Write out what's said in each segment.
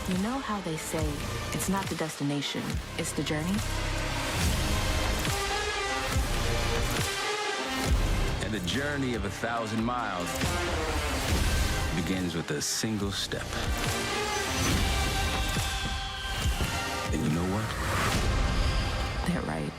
You know how they say it's not the destination, it's the journey? And the journey of 1,000 miles begins with a single step. And you know what? They're right.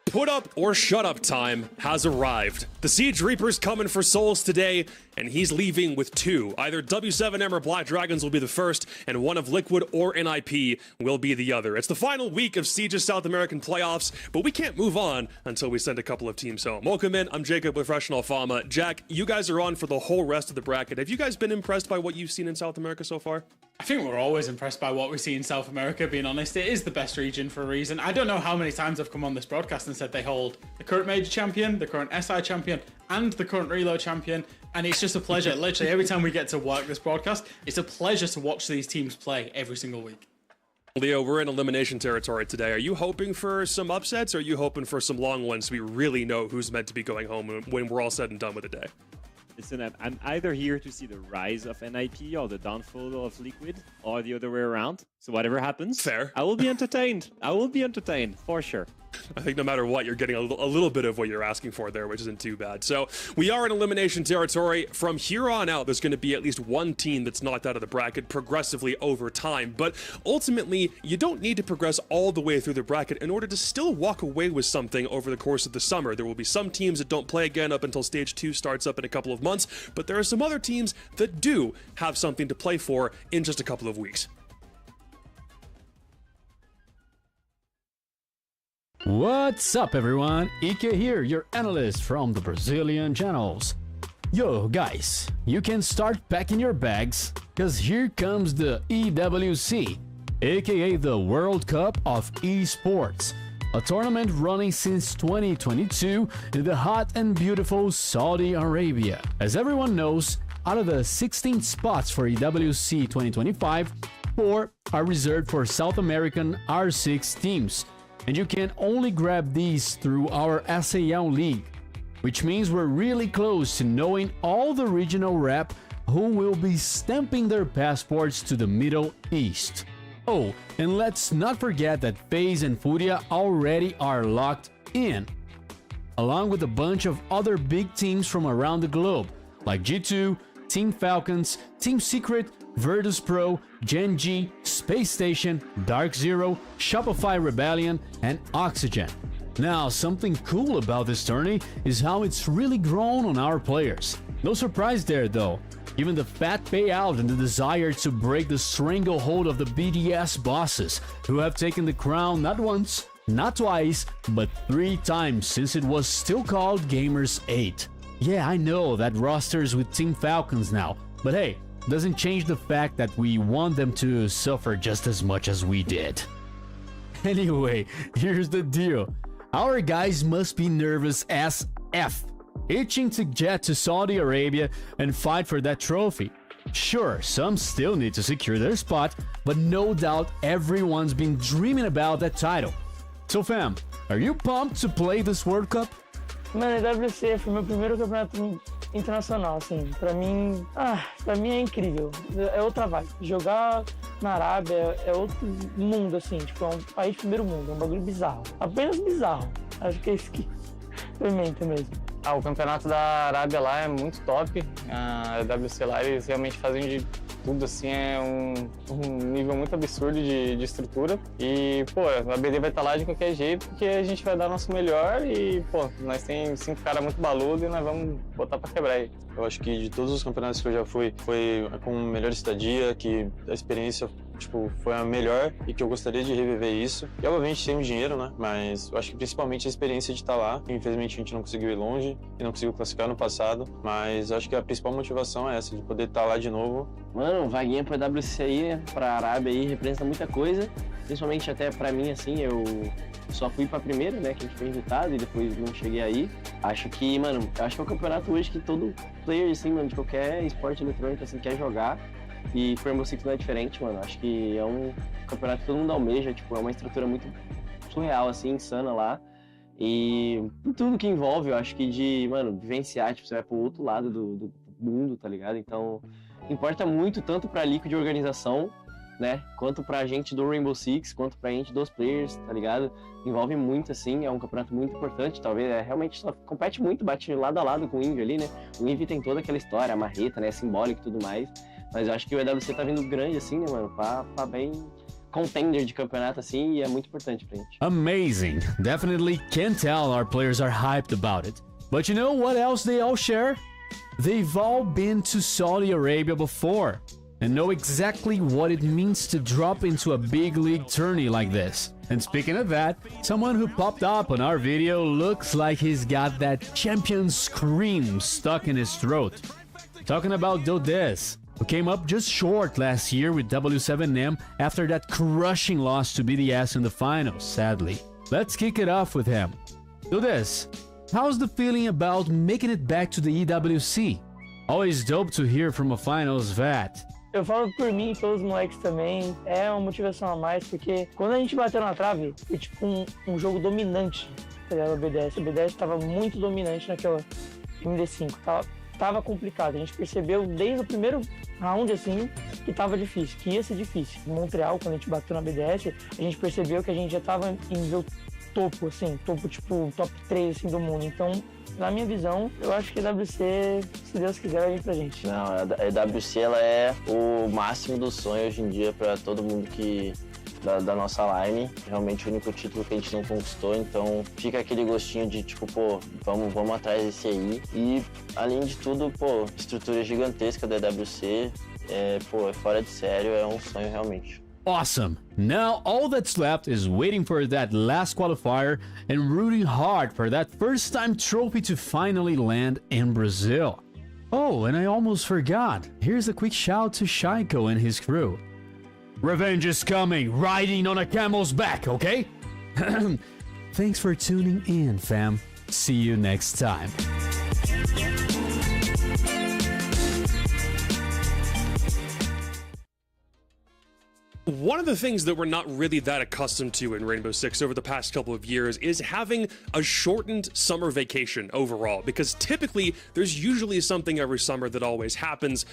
Put up or shut up time has arrived. The Siege Reaper's coming for souls today, and he's leaving with two. Either W7M or Black Dragons will be the first, and one of Liquid or NIP will be the other. It's the final week of Siege's South American playoffs, but we can't move on until we send a couple of teams home. Welcome in, I'm Jacob with Fresh and Alfama. Jack, you guys are on for the whole rest of the bracket. Have you guys been impressed by what you've seen in South America so far? I think we're always impressed by what we see in South America, being honest. It is the best region for a reason. I don't know how many times I've come on this broadcast and said they hold the current Major Champion, the current SI Champion, and the current Reload Champion, and it's just a pleasure. Literally, every time we get to work this broadcast, it's a pleasure to watch these teams play every single week. Leo, we're in elimination territory today. Are you hoping for some upsets, or are you hoping for some long ones so we really know who's meant to be going home when we're all said and done with the day? Listen, I'm either here to see the rise of NIP or the downfall of Liquid, or the other way around. So whatever happens, fair. I will be entertained. I will be entertained, for sure. I think no matter what, you're getting a little bit of what you're asking for there, which isn't too bad. So we are in elimination territory. From here on out, there's going to be at least one team that's knocked out of the bracket progressively over time. But ultimately, you don't need to progress all the way through the bracket in order to still walk away with something over the course of the summer. There will be some teams that don't play again up until Stage 2 starts up in a couple of months, but there are some other teams that do have something to play for in just a couple of weeks. What's up everyone, Ike here, your analyst from the Brazilian channels. Yo guys, you can start packing your bags, cause here comes the EWC, aka the World Cup of Esports, a tournament running since 2022 in the hot and beautiful Saudi Arabia. As everyone knows, out of the 16 spots for EWC 2025, 4 are reserved for South American R6 teams, and you can only grab these through our SAL League, which means we're really close to knowing all the regional rep who will be stamping their passports to the Middle East. Oh, and let's not forget that FaZe and Furia already are locked in, along with a bunch of other big teams from around the globe, like G2, Team Falcons, Team Secret, Virtus.pro, Gen G, Space Station, Dark Zero, Shopify Rebellion, and Oxygen. Now, something cool about this tourney is how it's really grown on our players. No surprise there though, given the fat payout and the desire to break the stranglehold of the BDS bosses, who have taken the crown not once, not twice, but 3 times since it was still called Gamers 8. Yeah, I know that roster's with Team Falcons now, but hey, doesn't change the fact that we want them to suffer just as much as we did. Anyway, here's the deal. Our guys must be nervous as F, itching to jet to Saudi Arabia and fight for that trophy. Sure, some still need to secure their spot, but no doubt everyone's been dreaming about that title. So fam, are you pumped to play this World Cup? Mano, EWC foi meu primeiro campeonato internacional, assim, pra mim é incrível, é outra vibe. Jogar na Arábia é outro mundo, assim, tipo, é um país de primeiro mundo, é um bagulho bizarro, apenas bizarro, acho que é isso que fermenta mesmo. O campeonato da Arábia lá é muito top, a EWC lá eles realmente fazem de tudo, assim, é um nível muito absurdo de estrutura e, pô, a BD vai estar lá de qualquer jeito porque a gente vai dar nosso melhor e, pô, nós tem 5 caras muito baludos e nós vamos botar pra quebrar aí. Eu acho que de todos os campeonatos que eu já fui, foi com melhor estadia, que a experiência tipo, foi a melhor e que eu gostaria de reviver isso. E obviamente tem o dinheiro, né? Mas eu acho que principalmente a experiência de estar lá. Infelizmente a gente não conseguiu ir longe e não conseguiu classificar no passado, mas acho que a principal motivação é essa, de poder estar lá de novo. Mano, vaguinha pra WC aí, pra Arábia aí, representa muita coisa, principalmente até pra mim, assim, eu só fui pra primeira, né, que a gente foi invitado e depois não cheguei aí. Acho que, mano, acho que é um campeonato hoje que todo player, assim, mano, de qualquer esporte eletrônico, assim, quer jogar. E Rainbow Six não é diferente, mano. Acho que é um campeonato que todo mundo almeja, tipo, é uma estrutura muito surreal, assim, insana lá. E tudo que envolve, eu acho que de, mano, vivenciar, tipo, você vai pro outro lado do mundo, tá ligado? Então, importa muito, tanto pra Liquid de organização, né, quanto pra gente do Rainbow Six, quanto pra gente dos players, tá ligado? Envolve muito, assim, é um campeonato muito importante, talvez, realmente só compete muito, bate lado a lado com o Envy ali, né? O Envy tem toda aquela história, a marreta, né, simbólica e tudo mais, mas eu acho que o EWC tá vindo grande, assim, né, mano, pra bem contender de campeonato, assim, e é muito importante pra gente. Amazing. Definitely can tell our players are hyped about it. But you know what else they all share? They've all been to Saudi Arabia before and know exactly what it means to drop into a big league tourney like this. And speaking of that, someone who popped up on our video looks like he's got that champion scream stuck in his throat. Talking about Dodez, who came up just short last year with W7M after that crushing loss to BDS in the finals, sadly. Let's kick it off with him. Dodez, how's the feeling about making it back to the EWC? Always dope to hear from a finals vet. Eu falo por mim e pelos moleques também, é uma motivação a mais, porque quando a gente bateu na trave, foi tipo um jogo dominante, tá ligado? O BDS tava muito dominante naquela MD5, tava complicado, a gente percebeu desde o primeiro round, assim, que tava difícil, que ia ser difícil. Em Montreal, quando a gente bateu na BDS, a gente percebeu que a gente já tava em nível topo, assim, topo tipo top 3, assim, do mundo, então... Na minha visão, eu acho que a EWC, se Deus quiser, vai vir pra gente. Não, a EWC ela é o máximo do sonho hoje em dia pra todo mundo que da nossa line. Realmente o único título que a gente não conquistou, então fica aquele gostinho de tipo, pô, vamos atrás desse aí. E além de tudo, pô, estrutura gigantesca da EWC, é fora de sério, é um sonho realmente. Awesome. Now all that's left is waiting for that last qualifier and rooting hard for that first time trophy to finally land in Brazil. Oh, and I almost forgot. Here's a quick shout to Shaiko and his crew. Revenge is coming, riding on a camel's back, okay? Thanks for tuning in, fam. See you next time. One of the things that we're not really that accustomed to in Rainbow Six over the past couple of years is having a shortened summer vacation overall, because typically there's usually something every summer that always happens.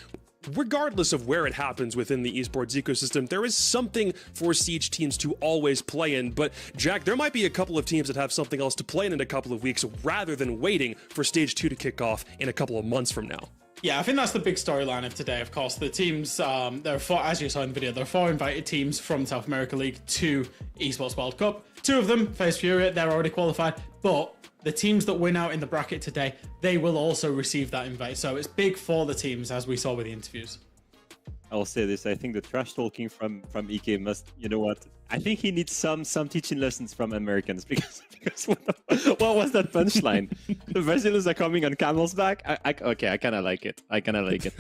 Regardless of where it happens within the esports ecosystem, there is something for Siege teams to always play in. But Jack, there might be a couple of teams that have something else to play in a couple of weeks rather than waiting for Stage 2 to kick off in a couple of months from now. Yeah, I think that's the big storyline of today. Of course, the teams, there are four, as you saw in the video, there are 4 invited teams from South America League to Esports World Cup. 2 of them face Fury, they're already qualified, but the teams that win out in the bracket today, they will also receive that invite. So it's big for the teams, as we saw with the interviews. I'll say this, I think the trash talking from EK must, you know what, I think he needs some teaching lessons from Americans, because what was that punchline? The Brazilians are coming on camel's back. Okay, I kind of like it.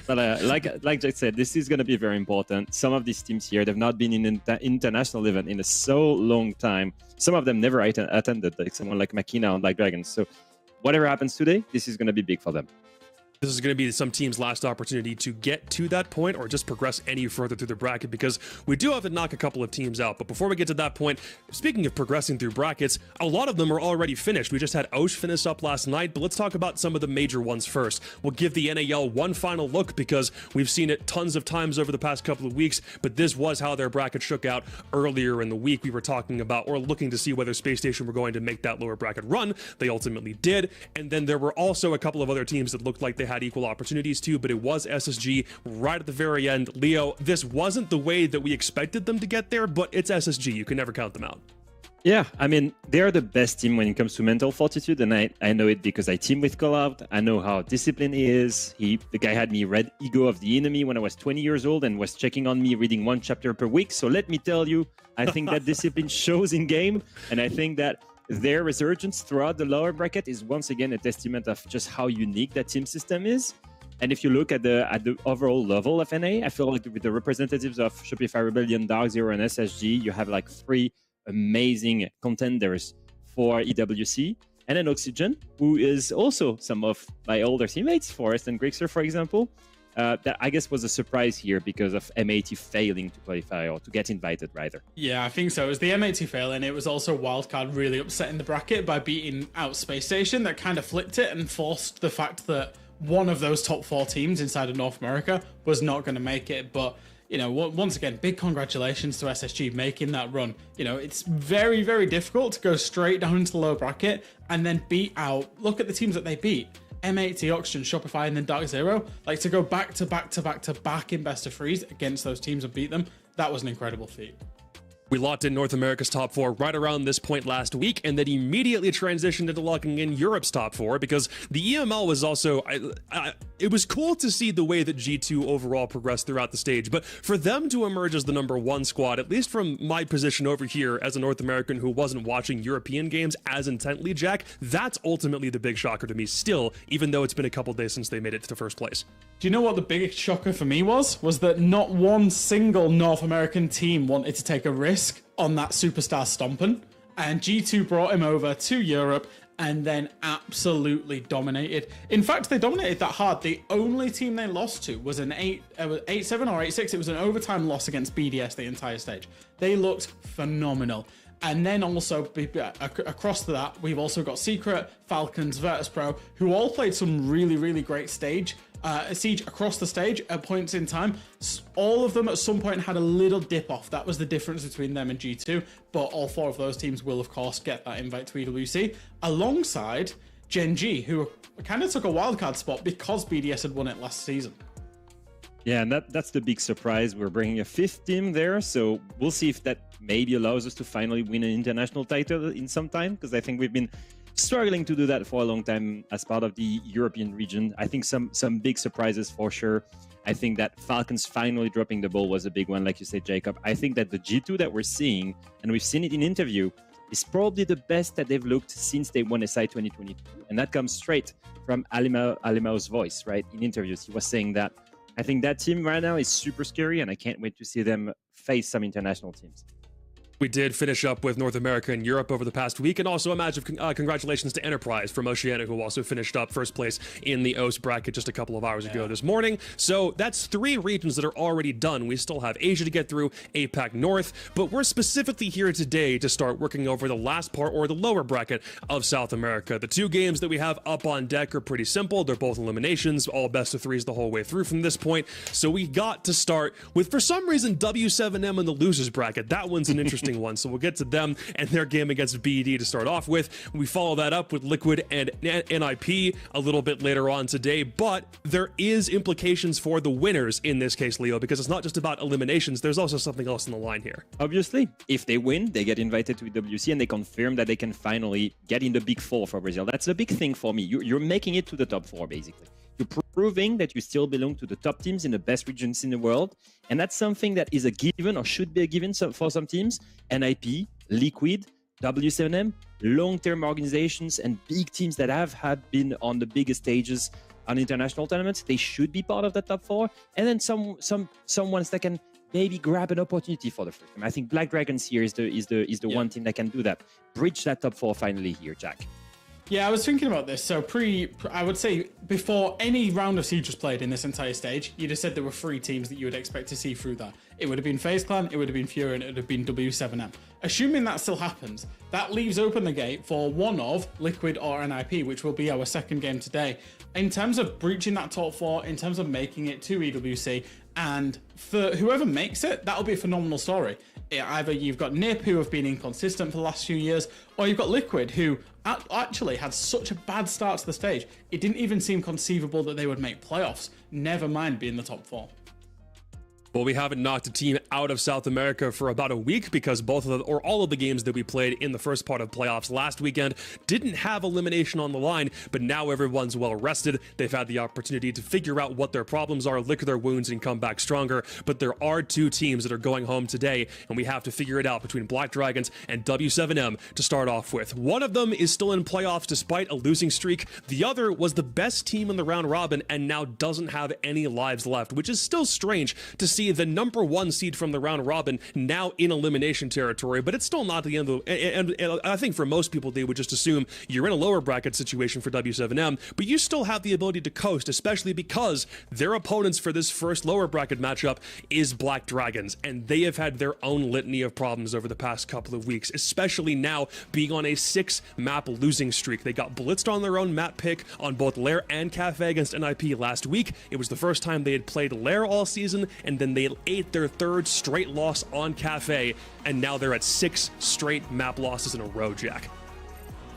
But like Jack said, this is going to be very important. Some of these teams here, they've not been in an international event in a so long time. Some of them never attended, like someone like Makina on Black Dragons. So whatever happens today, this is going to be big for them. This is going to be some team's last opportunity to get to that point or just progress any further through the bracket, because we do have to knock a couple of teams out. But before we get to that point, speaking of progressing through brackets, a lot of them are already finished. We just had Osh finish up last night, but let's talk about some of the major ones first. We'll give the NAL one final look, because we've seen it tons of times over the past couple of weeks, but this was how their bracket shook out earlier in the week. We were talking about or looking to see whether Space Station were going to make that lower bracket run. They ultimately did. And then there were also a couple of other teams that looked like they had equal opportunities too, but it was SSG right at the very end. Leo, this wasn't the way that we expected them to get there, but it's SSG. You can never count them out. Yeah, I mean, they're the best team when it comes to mental fortitude, and I know it because I team with Consulate. I know how disciplined he is. The guy had me read Ego of the Enemy when I was 20 years old and was checking on me reading 1 chapter per week. So let me tell you, I think that discipline shows in game, and I think that their resurgence throughout the lower bracket is once again a testament of just how unique that team system is. And if you look at the overall level of NA, I feel like with the representatives of Shopify Rebellion, Dark Zero, and SSG, you have like 3 amazing contenders for EWC. And then Oxygen, who is also some of my older teammates, Forrest and Grixer, for example. That I guess was a surprise here because of M80 failing to qualify, or to get invited rather. Yeah, I think so. It was the M80 fail, and it was also Wildcard really upsetting the bracket by beating out Space Station. That kind of flipped it and forced the fact that one of those top 4 teams inside of North America was not going to make it. But, you know, once again, big congratulations to SSG making that run. You know, it's very, very difficult to go straight down into the low bracket and then beat out. Look at the teams that they beat. M80, Oxygen, Shopify, and then Dark Zero. Like, to go back to back to back to back in best of threes against those teams and beat them, that was an incredible feat. We locked in North America's top 4 right around this point last week, and then immediately transitioned into locking in Europe's top 4, because the EML was also... it was cool to see the way that G2 overall progressed throughout the stage, but for them to emerge as the #1 squad, at least from my position over here as a North American who wasn't watching European games as intently, Jack, that's ultimately the big shocker to me still, even though it's been a couple days since they made it to first place. Do you know what the biggest shocker for me was? Was that not one single North American team wanted to take a risk on that superstar stomping, and G2 brought him over to Europe and then absolutely dominated. In fact, they dominated that hard. The only team they lost to was an 8-7 or 8-6. It was an overtime loss against BDS the entire stage. They looked phenomenal. And then also across that, we've also got Secret, Falcons, Virtus.pro, who all played some really, really great Siege across the stage at points in time. All of them at some point had a little dip off. That was the difference between them and G2. But all 4 of those teams will, of course, get that invite to EWC alongside Gen G, who kind of took a wildcard spot because BDS had won it last season. Yeah, and that's the big surprise. We're bringing a 5th team there, so we'll see if that maybe allows us to finally win an international title in some time, because I think we've been struggling to do that for a long time as part of the European region. I think some big surprises for sure. I think that Falcons finally dropping the ball was a big one, like you said, Jacob. I think that the G2 that we're seeing, and we've seen it in interview, is probably the best that they've looked since they won SI 2022. And that comes straight from Alimao's voice, right? In interviews, he was saying that I think that team right now is super scary, and I can't wait to see them face some international teams. We did finish up with North America and Europe over the past week, and also a massive congratulations to Enterprise from Oceania, who also finished up first place in the OS bracket just a couple of hours ago this morning. So that's 3 regions that are already done. We still have Asia to get through, APAC North, but we're specifically here today to start working over the last part, or the lower bracket of South America. The 2 games that we have up on deck are pretty simple. They're both eliminations, all best of 3s the whole way through from this point. So we got to start with, for some reason, W7M in the losers bracket. That one's an interesting one, so we'll get to them and their game against BD to start off with. We follow that up with Liquid and NIP a little bit later on today, but there is implications for the winners in this case, Leo, because it's not just about eliminations, there's also something else on the line here. Obviously, if they win, they get invited to WC and they confirm that they can finally get in the big 4 for Brazil. That's a big thing for me. You're making it to the top 4, basically. You're proving that you still belong to the top teams in the best regions in the world. And that's something that is a given, or should be a given for some teams. NIP, Liquid, W7M, long-term organizations and big teams that have been on the biggest stages on international tournaments, they should be part of the top 4. And then some ones that can maybe grab an opportunity for the first time. I think Black Dragons here is the one team that can do that. Bridge that top 4 finally here, Jack. Yeah, I was thinking about this. So I would say before any round of Siege was played in this entire stage, you'd have said there were 3 teams that you would expect to see through that. It would have been FaZe Clan, it would have been Fury, and it would have been W7M. Assuming that still happens, that leaves open the gate for one of Liquid or NIP, which will be our second game today. In terms of breaching that top 4, in terms of making it to EWC, and for whoever makes it, that'll be a phenomenal story. Either you've got NIP, who have been inconsistent for the last few years, or you've got Liquid, who actually had such a bad start to the stage, it didn't even seem conceivable that they would make playoffs, never mind being the top 4. Well, we haven't knocked a team out of South America for about a week because all of the games that we played in the first part of playoffs last weekend didn't have elimination on the line, but now everyone's well rested. They've had the opportunity to figure out what their problems are, lick their wounds, and come back stronger. But there are 2 teams that are going home today, and we have to figure it out between Black Dragons and W7M to start off with. One of them is still in playoffs despite a losing streak. The other was the best team in the round robin and now doesn't have any lives left, which is still strange to see the number 1 seed from the round robin now in elimination territory, but it's still not the end of the, and I think for most people they would just assume you're in a lower bracket situation for W7M, but you still have the ability to coast, especially because their opponents for this first lower bracket matchup is Black Dragons, and they have had their own litany of problems over the past couple of weeks, especially now being on a 6-map losing streak. They got blitzed on their own map pick on both Lair and Cafe against NIP last week. It was the first time they had played Lair all season, and then they ate their 3rd straight loss on Cafe, and now they're at 6 straight map losses in a row, Jack.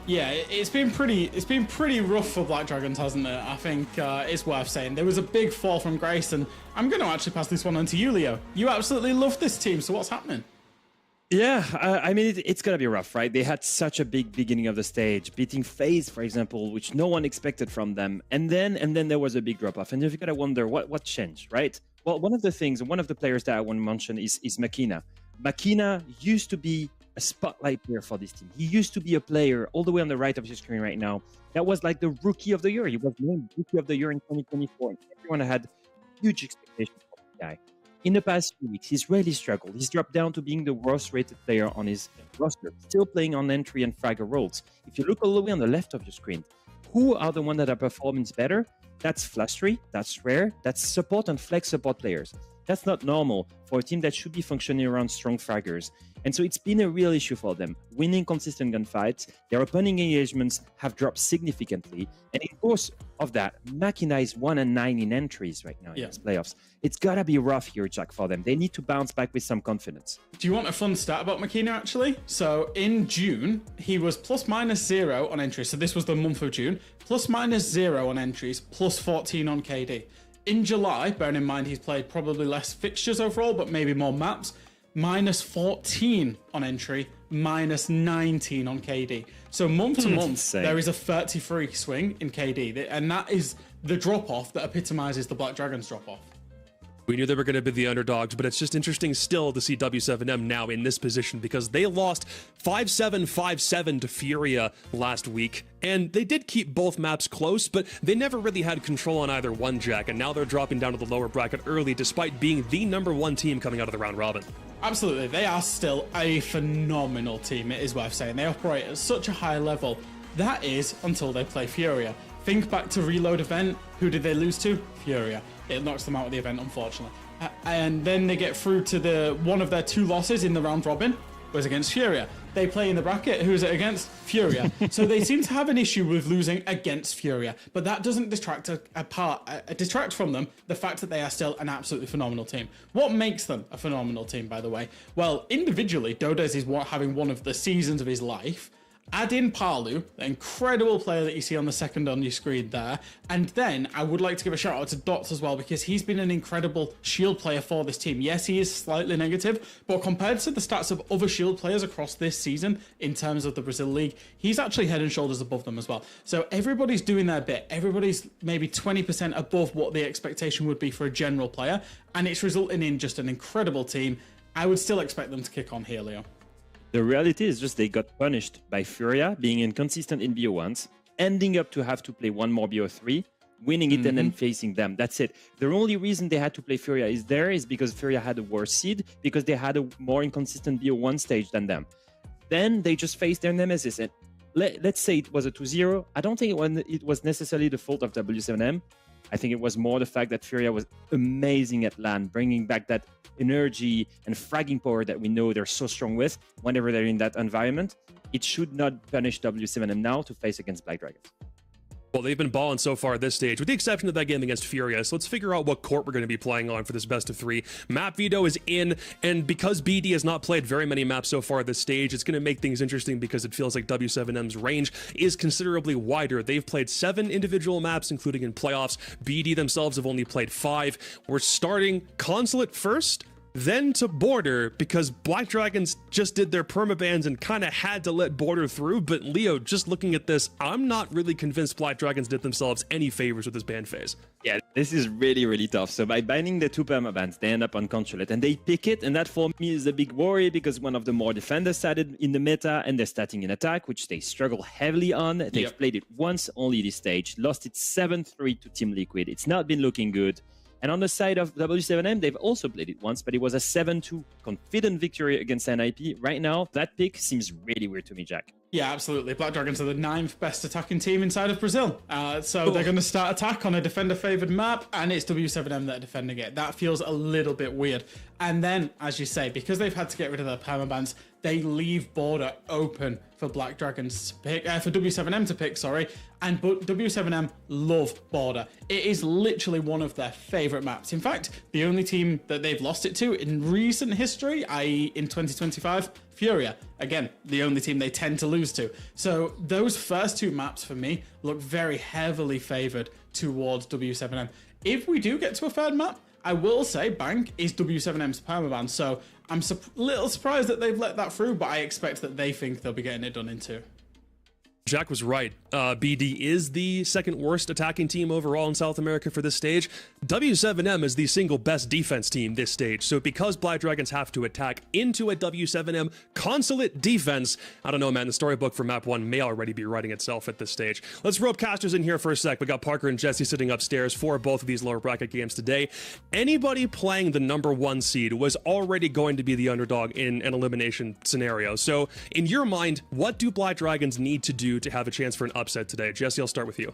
Yeah, it's been pretty rough for Black Dragons, hasn't it? I think it's worth saying. There was a big fall from grace, and I'm going to actually pass this one on to you, Leo. You absolutely love this team, so what's happening? Yeah, I mean, it's going to be rough, right? They had such a big beginning of the stage, beating FaZe, for example, which no one expected from them. And then there was a big drop-off. And you've got to wonder what changed, right? Well, one of the players that I want to mention is Makina. Makina used to be a spotlight player for this team. He used to be a player all the way on the right of your screen right now. That was like the rookie of the year. He was named rookie of the year in 2024. Everyone had huge expectations for the guy. In the past few weeks, he's really struggled. He's dropped down to being the worst rated player on his roster, still playing on entry and fragger roles. If you look all the way on the left of your screen, who are the ones that are performing better? That's Flustry, that's Rare, that's support and flex support players. That's not normal for a team that should be functioning around strong fraggers. And so it's been a real issue for them. Winning consistent gunfights, their opening engagements have dropped significantly. And in course of that, Makina is 1-9 in entries right now in these playoffs. It's got to be rough here, Jack, for them. They need to bounce back with some confidence. Do you want a fun stat about Makina, actually? So in June, he was ±0 on entries. So this was the month of June. ±0 on entries, +14 on KD. In July, bearing in mind he's played probably less fixtures overall, but maybe more maps, -14 on entry, -19 on KD. So month to month, there is a 33 swing in KD, and that is the drop-off that epitomizes the Black Dragons drop-off. We knew they were going to be the underdogs, but it's just interesting still to see W7M now in this position because they lost 5-7, 5-7 to Furia last week. And they did keep both maps close, but they never really had control on either one, Jack. And now they're dropping down to the lower bracket early despite being the #1 team coming out of the round robin. Absolutely, they are still a phenomenal team, it is worth saying. They operate at such a high level. That is until they play Furia. Think back to Reload event. Who did they lose to? Furia. It knocks them out of the event, unfortunately. And then they get through to one of their 2 losses in the round robin was against Furia. They play in the bracket. Who's it against? Furia. So they seem to have an issue with losing against Furia, but that doesn't distract from them the fact that they are still an absolutely phenomenal team. What makes them a phenomenal team, by the way? Well, individually, Dodes is having one of the seasons of his life. Add in Palu, the incredible player that you see on the second on your screen there. And then I would like to give a shout out to Dots as well, because he's been an incredible shield player for this team. Yes, he is slightly negative, but compared to the stats of other shield players across this season in terms of the Brazil League, he's actually head and shoulders above them as well. So everybody's doing their bit. Everybody's maybe 20% above what the expectation would be for a general player. And it's resulting in just an incredible team. I would still expect them to kick on here, Leo. The reality is just they got punished by Furia being inconsistent in BO1s, ending up to have to play one more BO3, winning it and then facing them. That's it. The only reason they had to play Furia is because Furia had a worse seed, because they had a more inconsistent BO1 stage than them. Then they just faced their nemesis. And let's say it was a 2-0. I don't think it was necessarily the fault of W7M. I think it was more the fact that Furia was amazing at LAN, bringing back that energy and fragging power that we know they're so strong with whenever they're in that environment. It should not punish W7M now to face against Black Dragons. Well, they've been balling so far at this stage, with the exception of that game against Furia. So let's figure out what court we're going to be playing on for this best of 3. Map veto is in, and because BD has not played very many maps so far at this stage, it's going to make things interesting because it feels like W7M's range is considerably wider. They've played 7 individual maps, including in playoffs. BD themselves have only played 5. We're starting Consulate first, then to Border, because Black Dragons just did their permabans and kind of had to let Border through. But Leo, just looking at this, I'm not really convinced Black Dragons did themselves any favors with this ban phase. Yeah, this is really, really tough. So by banning the 2 permabans, they end up on Consulate and they pick it. And that for me is a big worry because one of the more defenders started in the meta and they're starting in attack, which they struggle heavily on. They've played it once only this stage, lost it 7-3 to Team Liquid. It's not been looking good. And on the side of W7M, they've also played it once, but it was a 7-2 confident victory against NIP. Right now, that pick seems really weird to me, Jack. Yeah, absolutely. Black Dragons are the 9th best attacking team inside of Brazil. So they're going to start attack on a defender-favored map, and it's W7M that are defending it. That feels a little bit weird. And then, as you say, because they've had to get rid of their permabans, they leave Border open for Black Dragons to pick, for W7M to pick, sorry. But W7M love Border. It is literally one of their favorite maps. In fact, the only team that they've lost it to in recent history, i.e. in 2025, Furia. Again, the only team they tend to lose to. So those first 2 maps for me look very heavily favored towards W7M. If we do get to a third map, I will say Bank is W7M's permaban. So I'm a little surprised that they've let that through, but I expect that they think they'll be getting it done in 2. Jack was right. BD is the 2nd worst attacking team overall in South America for this stage. W7M is the single best defense team this stage. So because Black Dragons have to attack into a W7M Consulate defense, I don't know, man, the storybook for map 1 may already be writing itself at this stage. Let's rope casters in here for a sec. We got Parker and Jesse sitting upstairs for both of these lower bracket games today. Anybody playing the number 1 seed was already going to be the underdog in an elimination scenario. So in your mind, what do Black Dragons need to do to have a chance for an upset today? Jesse, I'll start with you.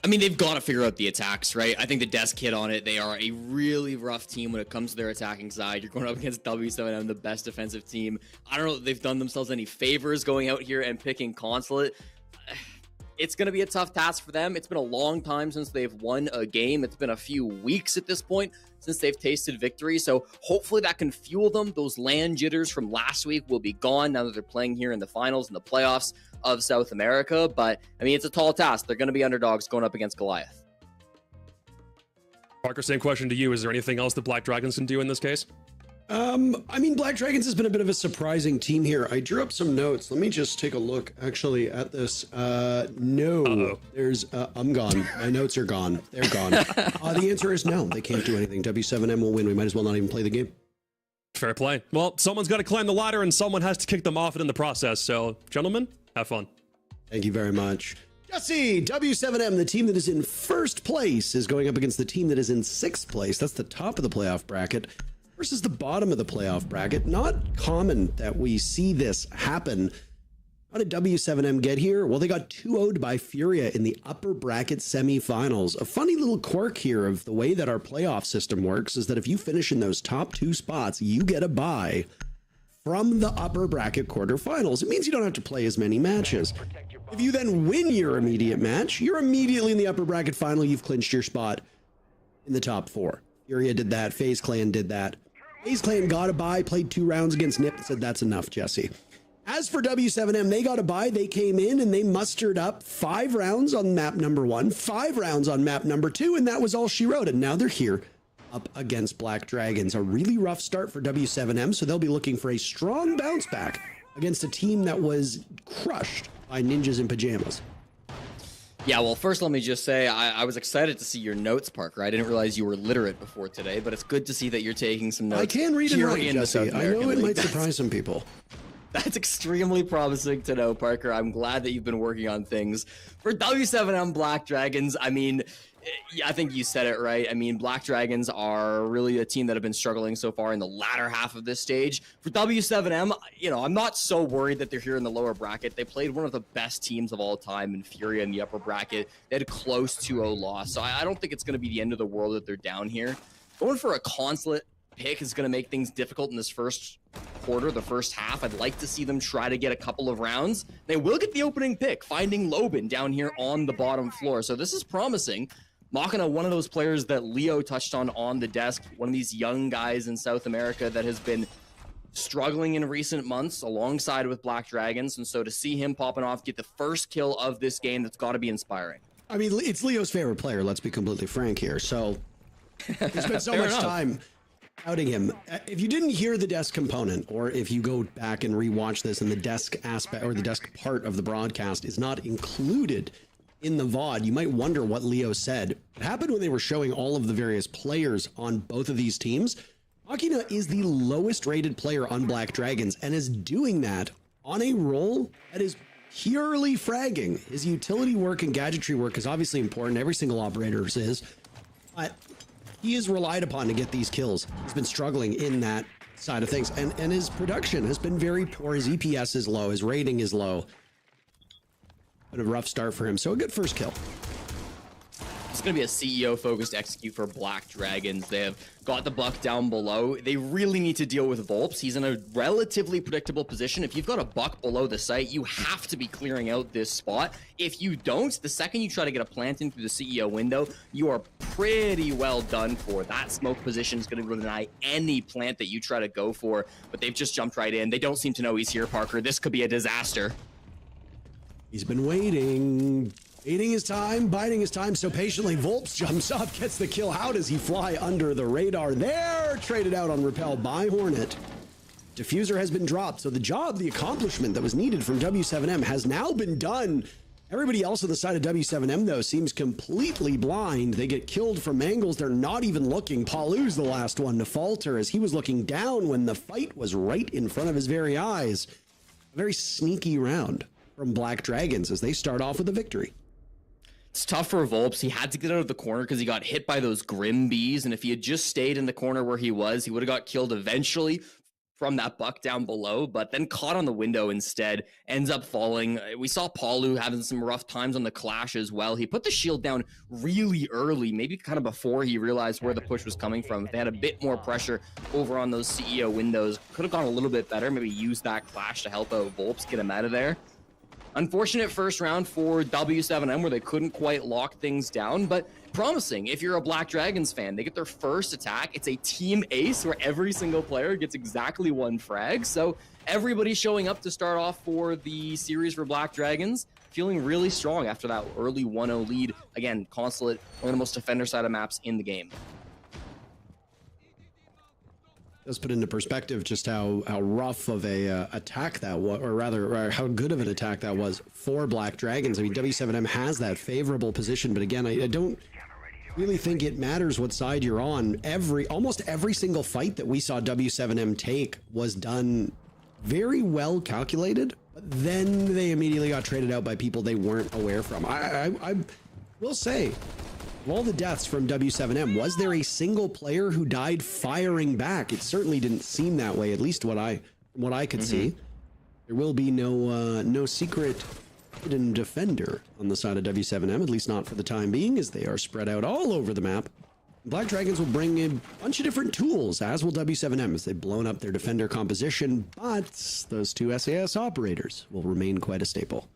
I mean, they've got to figure out the attacks, right? I think the desk hit on it. They are a really rough team when it comes to their attacking side. You're going up against W7M, the best defensive team. I don't know if they've done themselves any favors going out here and picking Consulate. It's going to be a tough task for them. It's been a long time since they've won a game. It's been a few weeks at this point since they've tasted victory. So hopefully that can fuel them. Those LAN jitters from last week will be gone now that they're playing here in the finals and the playoffs of South America. But I mean, it's a tall task. They're going to be underdogs going up against Goliath. Parker, same question to you. Is there anything else that Black Dragons can do in this case? I mean, Black Dragons has been a bit of a surprising team here. I drew up some notes. Let me just take a look actually at this. No, there's, I'm gone. My notes are gone. They're gone. The answer is no, they can't do anything. W7M will win. We might as well not even play the game. Fair play. Well, someone's got to climb the ladder and someone has to kick them off it in the process. So, gentlemen, have fun. Thank you very much. Jesse, W7M, the team that is in 1st place, is going up against the team that is in 6th place. That's the top of the playoff bracket. versus the bottom of the playoff bracket. Not common that we see this happen. How did W7M get here? Well, they got 2-0'd by Furia in the upper bracket semifinals. A funny little quirk here of the way that our playoff system works is that if you finish in those top 2 spots, you get a bye from the upper bracket quarterfinals. It means you don't have to play as many matches. If you then win your immediate match, you're immediately in the upper bracket final. You've clinched your spot in the top 4. Furia did that. FaZe Clan did that. FaZe Clan got a bye, played 2 rounds against Nip and said, that's enough, Jesse. As for W7M, they got a bye. They came in and they mustered up 5 rounds on map number 1, 5 rounds on map number 2, and that was all she wrote. And now they're here up against Black Dragons. A really rough start for W7M, so they'll be looking for a strong bounce back against a team that was crushed by ninjas in pajamas. Yeah, well, first let me just say I was excited to see your notes, Parker. I didn't realize you were literate before today, but it's good to see that you're taking some notes. I can read and here write, in the South Jesse. I know American it League. might surprise some people. That's extremely promising to know, Parker. I'm glad that you've been working on things. For W7M Black Dragons, I mean, I think you said it right. I mean, Black Dragons are really a team that have been struggling so far in the latter half of this stage. For W7M, you know, I'm not so worried that they're here in the lower bracket. They played one of the best teams of all time in Furia in the upper bracket. They had a close 2-0 loss, so I don't think it's going to be the end of the world that they're down here. Going for a Consulate pick is going to make things difficult in this first quarter, the first half. I'd like to see them try to get a couple of rounds. They will get the opening pick, finding Lobin down here on the bottom floor. So this is promising. Machina, one of those players that Leo touched on the desk, one of these young guys in South America that has been struggling in recent months alongside with Black Dragons. And so to see him popping off, get the first kill of this game, that's got to be inspiring. I mean, it's Leo's favorite player, let's be completely frank here. So he spent so much time outing him. If you didn't hear the desk component, or if you go back and rewatch this and the desk aspect or the desk part of the broadcast is not included in the VOD, you might wonder what Leo said. It happened when they were showing all of the various players on both of these teams. Machina is the lowest rated player on Black Dragons and is doing that on a role that is purely fragging. His utility work and gadgetry work is obviously important. Every single operator's is. But he is relied upon to get these kills. He's been struggling in that side of things. And his production has been very poor. His EPS is low. His rating is low. Been a rough start for him. So a good first kill. It's going to be a CEO-focused execute for Black Dragons. They have got the buck down below. They really need to deal with Volps. He's in a relatively predictable position. If you've got a buck below the site, you have to be clearing out this spot. If you don't, the second you try to get a plant in through the CEO window, you are pretty well done for. That smoke position is going to deny any plant that you try to go for, but they've just jumped right in. They don't seem to know he's here, Parker. This could be a disaster. He's been waiting. Biding his time, biding his time so patiently. Volps jumps up, gets the kill. How does he fly under the radar there? Traded out on Repel by Hornet. Diffuser has been dropped, so the job, the accomplishment that was needed from W7M has now been done. Everybody else on the side of W7M, though, seems completely blind. They get killed from angles they're not even looking. Palu's the last one to falter as he was looking down when the fight was right in front of his very eyes. A very sneaky round from Black Dragons as they start off with a victory. It's tough for Volps. He had to get out of the corner because he got hit by those Grim Bees, and if he had just stayed in the corner where he was, he would have got killed eventually from that buck down below, but then caught on the window instead, ends up falling. We saw Palu having some rough times on the clash as well. He put the shield down really early, maybe kind of before he realized where the push was coming from. If they had a bit more pressure over on those CEO windows, could have gone a little bit better, maybe use that clash to help out Volps get him out of there. Unfortunate first round for W7M where they couldn't quite lock things down, but promising if you're a Black Dragons fan. They get their first attack. It's a team ace where every single player gets exactly one frag. So everybody showing up to start off for the series for Black Dragons, feeling really strong after that early 1-0 lead. Again, Consulate, one of the most defender-sided maps in the game. Does put into perspective just how rough of a attack that was, or rather how good of an attack that was for Black Dragons. I mean, W7M has that favorable position, but again, I don't really think it matters what side you're on. Almost every single fight that we saw W7M take was done very well calculated, but then they immediately got traded out by people they weren't aware from. I will say, Of all the deaths from W7M, was there a single player who died firing back? It certainly didn't seem that way, at least from what I could see. There will be no secret hidden defender on the side of W7M, at least not for the time being, as they are spread out all over the map. Black Dragons will bring a bunch of different tools, as will W7M, as they've blown up their defender composition, but those two SAS operators will remain quite a staple.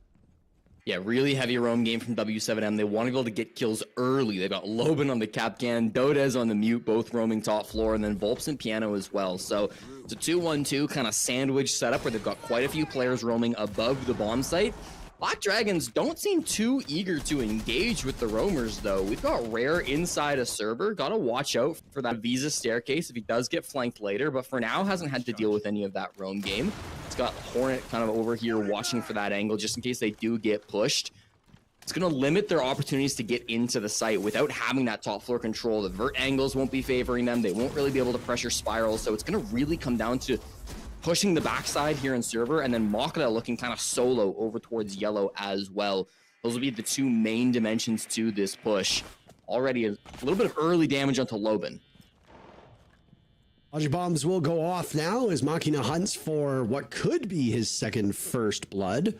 Yeah, really heavy roam game from W7M. They want to be able to get kills early. They've got Loban on the Capcan, Dodez on the Mute, both roaming top floor, and then Volps and Piano as well. So it's a 2-1-2 kind of sandwich setup where they've got quite a few players roaming above the bomb site. Black Dragons don't seem too eager to engage with the roamers, though. We've got Rare inside a server. Got to watch out for that Visa staircase if he does get flanked later, but for now hasn't had to deal with any of that roam game. It's got Hornet kind of over here watching for that angle just in case they do get pushed. It's going to limit their opportunities to get into the site without having that top floor control. The vert angles won't be favoring them. They won't really be able to pressure spirals, so it's going to really come down to pushing the backside here in server, and then Makata looking kind of solo over towards yellow as well. Those will be the two main dimensions to this push. Already a little bit of early damage onto Loban. Logic bombs will go off now as Machina hunts for what could be his second first blood.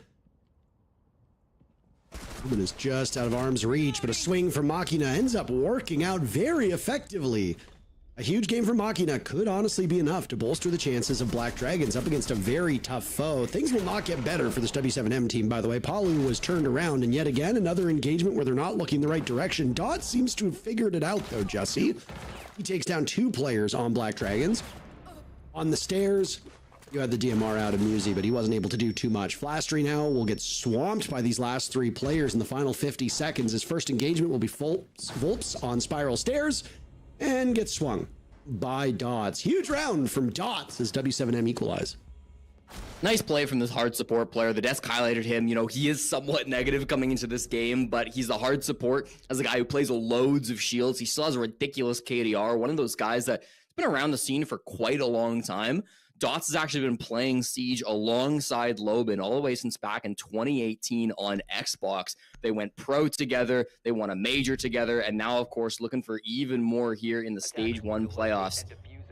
Loban is just out of arm's reach, but a swing from Machina ends up working out very effectively. A huge game for Machina could honestly be enough to bolster the chances of Black Dragons up against a very tough foe. Things will not get better for this W7M team, by the way. Palu was turned around, and yet again, another engagement where they're not looking the right direction. Dot seems to have figured it out, though, Jesse. He takes down two players on Black Dragons. On the stairs, you had the DMR out of Musi, but he wasn't able to do too much. Flastry now will get swamped by these last three players in the final 50 seconds. His first engagement will be Volps on Spiral Stairs, and gets swung by Dots. Huge round from Dots as W7M equalize. Nice play from this hard support player. The desk highlighted him. You know, he is somewhat negative coming into this game, but he's the hard support as a guy who plays loads of shields. He still has a ridiculous KDR. One of those guys that's been around the scene for quite a long time. Dots has actually been playing Siege alongside Loban all the way since back in 2018 on Xbox. They went pro together, they won a major together, and now, of course, looking for even more here in the Stage 1 playoffs.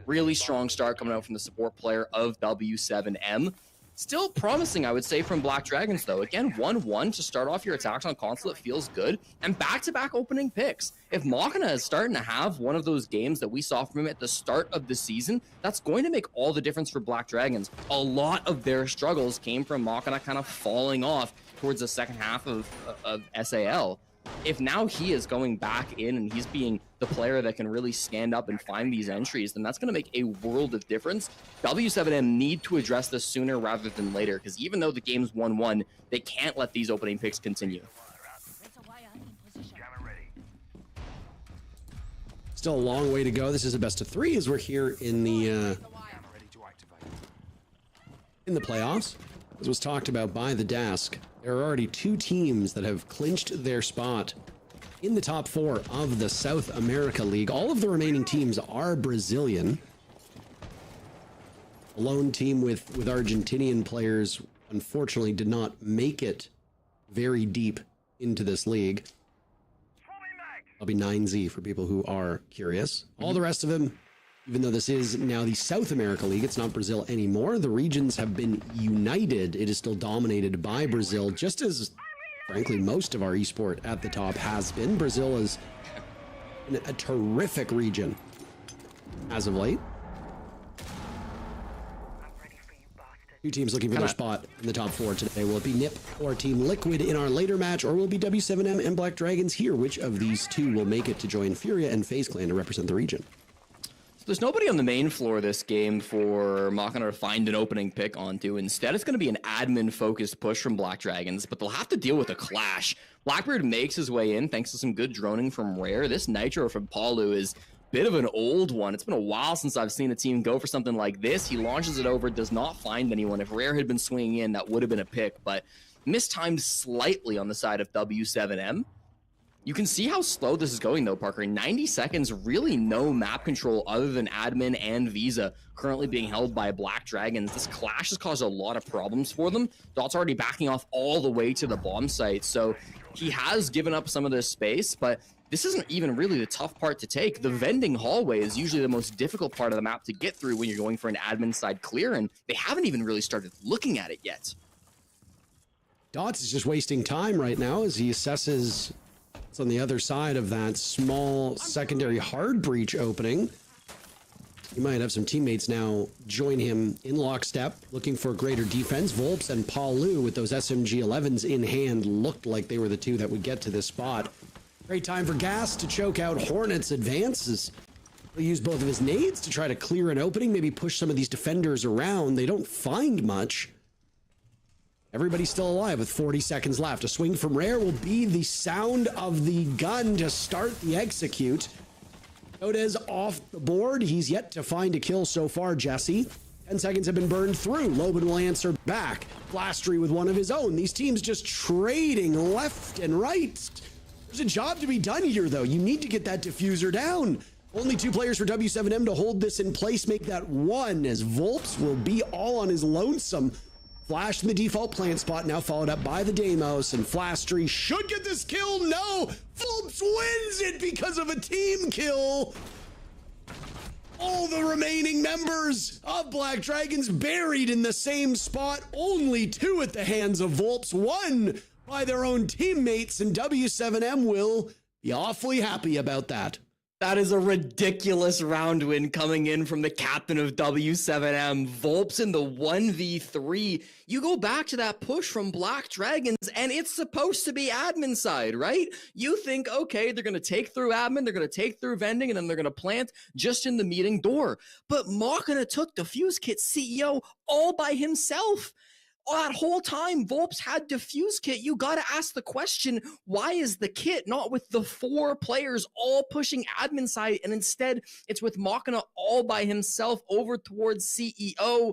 Really strong start coming out from the support player of W7M. Still promising, I would say, from Black Dragons, though. Again, 1-1 to start off your attacks on Consulate feels good. And back-to-back opening picks. If Machina is starting to have one of those games that we saw from him at the start of the season, that's going to make all the difference for Black Dragons. A lot of their struggles came from Machina kind of falling off towards the second half of SAL. If now he is going back in and he's being the player that can really stand up and find these entries, then that's going to make a world of difference. W7M need to address this sooner rather than later, because even though the game's 1-1, they can't let these opening picks continue. Still a long way to go. This is a best of three as we're here in the playoffs. As was talked about by the desk, there are already two teams that have clinched their spot in the top four of the South America League. All of the remaining teams are Brazilian. The lone team with Argentinian players unfortunately did not make it very deep into this league. I'll be 9Z for people who are curious. All the rest of them, even though this is now the South America League, it's not Brazil anymore. The regions have been united. It is still dominated by Brazil, just as, frankly, most of our esport at the top has been. Brazil is a terrific region as of late. Two teams looking for their spot in the top four today. Will it be NIP or Team Liquid in our later match, or will it be W7M and Black Dragons here? Which of these two will make it to join Furia and FaZe Clan to represent the region? There's nobody on the main floor this game for Machina to find an opening pick onto. Instead, it's going to be an admin-focused push from Black Dragons, but they'll have to deal with a clash. Blackbeard makes his way in thanks to some good droning from Rare. This Nitro from Palu is a bit of an old one. It's been a while since I've seen a team go for something like this. He launches it over, does not find anyone. If Rare had been swinging in, that would have been a pick, but mistimed slightly on the side of W7M. You can see how slow this is going, though, Parker. In 90 seconds, really no map control other than admin and Visa currently being held by Black Dragons. This clash has caused a lot of problems for them. Dot's already backing off all the way to the bomb site, so he has given up some of this space, but this isn't even really the tough part to take. The vending hallway is usually the most difficult part of the map to get through when you're going for an admin side clear, and they haven't even really started looking at it yet. Dots is just wasting time right now as he assesses what's on the other side of that small secondary hard breach opening. He might have some teammates now join him in lockstep, looking for greater defense. Volps and Palu with those SMG-11s in hand looked like they were the two that would get to this spot. Great time for Gas to choke out Hornet's advances. He'll use both of his nades to try to clear an opening, maybe push some of these defenders around. They don't find much. Everybody's still alive with 40 seconds left. A swing from Rare will be the sound of the gun to start the execute. Odez off the board. He's yet to find a kill so far, Jesse. 10 seconds have been burned through. Loban will answer back. Blastry with one of his own. These teams just trading left and right. There's a job to be done here, though. You need to get that diffuser down. Only 2 players for W7M to hold this in place. Make that 1 as Volps will be all on his lonesome. Flash in the default plant spot, now followed up by the Deimos, and Flastry should get this kill. No! Volps wins it because of a team kill. All the remaining members of Black Dragons buried in the same spot. Only 2 at the hands of Volps, 1 by their own teammates, and W7M will be awfully happy about that. That is a ridiculous round win coming in from the captain of W7M. Volps in the 1v3. You go back to that push from Black Dragons, and it's supposed to be admin side, right? You think, okay, they're going to take through admin, they're going to take through vending, and then they're going to plant just in the meeting door. But Machina took Diffuse Kit CEO all by himself. That whole time, Volps had Diffuse Kit. You got to ask the question, why is the kit not with the 4 players all pushing admin side, and instead it's with Machina all by himself over towards CEO?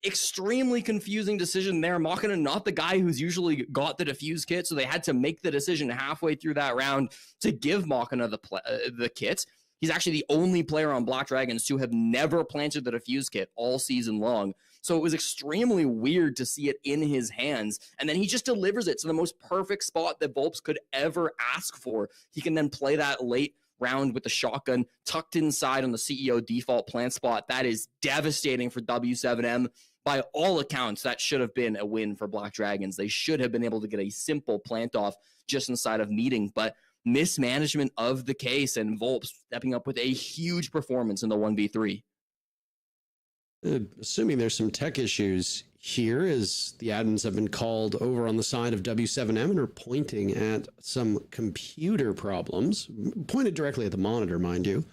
Extremely confusing decision there. Machina not the guy who's usually got the Diffuse Kit, so they had to make the decision halfway through that round to give Machina the kit. He's actually the only player on Black Dragons to have never planted the Diffuse Kit all season long. So it was extremely weird to see it in his hands. And then he just delivers it to the most perfect spot that Volps could ever ask for. He can then play that late round with the shotgun tucked inside on the CEO default plant spot. That is devastating for W7M. By all accounts, that should have been a win for Black Dragons. They should have been able to get a simple plant off just inside of meeting, but mismanagement of the case, and Volps stepping up with a huge performance in the 1v3. Assuming there's some tech issues here, as the admins have been called over on the side of W7M and are pointing at some computer problems, pointed directly at the monitor, mind you.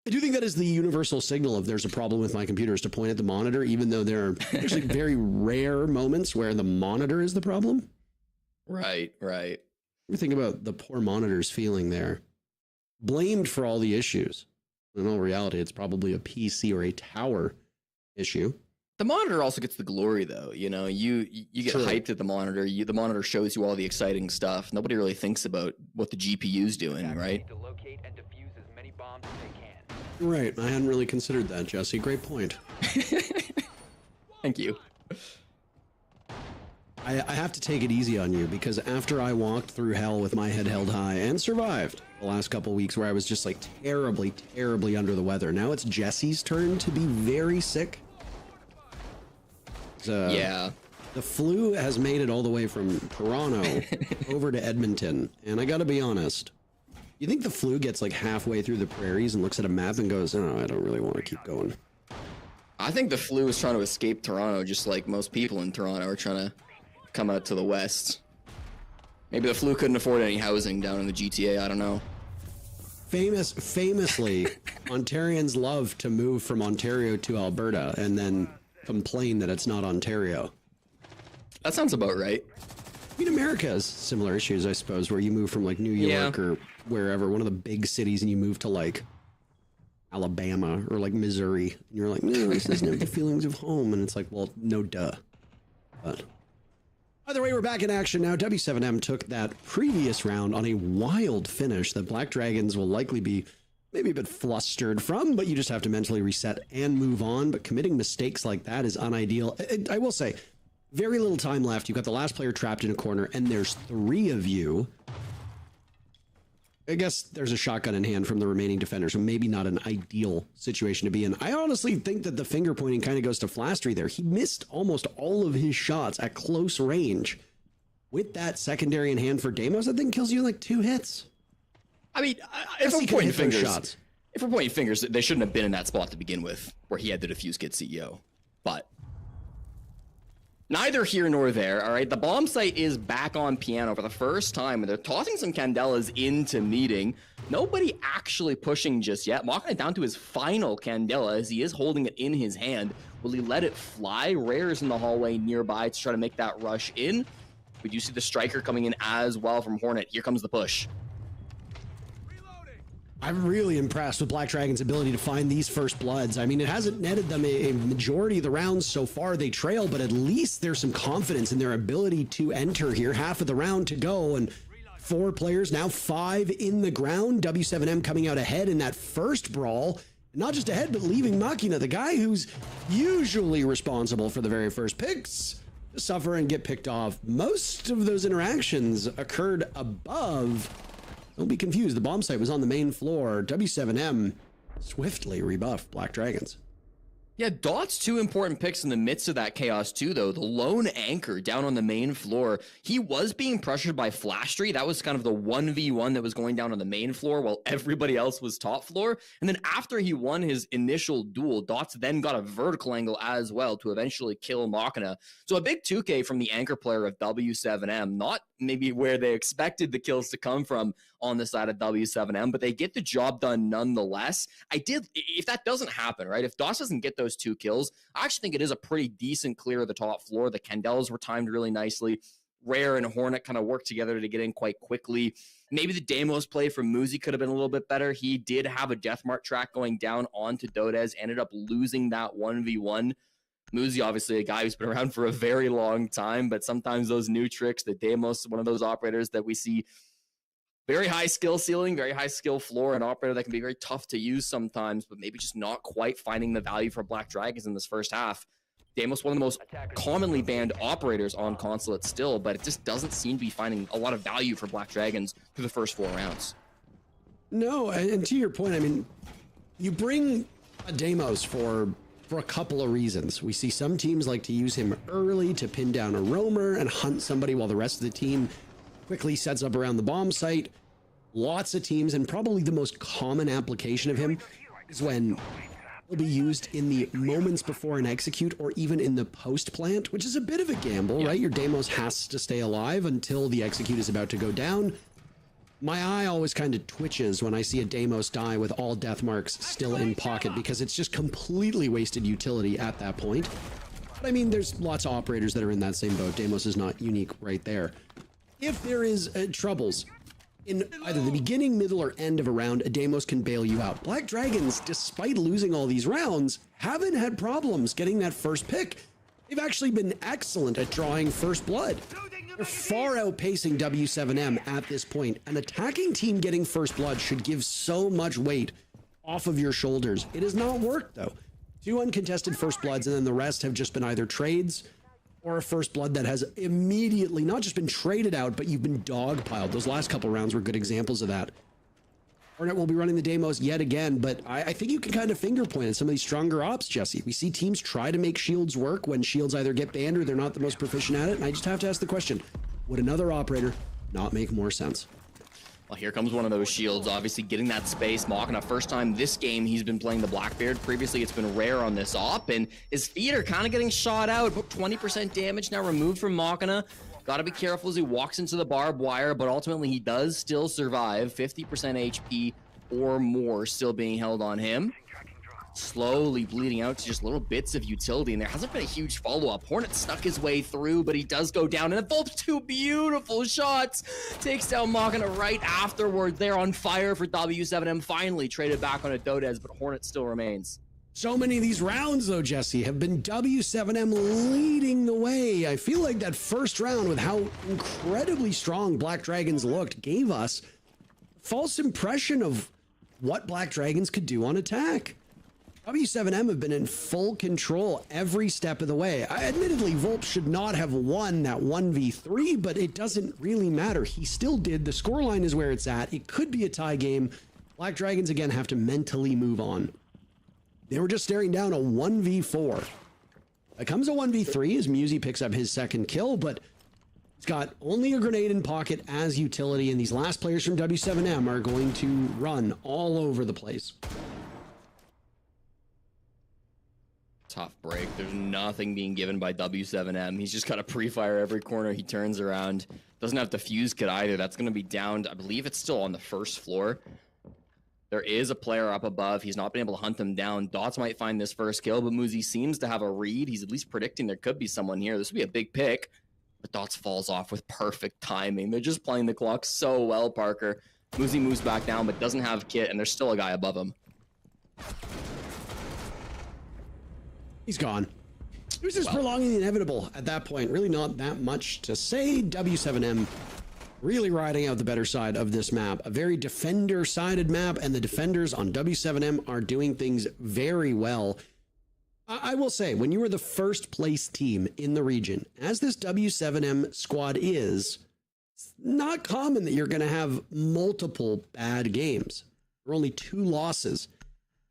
I do think that is the universal signal if there's a problem with my computer, is to point at the monitor, even though there are actually very rare moments where the monitor is the problem. Right. You think about the poor monitor's feeling there. Blamed for all the issues. In all reality, it's probably a PC or a tower issue. The monitor also gets the glory, though. You know, you get hyped at the monitor. The monitor shows you all the exciting stuff. Nobody really thinks about what the GPU's doing, right? To locate and defuse as many bombs as they can. Right. I hadn't really considered that, Jesse. Great point. Thank you. I have to take it easy on you, because after I walked through hell with my head held high and survived the last couple weeks where I was just like terribly under the weather, now it's Jesse's turn to be very sick. Yeah. The flu has made it all the way from Toronto over to Edmonton. And I got to be honest, you think the flu gets like halfway through the prairies and looks at a map and goes, oh, I don't really want to keep going? I think the flu is trying to escape Toronto, just like most people in Toronto are trying to come out to the west. Maybe the flu couldn't afford any housing down in the GTA, I don't know. Famously, Ontarians love to move from Ontario to Alberta and then complain that it's not Ontario. That sounds about right. I mean, America has similar issues, I suppose, where you move from like New York or wherever, one of the big cities, and you move to like Alabama or like Missouri, and you're like, no, this doesn't have the feelings of home. And it's like, well, no duh. But By the way, we're back in action now. W7M took that previous round on a wild finish that Black Dragons will likely be maybe a bit flustered from, but you just have to mentally reset and move on. But committing mistakes like that is unideal. I will say, very little time left. You've got the last player trapped in a corner, and there's 3 of you. I guess there's a shotgun in hand from the remaining defender, so maybe not an ideal situation to be in. I honestly think that the finger pointing kind of goes to Flastry there. He missed almost all of his shots at close range. With that secondary in hand for Deimos, that thing kills you in like 2 hits. I mean, if we're pointing fingers, they shouldn't have been in that spot to begin with, where he had the diffuse kit CEO. But neither here nor there, all right? The bomb site is back on piano for the first time, and they're tossing some Candelas into meeting. Nobody actually pushing just yet. Machina down to his final Candela as he is holding it in his hand. Will he let it fly? Rare's in the hallway nearby to try to make that rush in. We do see the striker coming in as well from Hornet. Here comes the push. I'm really impressed with Black Dragon's ability to find these first bloods. I mean, it hasn't netted them a majority of the rounds so far. They trail, but at least there's some confidence in their ability to enter here. Half of the round to go, and 4 players, now 5 in the ground. W7M coming out ahead in that first brawl. Not just ahead, but leaving Machina, the guy who's usually responsible for the very first picks, to suffer and get picked off. Most of those interactions occurred above. Don't be confused, the bomb site was on the main floor. W7M swiftly rebuffed Black Dragons. Yeah, Dot's 2 important picks in the midst of that chaos too, though. The lone anchor down on the main floor. He was being pressured by Flashtree. That was kind of the 1v1 that was going down on the main floor while everybody else was top floor. And then after he won his initial duel, Dot's then got a vertical angle as well to eventually kill Machina. So a big 2K from the anchor player of W7M. Not maybe where they expected the kills to come from on the side of W7M, but they get the job done nonetheless. If that doesn't happen, right? If Dots doesn't get those 2 kills, I actually think it is a pretty decent clear of the top floor. The Candelas were timed really nicely. Rare and Hornet kind of worked together to get in quite quickly. Maybe the Deimos play from Muzi could have been a little bit better. He did have a Deathmark track going down onto Dodez, ended up losing that 1v1. Muzi, obviously a guy who's been around for a very long time, but sometimes those new tricks, the Deimos, one of those operators that we see very high skill ceiling, very high skill floor, an operator that can be very tough to use sometimes, but maybe just not quite finding the value for Black Dragons in this first half. Deimos, one of the most commonly banned operators on Consulate still, but it just doesn't seem to be finding a lot of value for Black Dragons through the first 4 rounds. No, and to your point, I mean, you bring a Deimos for a couple of reasons. We see some teams like to use him early to pin down a roamer and hunt somebody while the rest of the team quickly sets up around the bomb site. Lots of teams, and probably the most common application of him is when he'll be used in the moments before an execute or even in the post plant, which is a bit of a gamble, right? Your Deimos has to stay alive until the execute is about to go down. My eye always kind of twitches when I see a Deimos die with all death marks still in pocket, because it's just completely wasted utility at that point. But I mean, there's lots of operators that are in that same boat. Deimos is not unique right there. If there is troubles in either the beginning, middle, or end of a round, a Deimos can bail you out. Black Dragons, despite losing all these rounds, haven't had problems getting that first pick. They've actually been excellent at drawing first blood. They're far outpacing W7M at this point. An attacking team getting first blood should give so much weight off of your shoulders. It has not worked, though. 2 uncontested first bloods, and then the rest have just been either trades or a first blood that has immediately not just been traded out, but you've been dogpiled. Those last couple rounds were good examples of that. Hornet will be running the Deimos yet again, but I think you can kind of finger point at some of these stronger ops, Jesse. We see teams try to make shields work when shields either get banned or they're not the most proficient at it, and I just have to ask the question, would another operator not make more sense? Well, here comes one of those shields, obviously getting that space. Machina, first time this game he's been playing the Blackbeard. Previously it's been Rare on this op, and his feet are kind of getting shot out. About 20% damage now removed from Machina. Got to be careful as he walks into the barbed wire, but ultimately he does still survive. 50% HP or more still being held on him. Slowly bleeding out to just little bits of utility, and there hasn't been a huge follow-up. Hornet stuck his way through, but he does go down, and both 2 beautiful shots takes down Machina right afterwards. They're on fire for W7M, finally traded back on a Dodez, but Hornet still remains. So many of these rounds, though, Jesse, have been W7M leading the way. I feel like that first round, with how incredibly strong Black Dragons looked, gave us a false impression of what Black Dragons could do on attack. W7M have been in full control every step of the way. Admittedly, Volp should not have won that 1v3, but it doesn't really matter. He still did. The scoreline is where it's at. It could be a tie game. Black Dragons, again, have to mentally move on. They were just staring down a 1v4. It comes a 1v3 as Musi picks up his second kill, but he's got only a grenade in pocket as utility, and these last players from W7M are going to run all over the place. Tough break. There's nothing being given by W7M. He's just got a pre-fire every corner he turns around. Doesn't have the fuse kit either. That's going to be downed. I believe it's still on the first floor. There is a player up above. He's not been able to hunt them down. Dots might find this first kill, but Musi seems to have a read. He's at least predicting there could be someone here. This would be a big pick, but Dots falls off with perfect timing. They're just playing the clock so well, Parker. Musi moves back down, but doesn't have kit, and there's still a guy above him. He's gone. It was just prolonging the inevitable at that point. Really not that much to say. W7M really riding out the better side of this map. A very defender-sided map, and the defenders on W7M are doing things very well. I will say, when you are the first place team in the region, as this W7M squad is, it's not common that you're going to have multiple bad games. There are only 2 losses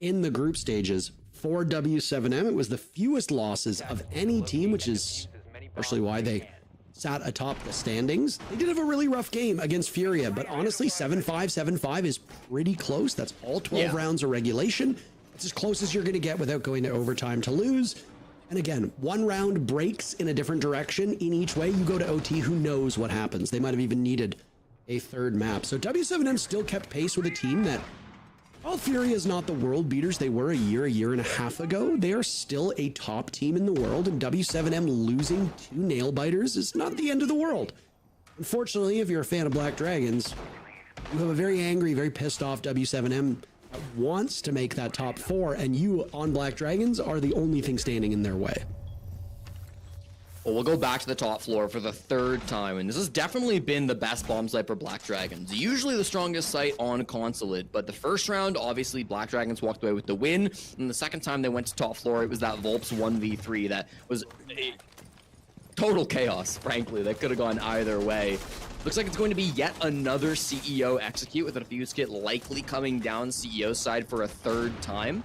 in the group stages for W7M. It was the fewest losses of any team, which is partially why they sat atop the standings. They did have a really rough game against Furia, but honestly, 7-5, 7-5 is pretty close. That's all 12 rounds of regulation. It's as close as you're going to get without going to overtime to lose. And again, 1 round breaks in a different direction in each way. You go to OT, who knows what happens? They might have even needed a 3rd map. So W7M still kept pace with a team that, while Furia is not the world beaters they were a year and a half ago, they are still a top team in the world, and W7M losing 2 nail biters is not the end of the world. Unfortunately, if you're a fan of Black Dragons, you have a very angry, very pissed off W7M that wants to make that top 4, and you on Black Dragons are the only thing standing in their way. Well, we'll go back to the top floor for the 3rd time, and this has definitely been the best bomb site for Black Dragons. Usually the strongest site on Consulate, but the first round, obviously, Black Dragons walked away with the win, and the second time they went to top floor, it was that Volps 1v3 that was a total chaos, frankly. That could have gone either way. Looks like it's going to be yet another CEO execute with a fuse kit likely coming down CEO side for a 3rd time.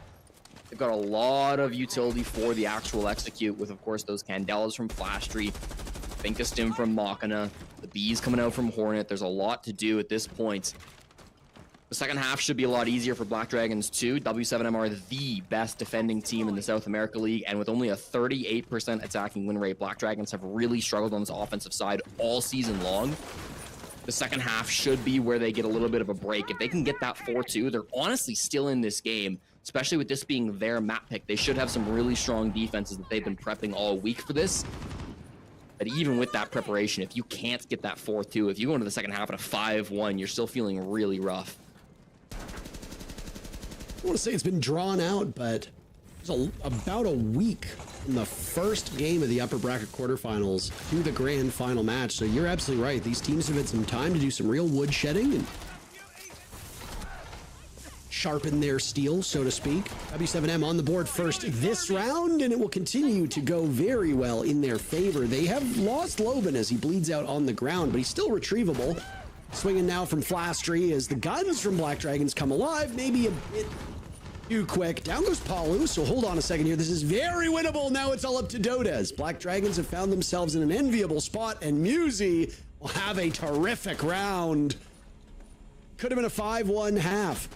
They've got a lot of utility for the actual execute with, of course, those Candelas from Flash Tree, Finkastim from Machina, the Bees coming out from Hornet. There's a lot to do at this point. The second half should be a lot easier for Black Dragons too. W7M are the best defending team in the South America League, and with only a 38% attacking win rate, Black Dragons have really struggled on this offensive side all season long. The second half should be where they get a little bit of a break. If they can get that 4-2, they're honestly still in this game, especially with this being their map pick. They should have some really strong defenses that they've been prepping all week for this. But even with that preparation, if you can't get that 4-2, if you go into the second half at a 5-1, you're still feeling really rough. I want to say it's been drawn out, but it's about a week from the first game of the upper bracket quarterfinals to the grand final match. So you're absolutely right. These teams have had some time to do some real wood shedding and sharpen their steel, so to speak. W7M on the board first this round, and it will continue to go very well in their favor. They have lost Loban as he bleeds out on the ground, but he's still retrievable. Swinging now from Flastry as the guns from Black Dragons come alive, maybe a bit too quick. Down goes Palu, so hold on a second here. This is very winnable. Now it's all up to Dodez. Black Dragons have found themselves in an enviable spot, and Musi will have a terrific round. Could have been a 5-1 half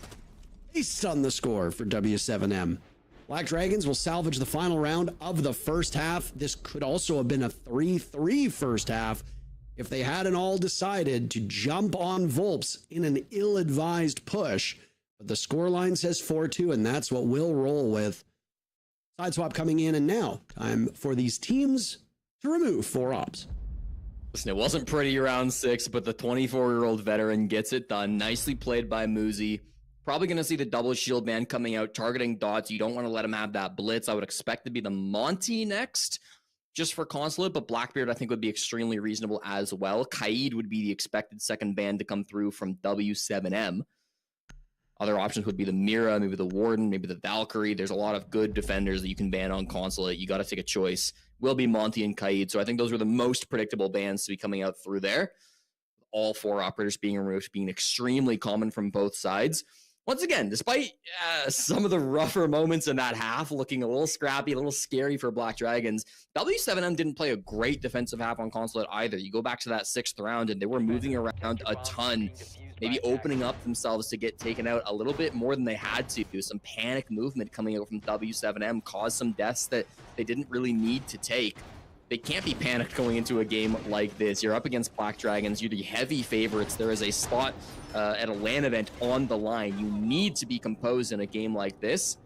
based on the score for W7M. Black Dragons will salvage the final round of the first half. This could also have been a 3-3 first half if they hadn't all decided to jump on Volps in an ill-advised push. But the scoreline says 4-2, and that's what we'll roll with. Sideswap coming in, and now time for these teams to remove 4 ops. Listen, it wasn't pretty round 6, but the 24-year-old veteran gets it done. Nicely played by Musi. Probably going to see the double shield man coming out, targeting dots. You don't want to let him have that blitz. I would expect to be the Monty next, just for Consulate, but Blackbeard I think would be extremely reasonable as well. Kaid would be the expected second ban to come through from W7M. Other options would be the Mira, maybe the Warden, maybe the Valkyrie. There's a lot of good defenders that you can ban on Consulate. You got to take a choice. Will be Monty and Kaid. So I think those were the most predictable bans to be coming out through there. All 4 operators being removed, being extremely common from both sides. Once again, despite some of the rougher moments in that half, looking a little scrappy, a little scary for Black Dragons, W7M didn't play a great defensive half on Consulate either. You go back to that 6th round, and they were moving around a ton, maybe opening up themselves to get taken out a little bit more than they had to. Some panic movement coming out from W7M caused some deaths that they didn't really need to take. They can't be panicked going into a game like this. You're up against Black Dragons. You're the heavy favorites. There is a spot at a LAN event on the line. You need to be composed in a game like this.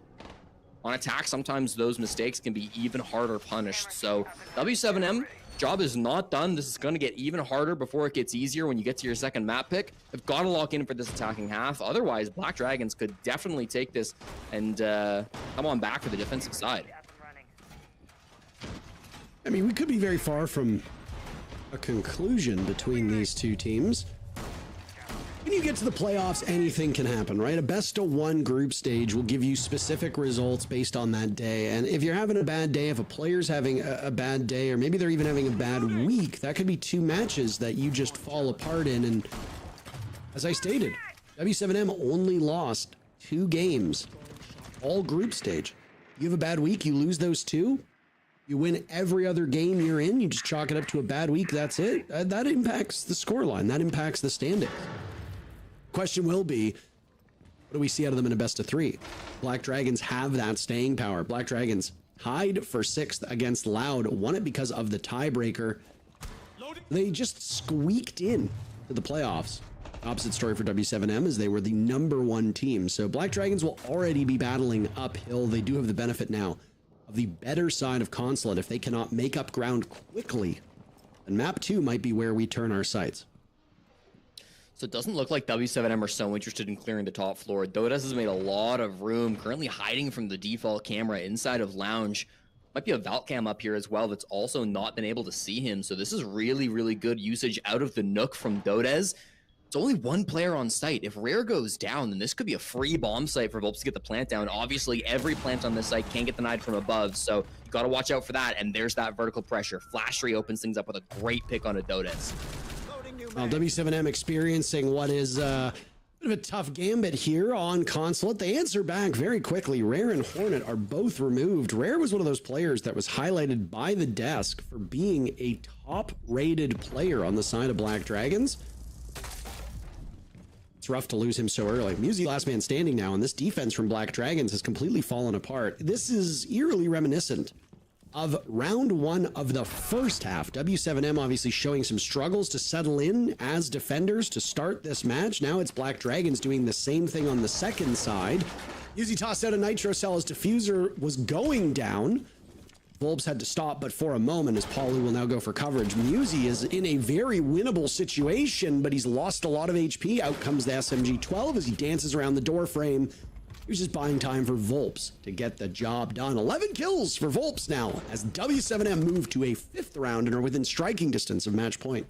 On attack, sometimes those mistakes can be even harder punished. So W7M, job is not done. This is going to get even harder before it gets easier when you get to your second map pick. They've got to lock in for this attacking half. Otherwise, Black Dragons could definitely take this and come on back for the defensive side. I mean, we could be very far from a conclusion between these two teams. When you get to the playoffs, anything can happen, right? A best-of-1 group stage will give you specific results based on that day. And if you're having a bad day, if a player's having a bad day, or maybe they're even having a bad week, that could be 2 matches that you just fall apart in. And as I stated, W7M only lost 2 games, all group stage. You have a bad week, you lose those 2. You win every other game you're in, you just chalk it up to a bad week, that's it. That impacts the scoreline, that impacts the standings. Question will be, what do we see out of them in a best-of-3? Black Dragons have that staying power. Black Dragons tied for 6th against Loud, won it because of the tiebreaker. They just squeaked in to the playoffs. Opposite story for W7M, as they were the #1 team. So Black Dragons will already be battling uphill. They do have the benefit now of the better side of Consulate. If they cannot make up ground quickly, then map 2 might be where we turn our sights. So it doesn't look like W7M are so interested in clearing the top floor. Dodes has made a lot of room, currently hiding from the default camera inside of Lounge. Might be a Vault Cam up here as well that's also not been able to see him. So this is really, really good usage out of the Nook from Dodes. It's only 1 player on site. If Rare goes down, then this could be a free bomb site for VODs to get the plant down. Obviously, every plant on this site can get denied from above, so you got to watch out for that. And there's that vertical pressure. Flash opens things up with a great pick on a Dodes. Well, W7M experiencing what is a bit of a tough gambit here on Consulate. They answer back very quickly. Rare and Hornet are both removed. Rare was one of those players that was highlighted by the desk for being a top-rated player on the side of Black Dragons. It's rough to lose him so early. Musi last man standing now, and this defense from Black Dragons has completely fallen apart. This is eerily reminiscent of round 1 of the first half. W7M obviously showing some struggles to settle in as defenders to start this match. Now it's Black Dragons doing the same thing on the second side. Musi tossed out a Nitro Cell as Diffuser was going down. VODs had to stop, but for a moment, as Pauly will now go for coverage. Musi is in a very winnable situation, but he's lost a lot of HP. Out comes the SMG-12 as he dances around the door frame. He was just buying time for VODs to get the job done. 11 kills for VODs now, as W7M move to a 5th round and are within striking distance of match point.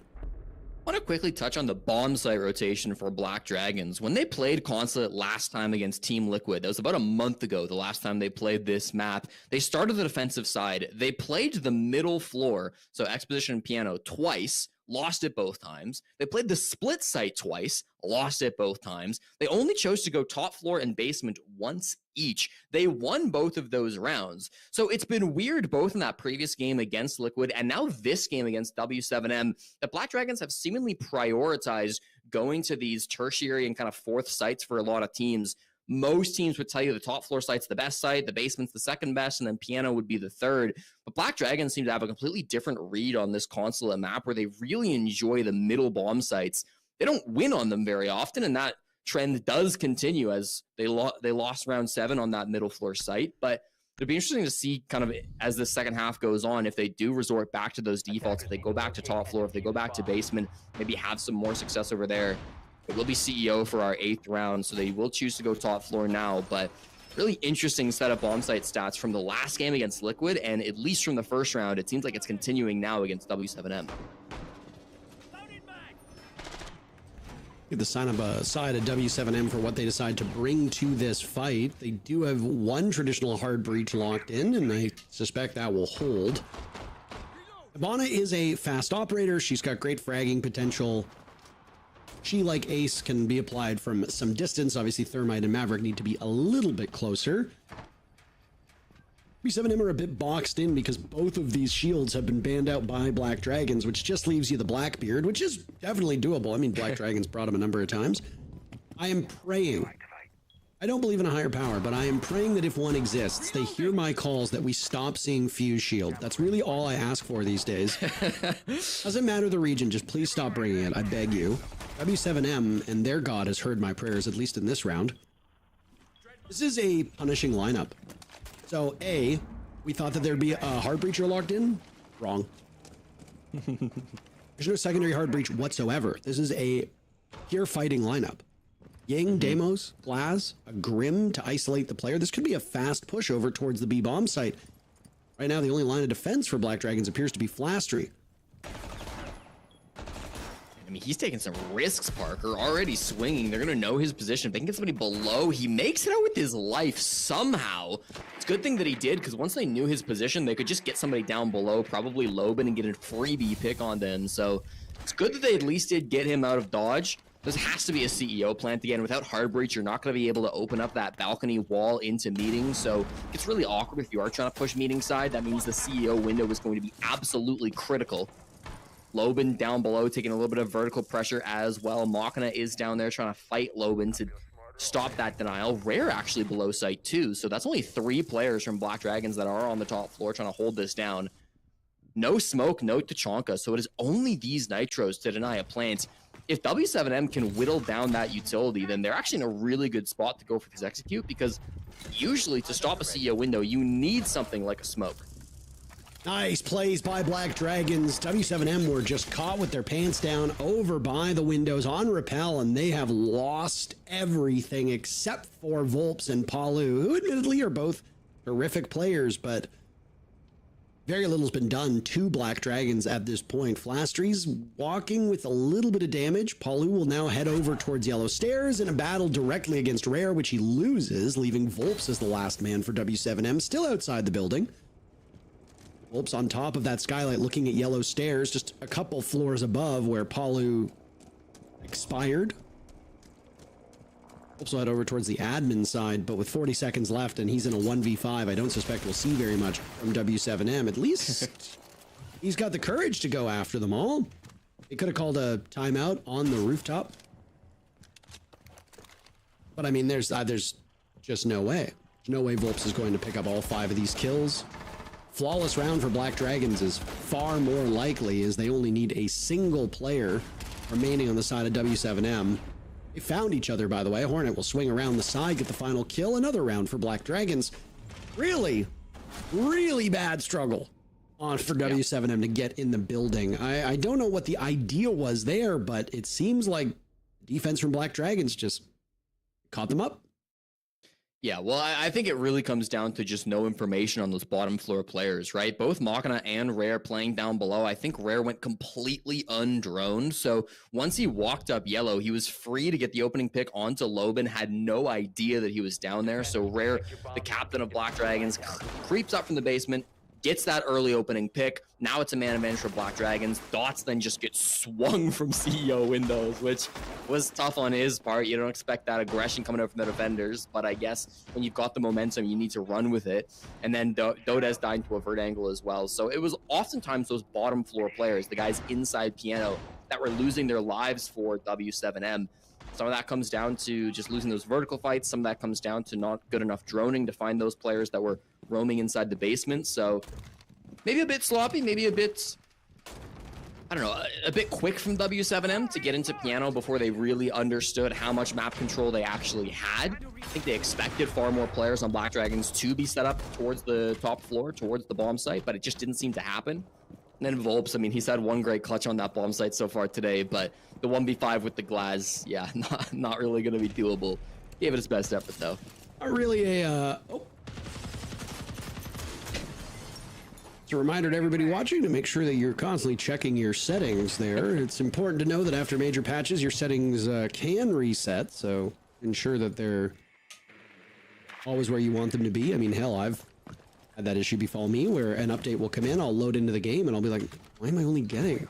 I want to quickly touch on the bomb site rotation for Black Dragons. When they played Consulate last time against Team Liquid, that was about a month ago, the last time they played this map, they started the defensive side. They played the middle floor, so Exposition and Piano, twice, lost it both times. They played the split site twice, lost it both times. They only chose to go top floor and basement once each. They won both of those rounds. So it's been weird both in that previous game against Liquid and now this game against W7M that Black Dragons have seemingly prioritized going to these tertiary and kind of 4th sites for a lot of teams. Most teams would tell you the top floor site's the best site, the basement's the second best, and then Piano would be the 3rd. But Black Dragons seem to have a completely different read on this Consulate map where they really enjoy the middle bomb sites. They don't win on them very often, and that trend does continue as they lost round 7 on that middle floor site. But it'd be interesting to see kind of as the second half goes on, if they do resort back to those defaults, if they go back to top floor, if they go back to basement, maybe have some more success over there. It will be CEO for our 8th round, so they will choose to go top floor now, but really interesting set of bomb site stats from the last game against Liquid, and at least from the first round, it seems like it's continuing now against W7M. Get the sign up side of W7M for what they decide to bring to this fight. They do have one traditional hard breach locked in, and I suspect that will hold. Ivana is a fast operator. She's got great fragging potential. She, like Ace, can be applied from some distance. Obviously, Thermite and Maverick need to be a little bit closer. W7M are a bit boxed in because both of these shields have been banned out by Black Dragons, which just leaves you the Blackbeard, which is definitely doable. I mean, Black Dragons brought him a number of times. I am praying. I don't believe in a higher power, but I am praying that if one exists, they hear my calls that we stop seeing Fuse Shield. That's really all I ask for these days. Doesn't matter the region, just please stop bringing it, I beg you. W7M and their god has heard my prayers, at least in this round. This is a punishing lineup. So, A, we thought that there'd be a hard breacher locked in. Wrong. There's no secondary hard breach whatsoever. This is a pure fighting lineup. Ying, Deimos, Glaz, a Grim to isolate the player. This could be a fast push over towards the B bomb site. Right now, the only line of defense for Black Dragons appears to be Flastry. I mean, he's taking some risks, Parker, already swinging. They're going to know his position. If they can get somebody below, he makes it out with his life somehow. It's a good thing that he did, because once they knew his position, they could just get somebody down below, probably Loban, and get a freebie pick on them. So it's good that they at least did get him out of dodge. This has to be a CEO plant again. Without hard breach, you're not going to be able to open up that balcony wall into meetings. So it's really awkward if you are trying to push meeting side. That means the CEO window is going to be absolutely critical. Loban down below, taking a little bit of vertical pressure as well. Machina is down there trying to fight Loban to stop that denial. Rare actually below site too, so that's only 3 players from Black Dragons that are on the top floor trying to hold this down. No smoke, no Tachanka, so it is only these nitros to deny a plant. If W7M can whittle down that utility, then they're actually in a really good spot to go for this execute, because usually to stop a CEO window, you need something like a smoke. Nice plays by Black Dragons. W7M were just caught with their pants down over by the windows on rappel, and they have lost everything except for Volps and Palu, who admittedly are both terrific players, but very little's been done to Black Dragons at this point. Flastry's walking with a little bit of damage. Palu will now head over towards Yellow Stairs in a battle directly against Rare, which he loses, leaving Volps as the last man for W7M, still outside the building. Volps on top of that skylight looking at Yellow Stairs, just a couple floors above where Palu expired. Volps will head over towards the admin side, but with 40 seconds left and he's in a 1v5, I don't suspect we'll see very much from W7M. At least he's got the courage to go after them all. He could have called a timeout on the rooftop. But I mean, there's just no way. There's no way Volps is going to pick up all 5 of these kills. Flawless round for Black Dragons is far more likely, as they only need a single player remaining on the side of W7M. They found each other, by the way. Hornet will swing around the side, get the final kill. Another round for Black Dragons. Really, really bad struggle for W7M to get in the building. I don't know what the idea was there, but it seems like defense from Black Dragons just caught them up. Yeah, well, I think it really comes down to just no information on those bottom floor players, right? Both Machina and Rare playing down below. I think Rare went completely undroned. So once he walked up Yellow, he was free to get the opening pick onto Loban, had no idea that he was down there. So Rare, the captain of Black Dragons, creeps up from the basement, gets that early opening pick. Now it's a man advantage for Black Dragons. Dots then just get swung from CEO windows, which was tough on his part. You don't expect that aggression coming out from the defenders, but I guess when you've got the momentum, you need to run with it. And then Dodez died into a vert angle as well. So it was oftentimes those bottom floor players, the guys inside piano, that were losing their lives for W7M. Some of that comes down to just losing those vertical fights. Some of that comes down to not good enough droning to find those players that were roaming inside the basement. So maybe a bit sloppy, maybe a bit, I don't know, a bit quick from W7M to get into piano before they really understood how much map control they actually had. I think they expected far more players on Black Dragons to be set up towards the top floor, towards the bomb site, but it just didn't seem to happen. And then Volps, I mean, he's had one great clutch on that bomb site so far today, but the 1v5 with the Glaz, yeah, not really going to be doable. Gave it his best effort, though. Not really a... It's a reminder to everybody watching to make sure that you're constantly checking your settings there. It's important to know that after major patches, your settings can reset, so ensure that they're always where you want them to be. I mean, hell, I've had that issue befall me where an update will come in, I'll load into the game, and I'll be like, why am I only getting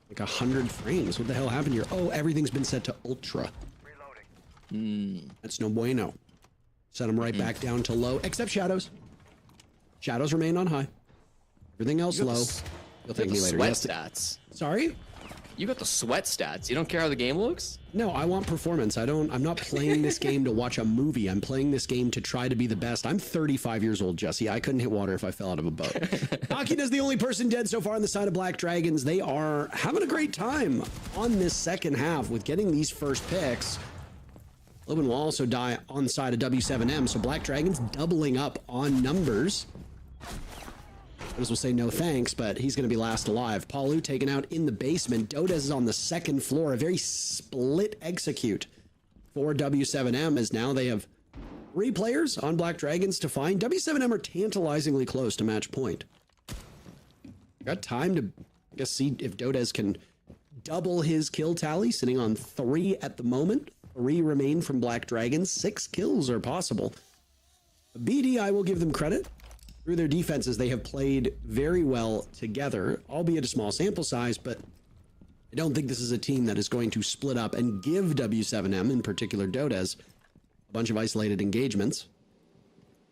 like 100 frames? What the hell happened here? Oh, everything's been set to ultra. That's no bueno. Set them right back down to low, except shadows. Shadows remain on high. Everything else low. You'll thank me later. Sweat stats. Sorry? You got the sweat stats. You don't care how the game looks? No, I want performance. I'm not playing this game to watch a movie. I'm playing this game to try to be the best. I'm 35 years old, Jesse. I couldn't hit water if I fell out of a boat. Akina's the only person dead so far on the side of Black Dragons. They are having a great time on this second half with getting these first picks. Lobin will also die on the side of W7M, so Black Dragons doubling up on numbers. Dodes will say no thanks, but he's going to be last alive. Palu taken out in the basement. Dodes is on the second floor. A very split execute for W7M, as now they have 3 players on Black Dragons to find. W7M are tantalizingly close to match point. Got time to, I guess, see if Dodes can double his kill tally, sitting on 3 at the moment. 3 remain from Black Dragons. 6 kills are possible. BD, I will give them credit. Through their defenses, they have played very well together, albeit a small sample size, but I don't think this is a team that is going to split up and give W7M, in particular Dodes, a bunch of isolated engagements.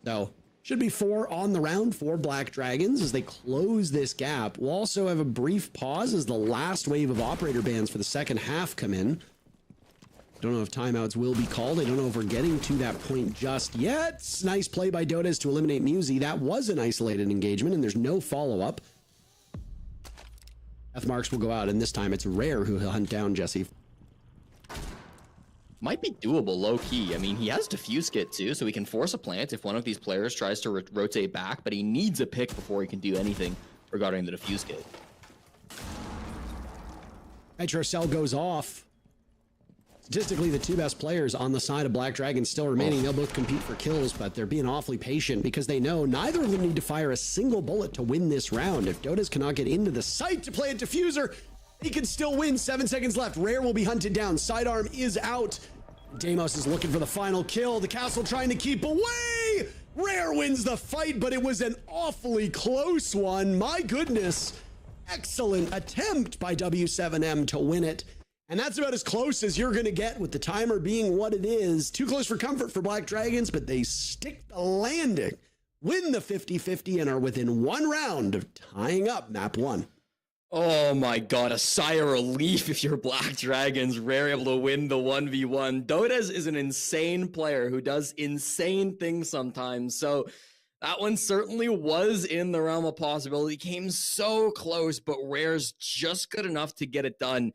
So, should be 4 on the round for Black Dragons as they close this gap. We'll also have a brief pause as the last wave of operator bans for the second half come in. Don't know if timeouts will be called. I don't know if we're getting to that point just yet. Nice play by Dodes to eliminate Musi. That was an isolated engagement, and there's no follow-up. Death marks will go out, and this time it's Rare who he'll hunt down, Jesse. Might be doable, low-key. I mean, he has Diffuse Kit, too, so he can force a plant if one of these players tries to rotate back, but he needs a pick before he can do anything regarding the Diffuse Kit. Nitro Cell goes off. Statistically, the 2 best players on the side of Black Dragons still remaining. They'll both compete for kills, but they're being awfully patient because they know neither of them need to fire a single bullet to win this round. If Dodes cannot get into the site to play a diffuser, he can still win. 7 seconds left. Rare will be hunted down. Sidearm is out. Deimos is looking for the final kill. The castle trying to keep away. Rare wins the fight, but it was an awfully close one. My goodness. Excellent attempt by W7M to win it. And that's about as close as you're going to get with the timer being what it is. Too close for comfort for Black Dragons, but they stick the landing, win the 50-50, and are within 1 round of tying up map 1. Oh my god, a sigh of relief if you're Black Dragons. Rare able to win the 1v1. Dodes is an insane player who does insane things sometimes, so that one certainly was in the realm of possibility. Came so close, but Rare's just good enough to get it done.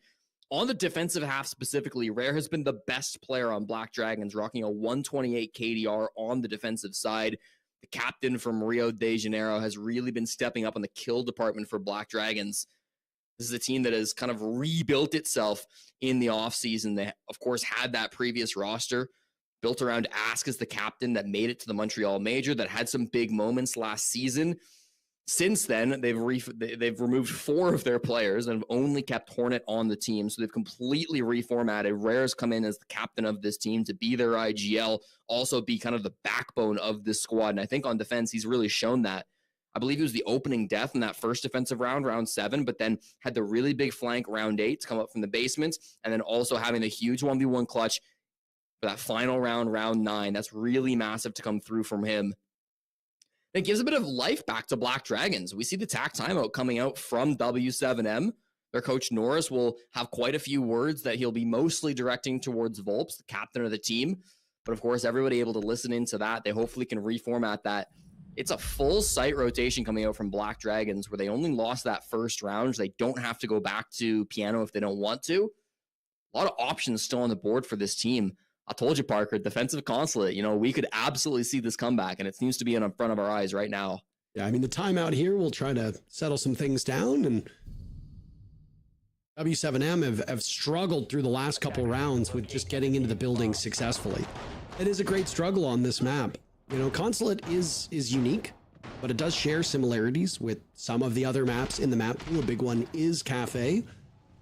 On the defensive half specifically, Rare has been the best player on Black Dragons, rocking a 128 KDR on the defensive side. The captain from Rio de Janeiro has really been stepping up on the kill department for Black Dragons. This is a team that has kind of rebuilt itself in the offseason. They, of course, had that previous roster built around Ask as the captain that made it to the Montreal Major, that had some big moments last season. Since then, they've removed 4 of their players and have only kept Hornet on the team. So they've completely reformatted. Rare's come in as the captain of this team to be their IGL, also be kind of the backbone of this squad. And I think on defense, he's really shown that. I believe he was the opening death in that first defensive round, round 7, but then had the really big flank round 8 to come up from the basement, and then also having the huge 1v1 clutch for that final round, round 9. That's really massive to come through from him. It gives a bit of life back to Black Dragons. We see the TAC timeout coming out from W7M. Their coach Norris will have quite a few words that he'll be mostly directing towards Volps, the captain of the team. But of course, everybody able to listen into that. They hopefully can reformat that. It's a full site rotation coming out from Black Dragons where they only lost that first round. So they don't have to go back to piano if they don't want to. A lot of options still on the board for this team. I told you, Parker, defensive consulate, we could absolutely see this comeback, and it seems to be in front of our eyes right now. Yeah, I mean, the timeout here will try to settle some things down, and W7M have struggled through the last couple rounds with just getting into the building successfully. It is a great struggle on this map. You know, Consulate is unique, but it does share similarities with some of the other maps in the map pool. A big one is Cafe.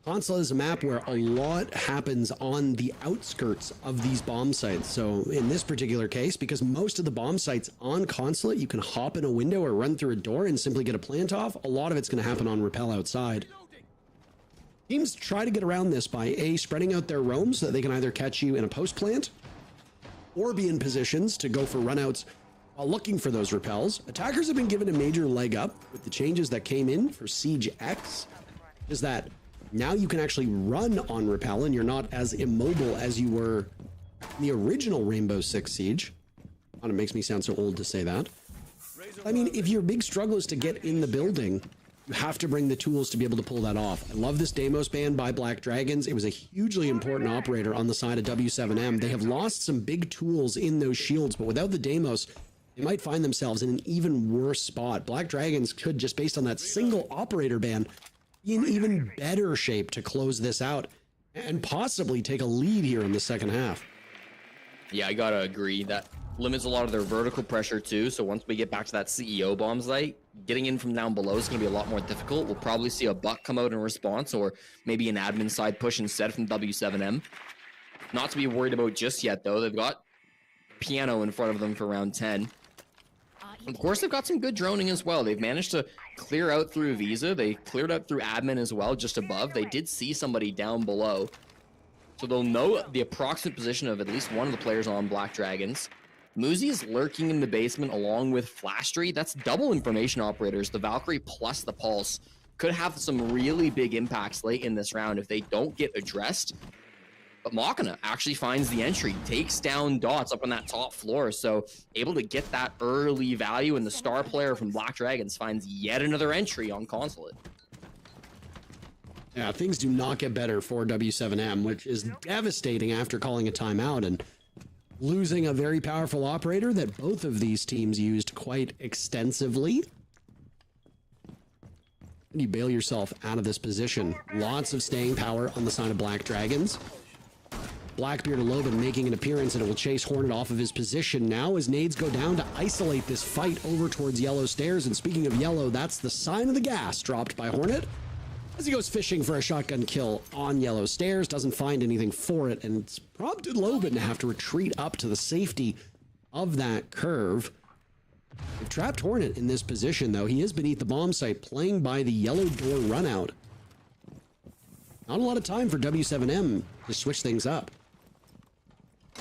Consulate is a map where a lot happens on the outskirts of these bomb sites. So in this particular case, because most of the bomb sites on Consulate, you can hop in a window or run through a door and simply get a plant off. A lot of it's going to happen on rappel outside. Teams try to get around this by A, spreading out their roams so that they can either catch you in a post plant or be in positions to go for runouts while looking for those rappels. Attackers have been given a major leg up with the changes that came in for Siege X, is that now you can actually run on rappel and you're not as immobile as you were in the original Rainbow Six Siege. God, it makes me sound so old to say that. I mean, if your big struggle is to get in the building, you have to bring the tools to be able to pull that off. I love this Deimos ban by Black Dragons. It was a hugely important operator on the side of W7M. They have lost some big tools in those shields, but without the Deimos, they might find themselves in an even worse spot. Black Dragons could, just based on that single operator ban, be in even better shape to close this out and possibly take a lead here in the second half. Yeah, I gotta agree. That limits a lot of their vertical pressure too. So once we get back to that CEO bomb site, getting in from down below is gonna be a lot more difficult. We'll probably see a buck come out in response, or maybe an admin side push instead from W7M. Not to be worried about just yet though. They've got Piano in front of them for round 10. Of course, they've got some good droning as well. They've managed to clear out through Visa. They cleared out through admin as well, just above. They did see somebody down below. So they'll know the approximate position of at least one of the players on Black Dragons. Muzi is lurking in the basement along with Flashtree. That's double information operators. The Valkyrie plus the Pulse could have some really big impacts late in this round if they don't get addressed. But Machina actually finds the entry, takes down Dots up on that top floor, so able to get that early value, and the star player from Black Dragons finds yet another entry on Consulate. Yeah, things do not get better for W7M, which is devastating after calling a timeout and losing a very powerful operator that both of these teams used quite extensively. And you bail yourself out of this position. Lots of staying power on the side of Black Dragons. Blackbeard Loban making an appearance, and it will chase Hornet off of his position now as nades go down to isolate this fight over towards Yellow Stairs. And speaking of Yellow, that's the sign of the gas dropped by Hornet as he goes fishing for a shotgun kill on Yellow Stairs. Doesn't find anything for it, and it's prompted Loban to have to retreat up to the safety of that curve. They've trapped Hornet in this position, though. He is beneath the bomb site, playing by the yellow door runout. Not a lot of time for W7M to switch things up.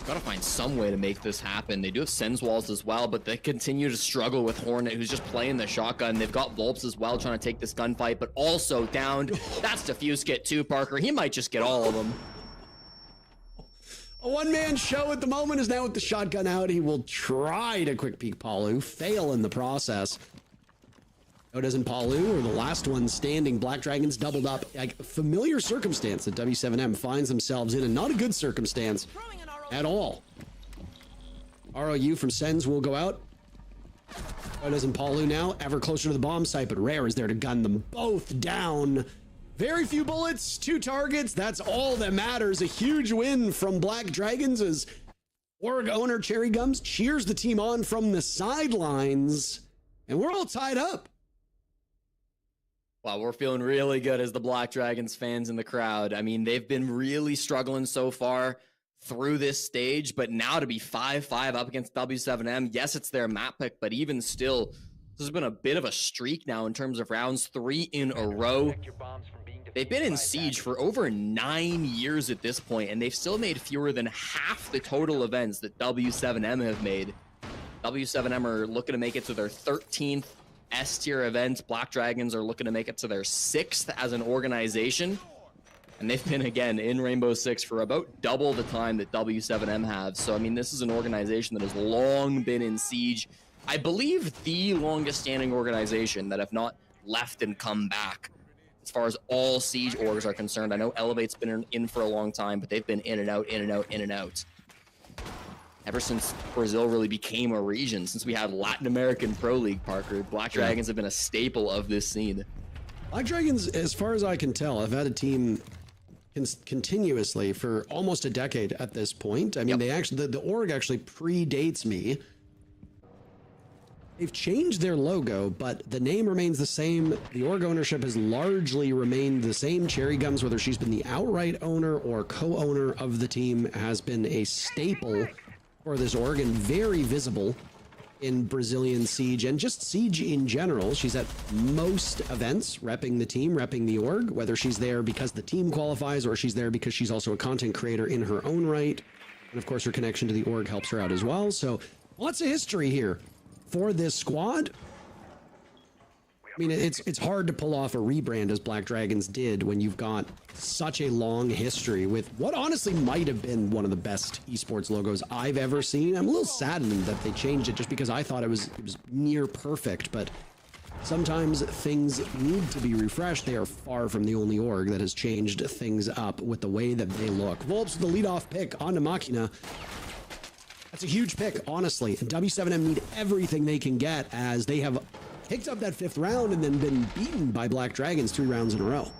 Gotta find some way to make this happen. They do have Sens walls as well, but they continue to struggle with Hornet, who's just playing the shotgun. They've got Volps as well, trying to take this gunfight, but also downed. That's Diffuse Kit too, Parker. He might just get all of them. A one-man show at the moment is now with the shotgun out. He will try to quick peek Palu, fail in the process. So doesn't Palu, or the last one standing. Black Dragons doubled up. Like a familiar circumstance that W7M finds themselves in, and not a good circumstance at all. ROU from Sens will go out. So doesn't Palu now, ever closer to the bomb site, but Rare is there to gun them both down. Very few bullets, 2 targets. That's all that matters. A huge win from Black Dragons as Org owner Cherry Gums cheers the team on from the sidelines. And we're all tied up. Wow, we're feeling really good as the Black Dragons fans in the crowd. I mean, they've been really struggling so far through this stage, but now to be 5-5 up against W7M, yes, it's their map pick, but even still, this has been a bit of a streak now in terms of rounds, 3 in a row. They've been in Siege for over 9 years at this point, and they've still made fewer than half the total events that W7M have made. W7M are looking to make it to their 13th S-tier event. Black Dragons are looking to make it to their 6th as an organization. And they've been, again, in Rainbow Six for about double the time that W7M have. So, I mean, this is an organization that has long been in Siege. I believe the longest standing organization that have not left and come back as far as all Siege orgs are concerned. I know Elevate's been in for a long time, but they've been in and out, in and out, in and out. ever since Brazil really became a region, since we had Latin American Pro League, Parker. Black Dragons have been a staple of this scene. Black Dragons, as far as I can tell, have had a team continuously for almost a decade at this point. I mean, they actually, the org actually predates me. They've changed their logo, but the name remains the same. The org ownership has largely remained the same. Cherry Gums, whether she's been the outright owner or co-owner of the team, has been a staple for this org and very visible in Brazilian Siege and just Siege in general. She's at most events, repping the team, repping the org, whether she's there because the team qualifies or she's there because she's also a content creator in her own right. And of course, her connection to the org helps her out as well. So lots of history here for this squad. I mean, it's hard to pull off a rebrand as Black Dragons did when you've got such a long history with what honestly might have been one of the best esports logos I've ever seen. I'm a little saddened that they changed it just because I thought it was near perfect, but sometimes things need to be refreshed. They are far from the only org that has changed things up with the way that they look. Volps with the leadoff pick onto Machina. That's a huge pick, honestly, and W7M need everything they can get as they have picked up that 5th round and then been beaten by Black Dragons 3 rounds in a row.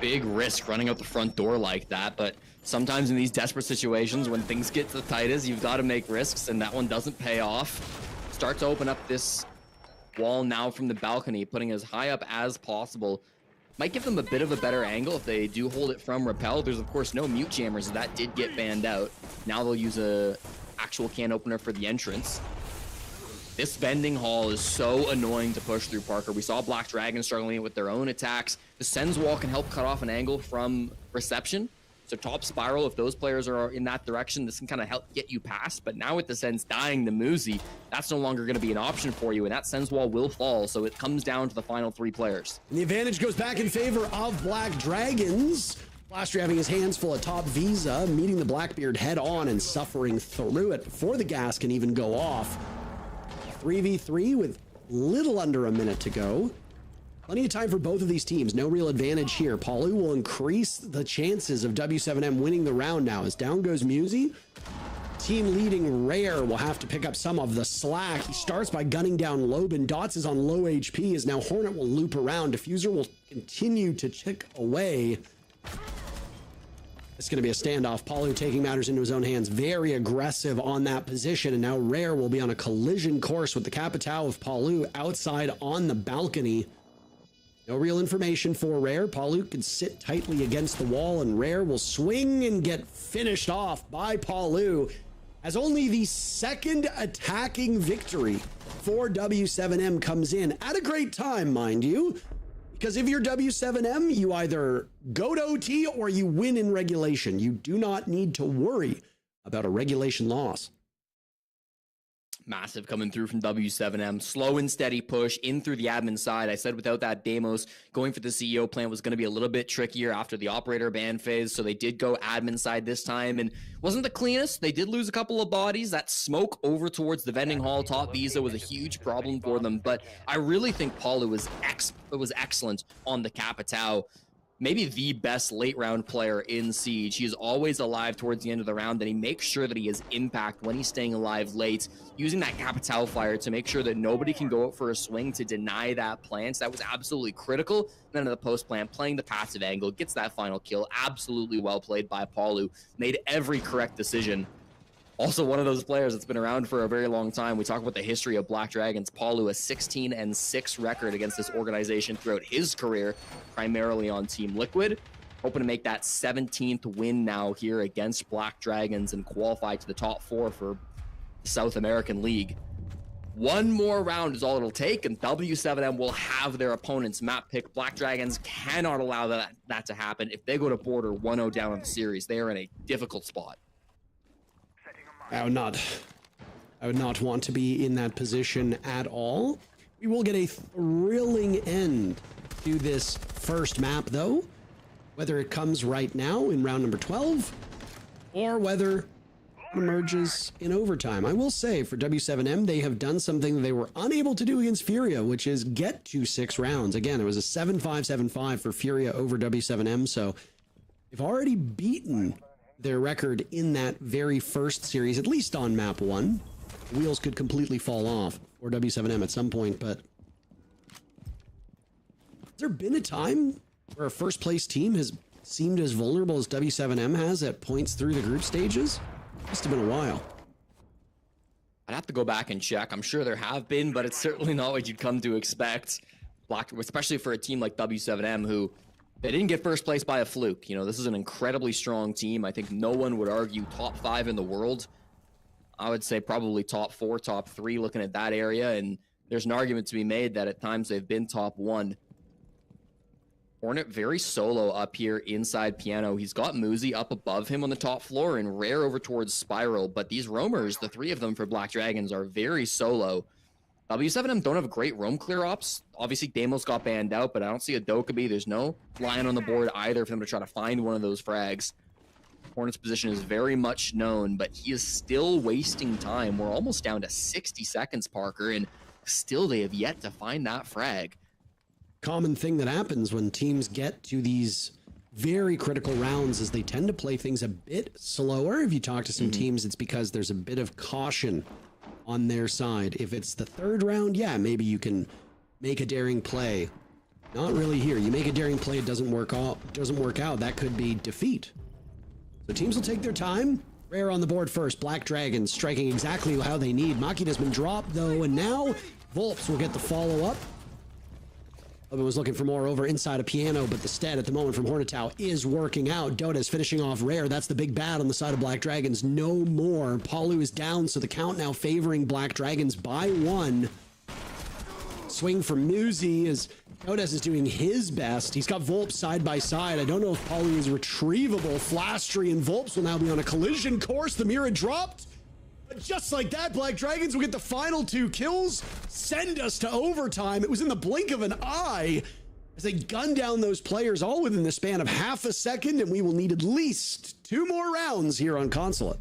Big risk running out the front door like that, but sometimes in these desperate situations when things get to the tightest, you've got to make risks, and that one doesn't pay off. Start to open up this wall now from the balcony, putting as high up as possible. Might give them a bit of a better angle if they do hold it from rappel. There's of course no mute jammers, that did get banned out. Now they'll use a actual can opener for the entrance. This vending hall is so annoying to push through, Parker. We saw Black Dragon struggling with their own attacks. The Sens wall can help cut off an angle from reception. So top spiral, if those players are in that direction, this can kind of help get you past. But now with the Sens dying the Muzi, that's no longer going to be an option for you, and that Sens wall will fall. So it comes down to the final 3 players. And the advantage goes back in favor of Black Dragons. Blaster having his hands full of top Visa, meeting the Blackbeard head on and suffering through it before the gas can even go off. 3v3 with little under a minute to go. Plenty of time for both of these teams. No real advantage here. Paulu will increase the chances of W7M winning the round now as down goes Muzi. Team leading Rare will have to pick up some of the slack. He starts by gunning down Loban. Dots is on low HP as now Hornet will loop around. Diffuser will continue to tick away. It's going to be a standoff. Paulu taking matters into his own hands. Very aggressive on that position. And now Rare will be on a collision course with the Capitao of Paulu outside on the balcony. No real information for Rare. Paulu can sit tightly against the wall and Rare will swing and get finished off by Paulu as only the 2nd attacking victory for W7M comes in at a great time, mind you. Because if you're W7M, you either go to OT or you win in regulation. You do not need to worry about a regulation loss. Massive coming through from W7M. Slow and steady push in through the admin side. I said without that Demos, going for the CEO plan was going to be a little bit trickier after the operator ban phase, so they did go admin side this time, and wasn't the cleanest. They did lose a couple of bodies. That smoke over towards the vending hall top Visa was a huge problem for them, but I really think Paulu was excellent on the Capitao. Maybe the best late round player in Siege. He is always alive towards the end of the round, and he makes sure that he has impact when he's staying alive late, using that Capitao fire to make sure that nobody can go out for a swing to deny that plant. That was absolutely critical. Then in the post plant, playing the passive angle, gets that final kill. Absolutely well played by Paulu. Made every correct decision. Also one of those players that's been around for a very long time. We talk about the history of Black Dragons. Paulu, a 16-6 record against this organization throughout his career, primarily on Team Liquid. Hoping to make that 17th win now here against Black Dragons and qualify to the top 4 for the South American League. One more round is all it'll take, and W7M will have their opponent's map pick. Black Dragons cannot allow that to happen. If they go to border 1-0 down on the series, they are in a difficult spot. I would not want to be in that position at all. We will get a thrilling end to this first map, though. Whether it comes right now in round number 12, or whether it emerges in overtime. I will say, for W7M, they have done something they were unable to do against Furia, which is get to 6 rounds. Again, it was a 7-5, 7-5 for Furia over W7M, so they've already beaten their record in that very first series, at least on map 1. Wheels could completely fall off for W7M at some point, but has there been a time where a first place team has seemed as vulnerable as W7M has at points through the group stages? Must have been a while. I'd have to go back and check. I'm sure there have been, but it's certainly not what you'd come to expect. Especially for a team like W7M, who they didn't get first place by a fluke. You know, this is an incredibly strong team. I think no one would argue top 5 in the world. I would say probably top 4, top 3 looking at that area. And there's an argument to be made that at times they've been top 1. Hornet very solo up here inside Piano. He's got Muzi up above him on the top floor and Rare over towards Spiral. But these roamers, the 3 of them for Black Dragons, are very solo. W7M don't have great roam clear ops. Obviously, Deimos got banned out, but I don't see a Dokkaebi. There's no lion on the board either for them to try to find one of those frags. Hornet's position is very much known, but he is still wasting time. We're almost down to 60 seconds, Parker, and still they have yet to find that frag. Common thing that happens when teams get to these very critical rounds is they tend to play things a bit slower. If you talk to some teams, it's because there's a bit of caution on their side. If it's the 3rd round, yeah, maybe you can make a daring play. Not really here. You make a daring play, it doesn't work out. That could be defeat. So teams will take their time. Rare on the board first. Black Dragons striking exactly how they need. Makita's been dropped though, and now Volps will get the follow-up. Logan was looking for more over inside a Piano, but the stead at the moment from Hornetow is working out. Dota's finishing off Rare. That's the big bad on the side of Black Dragons. No more. Palu is down, so the count now favoring Black Dragons by 1. Swing from Muzi as Dodes is doing his best. He's got Volps side by side. I don't know if Palu is retrievable. Flastry and Volps will now be on a collision course. The Mira dropped. But just like that, Black Dragons will get the final 2 kills, send us to overtime. It was in the blink of an eye as they gun down those players all within the span of half a second, and we will need at least 2 more rounds here on Consulate.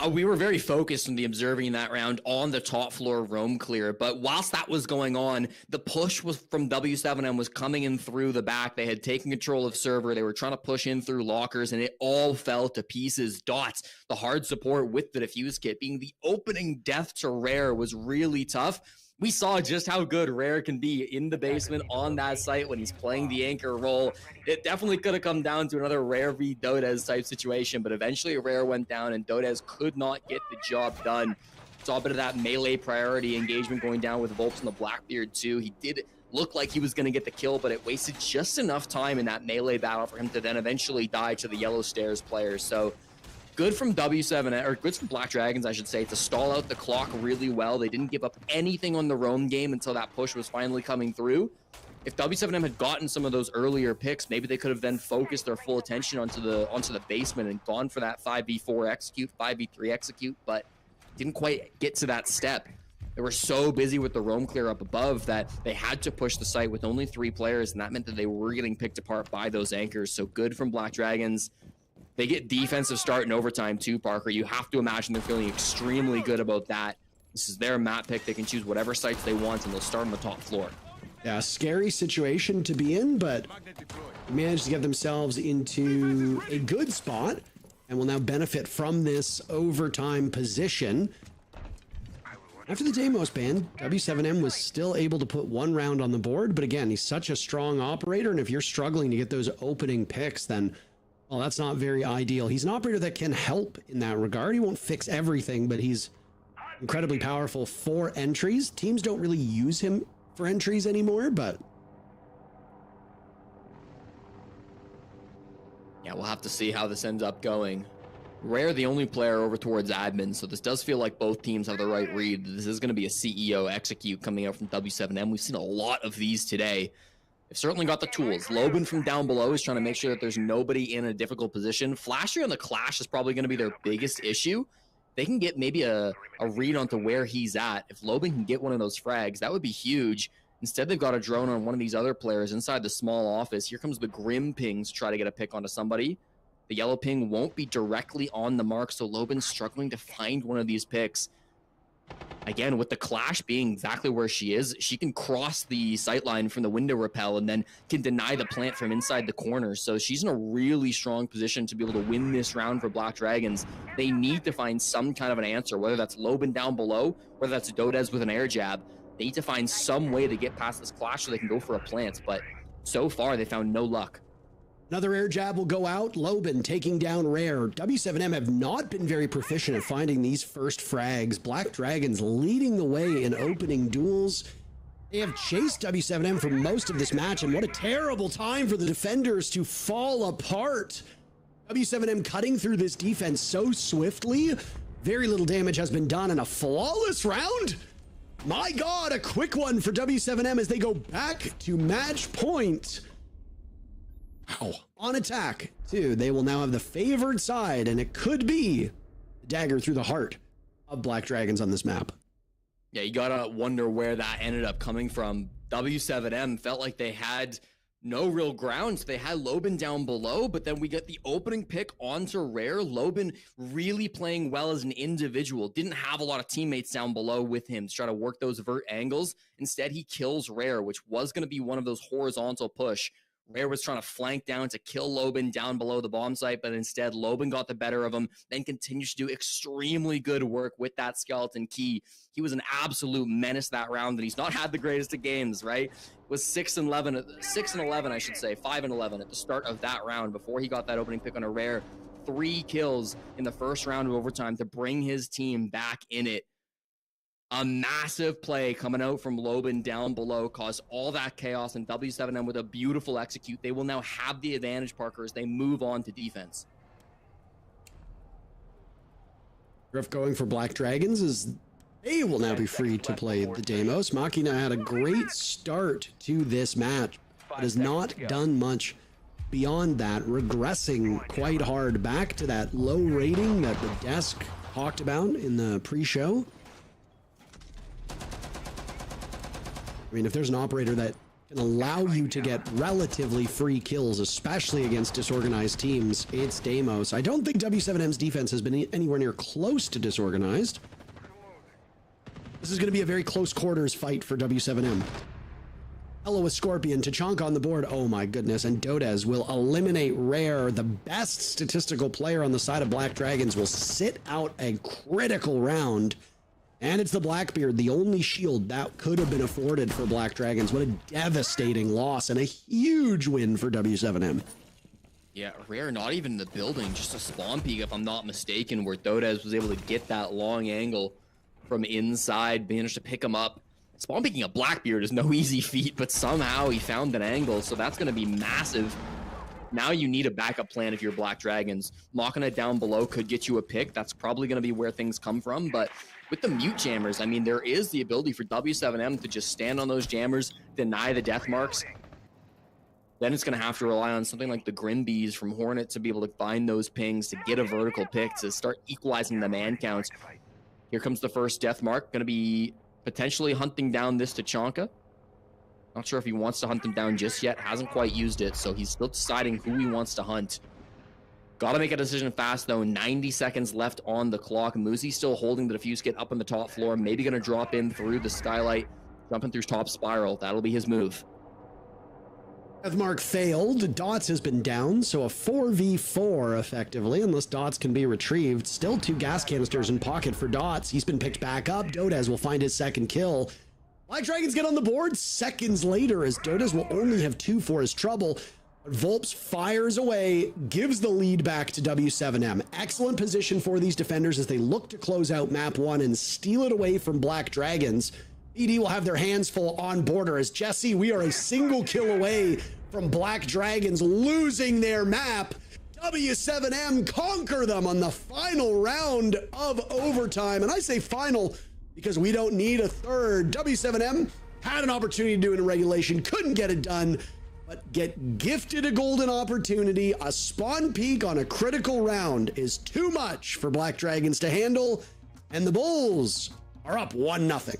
We were very focused on the observing that round on the top floor roam clear, but whilst that was going on, the push was from W7M was coming in through the back. They had taken control of server. They were trying to push in through lockers, and it all fell to pieces. Dots, the hard support with the defuse kit being the opening death to Rare was really tough. We saw just how good Rare can be in the basement on that site when he's playing the anchor role. It definitely could have come down to another Rare v Dodes type situation, but eventually Rare went down and Dodes could not get the job done. Saw a bit of that melee priority engagement going down with Volps and the Blackbeard too. He did look like he was going to get the kill, but it wasted just enough time in that melee battle for him to then eventually die to the Yellow Stairs players. So good from W7, or good from Black Dragons, I should say, to stall out the clock really well. They didn't give up anything on the roam game until that push was finally coming through. If W7M had gotten some of those earlier picks, maybe they could have then focused their full attention onto the basement and gone for that 5v4 execute, 5v3 execute, but didn't quite get to that step. They were so busy with the roam clear up above that they had to push the site with only 3 players, and that meant that they were getting picked apart by those anchors. So good from Black Dragons. They get defensive start in overtime too, Parker. You have to imagine they're feeling extremely good about that. This is their map pick. They can choose whatever sites they want, and they'll start on the top floor. Yeah, scary situation to be in, but managed to get themselves into a good spot and will now benefit from this overtime position. After the Deimos ban, W7M was still able to put 1 round on the board, but again, he's such a strong operator, and if you're struggling to get those opening picks, then well, that's not very ideal. He's an operator that can help in that regard. He won't fix everything, but he's incredibly powerful for entries. Teams don't really use him for entries anymore, but yeah, we'll have to see how this ends up going. Rare, the only player over towards admin, so this does feel like both teams have the right read. This is going to be a CEO execute coming out from W7M. We've seen a lot of these today. They've certainly got the tools. Loban from down below is trying to make sure that there's nobody in a difficult position. Flasher on the Clash is probably going to be their biggest issue. They can get maybe a read onto where he's at. If Loban can get one of those frags, that would be huge. Instead, they've got a drone on one of these other players inside the small office. Here comes the Grim pings to try to get a pick onto somebody. The yellow ping won't be directly on the mark, so Loban's struggling to find one of these picks. Again, with the Clash being exactly where she is, she can cross the sightline from the window rappel and then can deny the plant from inside the corner. So she's in a really strong position to be able to win this round for Black Dragons. They need to find some kind of an answer, whether that's Loban down below, whether that's Dodez with an air jab. They need to find some way to get past this Clash so they can go for a plant. But so far, they found no luck. Another air jab will go out. Loban taking down Rare. W7M have not been very proficient at finding these first frags. Black Dragons leading the way in opening duels. They have chased W7M for most of this match, and what a terrible time for the defenders to fall apart. W7M cutting through this defense so swiftly. Very little damage has been done in a flawless round. My God, a quick one for W7M as they go back to match point. Wow. On attack, too. They will now have the favored side, and it could be the dagger through the heart of Black Dragons on this map. Yeah, you gotta wonder where that ended up coming from. W7M felt like they had no real grounds. They had Loban down below, but then we get the opening pick onto Rare. Loban really playing well as an individual. Didn't have a lot of teammates down below with him to try to work those vert angles. Instead, he kills Rare, which was going to be one of those horizontal push. Rare was trying to flank down to kill Loban down below the bomb site, but instead Loban got the better of him, then continues to do extremely good work with that skeleton key. He was an absolute menace that round, and he's not had the greatest of games, right? It was 6-11, I should say, 5-11 at the start of that round before he got that opening pick on a Rare. 3 kills in the first round of overtime to bring his team back in it. A massive play coming out from Loban down below caused all that chaos, and W7M with a beautiful execute. They will now have the advantage, Parker, as they move on to defense. Griff going for Black Dragons as they will now be free to play the Deimos. Machina had a great start to this match, but has not done much beyond that, regressing quite hard back to that low rating that the desk talked about in the pre-show. I mean, if there's an operator that can allow you to get relatively free kills, especially against disorganized teams, it's Deimos. I don't think W7M's defense has been anywhere near close to disorganized. This is going to be a very close quarters fight for W7M. Hello with Scorpion, Tachanka on the board. Oh my goodness, and Dodez will eliminate Rare. The best statistical player on the side of Black Dragons will sit out a critical round. And it's the Blackbeard, the only shield that could have been afforded for Black Dragons. What a devastating loss and a huge win for W7M. Yeah, Rare not even in the building, just a spawn peek if I'm not mistaken, where Dodez was able to get that long angle from inside, managed to pick him up. Spawn peeking a Blackbeard is no easy feat, but somehow he found an angle, so that's going to be massive. Now you need a backup plan if you're Black Dragons. Machina down below could get you a pick. That's probably going to be where things come from, but with the mute jammers, I mean, there is the ability for W7M to just stand on those jammers, deny the death marks. Then it's going to have to rely on something like the Grimbees from Hornet to be able to find those pings, to get a vertical pick, to start equalizing the man counts. Here comes the first death mark, going to be potentially hunting down this Tachanka. Not sure if he wants to hunt him down just yet. Hasn't quite used it, so he's still deciding who he wants to hunt. Got to make a decision fast, though. 90 seconds left on the clock. Muzi still holding the defuse kit up on the top floor. Maybe going to drop in through the skylight, jumping through top spiral. That'll be his move. Deathmark failed. Dots has been down, so a 4v4 effectively, unless Dots can be retrieved. Still 2 gas canisters in pocket for Dots. He's been picked back up. Dodez will find his second kill. Black Dragons get on the board seconds later as Dodez will only have 2 for his trouble. But Volps fires away, gives the lead back to W7M. Excellent position for these defenders as they look to close out map 1 and steal it away from Black Dragons. BD will have their hands full on border as Jesse, we are a single kill away from Black Dragons losing their map. W7M conquer them on the final round of overtime. And I say final because we don't need a third. W7M had an opportunity to do it in regulation, couldn't get it done, but get gifted a golden opportunity. A spawn peak on a critical round is too much for Black Dragons to handle, and the Bulls are up 1-0.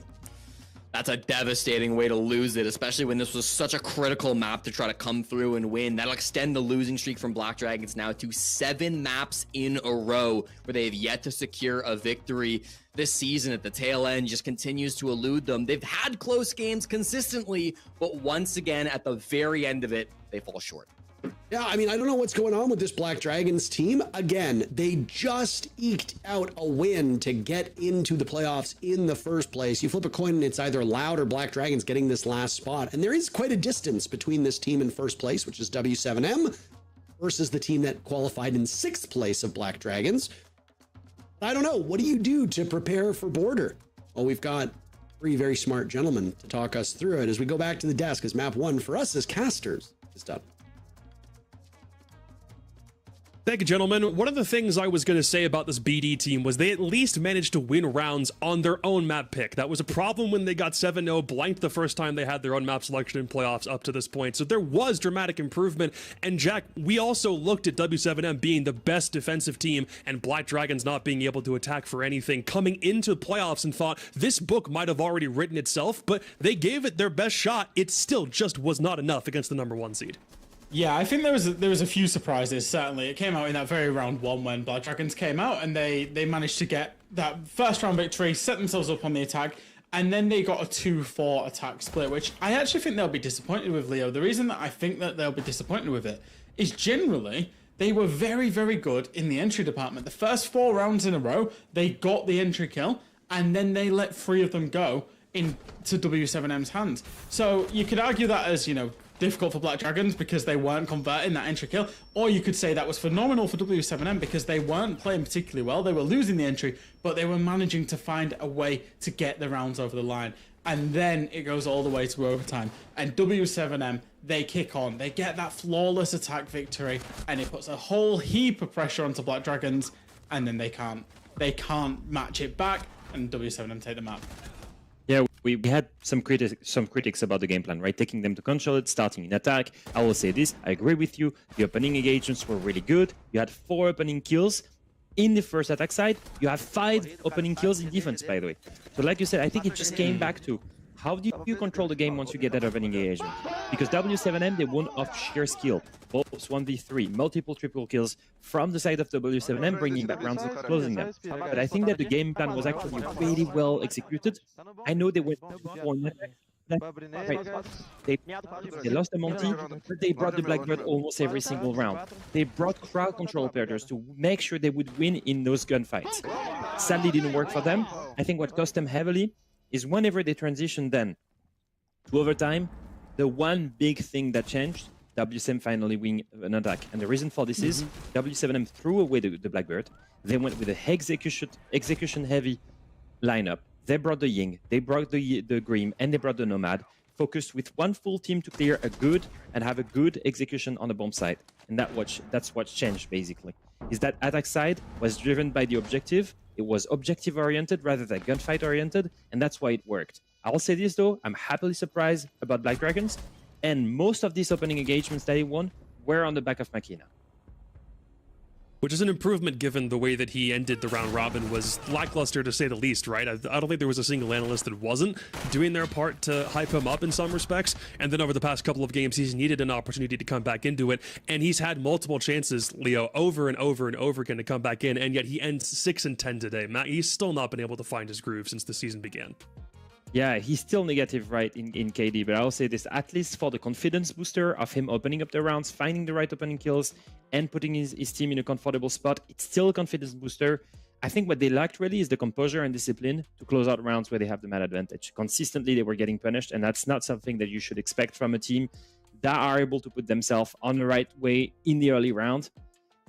That's a devastating way to lose it, especially when this was such a critical map to try to come through and win. That'll extend the losing streak from Black Dragons now to 7 maps in a row where they have yet to secure a victory. This season at the tail end just continues to elude them. They've had close games consistently, but once again, at the very end of it, they fall short. Yeah, I mean, I don't know what's going on with this Black Dragons team. Again, they just eked out a win to get into the playoffs in the first place. You flip a coin and it's either Loud or Black Dragons getting this last spot. And there is quite a distance between this team in first place, which is W7M, versus the team that qualified in 6th place of Black Dragons. I don't know. What do you do to prepare for Border? Well, we've got 3 very smart gentlemen to talk us through it as we go back to the desk, as map 1 for us as casters is done. Thank you, gentlemen. One of the things I was going to say about this BD team was they at least managed to win rounds on their own map pick. That was a problem when they got 7-0, blanked the first time they had their own map selection in playoffs up to this point. So there was dramatic improvement. And Jack, we also looked at W7M being the best defensive team and Black Dragons not being able to attack for anything coming into playoffs and thought this book might have already written itself, but they gave it their best shot. It still just was not enough against the number 1 seed. Yeah, I think there was a few surprises, certainly. It came out in that very round 1 when Black Dragons came out and they managed to get that first round victory, set themselves up on the attack, and then they got a 2-4 attack split, which I actually think they'll be disappointed with, Leo. The reason that I think that they'll be disappointed with it is generally they were very, very good in the entry department. The first 4 rounds in a row, they got the entry kill, and then they let 3 of them go into W7M's hands. So you could argue that as, difficult for Black Dragons because they weren't converting that entry kill, or you could say that was phenomenal for W7M because they weren't playing particularly well. They were losing the entry, but they were managing to find a way to get the rounds over the line. And then it goes all the way to overtime. And W7M, they kick on. They get that flawless attack victory, and it puts a whole heap of pressure onto Black Dragons, and then they can't match it back, and W7M take the map. Yeah, we had some critics about the game plan, right? Taking them to Consulate, starting in attack. I will say this, I agree with you. The opening engagements were really good. You had 4 opening kills in the first attack side. You have 5 opening kills in defense, by the way. So like you said, I think it just came back to how do you control the game once you get that opening engagement? Because W7M, they won off sheer skill. Both 1v3, multiple triple kills from the side of W7M, bringing back rounds and closing them. But I think that the game plan was actually really well executed. I know they went 2-4. They lost the Monty, but they brought the Blackbird almost every single round. They brought crowd control players to make sure they would win in those gunfights. Sadly, didn't work for them. I think what cost them heavily is whenever they transitioned then to overtime, the one big thing that changed, W7 finally win an attack. And the reason for this is W7M threw away the Blackbird. They went with a execution-heavy lineup. They brought the Ying, they brought the Grim, and they brought the Nomad, focused with one full team to clear a good and have a good execution on the bomb side. And that's what changed, basically. Is that attack side was driven by the objective. It was objective-oriented rather than gunfight-oriented, and that's why it worked. I'll say this, though. I'm happily surprised about Black Dragons, and most of these opening engagements that he won were on the back of Makina. Which is an improvement given the way that he ended the round robin was lackluster to say the least, right? I don't think there was a single analyst that wasn't doing their part to hype him up in some respects. And then over the past couple of games, he's needed an opportunity to come back into it. And he's had multiple chances, Leo, over and over and over again to come back in. And yet he ends 6-10 today. Matt, he's still not been able to find his groove since the season began. Yeah, he's still negative, right, in KD, but I'll say this, at least for the confidence booster of him opening up the rounds, finding the right opening kills, and putting his team in a comfortable spot, it's still a confidence booster. I think what they lacked really is the composure and discipline to close out rounds where they have the man advantage. Consistently, they were getting punished, and that's not something that you should expect from a team that are able to put themselves on the right way in the early round.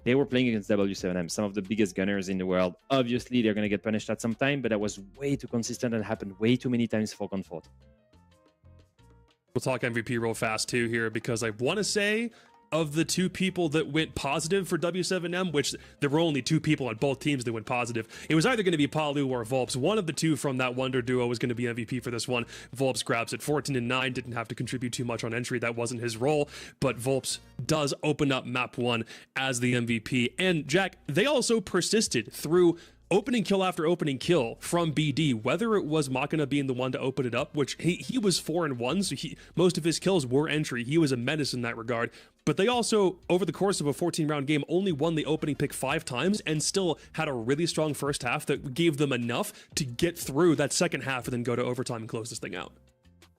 They were playing against W7M, some of the biggest gunners in the world. Obviously, they're going to get punished at some time, but that was way too consistent and happened way too many times for Comfort. We'll talk MVP real fast, too, here, because I want to say of the 2 people that went positive for W7M, which there were only 2 people on both teams that went positive, it was either going to be Palu or Volps. One of the 2 from that Wonder duo was going to be MVP for this one. Volps grabs it 14-9, didn't have to contribute too much on entry. That wasn't his role, but Volps does open up map 1 as the MVP. And Jack, they also persisted through opening kill after opening kill from BD, whether it was Machina being the one to open it up, which he was 4-1, so most of his kills were entry. He was a menace in that regard. But they also, over the course of a 14-round game, only won the opening pick 5 times and still had a really strong first half that gave them enough to get through that second half and then go to overtime and close this thing out.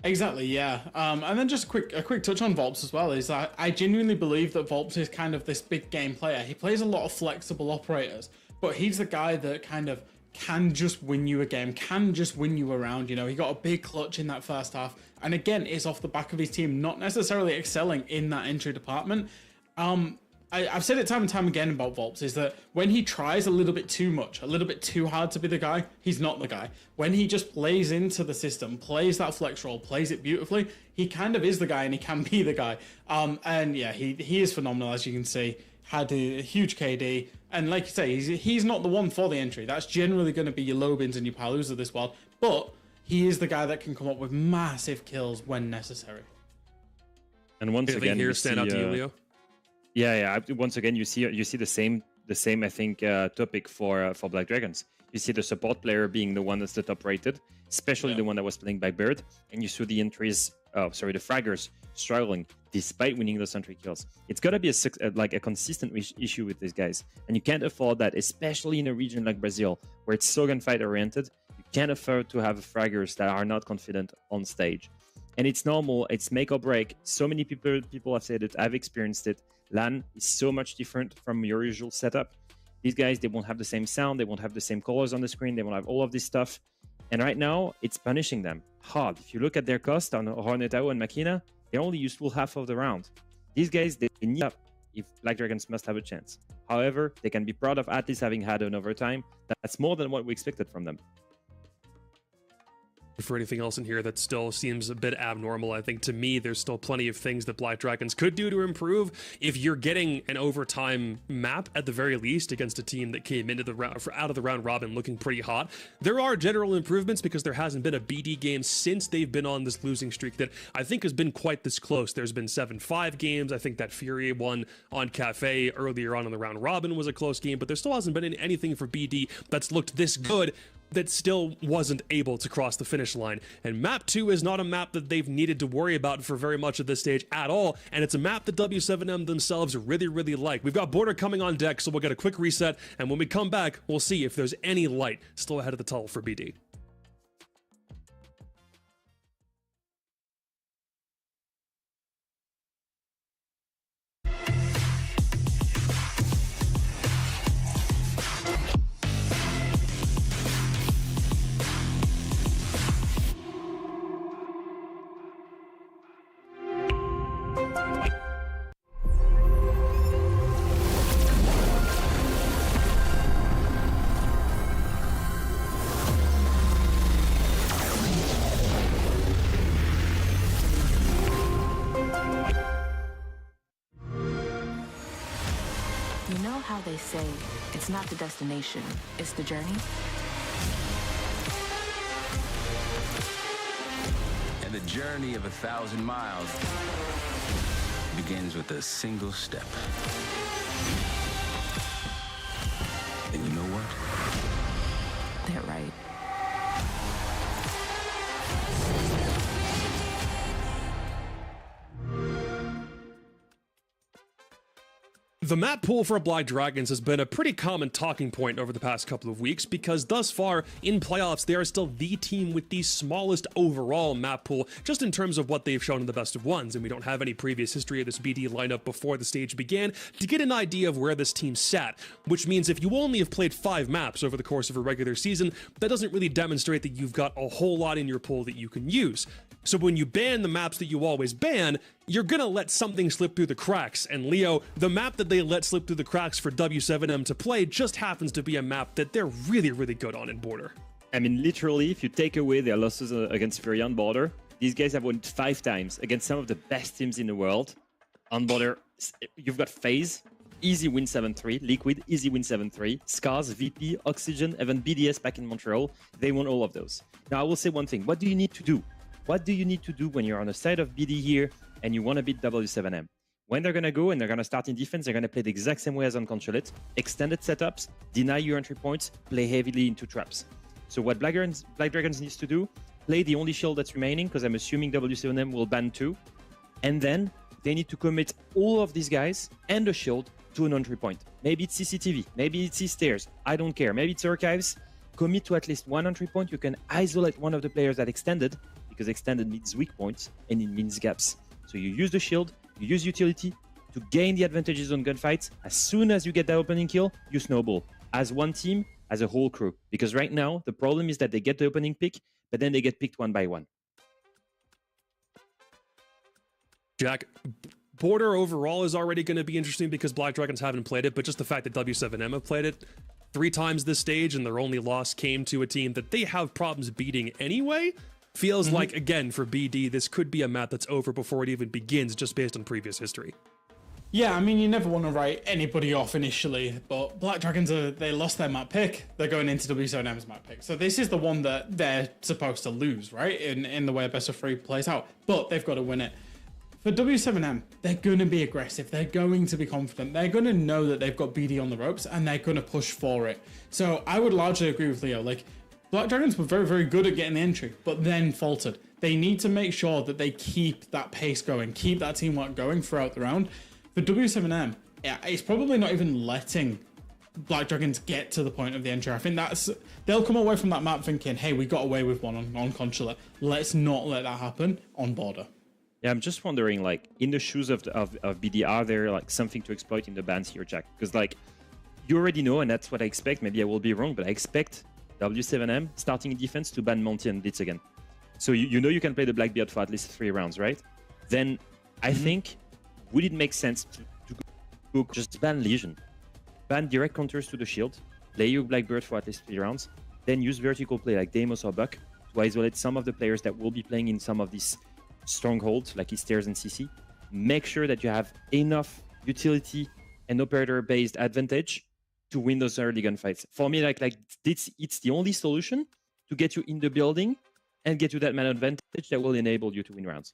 Exactly, yeah. And then just a quick touch on Volps as well is that I genuinely believe that Volps is kind of this big game player. He plays a lot of flexible operators, but he's the guy that kind of can just win you a game, can just win you around. You know, he got a big clutch in that first half, and again, it's off the back of his team not necessarily excelling in that entry department. I've said it time and time again about Volps is that when he tries a little bit too much, a little bit too hard to be the guy, he's not the guy. When he just plays into the system, plays that flex role, plays it beautifully, he kind of is the guy and he can be the guy. And yeah, he is phenomenal, as you can see. Had a huge KD, and like you say, he's not the one for the entry. That's generally going to be your Lobins and your Palus of this world, but he is the guy that can come up with massive kills when necessary. And once again, here stand out to you, Leo. Yeah. Once again, you see the same I think topic for Black Dragons. You see the support player being the one that's the top rated, especially the one that was playing by Bird, and you saw the entries. The fraggers struggling despite winning those entry kills. It's got to be a consistent issue with these guys, and you can't afford that, especially in a region like Brazil where it's so gunfight oriented. You can't afford to have fraggers that are not confident on stage, and it's normal. It's make or break. So many people have said it. I've experienced it. LAN is so much different from your usual setup. These guys, they won't have the same sound. They won't have the same colors on the screen. They won't have all of this stuff. And right now, it's punishing them hard. If you look at their cost on Hornetao and Machina, they're only useful half of the round. These guys, they need up if Black Dragons must have a chance. However, they can be proud of at least having had an overtime. That's more than what we expected from them. For anything else in here that still seems a bit abnormal, I think to me there's still plenty of things that Black Dragons could do to improve. If you're getting an overtime map at the very least against a team that came into the round out of the round robin looking pretty hot, there are general improvements because there hasn't been a BD game since they've been on this losing streak that I think has been quite this close. There's been 7-5 games. I think that Fury one on Cafe earlier on in the round robin was a close game, but there still hasn't been anything for BD that's looked this good that still wasn't able to cross the finish line. And map 2 is not a map that they've needed to worry about for very much at this stage at all, and it's a map that W7M themselves really like. We've got Border coming on deck, so we'll get a quick reset, and when we come back, we'll see if there's any light still ahead of the tunnel for BD. You know how they say it's not the destination, it's the journey? And the journey of 1,000 miles begins with a single step. And you know what? They're right. The map pool for Black Dragons has been a pretty common talking point over the past couple of weeks because thus far in playoffs they are still the team with the smallest overall map pool just in terms of what they've shown in the best of ones, and we don't have any previous history of this BD lineup before the stage began to get an idea of where this team sat, which means if you only have played 5 maps over the course of a regular season, that doesn't really demonstrate that you've got a whole lot in your pool that you can use. So when you ban the maps that you always ban, you're gonna let something slip through the cracks, and Leo, the map that they let slip through the cracks for W7M to play just happens to be a map that they're really good on in Border. I mean, literally, if you take away their losses against Fury on Border, these guys have won 5 times against some of the best teams in the world. On Border, you've got FaZe, easy win 7-3, Liquid, easy win 7-3, Scars, VP, Oxygen, even BDS back in Montreal, they won all of those. Now, I will say one thing, what do you need to do? What do you need to do when you're on the side of BD here and you want to beat W7M? when they're going to go and they're going to start in defense, they're going to play the exact same way as on Consulate. Extended setups, deny your entry points, play heavily into traps. So what Black Dragons needs to do, play the only shield that's remaining, because I'm assuming W7M will ban 2. And then they need to commit all of these guys and the shield to an entry point. Maybe it's CCTV, maybe it's stairs, I don't care. Maybe it's archives. Commit to at least one entry point. You can isolate one of the players that extended, because extended means weak points and it means gaps. So you use the shield, you use utility to gain the advantages on gunfights. As soon as you get that opening kill, you snowball as one team, as a whole crew. Because right now, the problem is that they get the opening pick, but then they get picked one by one. Jack, Border overall is already going to be interesting because Black Dragons haven't played it, but just the fact that W7M have played it 3 times this stage and their only loss came to a team that they have problems beating anyway, feels like, again, for BD, this could be a map that's over before it even begins, just based on previous history. Yeah, I mean, you never want to write anybody off initially, but Black Dragons, they lost their map pick. They're going into W7M's map pick. So this is the one that they're supposed to lose, right? In the way a best of 3 plays out. But they've got to win it. For W7M, they're going to be aggressive. They're going to be confident. They're going to know that they've got BD on the ropes and they're going to push for it. So I would largely agree with Leo. Like, Black Dragons were very, very good at getting the entry, but then faltered. They need to make sure that they keep that pace going, keep that teamwork going throughout the round. For W7M, it's probably not even letting Black Dragons get to the point of the entry. I think they'll come away from that map thinking, hey, we got away with one on Consulate. Let's not let that happen on Border. Yeah, I'm just wondering, like, in the shoes of BD, are there like something to exploit in the bans here, Jack? Because like, you already know, and that's what I expect. Maybe I will be wrong, but I expect W7M starting in defense to ban Monty and Blitz again. So you know you can play the Blackbeard for at least 3 rounds, right? Then I think, would it make sense to go just ban Legion? Ban direct counters to the shield, play your Blackbeard for at least 3 rounds, then use vertical play like Deimos or Buck to isolate some of the players that will be playing in some of these strongholds like Stairs and CC. Make sure that you have enough utility and operator-based advantage to win those early gunfights. For me, like it's the only solution to get you in the building and get you that man advantage that will enable you to win rounds.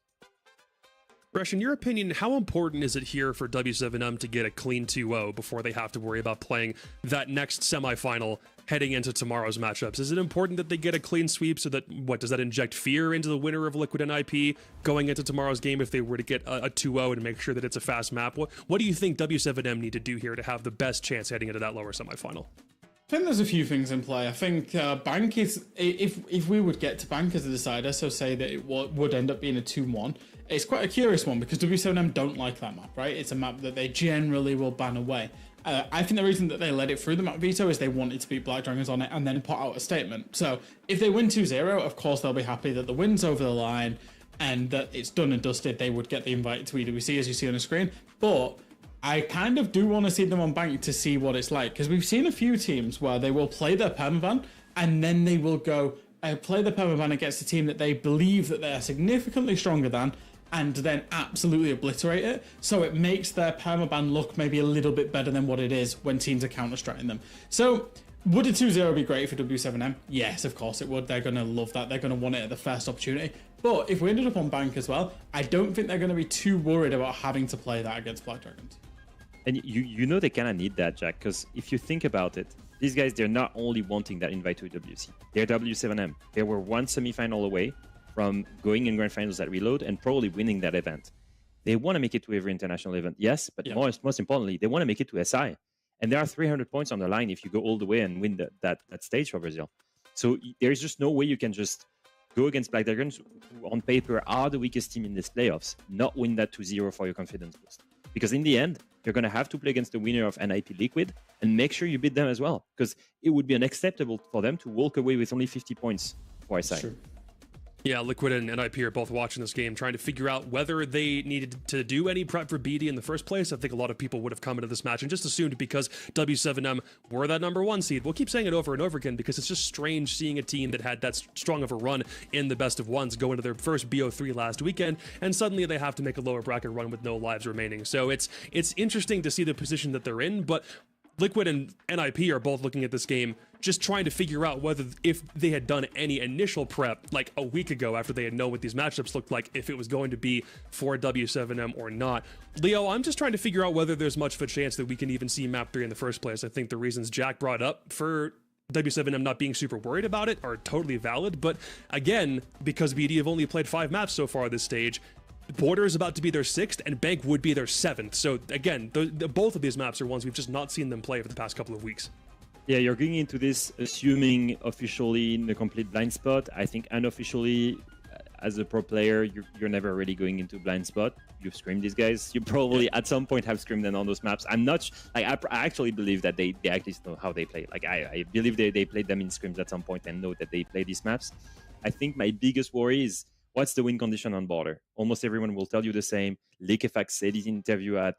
Resh, in your opinion, how important is it here for W7M to get a clean 2-0 before they have to worry about playing that next semifinal heading into tomorrow's matchups? Is it important that they get a clean sweep so that, does that inject fear into the winner of Liquid and IP going into tomorrow's game if they were to get a 2-0 and make sure that it's a fast map? What do you think W7M need to do here to have the best chance heading into that lower semifinal? I think there's a few things in play. I think Bank is, if we would get to Bank as a decider, so say that it would end up being a 2-1, it's quite a curious one because W7M don't like that map, right? It's a map that they generally will ban away. I think the reason that they let it through the map veto is they wanted to beat Black Dragons on it and then put out a statement. So if they win 2-0, of course they'll be happy that the win's over the line and that it's done and dusted. They would get the invite to EWC as you see on the screen. But I kind of do want to see them on Bank to see what it's like, because we've seen a few teams where they will play their permaban and then they will go play the permaban against a team that they believe that they are significantly stronger than, and then absolutely obliterate it. So it makes their permaban look maybe a little bit better than what it is when teams are counter-striking them. So would a 2-0 be great for W7M? Yes, of course it would. They're going to love that. They're going to want it at the first opportunity. But if we ended up on Bank as well, I don't think they're going to be too worried about having to play that against Black Dragons. And you know they kind of need that, Jack, because if you think about it, these guys, they're not only wanting that invite to WC. They're W7M. They were one semifinal away from going in grand finals at Reload and probably winning that event. They want to make it to every international event, yes, but most importantly, they want to make it to SI. And there are 300 points on the line if you go all the way and win that stage for Brazil. So there's just no way you can just go against Black Dragons, who on paper are the weakest team in these playoffs, not win that 2-0 for your confidence boost. Because in the end, you're going to have to play against the winner of NIP Liquid and make sure you beat them as well. Because it would be unacceptable for them to walk away with only 50 points for SI. Sure. Yeah, Liquid and NIP are both watching this game, trying to figure out whether they needed to do any prep for BD in the first place. I think a lot of people would have come into this match and just assumed because W7M were that #1 seed. We'll keep saying it over and over again because it's just strange seeing a team that had that strong of a run in the best of ones go into their first BO3 last weekend, and suddenly they have to make a lower bracket run with no lives remaining. So it's interesting to see the position that they're in, but Liquid and NIP are both looking at this game, just trying to figure out whether, if they had done any initial prep like a week ago after they had known what these matchups looked like, if it was going to be for W7M or not. Leo, I'm just trying to figure out whether there's much of a chance that we can even see map 3 in the first place. I think the reasons Jack brought up for W7M not being super worried about it are totally valid, but again, because BD have only played 5 maps so far this stage, Border is about to be their 6th, and Bank would be their 7th. So again, both of these maps are ones we've just not seen them play for the past couple of weeks. Yeah, you're going into this assuming officially in the complete blind spot. I think unofficially, as a pro player, you're never really going into blind spot. You've scrimmed these guys. You probably at some point have scrimmed them on those maps. I'm not like I actually believe that they actually know how they play. Like I believe they played them in scrims at some point and know that they play these maps. I think my biggest worry is what's the win condition on Border. Almost everyone will tell you the same. Liquefax said in an interview at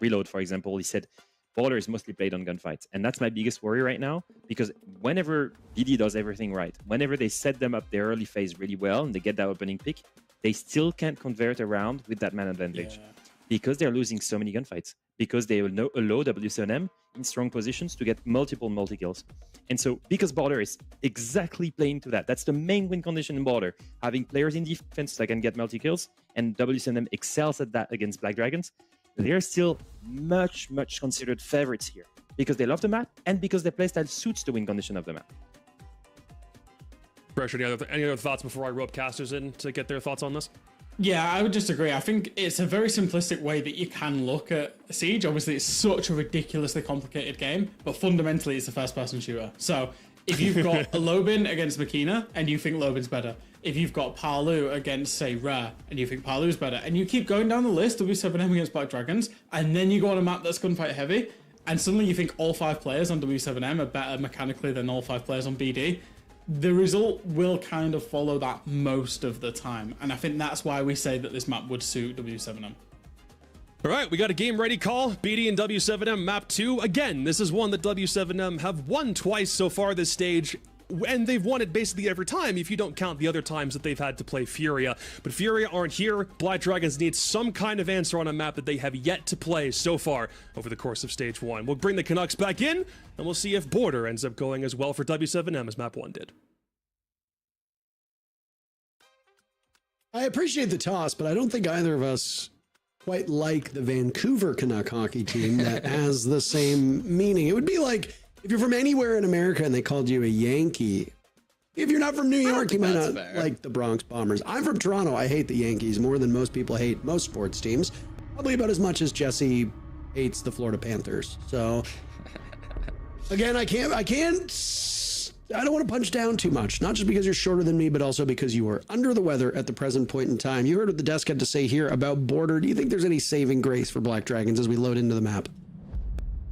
Reload, for example, he said Border is mostly played on gunfights. And that's my biggest worry right now, because whenever BD does everything right, whenever they set them up their early phase really well and they get that opening pick, they still can't convert around with that man advantage because they're losing so many gunfights, because they allow W7M in strong positions to get multiple multi-kills. And so because Border is exactly playing to that, that's the main win condition in Border, having players in defense that can get multi-kills, and W7M excels at that against Black Dragons. They're still much considered favorites here because they love the map and because their playstyle suits the win condition of the map. Fresh, any other thoughts before I rope casters in to get their thoughts on this? Yeah, I would just agree. I think it's a very simplistic way that you can look at Siege. Obviously, it's such a ridiculously complicated game, but fundamentally, it's a first-person shooter. So if you've got a Lobin against Makina and you think Lobin's better, if you've got Palu against, say, Rare, and you think Palu's better, and you keep going down the list, W7M against Black Dragons, and then you go on a map that's gunfight heavy, and suddenly you think all 5 players on W7M are better mechanically than all 5 players on BD, the result will kind of follow that most of the time. And I think that's why we say that this map would suit W7M. All right, we got a game ready call. BD and W7M map 2. Again, this is one that W7M have won twice so far this stage, and they've won it basically every time if you don't count the other times that they've had to play Furia. But Furia aren't here. Black Dragons need some kind of answer on a map that they have yet to play so far over the course of stage 1. We'll bring the Canucks back in, and we'll see if Border ends up going as well for W7M as map 1 did. I appreciate the toss, but I don't think either of us quite like the Vancouver Canuck hockey team that has the same meaning. It would be like if you're from anywhere in America and they called you a Yankee. If you're not from New York, you might not like the Bronx Bombers. I'm from Toronto. I hate the Yankees more than most people hate most sports teams. Probably about as much as Jesse hates the Florida Panthers. So again, I don't want to punch down too much, not just because you're shorter than me, but also because you are under the weather at the present point in time. You heard what the desk had to say here about Border. Do you think there's any saving grace for Black Dragons as we load into the map?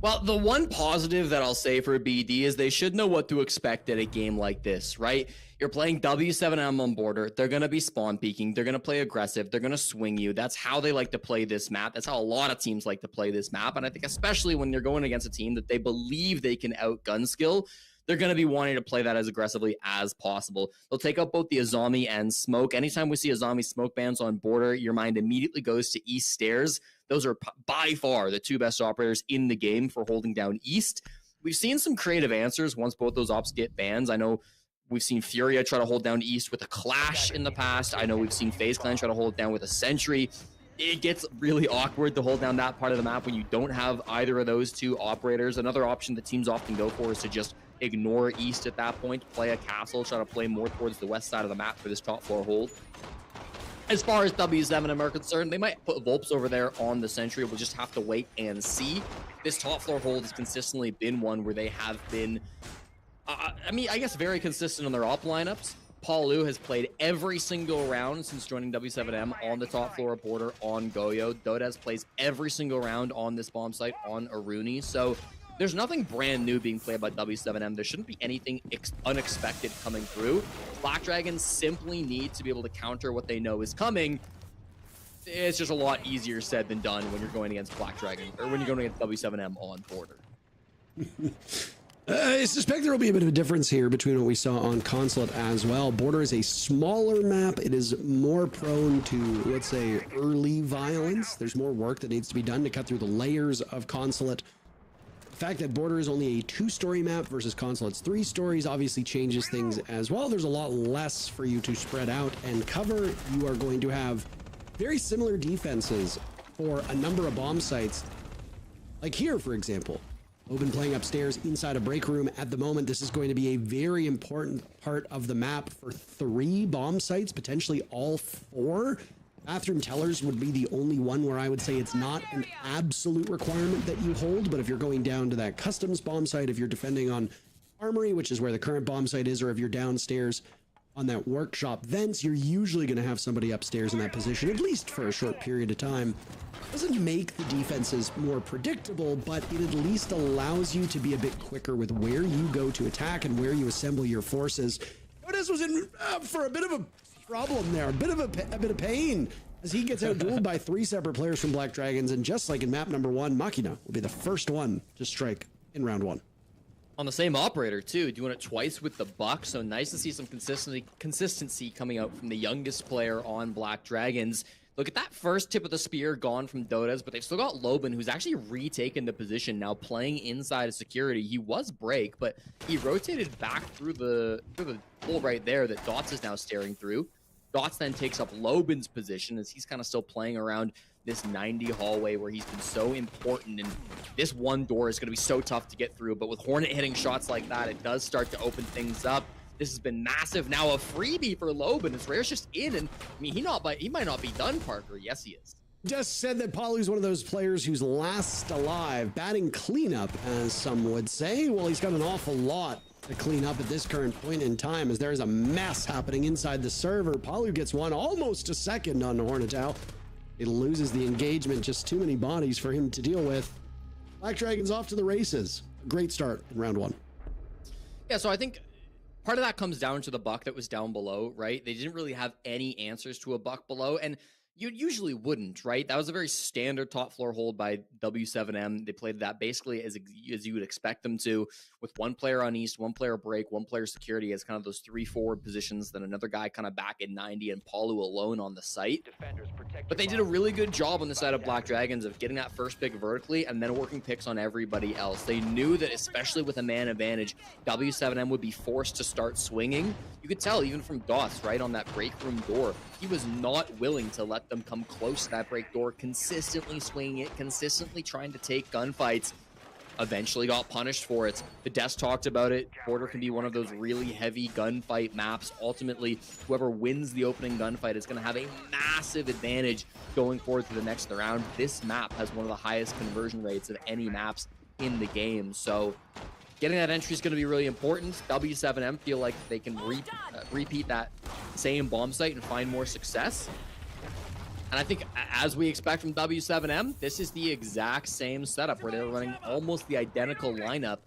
Well, the one positive that I'll say for BD is they should know what to expect at a game like this, right? You're playing W7M on Border. They're going to be spawn peeking. They're going to play aggressive. They're going to swing you. That's how they like to play this map. That's how a lot of teams like to play this map. And I think especially when you're going against a team that they believe they can outgun skill, they're going to be wanting to play that as aggressively as possible. They'll take out both the Azami and Smoke. Anytime we see Azami Smoke bans on Border, your mind immediately goes to East Stairs. Those are by far the 2 best operators in the game for holding down East. We've seen some creative answers once both those ops get bans. I know we've seen Furia try to hold down East with a Clash in the past. I know we've seen FaZe Clan try to hold it down with a Sentry. It gets really awkward to hold down that part of the map when you don't have either of those 2 operators. Another option that teams often go for is to just ignore East at that point, play a castle, try to play more towards the west side of the map for this top floor hold. As far as W7M are concerned, they might put Volps over there on the Sentry. We'll just have to wait and see. This top floor hold has consistently been one where they have been, I guess very consistent on their op lineups. Palu has played every single round since joining W7M on the top floor of Border on Goyo. Dodez plays every single round on this bomb site on Aruni. So there's nothing brand new being played by W7M. There shouldn't be anything unexpected coming through. Black Dragons simply need to be able to counter what they know is coming. It's just a lot easier said than done when you're going against Black Dragon, or when you're going against W7M on Border. I suspect there will be a bit of a difference here between what we saw on Consulate as well. Border is a smaller map. It is more prone to, let's say, early violence. There's more work that needs to be done to cut through the layers of Consulate. The fact that Border is only a 2-story map versus Consulate's 3 stories obviously changes things as well. There's a lot less for you to spread out and cover. You are going to have very similar defenses for a number of bomb sites. Like here, for example, Open playing upstairs inside a break room at the moment. This is going to be a very important part of the map for 3 bomb sites, potentially all 4. Bathroom tellers would be the only one where I would say it's not an absolute requirement that you hold, but if you're going down to that customs bomb site, if you're defending on Armory, which is where the current bomb site is, or if you're downstairs on that workshop vents, you're usually going to have somebody upstairs in that position, at least for a short period of time. Doesn't make the defenses more predictable, but it at least allows you to be a bit quicker with where you go to attack and where you assemble your forces. VODs was in for a bit of a problem there, a bit of pain, as he gets outdueled by 3 separate players from Black Dragons, and just like in map number 1, Machina will be the first one to strike in round 1. On the same operator too, doing it twice with the Buck, so nice to see some consistency coming out from the youngest player on Black Dragons. Look at that first tip of the spear gone from VODs, but they've still got Loban, who's actually retaken the position now, playing inside of security. He was break, but he rotated back through the hole right there that Dots is now staring through. Dots then takes up Loban's position as he's kind of still playing around this 90 hallway where he's been so important, and this one door is going to be so tough to get through, but with Hornet hitting shots like that, it does start to open things up. This has been massive. Now a freebie for Loban as Rare's just in, and I mean, he might not be done, Parker. Yes, he is. Just said that Palu's one of those players who's last alive, batting cleanup, as some would say. Well, he's got an awful lot to clean up at this current point in time, as there's a mess happening inside the server. Palu gets one, almost a second on Hornetow. It loses the engagement, just too many bodies for him to deal with. Black Dragons off to the races. Great start in round 1. Yeah, so I think part of that comes down to the Buck that was down below, right? They didn't really have any answers to a Buck below, and you usually wouldn't, right? That was a very standard top floor hold by W7M. They played that basically as you would expect them to, with 1 player on East, 1 player break, 1 player security as kind of those 3 forward positions, then another guy kind of back in 90 and Palu alone on the site. But they did a really good job on the side of Black Dragons of getting that first pick vertically and then working picks on everybody else. They knew that especially with a man advantage, W7M would be forced to start swinging. You could tell even from Dots, right, on that break room door, he was not willing to let them come close to that break door, consistently swinging it, consistently trying to take gunfights. Eventually got punished for it. The desk talked about it. Border can be one of those really heavy gunfight maps. Ultimately, whoever wins the opening gunfight is going to have a massive advantage going forward to the next round. This map has one of the highest conversion rates of any maps in the game. So getting that entry is going to be really important. W7M feel like they can repeat that same bomb site and find more success. And I think, as we expect from W7M, this is the exact same setup where they're running almost the identical lineup.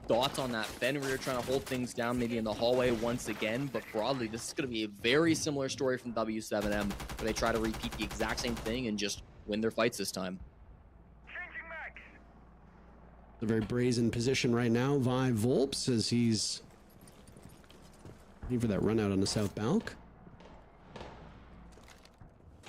Dots on that Fenrir trying to hold things down maybe in the hallway once again, but broadly, this is going to be a very similar story from W7M, where they try to repeat the exact same thing and just win their fights this time. A very brazen position right now, Vi Volps, as he's looking for that run out on the south balk.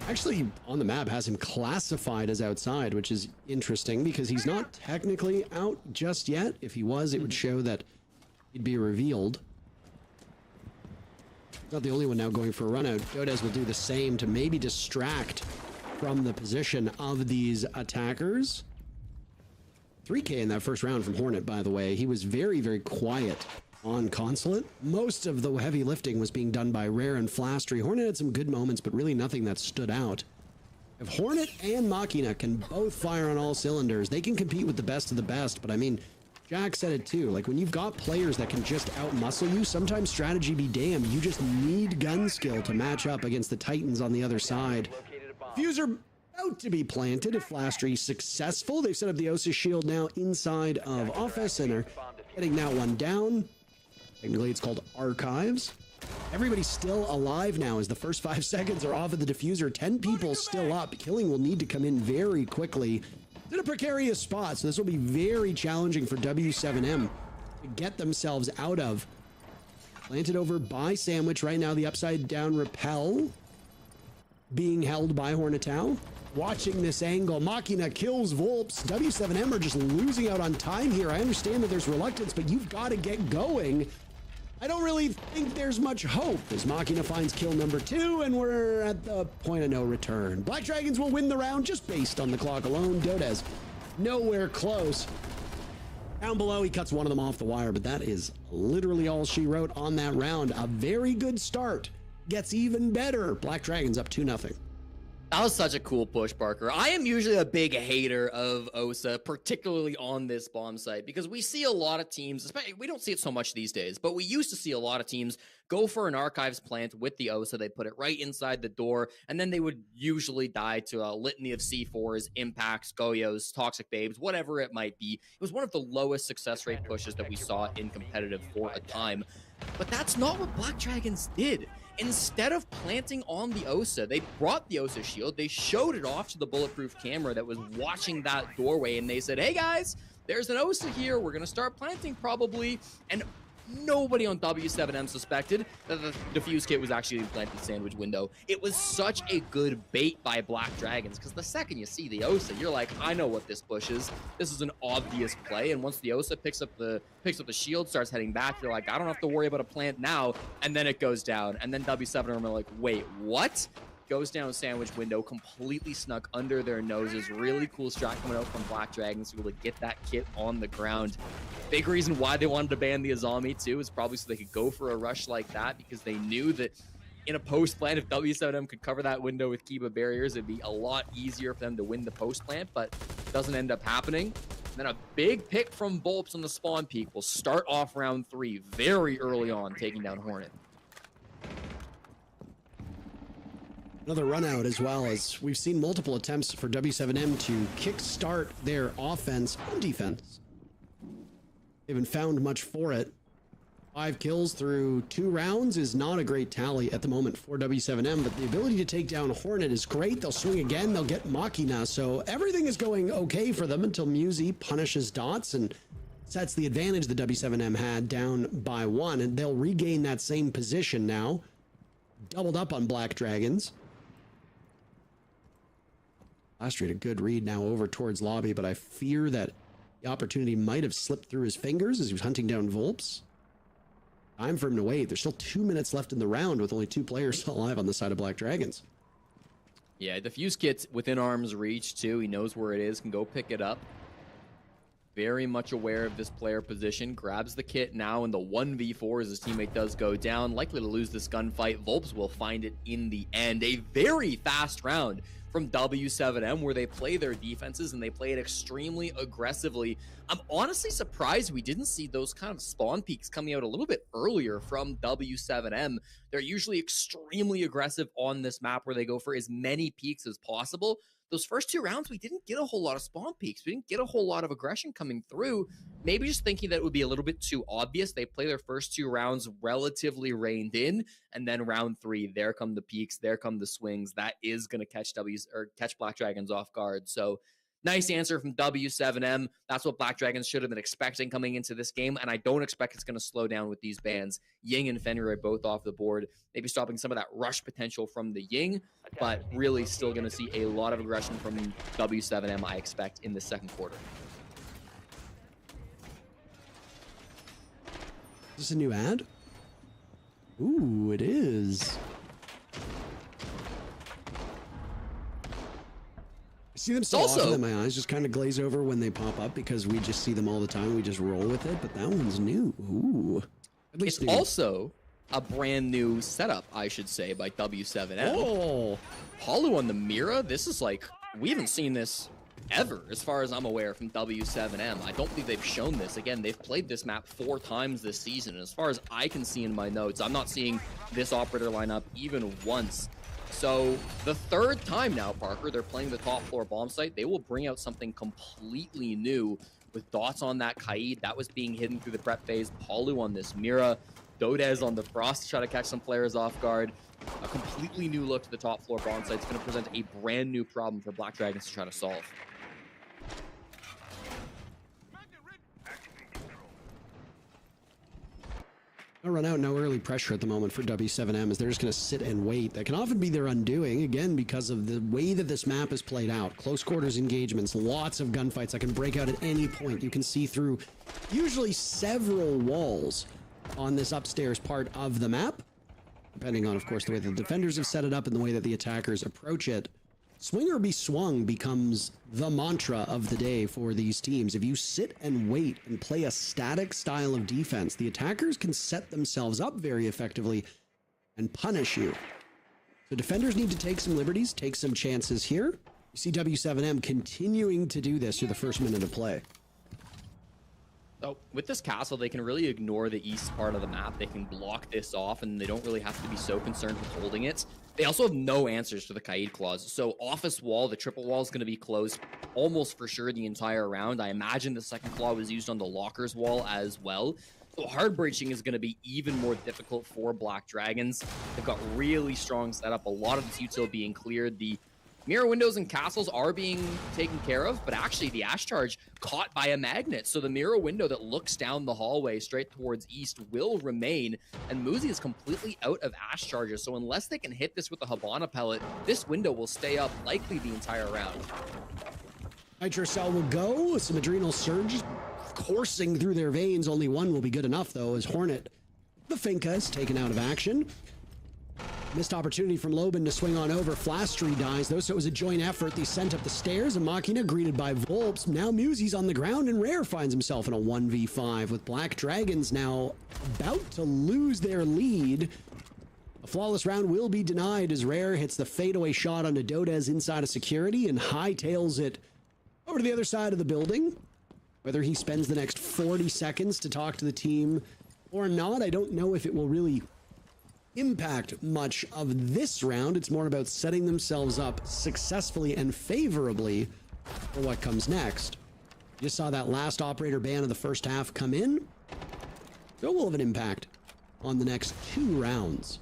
Actually, on the map, has him classified as outside, which is interesting because he's not technically out just yet. If he was, it would show that he'd be revealed. Not the only one now going for a run out. VODs will do the same to maybe distract from the position of these attackers. 3K in that first round from Hornet, by the way. He was very, very quiet on Consulate. Most of the heavy lifting was being done by Rare and Flastry. Hornet had some good moments, but really nothing that stood out. If Hornet and Machina can both fire on all cylinders, they can compete with the best of the best. But I mean, Jack said it too. Like, when you've got players that can just outmuscle you, sometimes strategy be damned. You just need gun skill to match up against the Titans on the other side. Fuser about to be planted if Flastry successful. They've set up the Osa shield now inside of office and are getting that one down. Technically, it's called Archives. Everybody's still alive now as the first 5 seconds are off of the diffuser. 10 people still up. Killing will need to come in very quickly. It's in a precarious spot, so this will be very challenging for W7M to get themselves out of. Planted over by Sandwich right now. The upside down repel being held by Hornetow. watching this angle. Machina kills Volps. W7M are just losing out on time here. I understand that there's reluctance, but you've got to get going. I don't really think there's much hope as Machina finds kill number 2, and we're at the point of no return. Black Dragons will win the round just based on the clock alone. Dodez nowhere close. Down below, he cuts one of them off the wire, but that is literally all she wrote on that round. A very good start. Gets even better. Black Dragons up 2-0. That was such a cool push, Parker. I am usually a big hater of OSA, particularly on this bomb site, because we see a lot of teams, especially, we don't see it so much these days, but we used to see a lot of teams go for an archives plant with the OSA. They put it right inside the door, and then they would usually die to a litany of C4s, impacts, Goyos, toxic babes, whatever it might be. It was one of the lowest success rate pushes that we saw in competitive for a time. But that's not what Black Dragons did. Instead of planting on the OSA, they brought the OSA shield, they showed it off to the bulletproof camera that was watching that doorway, and they said, hey guys, there's an OSA here, we're gonna start planting probably. And nobody on W7M suspected that the defuse kit was actually planted in the sandwich window. It was such a good bait by Black Dragons, because the second you see the OSA, you're like, I know what this push is. This is an obvious play. And once the OSA picks up the shield, starts heading back, you're like, I don't have to worry about a plant now. And then it goes down. And then W7M are like, wait, what? Goes down sandwich window, completely snuck under their noses. Really cool strat coming out from Black Dragons to be able to get that kit on the ground. Big reason why they wanted to ban the Azami too is probably so they could go for a rush like that, because they knew that in a post plant, if W7M could cover that window with Kiba barriers, it'd be a lot easier for them to win the post plant, but doesn't end up happening. And then a big pick from Volps on the spawn peak will start off round 3 very early on, taking down Hornet. Another run out, as well as we've seen multiple attempts for W7M to kickstart their offense and defense. They haven't found much for it. 5 kills through 2 rounds is not a great tally at the moment for W7M, but the ability to take down Hornet is great. They'll swing again, they'll get Machina, so everything is going okay for them until Musi punishes Dots and sets the advantage the W7M had down by 1, and they'll regain that same position now. Doubled up on Black Dragons. Astrid, a good read now over towards lobby, but I fear that the opportunity might have slipped through his fingers as he was hunting down Volps. Time for him to wait. There's still 2 minutes left in the round with only 2 players alive on the side of Black Dragons. Yeah, defuse kit's within arm's reach too. He knows where it is, can go pick it up. Very much aware of this player position. Grabs the kit now in the 1v4 as his teammate does go down. Likely to lose this gunfight. Volps will find it in the end. A very fast round from W7M where they play their defenses and they play it extremely aggressively. I'm honestly surprised we didn't see those kind of spawn peaks coming out a little bit earlier from W7M. They're usually extremely aggressive on this map where they go for as many peaks as possible. Those first 2 rounds, we didn't get a whole lot of spawn peaks. We didn't get a whole lot of aggression coming through. Maybe just thinking that it would be a little bit too obvious. They play their first 2 rounds relatively reined in, and then round 3, there come the peaks, there come the swings. That is going to catch Black Dragons off guard. So nice answer from W7M. That's what Black Dragons should have been expecting coming into this game, and I don't expect it's going to slow down with these bans. Ying and Fenrir both off the board, maybe stopping some of that rush potential from the Ying, but really still going to see a lot of aggression from W7M, I expect, in the second quarter. Is this a new ad? Ooh, it is. I see them so often that my eyes just kind of glaze over when they pop up because we just see them all the time. We just roll with it, but that one's new. Ooh. It's also a brand new setup, I should say, by W7M. Oh! Palu on the Mira, this is like, we haven't seen this ever, as far as I'm aware, from W7M. I don't believe they've shown this. Again, they've played this map 4 times this season. And as far as I can see in my notes, I'm not seeing this operator lineup even once. So the 3rd time now, Parker, they're playing the top floor bomb site. They will bring out something completely new with Dots on that Kaid. That was being hidden through the prep phase. Palu on this Mira. Dodez on the Frost to try to catch some players off guard. A completely new look to the top floor bomb site. It's going to present a brand new problem for Black Dragons to try to solve. No run out, no early pressure at the moment for W7M as they're just going to sit and wait. That can often be their undoing, again, because of the way that this map is played out. Close quarters engagements, lots of gunfights that can break out at any point. You can see through usually several walls on this upstairs part of the map, depending on, of course, the way the defenders have set it up and the way that the attackers approach it. Swing or be swung becomes the mantra of the day for these teams. If you sit and wait and play a static style of defense, the attackers can set themselves up very effectively and punish you. So defenders need to take some liberties, take some chances here. You see W7M continuing to do this through the first minute of play. So with this castle, they can really ignore the east part of the map. They can block this off, and they don't really have to be so concerned with holding it. They also have no answers to the Kaid clause. So office wall, the triple wall is going to be closed almost for sure the entire round. I imagine the second claw was used on the lockers wall as well. So hard breaching is going to be even more difficult for Black Dragons. They've got really strong setup. A lot of this util being cleared. The mirror windows and castles are being taken care of, but actually the Ash Charge caught by a magnet. So the mirror window that looks down the hallway straight towards east will remain, and Muzi is completely out of Ash Charges. So unless they can hit this with a Habana pellet, this window will stay up likely the entire round. Nitro Cell will go. Some adrenal surge coursing through their veins. Only one will be good enough, though, as Hornet, the Finka, is taken out of action. Missed opportunity from Loban to swing on over. Flastry dies, though, so it was a joint effort. They sent up the stairs, and Machina greeted by Volps. Now Muzi's on the ground, and Rare finds himself in a 1v5 with Black Dragons now about to lose their lead. A flawless round will be denied as Rare hits the fadeaway shot onto Dodez inside of security and hightails it over to the other side of the building. Whether he spends the next 40 seconds to talk to the team or not, I don't know if it will really impact much of this round. It's more about setting themselves up successfully and favorably for what comes next. You just saw that last operator ban of the first half come in. So it will have an impact on the next 2 rounds.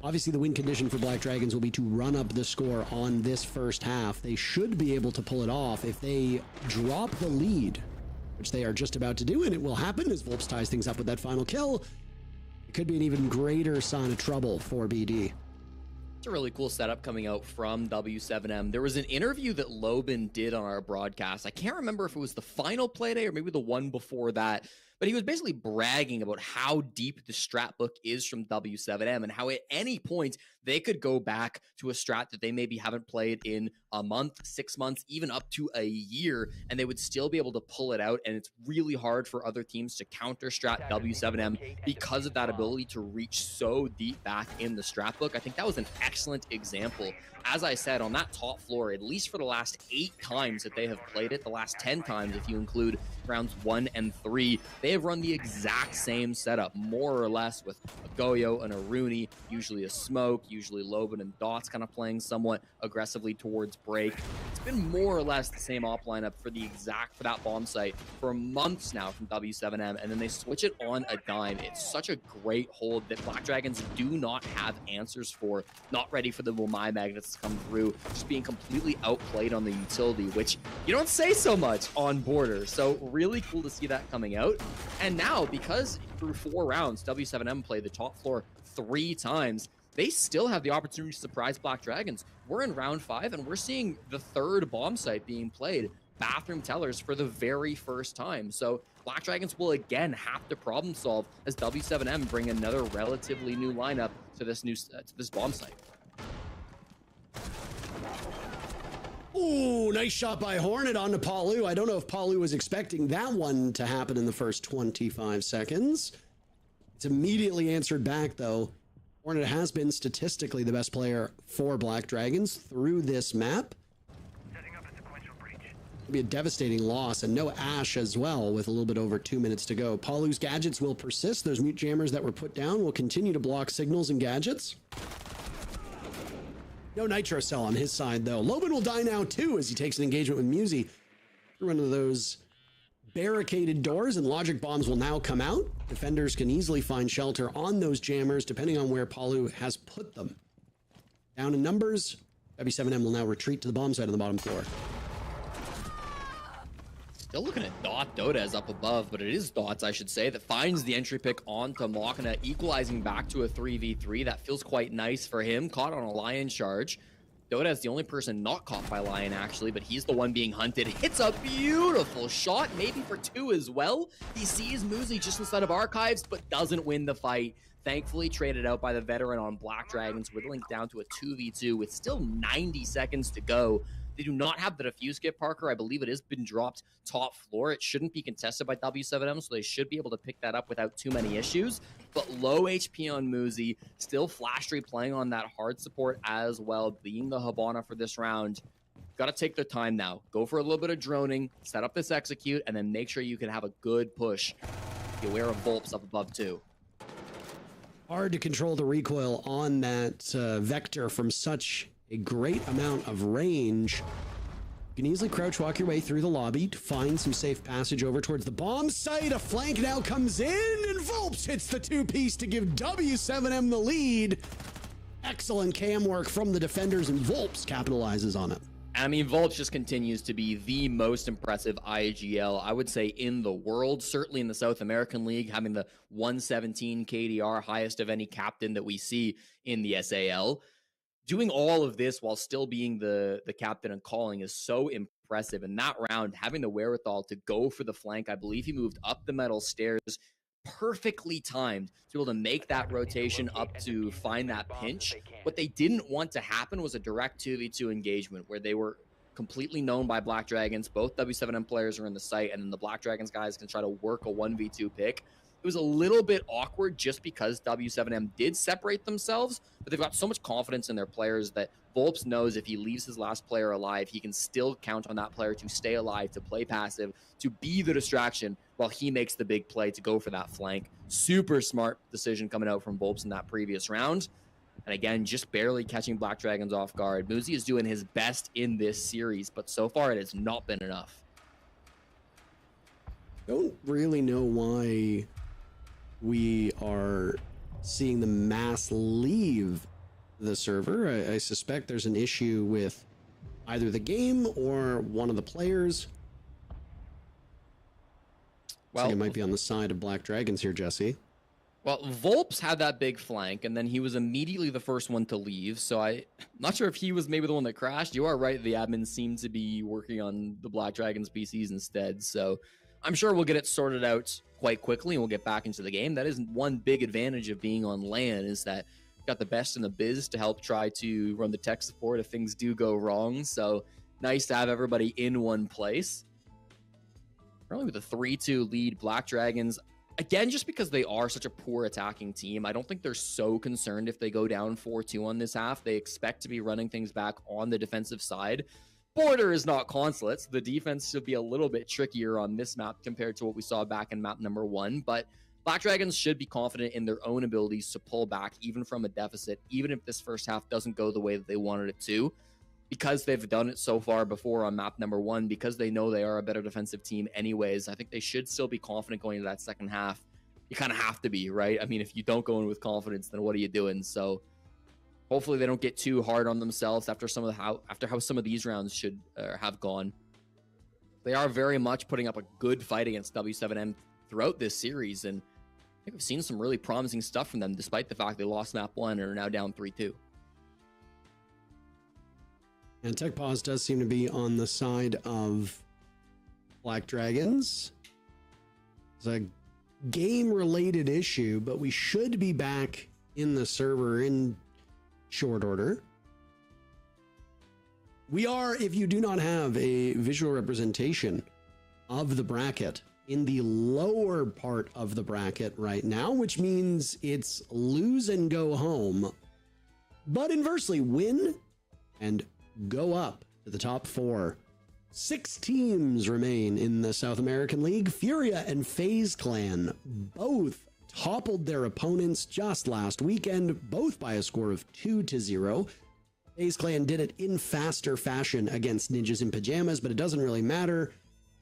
Obviously, the win condition for Black Dragons will be to run up the score on this first half. They should be able to pull it off if they drop the lead, which they are just about to do, and it will happen as Volps ties things up with that final kill. It could be an even greater sign of trouble for BD. It's a really cool setup coming out from W7M. There was an interview that Loban did on our broadcast. I can't remember if it was the final play day or maybe the one before that, but he was basically bragging about how deep the strat book is from W7M and how at any point they could go back to a strat that they maybe haven't played in a month, 6 months, even up to a year, and they would still be able to pull it out. And it's really hard for other teams to counter strat W7M because of that ability to reach so deep back in the strat book. I think that was an excellent example. As I said, on that top floor, at least for the last 8 times that they have played it, the last 10 times if you include rounds 1 and 3, they have run the exact same setup, more or less, with a Goyo and a Rooney, usually a Smoke, usually Loban and Dots kind of playing somewhat aggressively towards break. It's been more or less the same op lineup for that bomb site for months now from W7M, and then they switch it on a dime. It's such a great hold that Black Dragons do not have answers for. Not ready for the Womai magnets to come through, just being completely outplayed on the utility, which you don't say so much on Border. So really cool to see that coming out. And now, because through 4 rounds, W7M played the top floor 3 times, they still have the opportunity to surprise Black Dragons. We're in round 5, and we're seeing the 3rd bomb site being played, Bathroom Tellers, for the very first time. So Black Dragons will again have to problem solve as W7M bring another relatively new lineup to this bomb site. Ooh, nice shot by Hornet onto Palu. I don't know if Palu was expecting that one to happen in the first 25 seconds. It's immediately answered back, though. Hornet has been statistically the best player for Black Dragons through this map. It'll be a devastating loss, and no Ash as well with a little bit over 2 minutes to go. Palu's gadgets will persist. Those mute jammers that were put down will continue to block signals and gadgets. No Nitro Cell on his side, though. Loban will die now, too, as he takes an engagement with Muzi through one of those barricaded doors, and logic bombs will now come out. Defenders can easily find shelter on those jammers, depending on where Palu has put them. Down in numbers, W7M will now retreat to the bomb site on the bottom floor. Still looking at Dota up above, but it is Dots, I should say, that finds the entry pick onto Machina, equalizing back to a 3v3. That feels quite nice for him. Caught on a Lion charge. Dota is the only person not caught by Lion, actually, but he's the one being hunted. Hits a beautiful shot, maybe for 2 as well. He sees Muzi just inside of Archives, but doesn't win the fight. Thankfully traded out by the veteran on Black Dragons, whittling down to a 2v2 with still 90 seconds to go. They do not have the defuse kit, Parker. I believe it has been dropped top floor. It shouldn't be contested by W7M, so they should be able to pick that up without too many issues. But low HP on Muzi, still Flash playing on that hard support as well, being the Hibana for this round. Got to take their time now. Go for a little bit of droning, set up this execute, and then make sure you can have a good push. Be aware of Volps up above too. Hard to control the recoil on that vector from such a great amount of range. You can easily crouch walk your way through the lobby to find some safe passage over towards the bomb site. A flank now comes in, and Volps hits the 2-piece to give W7M the lead. Excellent cam work from the defenders, and Volps capitalizes on it. I mean, Volps just continues to be the most impressive IGL, I would say, in the world. Certainly in the South American League, having the 117 KDR, highest of any captain that we see in the SAL. Doing all of this while still being the captain and calling is so impressive. In that round, having the wherewithal to go for the flank, I believe he moved up the metal stairs, perfectly timed to be able to make that rotation up to find that pinch. What they didn't want to happen was a direct 2v2 engagement where they were completely known by Black Dragons. Both W7M players are in the site, and then the Black Dragons guys can try to work a 1v2 pick. It was a little bit awkward just because W7M did separate themselves, but they've got so much confidence in their players that Volps knows if he leaves his last player alive, he can still count on that player to stay alive, to play passive, to be the distraction while he makes the big play to go for that flank. Super smart decision coming out from Volps in that previous round. And again, just barely catching Black Dragons off guard. Muzi is doing his best in this series, but so far it has not been enough. Don't really know why we are seeing the mass leave the server. I suspect there's an issue with either the game or one of the players. Well, it might be on the side of Black Dragons here, Jesse. Well, Volps had that big flank, and then he was immediately the first one to leave, so I'm not sure if he was maybe the one that crashed. You are right, the admins seem to be working on the Black Dragons PCs instead, so I'm sure we'll get it sorted out quite quickly, and we'll get back into the game. That is one big advantage of being on LAN, is that you've got the best in the biz to help try to run the tech support if things do go wrong, so nice to have everybody in one place. Currently with a 3-2 lead, Black Dragons, again, just because they are such a poor attacking team, I don't think they're so concerned if they go down 4-2 on this half. They expect to be running things back on the defensive side. Border is not Consulate, so the defense should be a little bit trickier on this map compared to what we saw back in map number 1, but Black Dragons should be confident in their own abilities to pull back even from a deficit, even if this first half doesn't go the way that they wanted it to, because they've done it so far before on map number 1, because they know they are a better defensive team anyways. I think they should still be confident going into that second half. You kind of have to be, right? I mean, if you don't go in with confidence, then what are you doing? So hopefully they don't get too hard on themselves after how some of these rounds should have gone. They are very much putting up a good fight against W7M throughout this series, and I think we've seen some really promising stuff from them, despite the fact they lost map 1 and are now down 3-2. And Tech Pause does seem to be on the side of Black Dragons. It's a game-related issue, but we should be back in the server in short order. We are, if you do not have a visual representation of the bracket, in the lower part of the bracket right now, which means it's lose and go home, but inversely win and go up to the top 4. 6 teams remain in the South American League. Furia and FaZe Clan both toppled their opponents just last weekend, both by a score of 2-0. FaZe Clan did it in faster fashion against Ninjas in Pajamas, but it doesn't really matter.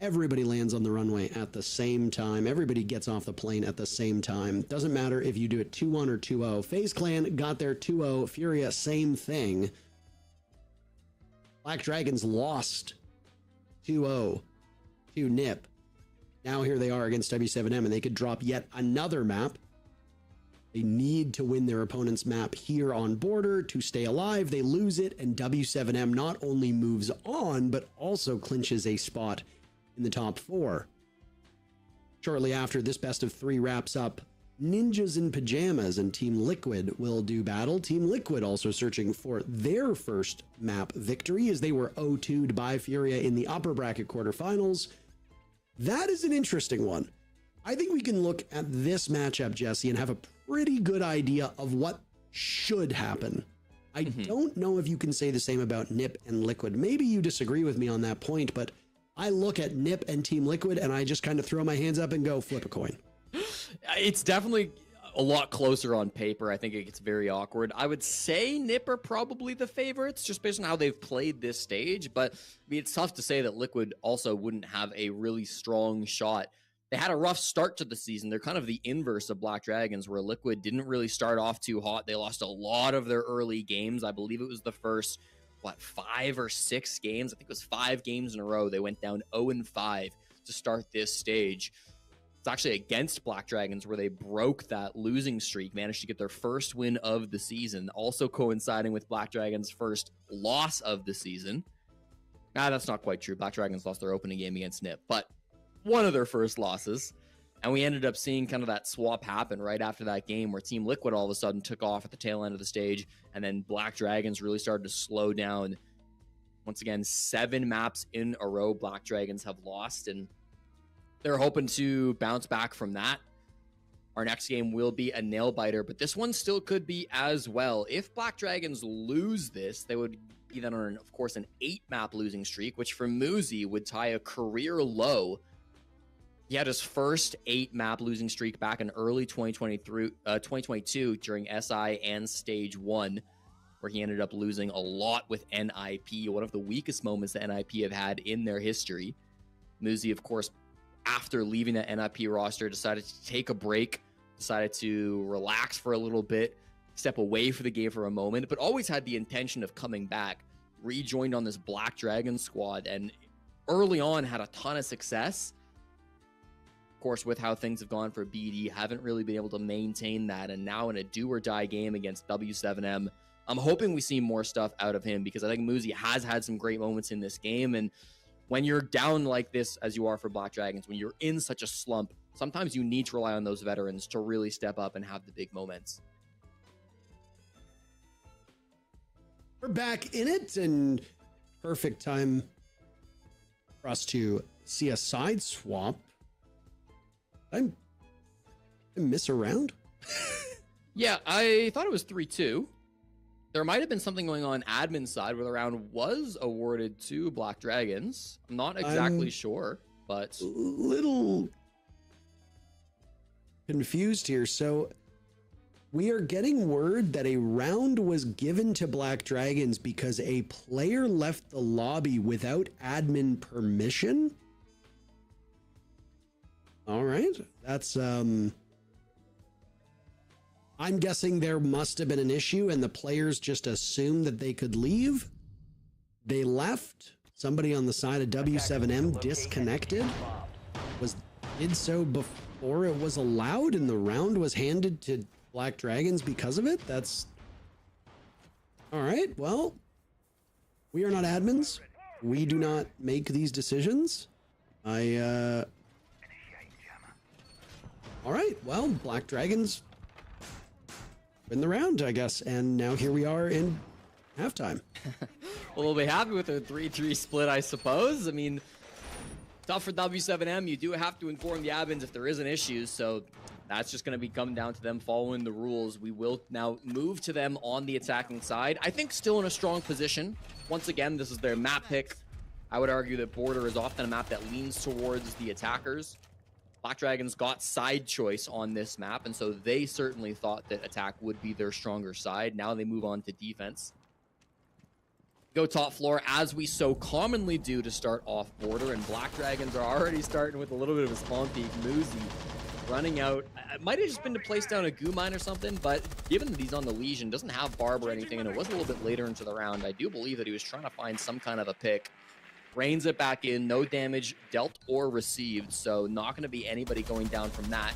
Everybody lands on the runway at the same time. Everybody gets off the plane at the same time. Doesn't matter if you do it 2-1 or 2-0. FaZe Clan got their 2-0. Furia, same thing. Black Dragons lost 2-0 to Nip. Now here they are against W7M, and they could drop yet another map. They need to win their opponent's map here on border to stay alive. They lose it, and W7M not only moves on, but also clinches a spot in the top 4. Shortly after, this best of 3 wraps up. Ninjas in Pajamas and Team Liquid will do battle. Team Liquid also searching for their first map victory as they were 0-2'd by Furia in the upper bracket quarterfinals. That is an interesting one. I think we can look at this matchup, Jesse, and have a pretty good idea of what should happen. I don't know if you can say the same about Nip and Liquid. Maybe you disagree with me on that point, but I look at Nip and Team Liquid and I just kind of throw my hands up and go flip a coin. It's definitely a lot closer on paper. I think it gets very awkward. I would say Nip are probably the favorites just based on how they've played this stage, but I mean, it's tough to say that Liquid also wouldn't have a really strong shot. They had a rough start to the season. They're kind of the inverse of Black Dragons, where Liquid didn't really start off too hot. They lost a lot of their early games. I believe it was the first, 5 or 6 games? I think it was 5 games in a row. They went down 0-5 to start this stage. It's actually against Black Dragons where they broke that losing streak, managed to get their first win of the season, also coinciding with Black Dragons' first loss of the season. That's not quite true. Black Dragons lost their opening game against Nip, but one of their first losses. And we ended up seeing kind of that swap happen right after that game where Team Liquid all of a sudden took off at the tail end of the stage, and then Black Dragons really started to slow down. Once again, 7 maps in a row Black Dragons have lost, and they're hoping to bounce back from that. Our next game will be a nail biter, but this one still could be as well. If Black Dragons lose this, they would be then on, of course, an 8-map losing streak, which for Muzi would tie a career low. He had his first 8-map losing streak back in early 2022 during SI and Stage 1, where he ended up losing a lot with NIP, one of the weakest moments that NIP have had in their history. Muzi, of course, after leaving the NIP roster, decided to take a break, decided to relax for a little bit, step away from the game for a moment, but always had the intention of coming back, rejoined on this Black Dragon squad, and early on had a ton of success. Of course, with how things have gone for BD, haven't really been able to maintain that, and now in a do-or-die game against W7M, I'm hoping we see more stuff out of him, because I think Muzi has had some great moments in this game, and when you're down like this, as you are for Black Dragons, when you're in such a slump, sometimes you need to rely on those veterans to really step up and have the big moments. We're back in it, and perfect time for us to see a side swap. I miss a round? Yeah, I thought it was 3-2. There might have been something going on admin side where the round was awarded to Black Dragons. I'm not exactly sure, but... A little confused here. So we are getting word that a round was given to Black Dragons because a player left the lobby without admin permission? All right. That's, I'm guessing there must have been an issue and the players just assumed that they could leave. They left. Somebody on the side of W7M disconnected. Did so before it was allowed and the round was handed to Black Dragons because of it. That's all right. Well, we are not admins. We do not make these decisions. All right. Well, Black Dragons win the round, I guess. And now here we are in halftime. Well, we'll be happy with a 3-3 split, I suppose. I mean, tough for W7M. You do have to inform the admins if there is an issue, so that's just going to be coming down to them following the rules. We will now move to them on the attacking side. I think still in a strong position. Once again, this is their map pick. I would argue that Border is often a map that leans towards the attackers. Black Dragons got side choice on this map, and so they certainly thought that attack would be their stronger side. Now they move on to defense. Go top floor, as we so commonly do to start off Border, and Black Dragons are already starting with a little bit of a spawn peek. Muzi running out. It might have just been to place down a goo mine or something, but given that he's on the Legion, doesn't have Barb or anything, and it was a little bit later into the round, I do believe that he was trying to find some kind of a pick. Rains it back in, no damage dealt or received, so not going to be anybody going down from that.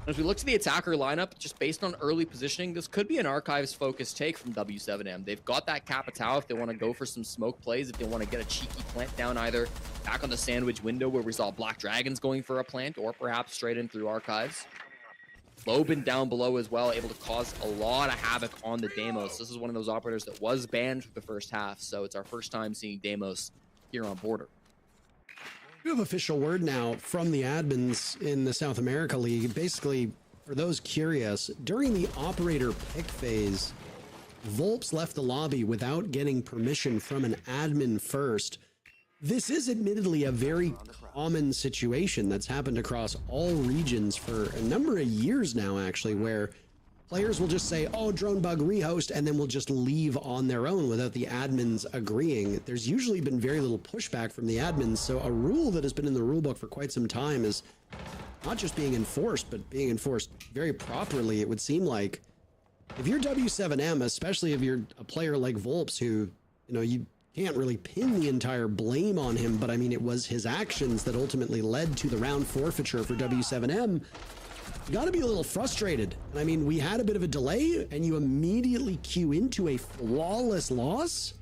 As we look to the attacker lineup, just based on early positioning, this could be an Archives-focused take from W7M. They've got that Capitao if they want to go for some smoke plays, if they want to get a cheeky plant down either back on the sandwich window where we saw Black Dragons going for a plant, or perhaps straight in through Archives. Lobin down below as well, able to cause a lot of havoc on the Deimos. This is one of those operators that was banned for the first half, so it's our first time seeing Deimos here on Border. We have official word now from the admins in the South America League. Basically, for those curious, during the operator pick phase, Volps left the lobby without getting permission from an admin first. This is admittedly a very common situation that's happened across all regions for a number of years now, actually, where players will just say, oh, drone bug rehost, and then will just leave on their own without the admins agreeing. There's usually been very little pushback from the admins, so a rule that has been in the rulebook for quite some time is not just being enforced, but being enforced very properly, it would seem like. If you're W7M, especially if you're a player like Volps, who, you know, you can't really pin the entire blame on him, but I mean, it was his actions that ultimately led to the round forfeiture for W7M. You got to be a little frustrated. And I mean, we had a bit of a delay and you immediately queue into a flawless loss.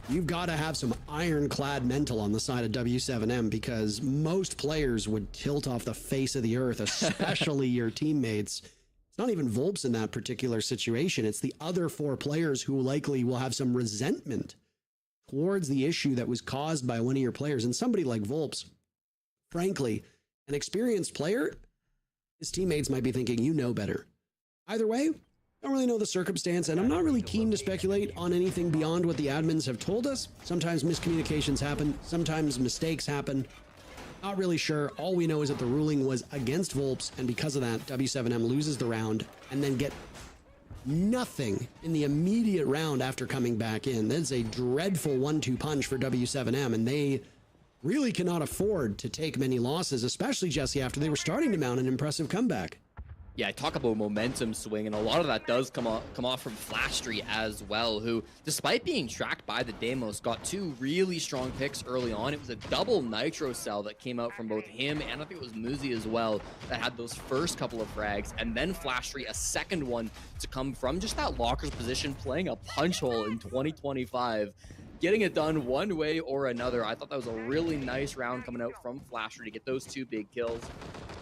You've got to have some ironclad mental on the side of W7M, because most players would tilt off the face of the earth, especially your teammates. It's not even Volps in that particular situation. It's the other 4 players who likely will have some resentment towards the issue that was caused by one of your players. And somebody like Volps, frankly, an experienced player, his teammates might be thinking, you know better. Either way, don't really know the circumstance, and I'm not really keen to speculate on anything beyond what the admins have told us. Sometimes miscommunications happen, sometimes mistakes happen. Not really sure. All we know is that the ruling was against Volps, and because of that, W7M loses the round and then get nothing in the immediate round after coming back in. That's a dreadful 1-2 punch for W7M, and they really cannot afford to take many losses, especially, Jesse, after they were starting to mount an impressive comeback. Yeah, I talk about momentum swing, and a lot of that does come off from Flashtree as well, who, despite being tracked by the Deimos, got 2 really strong picks early on. It was a double Nitro cell that came out from both him and I think it was Muzi as well that had those first couple of frags, and then Flashtree, a second one to come from just that locker's position, playing a punch hole in 2025. Getting it done one way or another. I thought that was a really nice round coming out from Flasher to get those 2 big kills.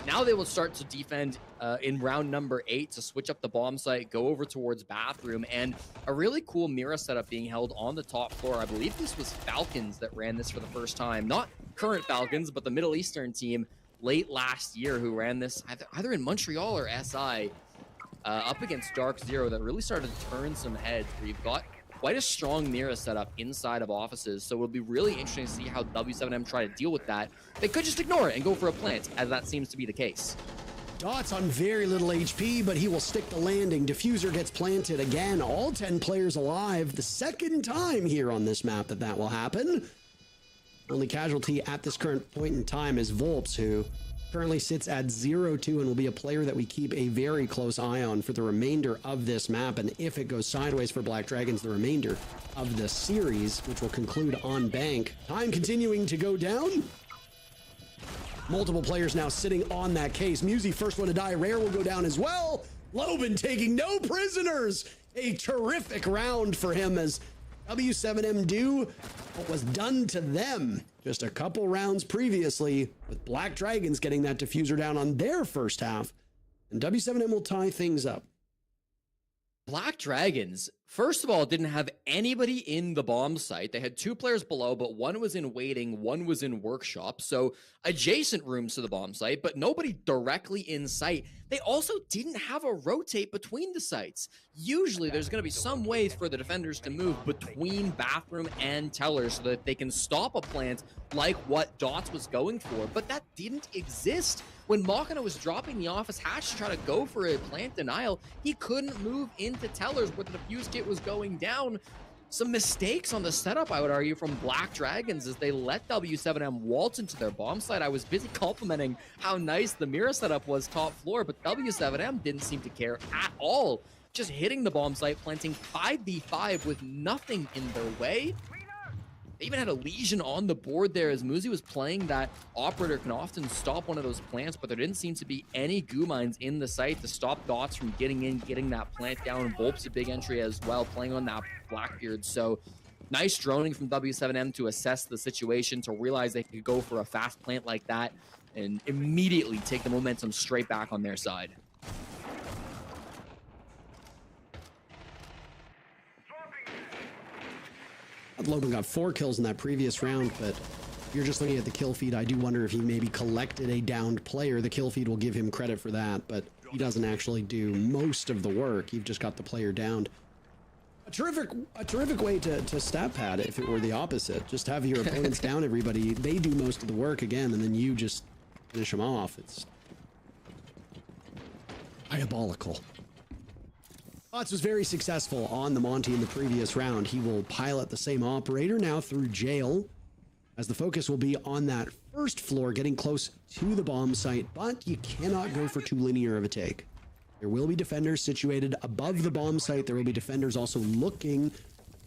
Now they will start to defend in round number 8 to switch up the bomb site, go over towards Bathroom, and a really cool Mira setup being held on the top floor. I believe this was Falcons that ran this for the first time. Not current Falcons, but the Middle Eastern team late last year who ran this either in Montreal or SI up against Dark Zero that really started to turn some heads, where you've got quite a strong Mira setup inside of offices, so it'll be really interesting to see how W7M try to deal with that. They could just ignore it and go for a plant, as that seems to be the case. Dots on very little HP, but he will stick the landing. Diffuser gets planted again. All 10 players alive. The second time here on this map that will happen. Only casualty at this current point in time is Volps, who currently sits at 0-2 and will be a player that we keep a very close eye on for the remainder of this map. And if it goes sideways for Black Dragons, the remainder of the series, which will conclude on Bank. Time continuing to go down. Multiple players now sitting on that case. Muzi, first one to die. Rare will go down as well. Lobin taking no prisoners. A terrific round for him as W7M do what was done to them just a couple rounds previously, with Black Dragons getting that diffuser down on their first half, and W7M will tie things up. Black Dragons, first of all, didn't have anybody in the bomb site. They had 2 players below, but one was in waiting, one was in workshop, so adjacent rooms to the bomb site, but nobody directly in sight. They also didn't have a rotate between the sites. Usually there's going to be some ways for the defenders to move between Bathroom and Tellers so that they can stop a plant like what Dots was going for, but that didn't exist. When Machina was dropping the office hatch to try to go for a plant denial, he couldn't move into Tellers where the defuse kit was going down. Some mistakes on the setup, I would argue, from Black Dragons as they let W7M waltz into their bomb site. I was busy complimenting how nice the Mira setup was top floor, but W7M didn't seem to care at all. Just hitting the bomb site, planting 5v5 with nothing in their way. They even had a Legion on the board there as Muzi was playing. That operator can often stop one of those plants, but there didn't seem to be any goo mines in the site to stop Dots from getting in, getting that plant down. Volp's a big entry as well, playing on that Blackbeard. So nice droning from W7M to assess the situation, to realize they could go for a fast plant like that and immediately take the momentum straight back on their side. Logan got 4 kills in that previous round, but if you're just looking at the kill feed, I do wonder if he maybe collected a downed player. The kill feed will give him credit for that, but he doesn't actually do most of the work. You've just got the player downed. A terrific way to stat pad it if it were the opposite. Just have your opponents down everybody. They do most of the work again, and then you just finish them off. It's diabolical. Bots was very successful on the Monty in the previous round. He will pilot the same operator now through jail, as the focus will be on that first floor, getting close to the bomb site, but you cannot go for too linear of a take. There will be defenders situated above the bomb site. There will be defenders also looking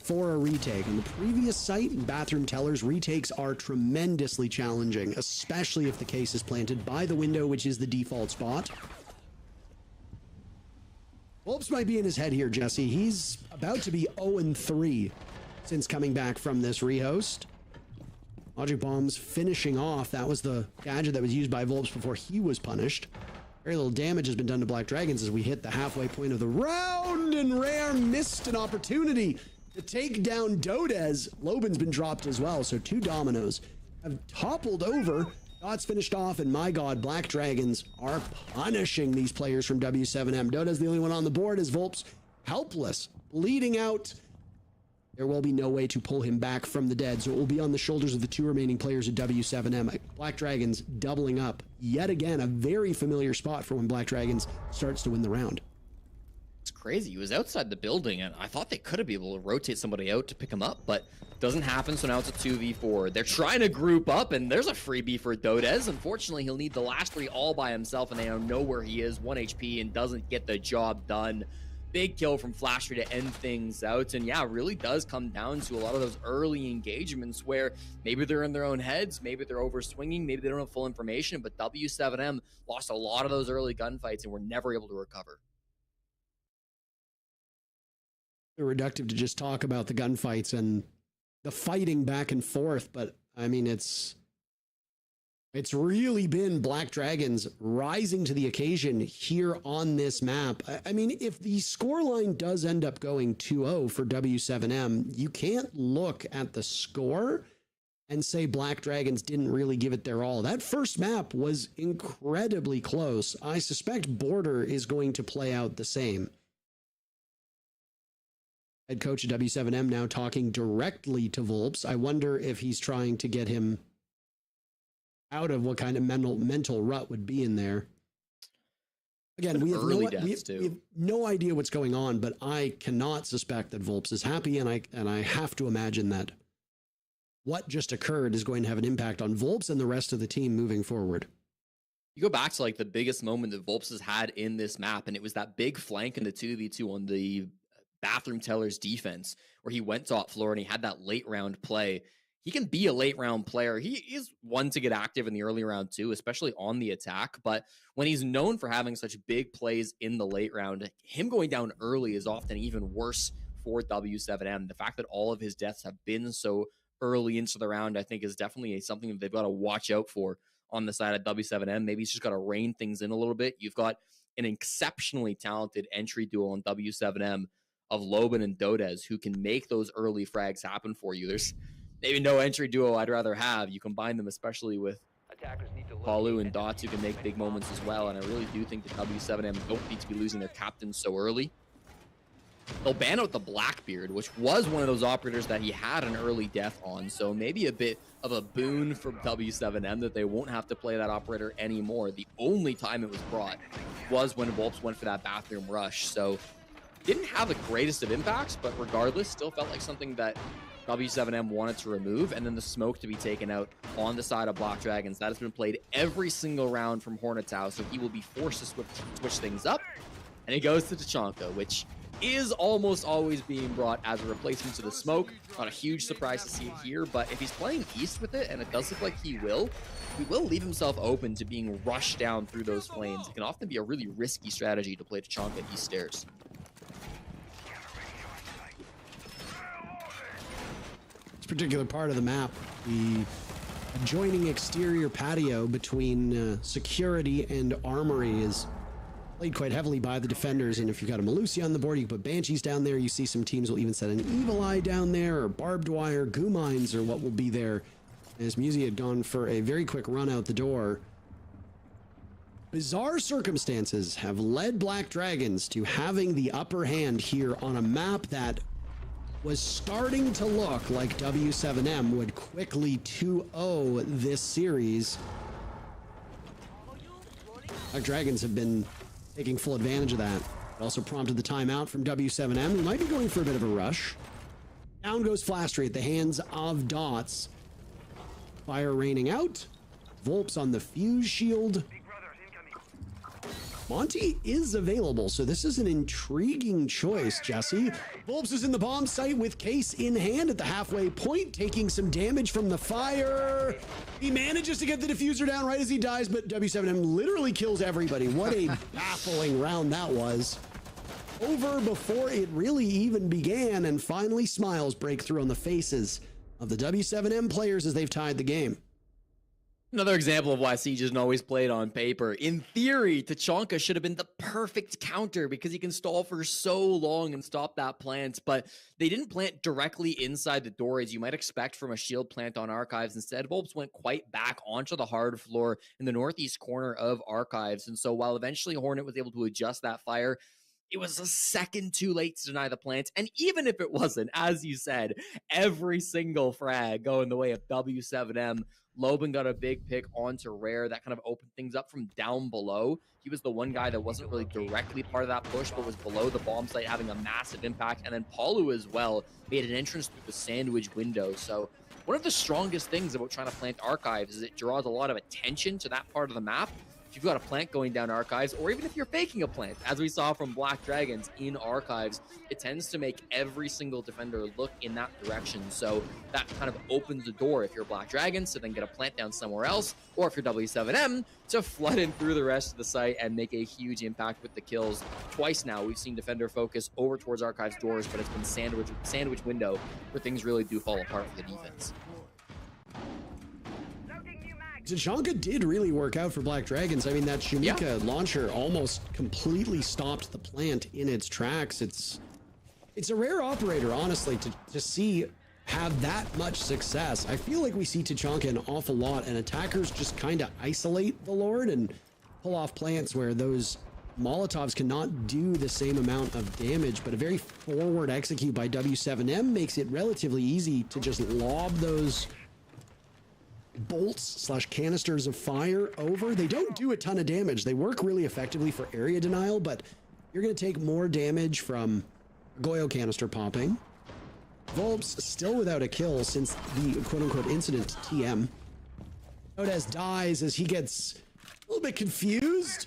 for a retake. On the previous site, Bathroom Tellers, retakes are tremendously challenging, especially if the case is planted by the window, which is the default spot. Volps might be in his head here, Jesse. He's about to be 0-3 since coming back from this rehost. Logic Bombs finishing off. That was the gadget that was used by Volps before he was punished. Very little damage has been done to Black Dragons as we hit the halfway point of the round, and Rare missed an opportunity to take down Dodez. Loban's been dropped as well, so 2 dominoes have toppled over. Dots finished off, and my god, Black Dragons are punishing these players from W7M. Dodez the only one on the board, as Volps helpless, bleeding out. There will be no way to pull him back from the dead, so it will be on the shoulders of the 2 remaining players of W7M. Black Dragons doubling up. Yet again, a very familiar spot for when Black Dragons starts to win the round. It's crazy. He was outside the building, and I thought they could have been able to rotate somebody out to pick him up, but doesn't happen, so now it's a 2v4. They're trying to group up, and there's a freebie for Dodez. Unfortunately, he'll need the last 3 all by himself, and they don't know where he is. 1 HP and doesn't get the job done. Big kill from Flasher to end things out, and yeah, it really does come down to a lot of those early engagements where maybe they're in their own heads, maybe they're over swinging, maybe they don't have full information, but W7M lost a lot of those early gunfights and were never able to recover. Reductive to just talk about the gunfights and the fighting back and forth, but I mean, it's really been Black Dragons rising to the occasion here on this map. I mean, if the scoreline does end up going 2-0 for W7M, you can't look at the score and say Black Dragons didn't really give it their all. That first map was incredibly close. I suspect Border is going to play out the same. Head coach of W7M now talking directly to Volps. I wonder if he's trying to get him out of what kind of mental rut would be in there. Again, we have no idea what's going on, but I cannot suspect that Volps is happy, and I have to imagine that what just occurred is going to have an impact on Volps and the rest of the team moving forward. You go back to like the biggest moment that Volps has had in this map, and it was that big flank in the 2v2 on the Bathroom Teller's defense, where he went top floor and he had that late round play. He can be a late round player. He is one to get active in the early round too, especially on the attack. But when he's known for having such big plays in the late round, him going down early is often even worse for W7M. The fact that all of his deaths have been so early into the round, I think, is definitely something that they've got to watch out for on the side of W7M. Maybe he's just got to rein things in a little bit. You've got an exceptionally talented entry duo on W7M of Loban and Dodez who can make those early frags happen for you. There's maybe no entry duo I'd rather have. You combine them especially with Palu and Dots, who can make big moments as well, and I really do think the W7M don't need to be losing their captain so early. They'll ban out the Blackbeard, which was one of those operators that he had an early death on, so maybe a bit of a boon for W7M that they won't have to play that operator anymore. The only time it was brought was when Volps went for that bathroom rush, so didn't have the greatest of impacts, but regardless, still felt like something that W7M wanted to remove, and then the smoke to be taken out on the side of Black Dragons. That has been played every single round from Hornet's house, so he will be forced to switch things up, and he goes to Tachanka, which is almost always being brought as a replacement to the smoke. Not a huge surprise to see it here, but if he's playing east with it, and it does look like he will leave himself open to being rushed down through those flames. It can often be a really risky strategy to play Tachanka east stairs. This particular part of the map, the adjoining exterior patio between security and armory, is played quite heavily by the defenders. And if you've got a Melusi on the board, you can put Banshees down there. You see some teams will even set an Evil Eye down there, or barbed wire, goo mines, or what will be there. As Musi had gone for a very quick run out the door. Bizarre circumstances have led Black Dragons to having the upper hand here on a map that was starting to look like W7M would quickly 2-0 this series. Black Dragons have been taking full advantage of that. It also prompted the timeout from W7M, who might be going for a bit of a rush. Down goes Flastry at the hands of Dots. Fire raining out. Volps on the fuse shield. Monty is available, so this is an intriguing choice, Jesse. Volps is in the bomb site with Case in hand at the halfway point, taking some damage from the fire. He manages to get the diffuser down right as he dies, but W7M literally kills everybody. What a baffling round that was. Over before it really even began, and finally smiles break through on the faces of the W7M players as they've tied the game. Another example of why Siege isn't always played on paper. In theory, Tachanka should have been the perfect counter because he can stall for so long and stop that plant, but they didn't plant directly inside the door as you might expect from a shield plant on Archives. Instead, Volps went quite back onto the hard floor in the northeast corner of Archives, and so while eventually Hornet was able to adjust that fire, it was a second too late to deny the plant. And even if it wasn't, as you said, every single frag going the way of W7M. Loban got a big pick onto Rare. That kind of opened things up from down below. He was the one guy that wasn't really directly part of that push, but was below the bomb site, having a massive impact. And then Palu as well made an entrance through the sandwich window. So one of the strongest things about trying to plant Archives is it draws a lot of attention to that part of the map. If you've got a plant going down Archives, or even if you're faking a plant, as we saw from Black Dragons in Archives, it tends to make every single defender look in that direction. So that kind of opens the door if you're Black Dragons to then get a plant down somewhere else, or if you're W7M to flood in through the rest of the site and make a huge impact with the kills. Twice now we've seen defender focus over towards Archives doors, but it's been sandwich window where things really do fall apart for the defense. Tachanka did really work out for Black Dragons. I mean, that Shumika launcher almost completely stopped the plant in its tracks. It's a rare operator, honestly, to see have that much success. I feel like we see Tachanka an awful lot, and attackers just kind of isolate the Lord and pull off plants where those Molotovs cannot do the same amount of damage, but a very forward execute by W7M makes it relatively easy to just lob those bolts / canisters of fire over. They don't do a ton of damage. They work really effectively for area denial, but you're going to take more damage from Goyo canister popping. Volps still without a kill since the quote-unquote incident to TM. Dodez dies as he gets a little bit confused.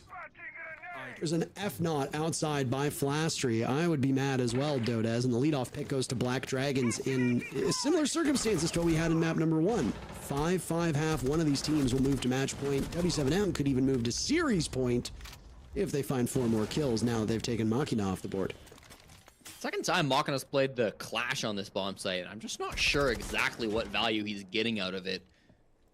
There's an F-Naught outside by Flastry. I would be mad as well, Dodez, and the leadoff pick goes to Black Dragons in similar circumstances to what we had in map number 1. 5-5 half, one of these teams will move to match point. W7M could even move to series point if they find 4 more kills now that they've taken Machina off the board. Second time Machina's played the Clash on this bomb site, and I'm just not sure exactly what value he's getting out of it.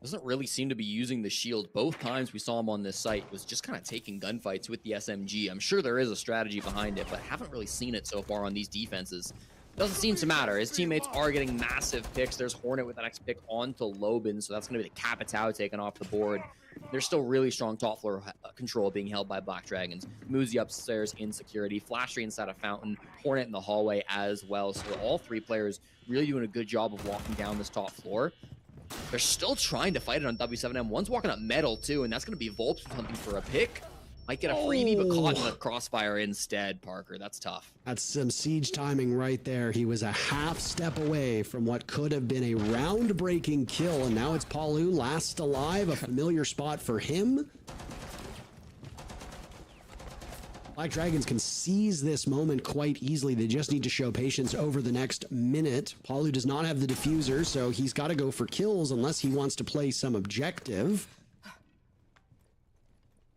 Doesn't really seem to be using the shield. Both times we saw him on this site was just kind of taking gunfights with the SMG. I'm sure there is a strategy behind it, but haven't really seen it so far on these defenses. Doesn't seem to matter. His teammates are getting massive picks. There's Hornet with the next pick onto Loban, so that's going to be the Capitao taken off the board. There's still really strong top floor control being held by Black Dragons. Muzi upstairs in security, Flashry inside a fountain, Hornet in the hallway as well. So all 3 players really doing a good job of walking down this top floor. They're still trying to fight it on W7M. One's walking up metal too, and that's going to be Volps hunting for a pick. Might get a freebie, but caught in the crossfire instead, Parker. That's tough. That's some Siege timing right there. He was a half step away from what could have been a round-breaking kill, and now it's Palu last alive, a familiar spot for him. Black Dragons can seize this moment quite easily. They just need to show patience over the next minute. Palu does not have the diffuser, so he's got to go for kills unless he wants to play some objective.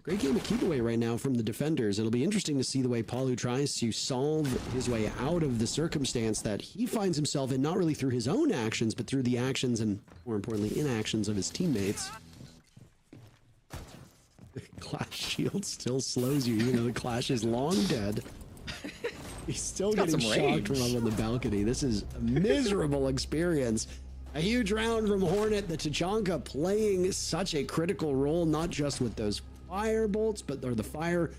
Great game of keep away right now from the defenders. It'll be interesting to see the way Palu tries to solve his way out of the circumstance that he finds himself in, not really through his own actions, but through the actions and, more importantly, inactions of his teammates. Clash shield still slows you, even though the Clash is long dead. He's still getting shocked from up on the balcony. This is a miserable experience. A huge round from Hornet. The Tachanka playing such a critical role, not just with those fire bolts, but they're the fire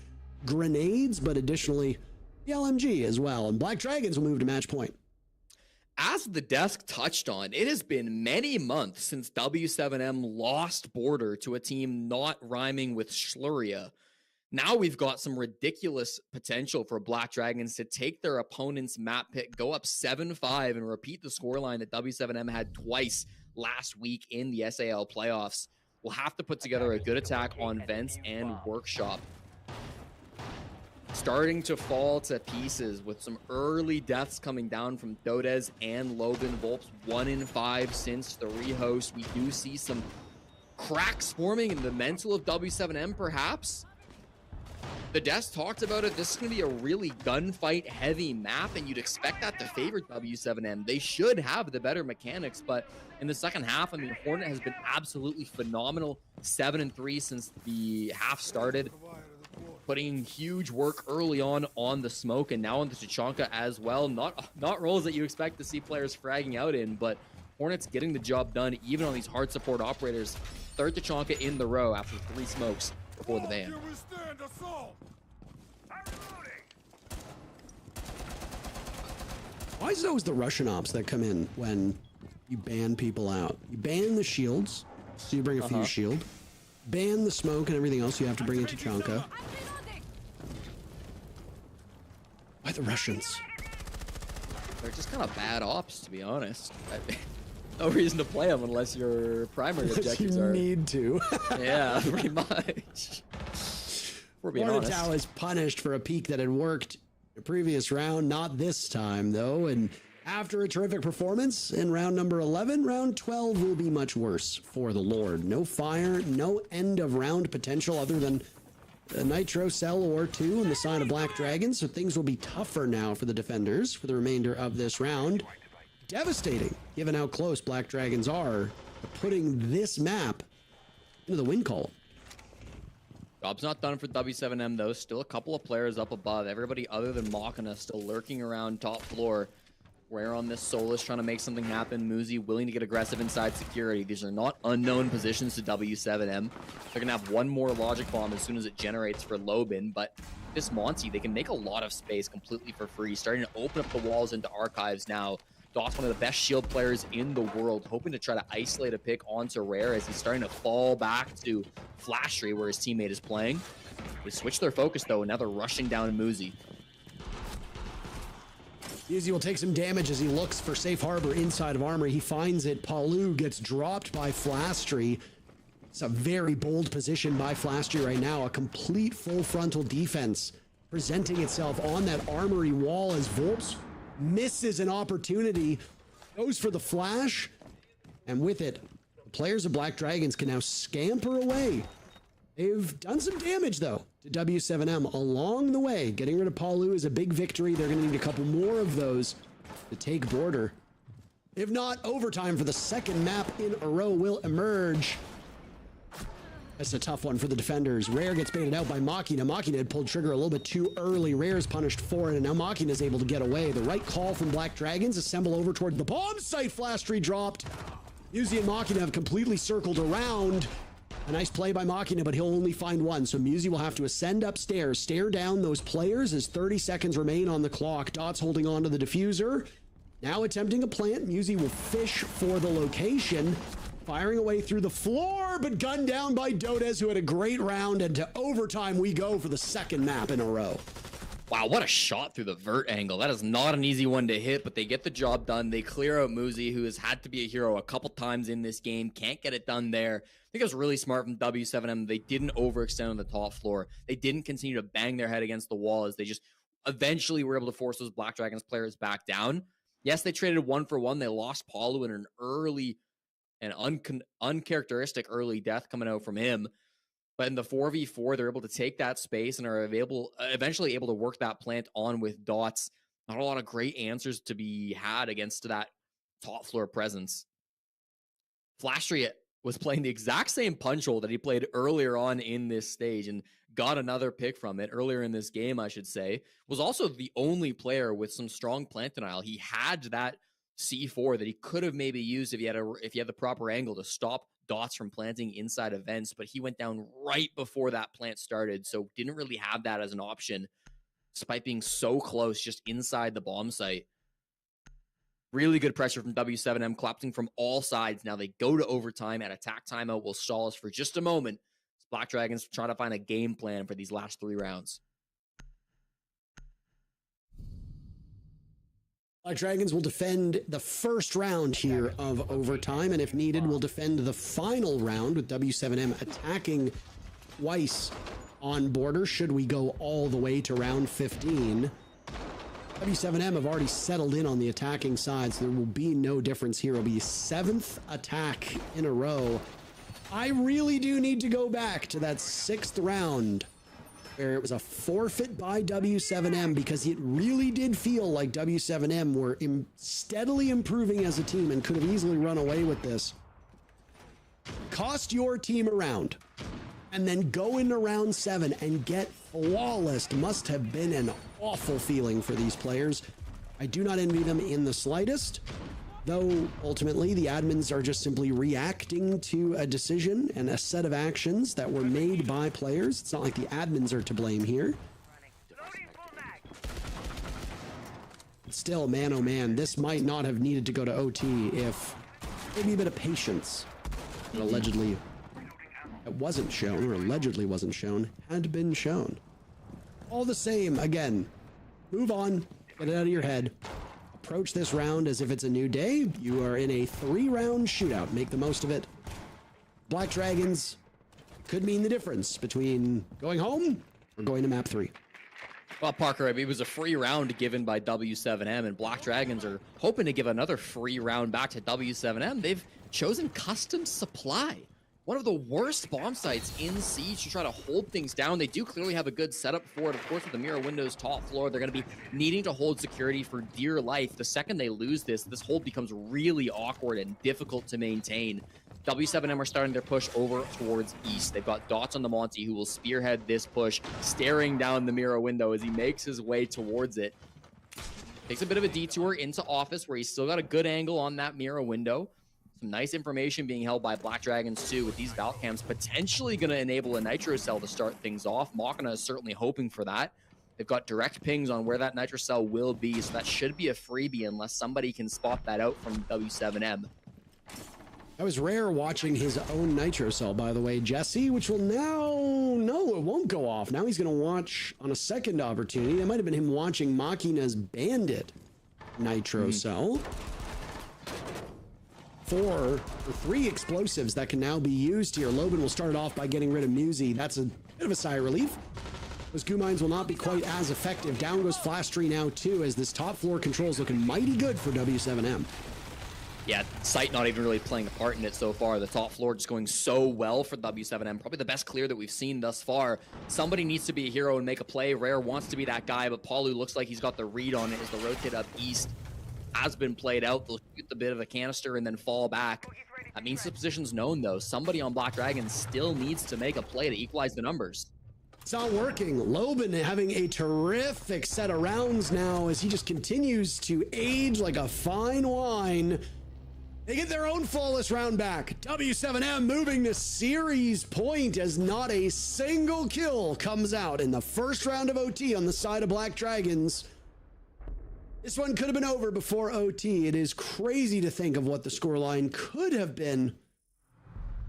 grenades, but additionally the LMG as well. And Black Dragons will move to match point. As the desk touched on, it has been many months since W7M lost border to a team not rhyming with Schluria. Now we've got some ridiculous potential for Black Dragons to take their opponent's map pick, go up 7-5, and repeat the scoreline that W7M had twice last week in the SAL playoffs. We'll have to put together a good attack on Vents and Workshop. Starting to fall to pieces with some early deaths coming down from Dodez and Logan Volps. 1 in 5 since the rehost. We do see some cracks forming in the mental of W7M, perhaps. The desk talked about it. This is going to be a really gunfight heavy map, and you'd expect that to favor W7M. They should have the better mechanics, but in the second half, I mean, Hornet has been absolutely phenomenal. 7-3 since the half started, putting huge work early on the smoke, and now on the Tachanka as well. Not roles that you expect to see players fragging out in, but Hornet's getting the job done even on these hard support operators. Third Tachanka in the row after 3 smokes before the ban. Why is it always the Russian ops that come in when you ban people out? You ban the shields, so you bring a few shield. Ban the smoke and everything else you have to bring into Tachanka. Why the Russians? They're just kind of bad ops, to be honest. No reason to play them unless your primary objectives you are... need to. Yeah, pretty much. We're being honest. Hornetow is punished for a peak that had worked the previous round, not this time though, and after a terrific performance in round number 11, round 12 will be much worse for the Lord. No fire, no end of round potential other than a nitro cell or 2 on the side of Black Dragons, so things will be tougher now for the defenders for the remainder of this round. Devastating, given how close Black Dragons are to putting this map into the win column. Job's not done for W7M though. Still a couple of players up above. Everybody other than Machina still lurking around top floor. Rare on this Solus trying to make something happen. Muzi willing to get aggressive inside security. These are not unknown positions to W7M. They're going to have one more logic bomb as soon as it generates for Lobin, but this Monty, they can make a lot of space completely for free. Starting to open up the walls into archives now. Dot's one of the best shield players in the world, hoping to try to isolate a pick onto Rare as he's starting to fall back to Flashtree where his teammate is playing. They switch their focus though, and now they're rushing down Muzi. Muzi will take some damage as he looks for safe harbor inside of armor. He finds it. Palu gets dropped by Flashtree. It's a very bold position by Flashtree right now. A complete full frontal defense presenting itself on that armory wall as Volps misses an opportunity, goes for the flash, and with it, the players of Black Dragons can now scamper away. They've done some damage, though, to W7M along the way. Getting rid of Palu is a big victory. They're going to need a couple more of those to take border. If not, overtime for the second map in a row will emerge. That's a tough one for the defenders. Rare gets baited out by Machina. Machina had pulled trigger a little bit too early. Rare's punished for it, and now Machina is able to get away. The right call from Black Dragons. Assemble over toward the bomb site. Flashtree dropped. Muzi and Machina have completely circled around. A nice play by Machina, but he'll only find one. So Muzi will have to ascend upstairs, stare down those players as 30 seconds remain on the clock. Dot's holding on to the diffuser. Now attempting a plant. Muzi will fish for the location. Firing away through the floor, but gunned down by Dodez, who had a great round, and to overtime we go for the second map in a row. Wow, what a shot through the vert angle. That is not an easy one to hit, but they get the job done. They clear out Muzi, who has had to be a hero a couple times in this game. Can't get it done there. I think it was really smart from W7M. They didn't overextend on the top floor. They didn't continue to bang their head against the wall as they just eventually were able to force those Black Dragons players back down. Yes, they traded 1-for-1. They lost Palu in an early and uncharacteristic early death coming out from him. But in the 4v4, they're able to take that space and are eventually able to work that plant on with dots. Not a lot of great answers to be had against that top floor presence. Flashtree was playing the exact same punch hole that he played earlier on in this stage and got another pick from it earlier in this game, I should say. Was also the only player with some strong plant denial. He had that C4 that he could have maybe used if he had the proper angle to stop dots from planting inside events, but he went down right before that plant started, so didn't really have that as an option, despite being so close just inside the bomb site. Really good pressure from W7M, collapsing from all sides. Now they go to overtime, and attack timeout will stall us for just a moment. Black Dragons trying to find a game plan for these last 3 rounds. Black Dragons will defend the first round here of overtime, and if needed, will defend the final round with W7M attacking twice on border should we go all the way to round 15. W7M have already settled in on the attacking side, so there will be no difference here. It'll be 7th attack in a row. I really do need to go back to that 6th round where it was a forfeit by W7M, because it really did feel like W7M were steadily improving as a team and could have easily run away with this. Cost your team a round and then go into round 7 and get flawless must have been an awful feeling for these players. I do not envy them in the slightest, though ultimately the admins are just simply reacting to a decision and a set of actions that were made by players. It's not like the admins are to blame here. But still, man, oh man, this might not have needed to go to OT if maybe a bit of patience that allegedly it wasn't shown, or allegedly wasn't shown, had been shown. All the same, again, move on, get it out of your head. Approach this round as if it's a new day. You are in a 3-round shootout. Make the most of it. Black Dragons could mean the difference between going home or going to map 3. Well, Parker, it was a free round given by W7M, and Black Dragons are hoping to give another free round back to W7M. They've chosen Custom Supply, one of the worst bomb sites in Siege, to try to hold things down. They do clearly have a good setup for it. Of course, with the Mirror Windows top floor, they're going to be needing to hold security for dear life. The second they lose this hold becomes really awkward and difficult to maintain. W7M are starting their push over towards east. They've got dots on the Monty, who will spearhead this push, staring down the Mirror Window as he makes his way towards it. Takes a bit of a detour into office, where he's still got a good angle on that Mirror Window. Some nice information being held by Black Dragons too, with these Valcams potentially going to enable a Nitro Cell to start things off. Machina is certainly hoping for that. They've got direct pings on where that Nitro Cell will be, so that should be a freebie unless somebody can spot that out from W7M. That was Rare watching his own Nitro Cell, by the way, Jesse, which will now... No, it won't go off. Now he's going to watch on a second opportunity. It might have been him watching Machina's Bandit Nitro Cell. 4 or 3 explosives that can now be used here. Loban will start it off by getting rid of Muzi. That's a bit of a sigh of relief. Those goo mines will not be quite as effective. Down goes Flashtree now too, as this top floor control is looking mighty good for W7M. Yeah, Sight not even really playing a part in it so far. The top floor just going so well for W7M. Probably the best clear that we've seen thus far. Somebody needs to be a hero and make a play. Rare wants to be that guy, but Palu looks like he's got the read on it as the rotate up east has been played out. They'll shoot the bit of a canister and then fall back. That means the position's known, though. Somebody on Black Dragon still needs to make a play to equalize the numbers. It's not working. Loban having a terrific set of rounds now as he just continues to age like a fine wine. They get their own flawless round back. W7M moving to series point as not a single kill comes out in the first round of OT on the side of Black Dragons. This one could have been over before OT. It is crazy to think of what the scoreline could have been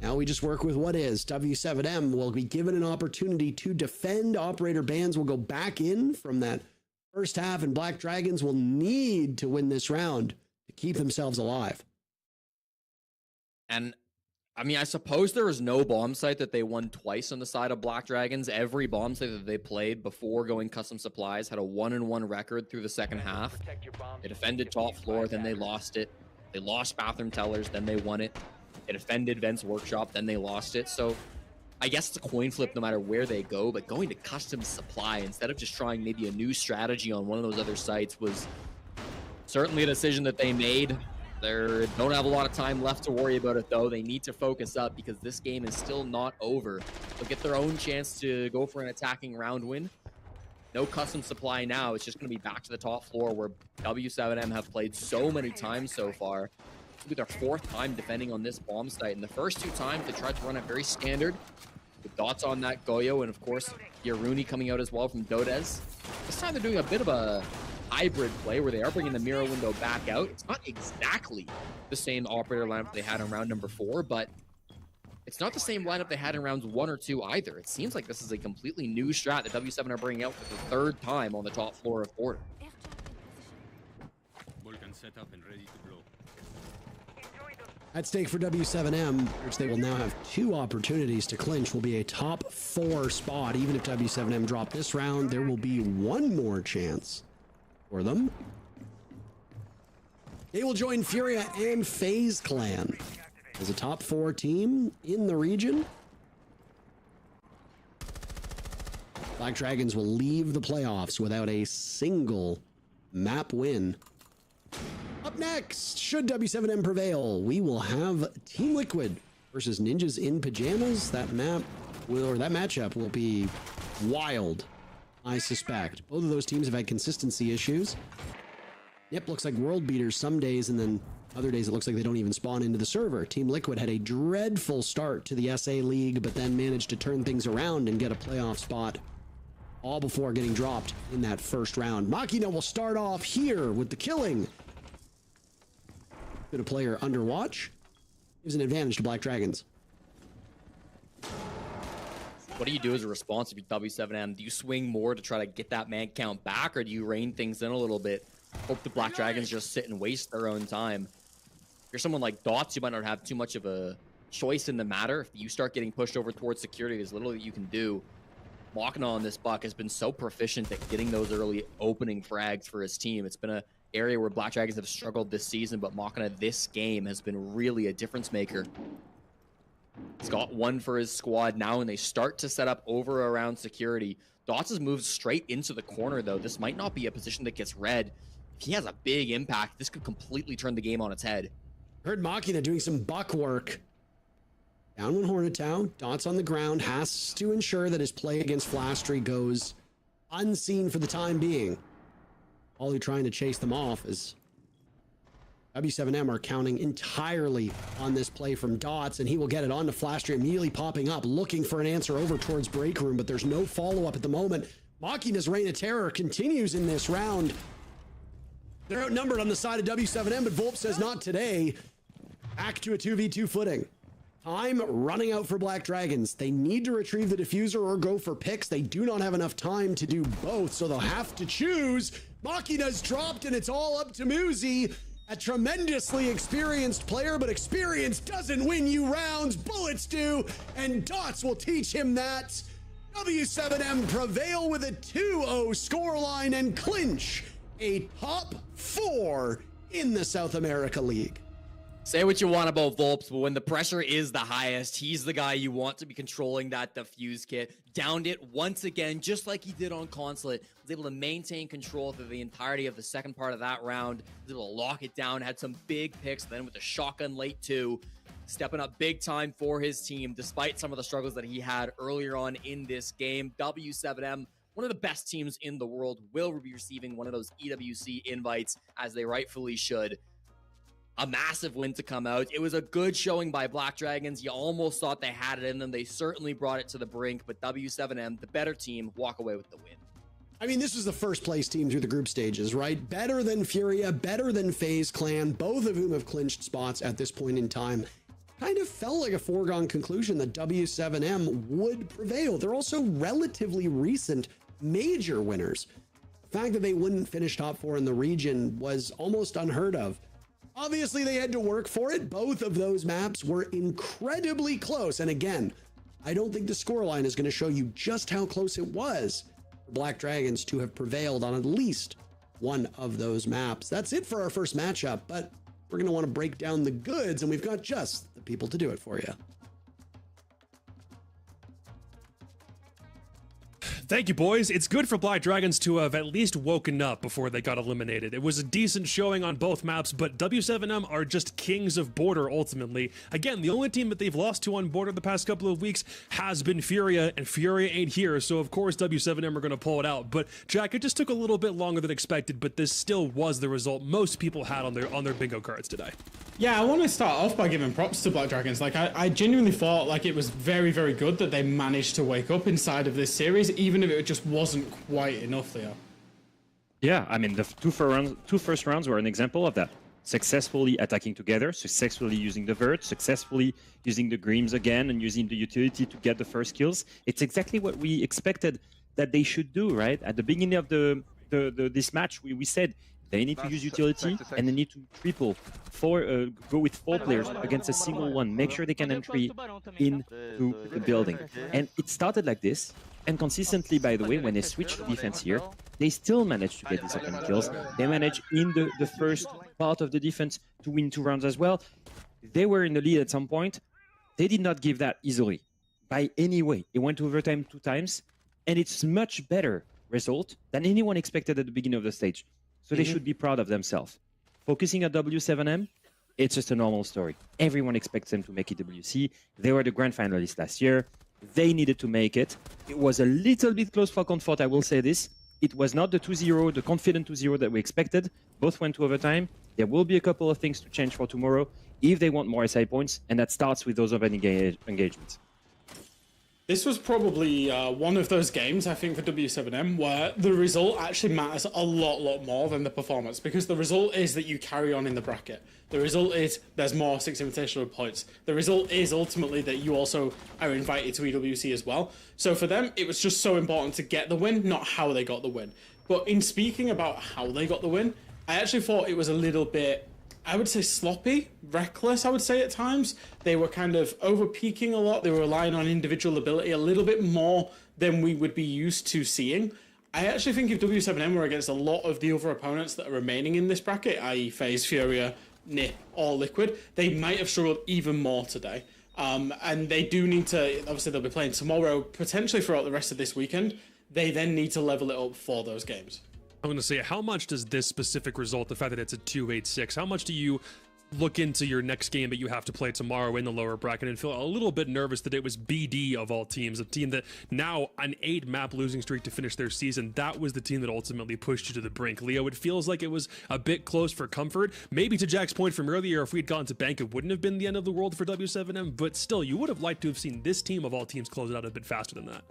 Now we just work with what is. W7M will be given an opportunity to defend. Operator bans will go back in from that first half, and Black Dragons will need to win this round to keep themselves alive. And I mean, I suppose there was no bomb site that they won twice on the side of Black Dragons. Every bomb site that they played before going custom supplies had a 1-1 record through the second half. They defended top floor, then they lost it. They lost bathroom tellers, then they won it. They defended Vents Workshop, then they lost it. So I guess it's a coin flip no matter where they go, but going to custom supply instead of just trying maybe a new strategy on one of those other sites was certainly a decision that they made. They don't have a lot of time left to worry about it, though. They need to focus up because this game is still not over. They'll get their own chance to go for an attacking round win. No custom supply now. It's just going to be back to the top floor where W7M have played so many times so far. It'll be their fourth time defending on this bomb site. And the first two times, they tried to run it very standard with dots on that Goyo and, of course, Yaruni coming out as well from Dodez. This time they're doing a bit of a hybrid play where they are bringing the mirror window back out. It's not exactly the same operator lineup they had in round number 4, but it's not the same lineup they had in rounds 1 or 2 either. It seems like this is a completely new strat that W7 are bringing out for the third time on the top floor of Border. Vulcan set up and ready to blow. At stake for W7M, which they will now have 2 opportunities to clinch, will be a top 4 spot. Even if W7M drop this round, there will be one more chance for them. They will join Furia and FaZe Clan as a top 4 team in the region. Black Dragons will leave the playoffs without a single map win. Up next, should W7M prevail, we will have Team Liquid versus Ninjas in Pajamas. That matchup will be wild, I suspect. Both of those teams have had consistency issues. Yep, looks like world beaters some days, and then other days it looks like they don't even spawn into the server. Team Liquid had a dreadful start to the SA League, but then managed to turn things around and get a playoff spot all before getting dropped in that first round. Machina will start off here with the killing. Put a player under watch. Gives an advantage to Black Dragons. What do you do as a response if you're W7M? Do you swing more to try to get that man count back, or do you rein things in a little bit? Hope the Black Dragons just sit and waste their own time. If you're someone like Dots, you might not have too much of a choice in the matter. If you start getting pushed over towards security, there's little that you can do. Machina on this buck has been so proficient at getting those early opening frags for his team. It's been an area where Black Dragons have struggled this season, but Machina this game has been really a difference maker. He's got one for his squad now, and they start to set up over around security. Dots has moved straight into the corner, though. This might not be a position that gets read. If he has a big impact, this could completely turn the game on its head. Heard Machina doing some buck work. Down one Hornet Town, Dots on the ground, has to ensure that his play against Flastry goes unseen for the time being. All they're trying to chase them off is W7M are counting entirely on this play from Dots, and he will get it on to Flastry, immediately popping up, looking for an answer over towards Break Room, but there's no follow-up at the moment. Machina's reign of terror continues in this round. They're outnumbered on the side of W7M, but Volp says not today. Back to a 2v2 footing. Time running out for Black Dragons. They need to retrieve the diffuser or go for picks. They do not have enough time to do both, so they'll have to choose. Machina's dropped, and it's all up to Muzi. A tremendously experienced player, but experience doesn't win you rounds. Bullets do, and Dots will teach him that. W7M prevail with a 2-0 scoreline and clinch a top 4 in the South America League. Say what you want about Volps, but when the pressure is the highest, he's the guy you want to be controlling that defuse kit. Downed it once again, just like he did on Consulate. Was able to maintain control through the entirety of the second part of that round. Was able to lock it down, had some big picks, then with the shotgun late too. Stepping up big time for his team, despite some of the struggles that he had earlier on in this game. W7M, one of the best teams in the world, will be receiving one of those EWC invites, as they rightfully should. A massive win to come out. It was a good showing by Black Dragons. You almost thought they had it in them. They certainly brought it to the brink, but W7M, the better team, walk away with the win. I mean, this was the first place team through the group stages, right? Better than Furia, better than FaZe Clan, both of whom have clinched spots at this point in time. kind of felt like a foregone conclusion that W7M would prevail. They're also relatively recent major winners. The fact that they wouldn't finish top 4 in the region was almost unheard of. Obviously, they had to work for it. Both of those maps were incredibly close. And again, I don't think the scoreline is going to show you just how close it was for Black Dragons to have prevailed on at least one of those maps. That's it for our first matchup, but we're going to want to break down the goods, and we've got just the people to do it for you. Thank you, boys. It's good for Black Dragons to have at least woken up before they got eliminated. It was a decent showing on both maps, but W7M are just kings of border ultimately. Again, the only team that they've lost to on border the past couple of weeks has been Furia, and Furia ain't here, so of course W7M are going to pull it out. But Jack, it just took a little bit longer than expected, but this still was the result most people had on their bingo cards today. Yeah, I want to start off by giving props to Black Dragons. Like, I genuinely thought like it was very, very good that they managed to wake up inside of this series, even if it just wasn't quite enough, Leo. Yeah, I mean, the two first rounds were an example of that. Successfully attacking together, successfully using the vert, successfully using the Grims again, and using the utility to get the first kills. It's exactly what we expected that they should do, right? At the beginning of this match, we said they need to use utility and they need to triple go with 4 players against a single one. Make sure they can entry into the building. And it started like this. And consistently, by the way, when they switch to defense here, they still manage to get these open kills. They manage in the first part of the defense to win 2 rounds as well. They were in the lead at some point. They did not give that easily by any way. It went to overtime 2 times, and it's much better result than anyone expected at the beginning of the stage. So they should be proud of themselves. Focusing at W7M, it's just a normal story. Everyone expects them to make it WC. They were the grand finalists last year. They needed to make it. It was a little bit close for Comfort, I will say this. It was not the 2-0, the confident 2-0 that we expected. Both went to overtime. There will be a couple of things to change for tomorrow if they want more SI points, and that starts with those open engagements. This was probably one of those games, I think, for W7M, where the result actually matters a lot more than the performance, because the result is that you carry on in the bracket. The result is there's more 6 invitational points. The result is ultimately that you also are invited to EWC as well. So for them, it was just so important to get the win, not how they got the win. But in speaking about how they got the win, I actually thought it was a little bit, I would say, sloppy, reckless, I would say at times. They were kind of over-peaking a lot. They were relying on individual ability a little bit more than we would be used to seeing. I actually think if W7M were against a lot of the other opponents that are remaining in this bracket, i.e. FaZe, Furia, Nip, or Liquid, they might have struggled even more today. And they do need to, obviously they'll be playing tomorrow, potentially throughout the rest of this weekend. They then need to level it up for those games. I'm going to say, how much does this specific result, the fact that it's a 2-8-6, how much do you look into your next game that you have to play tomorrow in the lower bracket and feel a little bit nervous that it was BD of all teams, a team that now an 8-map losing streak to finish their season, that was the team that ultimately pushed you to the brink. Leo, it feels like it was a bit close for Comfort. Maybe to Jack's point from earlier, if we'd gone to bank, it wouldn't have been the end of the world for W7M, but still, you would have liked to have seen this team of all teams close it out a bit faster than that.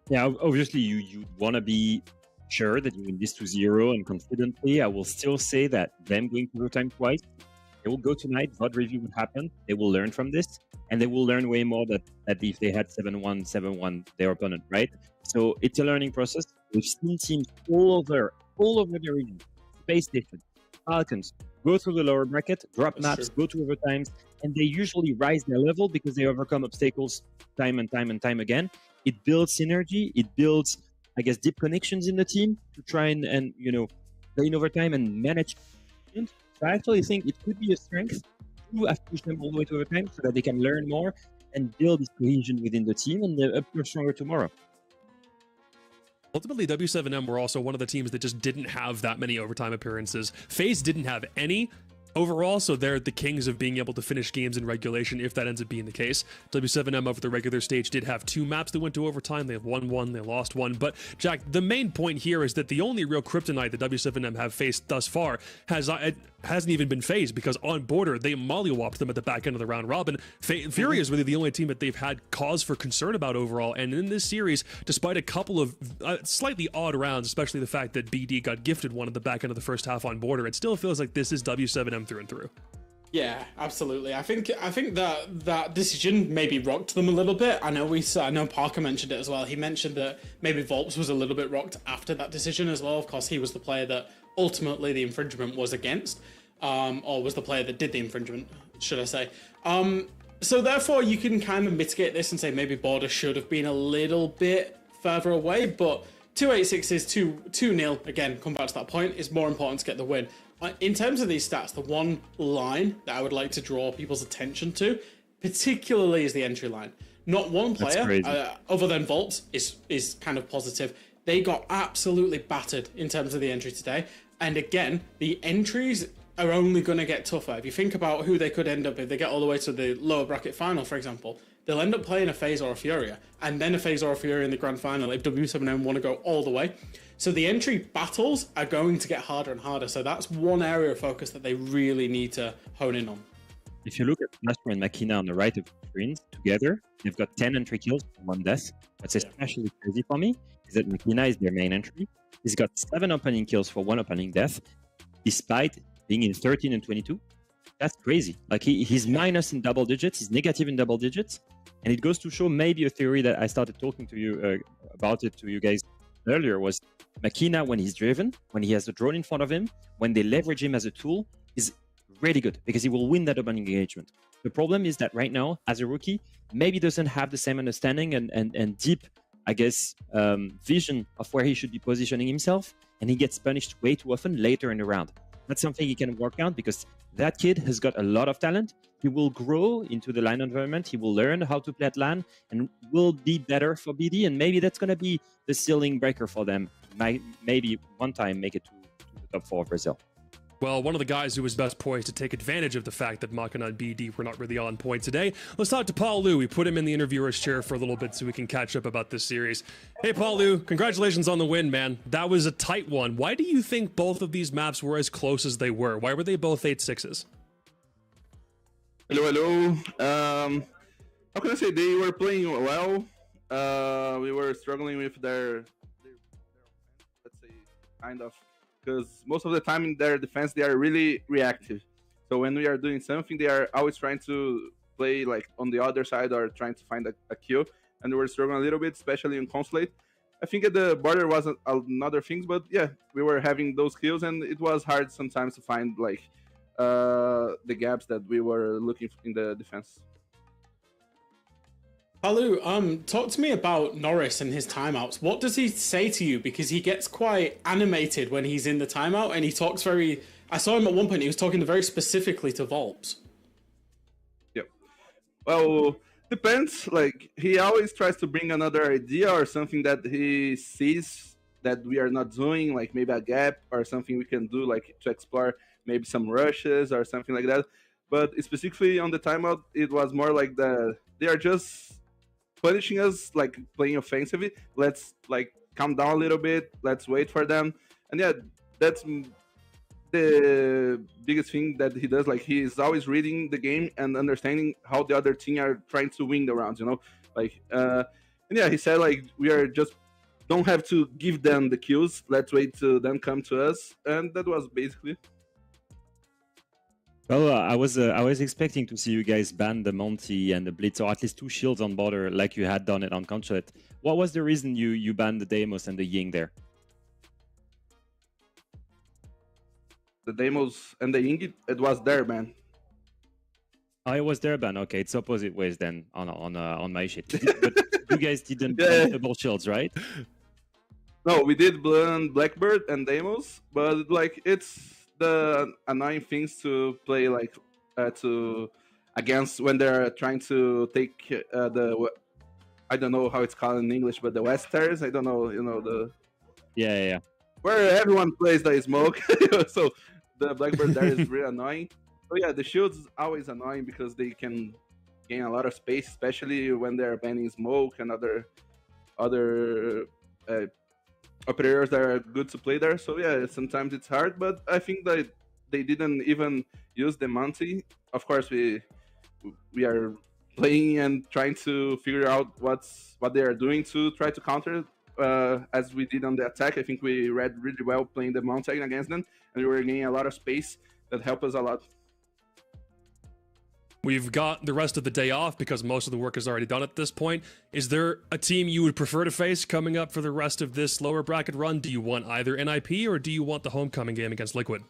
Yeah, obviously you want to be sure that you win this 2-0 and confidently. I will still say that them going to overtime twice, they will go tonight, VOD review would happen, they will learn from this, and they will learn way more that if they had 7-1, 7-1 their opponent, right? So it's a learning process. We've seen teams all over the region, Space Station, Falcons, go through the lower bracket, drop maps, go to overtimes, and they usually rise their level because they overcome obstacles time and time again. It builds synergy, it builds, I guess, deep connections in the team to try and play in overtime and manage. So I actually think it could be a strength to have pushed them all the way to overtime so that they can learn more and build this cohesion within the team and appear stronger tomorrow. Ultimately, W7M were also one of the teams that just didn't have that many overtime appearances. FaZe didn't have any overall, so they're the kings of being able to finish games in regulation if that ends up being the case. W7M over the regular stage did have 2 maps that went to overtime. They won 1, they lost 1. But Jack, the main point here is that the only real kryptonite that W7M have faced thus far hasn't even been FaZe, because on border they mollywopped them at the back end of the round robin. Furia is really the only team that they've had cause for concern about overall, and in this series, despite a couple of slightly odd rounds, especially the fact that BD got gifted one at the back end of the first half on border, it still feels like this is W7M through and through. Yeah, absolutely. I think that decision maybe rocked them a little bit. I know Parker mentioned it as well. He mentioned that maybe Volps was a little bit rocked after that decision as well. Of course, he was the player that ultimately the infringement was against, or was the player that did the infringement, should I say. So therefore, you can kind of mitigate this and say maybe Border should have been a little bit further away, but 286 is 2-0. Again, come back to that point. It's more important to get the win. In terms of these stats, the one line that I would like to draw people's attention to, particularly, is the entry line. Not one player, other than Volts, is kind of positive. They got absolutely battered in terms of the entry today. And again, the entries are only going to get tougher. If you think about who they could end up, if they get all the way to the lower bracket final, for example, they'll end up playing a FaZe or a Furia, and then a FaZe or a Furia in the grand final if W7M want to go all the way. So the entry battles are going to get harder and harder. So that's one area of focus that they really need to hone in on. If you look at Master and Makina on the right of the screen together, they've got 10 entry kills and 1 death. What's especially crazy for me is that Makina is their main entry. He's got 7 opening kills for 1 opening death, despite being in 13 and 22. That's crazy. Like he's minus in double digits, he's negative in double digits. And it goes to show maybe a theory that I started talking to you about it to you guys earlier was Makina, when he's driven, when he has a drone in front of him, when they leverage him as a tool, is really good because he will win that opening engagement. The problem is that right now, as a rookie, maybe doesn't have the same understanding and deep, I guess, vision of where he should be positioning himself. And he gets punished way too often later in the round. That's something he can work on because that kid has got a lot of talent. He will grow into the LAN environment. He will learn how to play at LAN and will be better for BD. And maybe that's going to be the ceiling breaker for them. Maybe one time make it to the top 4 of Brazil. Well, one of the guys who was best poised to take advantage of the fact that Makina and BD were not really on point today. Let's talk to Paul Liu. We put him in the interviewer's chair for a little bit so we can catch up about this series. Hey, Paul Liu, congratulations on the win, man. That was a tight one. Why do you think both of these maps were as close as they were? Why were they both 8-6s? Hello. How can I say? They were playing well. We were struggling with their let's say, kind of, because most of the time in their defense they are really reactive. So when we are doing something, they are always trying to play like on the other side or trying to find a kill, and we were struggling a little bit, especially in Consulate. I think at the border was another thing, but yeah, we were having those kills, and it was hard sometimes to find like the gaps that we were looking in the defense. Palu, talk to me about Norris and his timeouts. What does he say to you? Because he gets quite animated when he's in the timeout, and he talks very... I saw him at one point, he was talking very specifically to Volps. Yep. Well, depends. Like, he always tries to bring another idea or something that he sees that we are not doing, like maybe a gap or something we can do, like to explore maybe some rushes or something like that. But specifically on the timeout, it was more like they are just punishing us, like playing offensively. Let's like calm down a little bit. Let's wait for them. And yeah, that's the biggest thing that he does. Like, he is always reading the game and understanding how the other team are trying to win the rounds, you know? Like, and yeah, he said like, we are just don't have to give them the kills. Let's wait till them come to us. And that was basically. Well, I was expecting to see you guys ban the Monty and the Blitz, or at least 2 shields on border, like you had done it on Consulate. What was the reason you banned the Deimos and the Ying there? The Deimos and the Ying, it was their ban. Oh, it was their ban. Okay, it's opposite ways then on my shit. But you guys didn't ban double shields, right? No, we did ban Blackbird and Deimos, but like it's the annoying things to play like to against when they're trying to take the I don't know how it's called in English, but the Westers, I don't know, you know, the yeah where everyone plays the smoke. So the Blackbird there is really annoying. So yeah, the shields is always annoying because they can gain a lot of space, especially when they're banning smoke and other operators that are good to play there. So yeah, sometimes it's hard, but I think that they didn't even use the Monty. Of course, we are playing and trying to figure out what they are doing to try to counter as we did on the attack. I think we read really well playing the Monty against them, and we were gaining a lot of space that helped us a lot. We've got the rest of the day off because most of the work is already done at this point. Is there a team you would prefer to face coming up for the rest of this lower bracket run? Do you want either NIP or do you want the homecoming game against Liquid?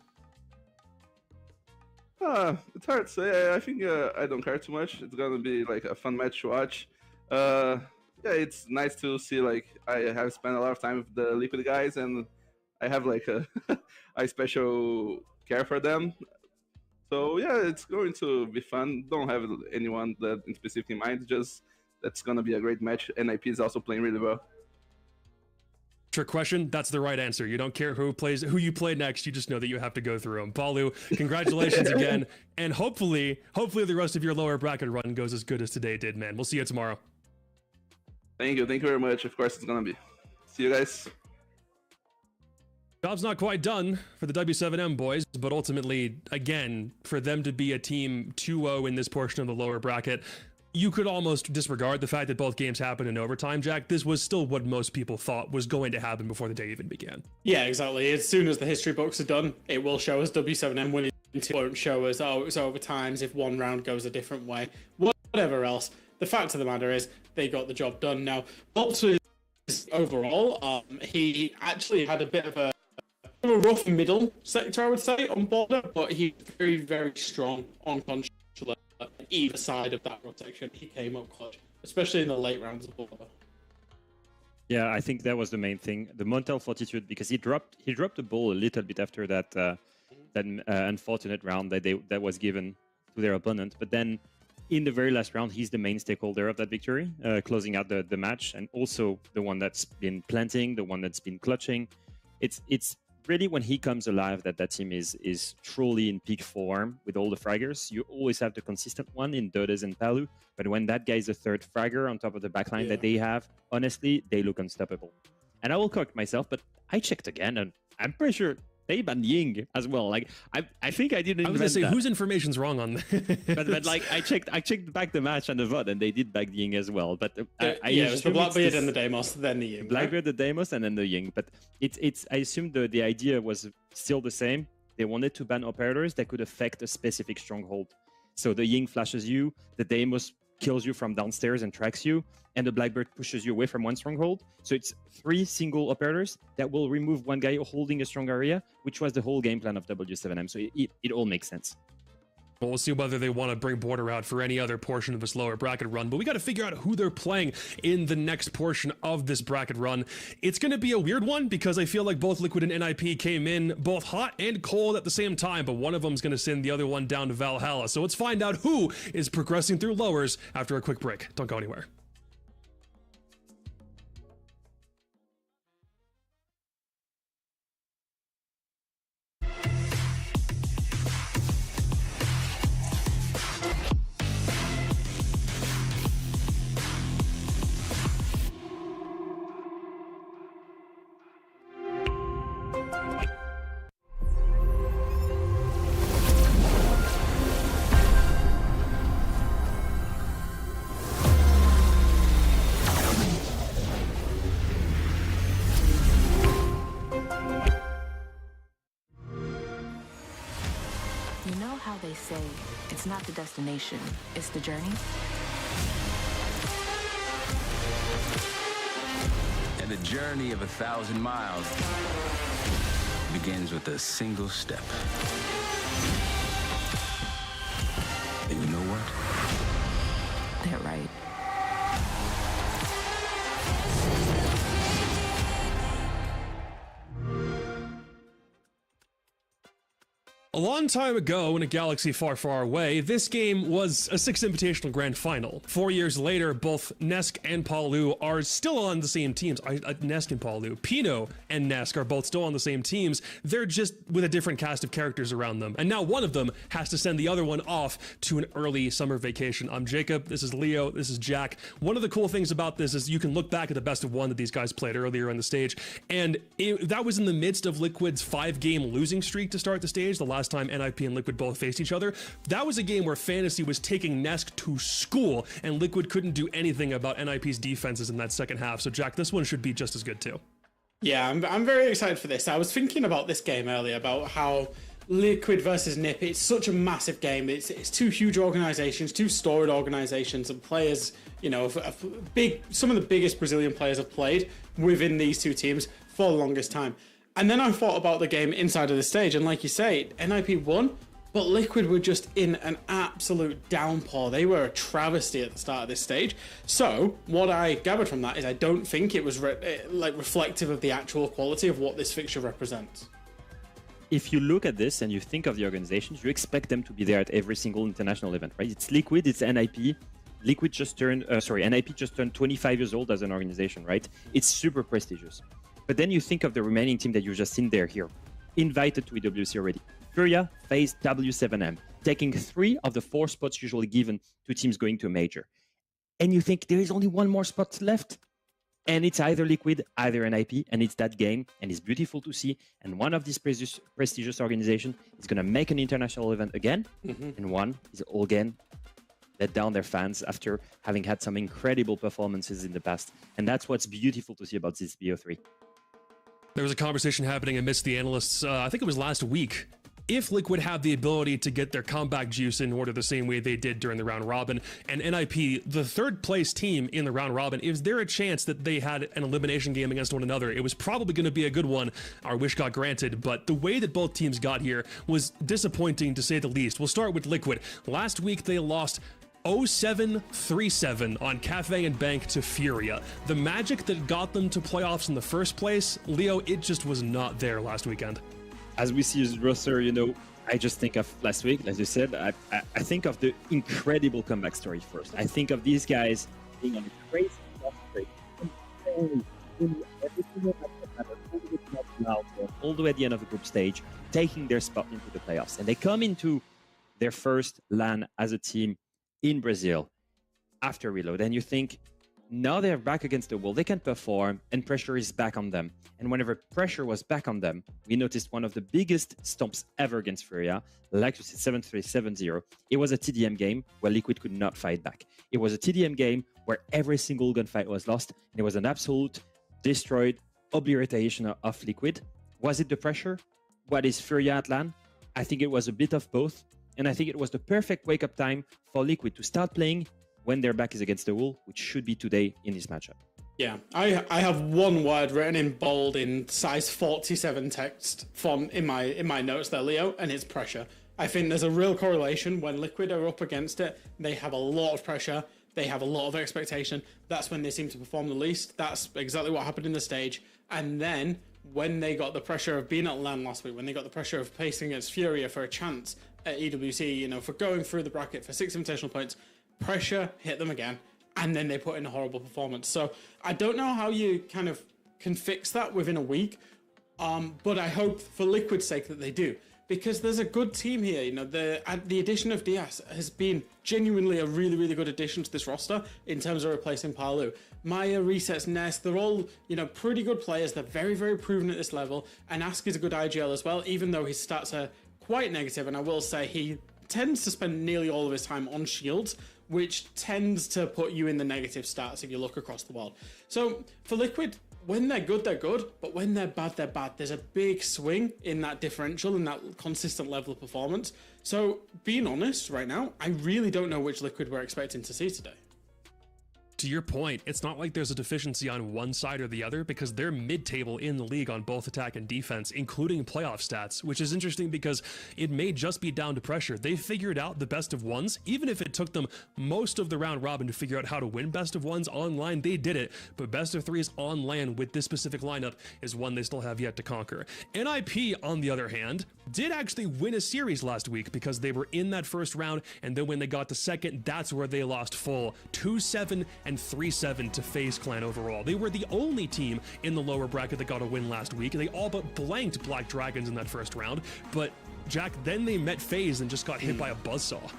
It's hard to say. I think I don't care too much. It's gonna be like a fun match to watch. Yeah, it's nice to see like I have spent a lot of time with the Liquid guys, and I have like a special care for them. So yeah, it's going to be fun. Don't have anyone that in specific in mind. Just that's gonna be a great match. NIP is also playing really well. Trick question, that's the right answer. You don't care who you play next, you just know that you have to go through them. Palu, congratulations again, and hopefully the rest of your lower bracket run goes as good as today did, man. We'll see you tomorrow. Thank you very much. Of course it's gonna be. See you guys. Job's not quite done for the W7M boys, but ultimately, again, for them to be a team 2-0 in this portion of the lower bracket, you could almost disregard the fact that both games happened in overtime, Jack. This was still what most people thought was going to happen before the day even began. Yeah, exactly. As soon as the history books are done, it will show us W7M winning. It won't show us, oh, it was overtimes if one round goes a different way. Whatever else. The fact of the matter is, they got the job done. Now, Bolter is overall, he actually had a bit of a rough middle sector, I would say, on Border, but he's very, very strong on Consulate. Either side of that rotation, he came up clutch, especially in the late rounds of Border. Yeah, I think that was the main thing. The mental fortitude, because he dropped the ball a little bit after that unfortunate round that was given to their opponent. But then in the very last round, he's the main stakeholder of that victory, closing out the match, and also the one that's been planting, the one that's been clutching. It's really when he comes alive that team is truly in peak form with all the fraggers. You always have the consistent one in Dodes and Palu, but when that guy is the third fragger on top of the backline that they have, honestly, they look unstoppable. And I will correct myself, but I checked again, and I'm pretty sure they banned Ying as well. Like I think I didn't. I was gonna say whose information's wrong on that. but like I checked back the match and the VOD, and they did back the Ying as well. But it was the Blackbeard and the Deimos, then the Ying. Blackbeard, the Deimos, and then the Ying. But it's I assume the idea was still the same. They wanted to ban operators that could affect a specific stronghold. So the Ying flashes you, the Deimos kills you from downstairs and tracks you, and the Blackbeard pushes you away from one stronghold. So it's 3 single operators that will remove one guy holding a strong area, which was the whole game plan of W7M. So it all makes sense. Well, we'll see whether they want to bring Border out for any other portion of this lower bracket run, but we got to figure out who they're playing in the next portion of this bracket run. It's going to be a weird one because I feel like both Liquid and NIP came in both hot and cold at the same time, but one of them is going to send the other one down to Valhalla. So let's find out who is progressing through lowers after a quick break. Don't go anywhere. They say it's not the destination, it's the journey. And the journey of 1,000 miles begins with a single step. And you know what? They're right. A long time ago, in a galaxy far, far away, this game was a 6 Invitational Grand Final. 4 years later, both Nesk and Palu are still on the same teams. Nesk and Palu. Pino and Nesk are both still on the same teams. They're just with a different cast of characters around them. And now one of them has to send the other one off to an early summer vacation. I'm Jacob. This is Leo. This is Jack. One of the cool things about this is you can look back at the best of one that these guys played earlier on the stage. And that was in the midst of Liquid's 5-game losing streak to start the stage. The last time NIP and Liquid both faced each other. That was a game where Fantasy was taking Nesk to school, and Liquid couldn't do anything about NIP's defenses in that second half. So Jack, this one should be just as good too. Yeah, I'm very excited for this. I was thinking about this game earlier, about how Liquid versus NiP, it's such a massive game. It's two huge organizations, two storied organizations, and players, you know, some of the biggest Brazilian players have played within these two teams for the longest time. And then I thought about the game inside of the stage, and like you say, NiP won, but Liquid were just in an absolute downpour. They were a travesty at the start of this stage. So what I gathered from that is I don't think it was reflective of the actual quality of what this fixture represents. If you look at this and you think of the organizations, you expect them to be there at every single international event, right? It's Liquid, it's NiP. NiP just turned 25 years old as an organization, right? It's super prestigious. But then you think of the remaining team that you've just seen here, invited to EWC already. Furia faced W7M, taking 3 of the 4 spots usually given to teams going to a major. And you think there is only one more spot left? And it's either Liquid, either NiP, and it's that game, and it's beautiful to see. And one of these prestigious organizations is going to make an international event again, and one is all again let down their fans after having had some incredible performances in the past. And that's what's beautiful to see about this BO3. There was a conversation happening amidst the analysts, I think it was last week. If Liquid had the ability to get their comeback juice in order the same way they did during the round robin, and NiP, the third place team in the round robin, is there a chance that they had an elimination game against one another? It was probably going to be a good one. Our wish got granted, but the way that both teams got here was disappointing to say the least. We'll start with Liquid. Last week they lost 0-7-3-7 on Cafe and Bank to Furia. The magic that got them to playoffs in the first place, Leo, it just was not there last weekend. As we see his roster, you know, I just think of last week, as you said, I think of the incredible comeback story first. I think of these guys being on a crazy tough streak, all the way at the end of the group stage, taking their spot into the playoffs. And they come into their first LAN as a team in Brazil after Reload. And you think, now they're back against the wall, they can perform, and pressure is back on them. And whenever pressure was back on them, we noticed one of the biggest stomps ever against Furia, like you said, 7-3-7-0. It was a TDM game where Liquid could not fight back. It was a TDM game where every single gunfight was lost, and it was an absolute destroyed obliteration of Liquid. Was it the pressure? What is Furia at LAN? I think it was a bit of both, and I think it was the perfect wake-up time for Liquid to start playing when their back is against the wall, which should be today in this matchup. Yeah, I have one word written in bold in size 47 text font in my notes there, Leo, and it's pressure. I think there's a real correlation. When Liquid are up against it, they have a lot of pressure, they have a lot of expectation. That's when they seem to perform the least. That's exactly what happened in the stage. And then when they got the pressure of being at LAN last week, when they got the pressure of pacing against Furia for a chance at EWC, you know, for going through the bracket for 6 invitational points, pressure hit them again, and then they put in a horrible performance. So I don't know how you kind of can fix that within a week, but I hope for Liquid's sake that they do, because there's a good team here. You know, the addition of Diaz has been genuinely a really, really good addition to this roster in terms of replacing Palu. Maya, Resets, Nest, they're all, you know, pretty good players. They're very, very proven at this level, and Ask is a good IGL as well, even though his stats are quite negative, and I will say he tends to spend nearly all of his time on shields, which tends to put you in the negative stats if you look across the world. So for Liquid, when they're good, but when they're bad, they're bad. There's a big swing in that differential and that consistent level of performance. So being honest right now, I really don't know which Liquid we're expecting to see today. To your point, it's not like there's a deficiency on one side or the other, because they're mid-table in the league on both attack and defense, including playoff stats, which is interesting because it may just be down to pressure. They figured out the best of ones, even if it took them most of the round robin to figure out how to win best of ones online, they did it, but best of threes on LAN with this specific lineup is one they still have yet to conquer. NiP, on the other hand, did actually win a series last week because they were in that first round, and then when they got to second, that's where they lost full 2-7 and 3-7 to FaZe Clan overall. They were the only team in the lower bracket that got a win last week, and they all but blanked Black Dragons in that first round. But Jack, then they met FaZe and just got hit by a buzzsaw.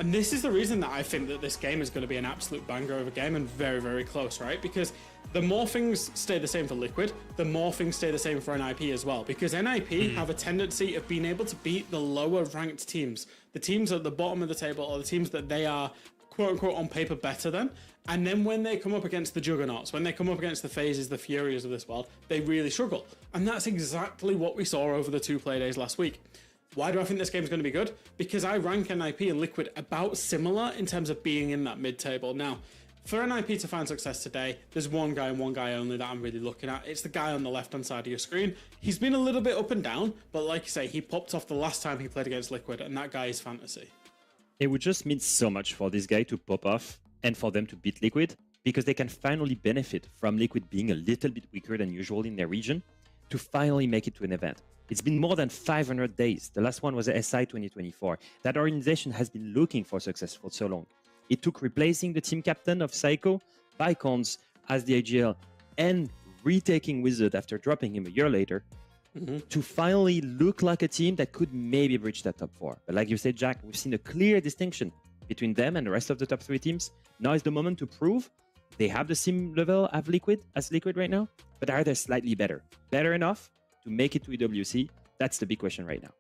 And this is the reason that I think that this game is going to be an absolute banger of a game and very, very close, right? Because the more things stay the same for Liquid, the more things stay the same for NiP as well. Because NiP have a tendency of being able to beat the lower ranked teams, the teams at the bottom of the table, or the teams that they are quote unquote on paper better than. And then when they come up against the Juggernauts, when they come up against the FaZes, the Furias of this world, they really struggle. And that's exactly what we saw over the 2 play days last week. Why do I think this game's going to be good? Because I rank NIP and Liquid about similar in terms of being in that mid-table. Now, for NIP to find success today, there's one guy and one guy only that I'm really looking at. It's the guy on the left-hand side of your screen. He's been a little bit up and down, but like you say, he popped off the last time he played against Liquid, and that guy is Fantasy. It would just mean so much for this guy to pop off and for them to beat Liquid, because they can finally benefit from Liquid being a little bit weaker than usual in their region to finally make it to an event. It's been more than 500 days. The last one was SI 2024. That organization has been looking for success for so long. It took replacing the team captain of Psycho by Cons as the AGL and retaking Wizard after dropping him a year later to finally look like a team that could maybe breach that top 4. But like you said, Jack, we've seen a clear distinction between them and the rest of the top 3 teams. Now is the moment to prove they have the same level as Liquid right now, but are they slightly better? Better enough to make it to EWC? That's the big question right now.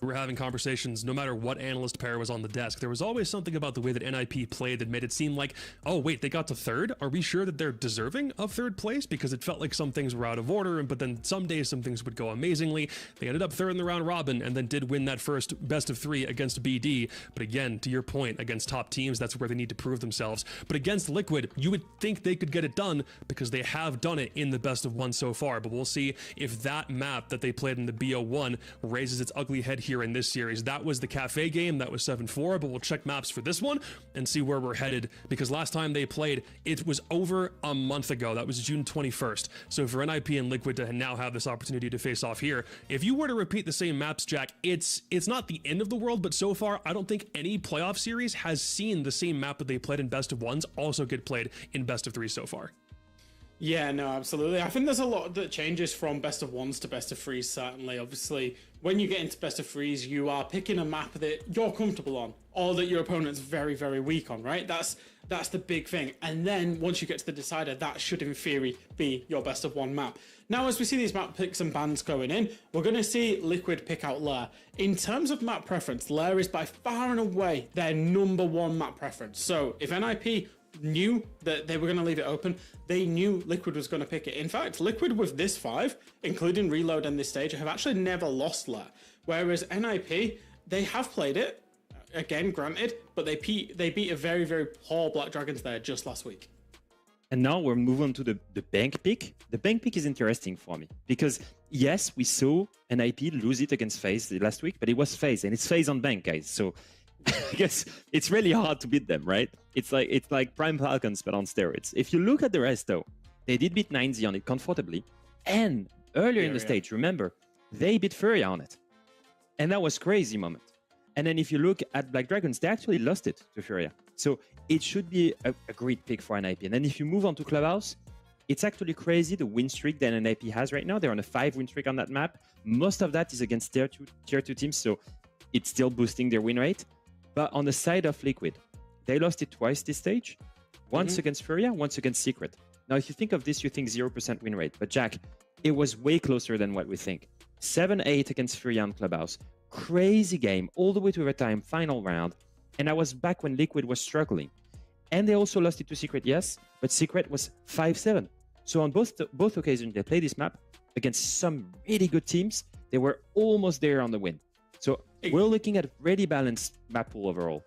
We're having conversations no matter what analyst pair was on the desk. There was always something about the way that NIP played that made it seem like, oh wait, they got to third? Are we sure that they're deserving of third place? Because it felt like some things were out of order, but then some days some things would go amazingly. They ended up third in the round robin and then did win that first best of 3 against BD. But again, to your point, against top teams, that's where they need to prove themselves. But against Liquid, you would think they could get it done because they have done it in the best of 1 so far. But we'll see if that map that they played in the BO1 raises its ugly head here in this series. That was the Cafe game, that was 7-4, but we'll check maps for this one and see where we're headed, because last time they played, it was over a month ago. That was June 21st. So for NIP and Liquid to now have this opportunity to face off here, if you were to repeat the same maps, Jack, it's not the end of the world, but so far, I don't think any playoff series has seen the same map that they played in best of 1s also get played in best of 3 so far. Yeah, no, absolutely. I think there's a lot that changes from best of 1s to best of 3s, certainly. Obviously, when you get into best of 3s, you are picking a map that you're comfortable on, or that your opponent's very, very weak on, right? That's the big thing. And then once you get to the decider, that should in theory be your best of 1 map. Now, as we see these map picks and bans going in, we're going to see Liquid pick out Lair. In terms of map preference, Lair is by far and away their #1 map preference. So if NIP knew that they were going to leave it open, they knew Liquid was going to pick it. In fact, Liquid with this 5, including Reload and this stage, have actually never lost Lair. Whereas NIP, they have played it, again, granted, but they beat a very, very poor Black Dragons there just last week. And now we're moving on to the bank pick. The bank pick is interesting for me because, yes, we saw NIP lose it against FaZe last week, but it was FaZe, and it's FaZe on bank, guys. So I guess it's really hard to beat them, right? It's like Prime Falcons, but on steroids. If you look at the rest, though, they did beat 9Z on it comfortably. And earlier in the stage, remember, they beat Furia on it. And that was crazy moment. And then if you look at Black Dragons, they actually lost it to Furia. So it should be a great pick for NIP. And then if you move on to Clubhouse, it's actually crazy the win streak that NIP has right now. They're on a 5 win streak on that map. Most of that is against tier 2 teams, so it's still boosting their win rate. But on the side of Liquid, they lost it twice this stage. Once against Furia, once against Secret. Now, if you think of this, you think 0% win rate. But Jack, it was way closer than what we think. 7-8 against Furia on Clubhouse. Crazy game, all the way to overtime, final round. And that was back when Liquid was struggling. And they also lost it to Secret, yes, but Secret was 5-7. So on both occasions, they played this map against some really good teams. They were almost there on the win. So we're looking at a really balanced map pool overall.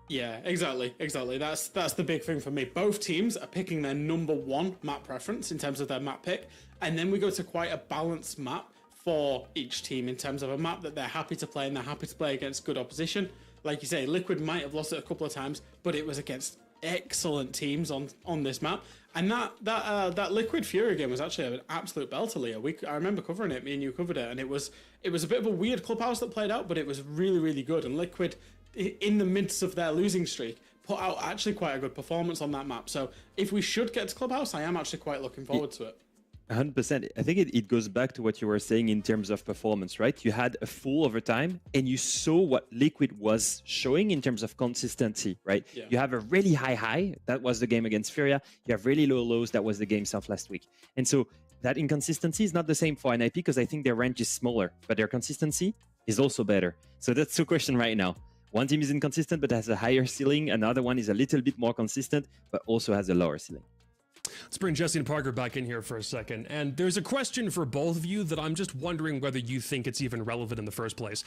Yeah, exactly. That's the big thing for me. Both teams are picking their #1 map preference in terms of their map pick, and then we go to quite a balanced map for each team in terms of a map that they're happy to play, and they're happy to play against good opposition. Like you say, Liquid might have lost it a couple of times, but it was against excellent teams on this map. And that Liquid Fury game was actually an absolute belter, Leo. I remember covering it. Me and you covered it, and it was a bit of a weird Clubhouse that played out, but it was really, really good. And Liquid, in the midst of their losing streak, put out actually quite a good performance on that map. So if we should get to Clubhouse, I am actually quite looking forward to it. 100%. I think it goes back to what you were saying in terms of performance, right? You had a full overtime and you saw what Liquid was showing in terms of consistency, right? Yeah. You have a really high. That was the game against Furia. You have really low lows. That was the game south last week. And so that inconsistency is not the same for NIP because I think their range is smaller, but their consistency is also better. So that's the question right now. One team is inconsistent but has a higher ceiling. Another one is a little bit more consistent but also has a lower ceiling. Let's bring Jesse and Parker back in here for a second. And there's a question for both of you that I'm just wondering whether you think it's even relevant in the first place.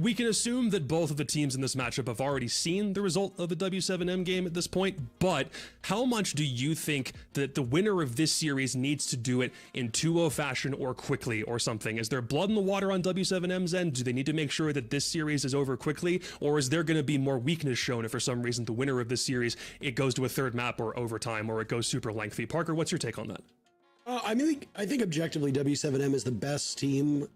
We can assume that both of the teams in this matchup have already seen the result of the W7M game at this point, but how much do you think that the winner of this series needs to do it in 2-0 fashion or quickly or something? Is there blood in the water on W7M's end? Do they need to make sure that this series is over quickly? Or is there going to be more weakness shown if for some reason the winner of this series, it goes to a third map or overtime or it goes super lengthy? Parker, what's your take on that? I think objectively W7M is the best team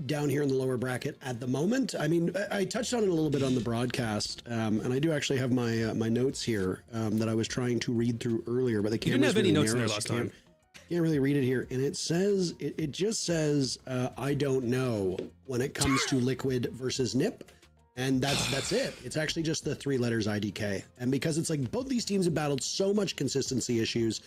down here in the lower bracket at the moment. I mean, I touched on it a little bit on the broadcast, and I do actually have my notes here that I was trying to read through earlier, but the camera didn't have any notes in there last time. Can't really read it here, and it says it just says I don't know when it comes to Liquid versus Nip. And that's it. It's actually just the 3 letters IDK. And because it's like both these teams have battled so much consistency issues.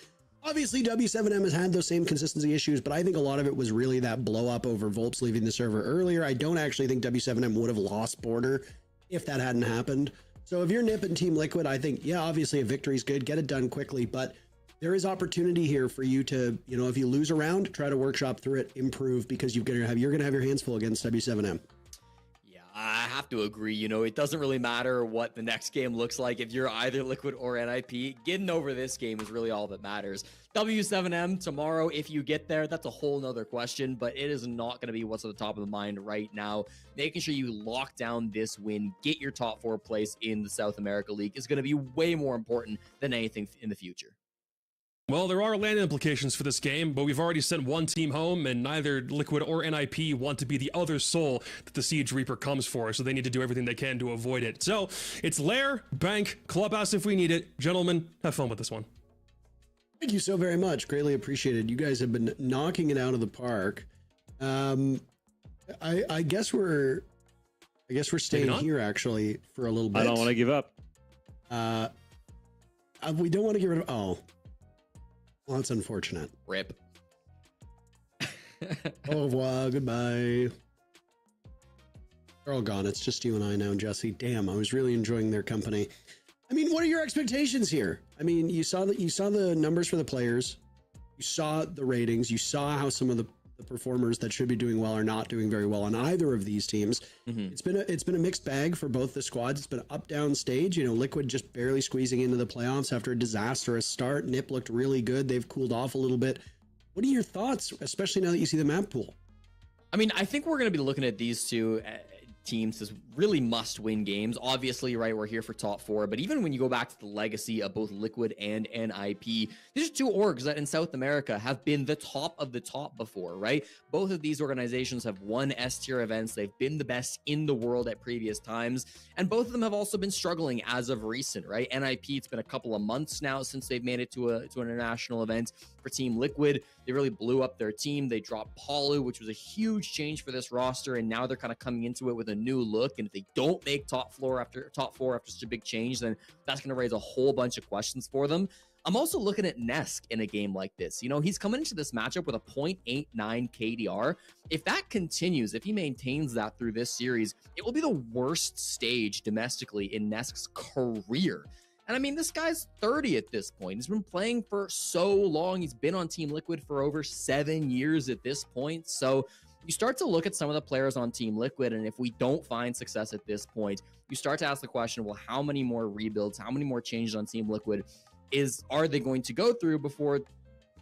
Obviously, W7M has had those same consistency issues, but I think a lot of it was really that blow up over Volps leaving the server earlier. I don't actually think W7M would have lost Border if that hadn't happened. So if you're Nip and Team Liquid, I think, yeah, obviously a victory is good. Get it done quickly, but there is opportunity here for you to, you know, if you lose a round, try to workshop through it, improve, because you're gonna have your hands full against W7M. I have to agree. You know, it doesn't really matter what the next game looks like. If you're either Liquid or NIP, getting over this game is really all that matters. W7M tomorrow, if you get there, that's a whole nother question, but it is not going to be what's at the top of the mind right now. Making sure you lock down this win, get your top 4 place in the South America League is going to be way more important than anything in the future. Well, there are land implications for this game, but we've already sent one team home, and neither Liquid or NIP want to be the other soul that the Siege Reaper comes for, so they need to do everything they can to avoid it. So, it's Lair, Bank, Clubhouse if we need it. Gentlemen, have fun with this one. Thank you so very much. Greatly appreciated. You guys have been knocking it out of the park. I guess we're staying here actually for a little bit. I don't want to give up. We don't want to get rid of. Oh. Well, that's unfortunate. RIP. Au revoir. Goodbye. They're all gone. It's just you and I now, Jesse. Damn, I was really enjoying their company. I mean, what are your expectations here? I mean, you saw the numbers for the players. You saw the ratings. You saw how some of the performers that should be doing well are not doing very well on either of these teams. It's been a mixed bag for both the squads. It's been an up-down stage. You know, Liquid just barely squeezing into the playoffs after a disastrous start. Nip looked really good. They've cooled off a little bit. What are your thoughts, especially now that you see the map pool? I mean, I think we're going to be looking at these two teams as really must-win games. Obviously, right, we're here for top 4, but even when you go back to the legacy of both Liquid and NIP, these are two orgs that in South America have been the top of the top before, right? Both of these organizations have won S-tier events. They've been the best in the world at previous times, and both of them have also been struggling as of recent, right? NIP, it's been a couple of months now since they've made it to an international event. For Team Liquid, they really blew up their team. They dropped Palu, which was a huge change for this roster, and now they're kind of coming into it with a new look. And if they don't make top 4 after such a big change, then that's going to raise a whole bunch of questions for them. I'm also looking at Nesk in a game like this. You know, he's coming into this matchup with a 0.89 KDR. If that continues, if he maintains that through this series, it will be the worst stage domestically in Nesk's career. And I mean, this guy's 30 at this point. He's been playing for so long. He's been on Team Liquid for over 7 years at this point. So you start to look at some of the players on Team Liquid, and if we don't find success at this point, you start to ask the question, well, how many more rebuilds, how many more changes on Team Liquid are they going to go through before,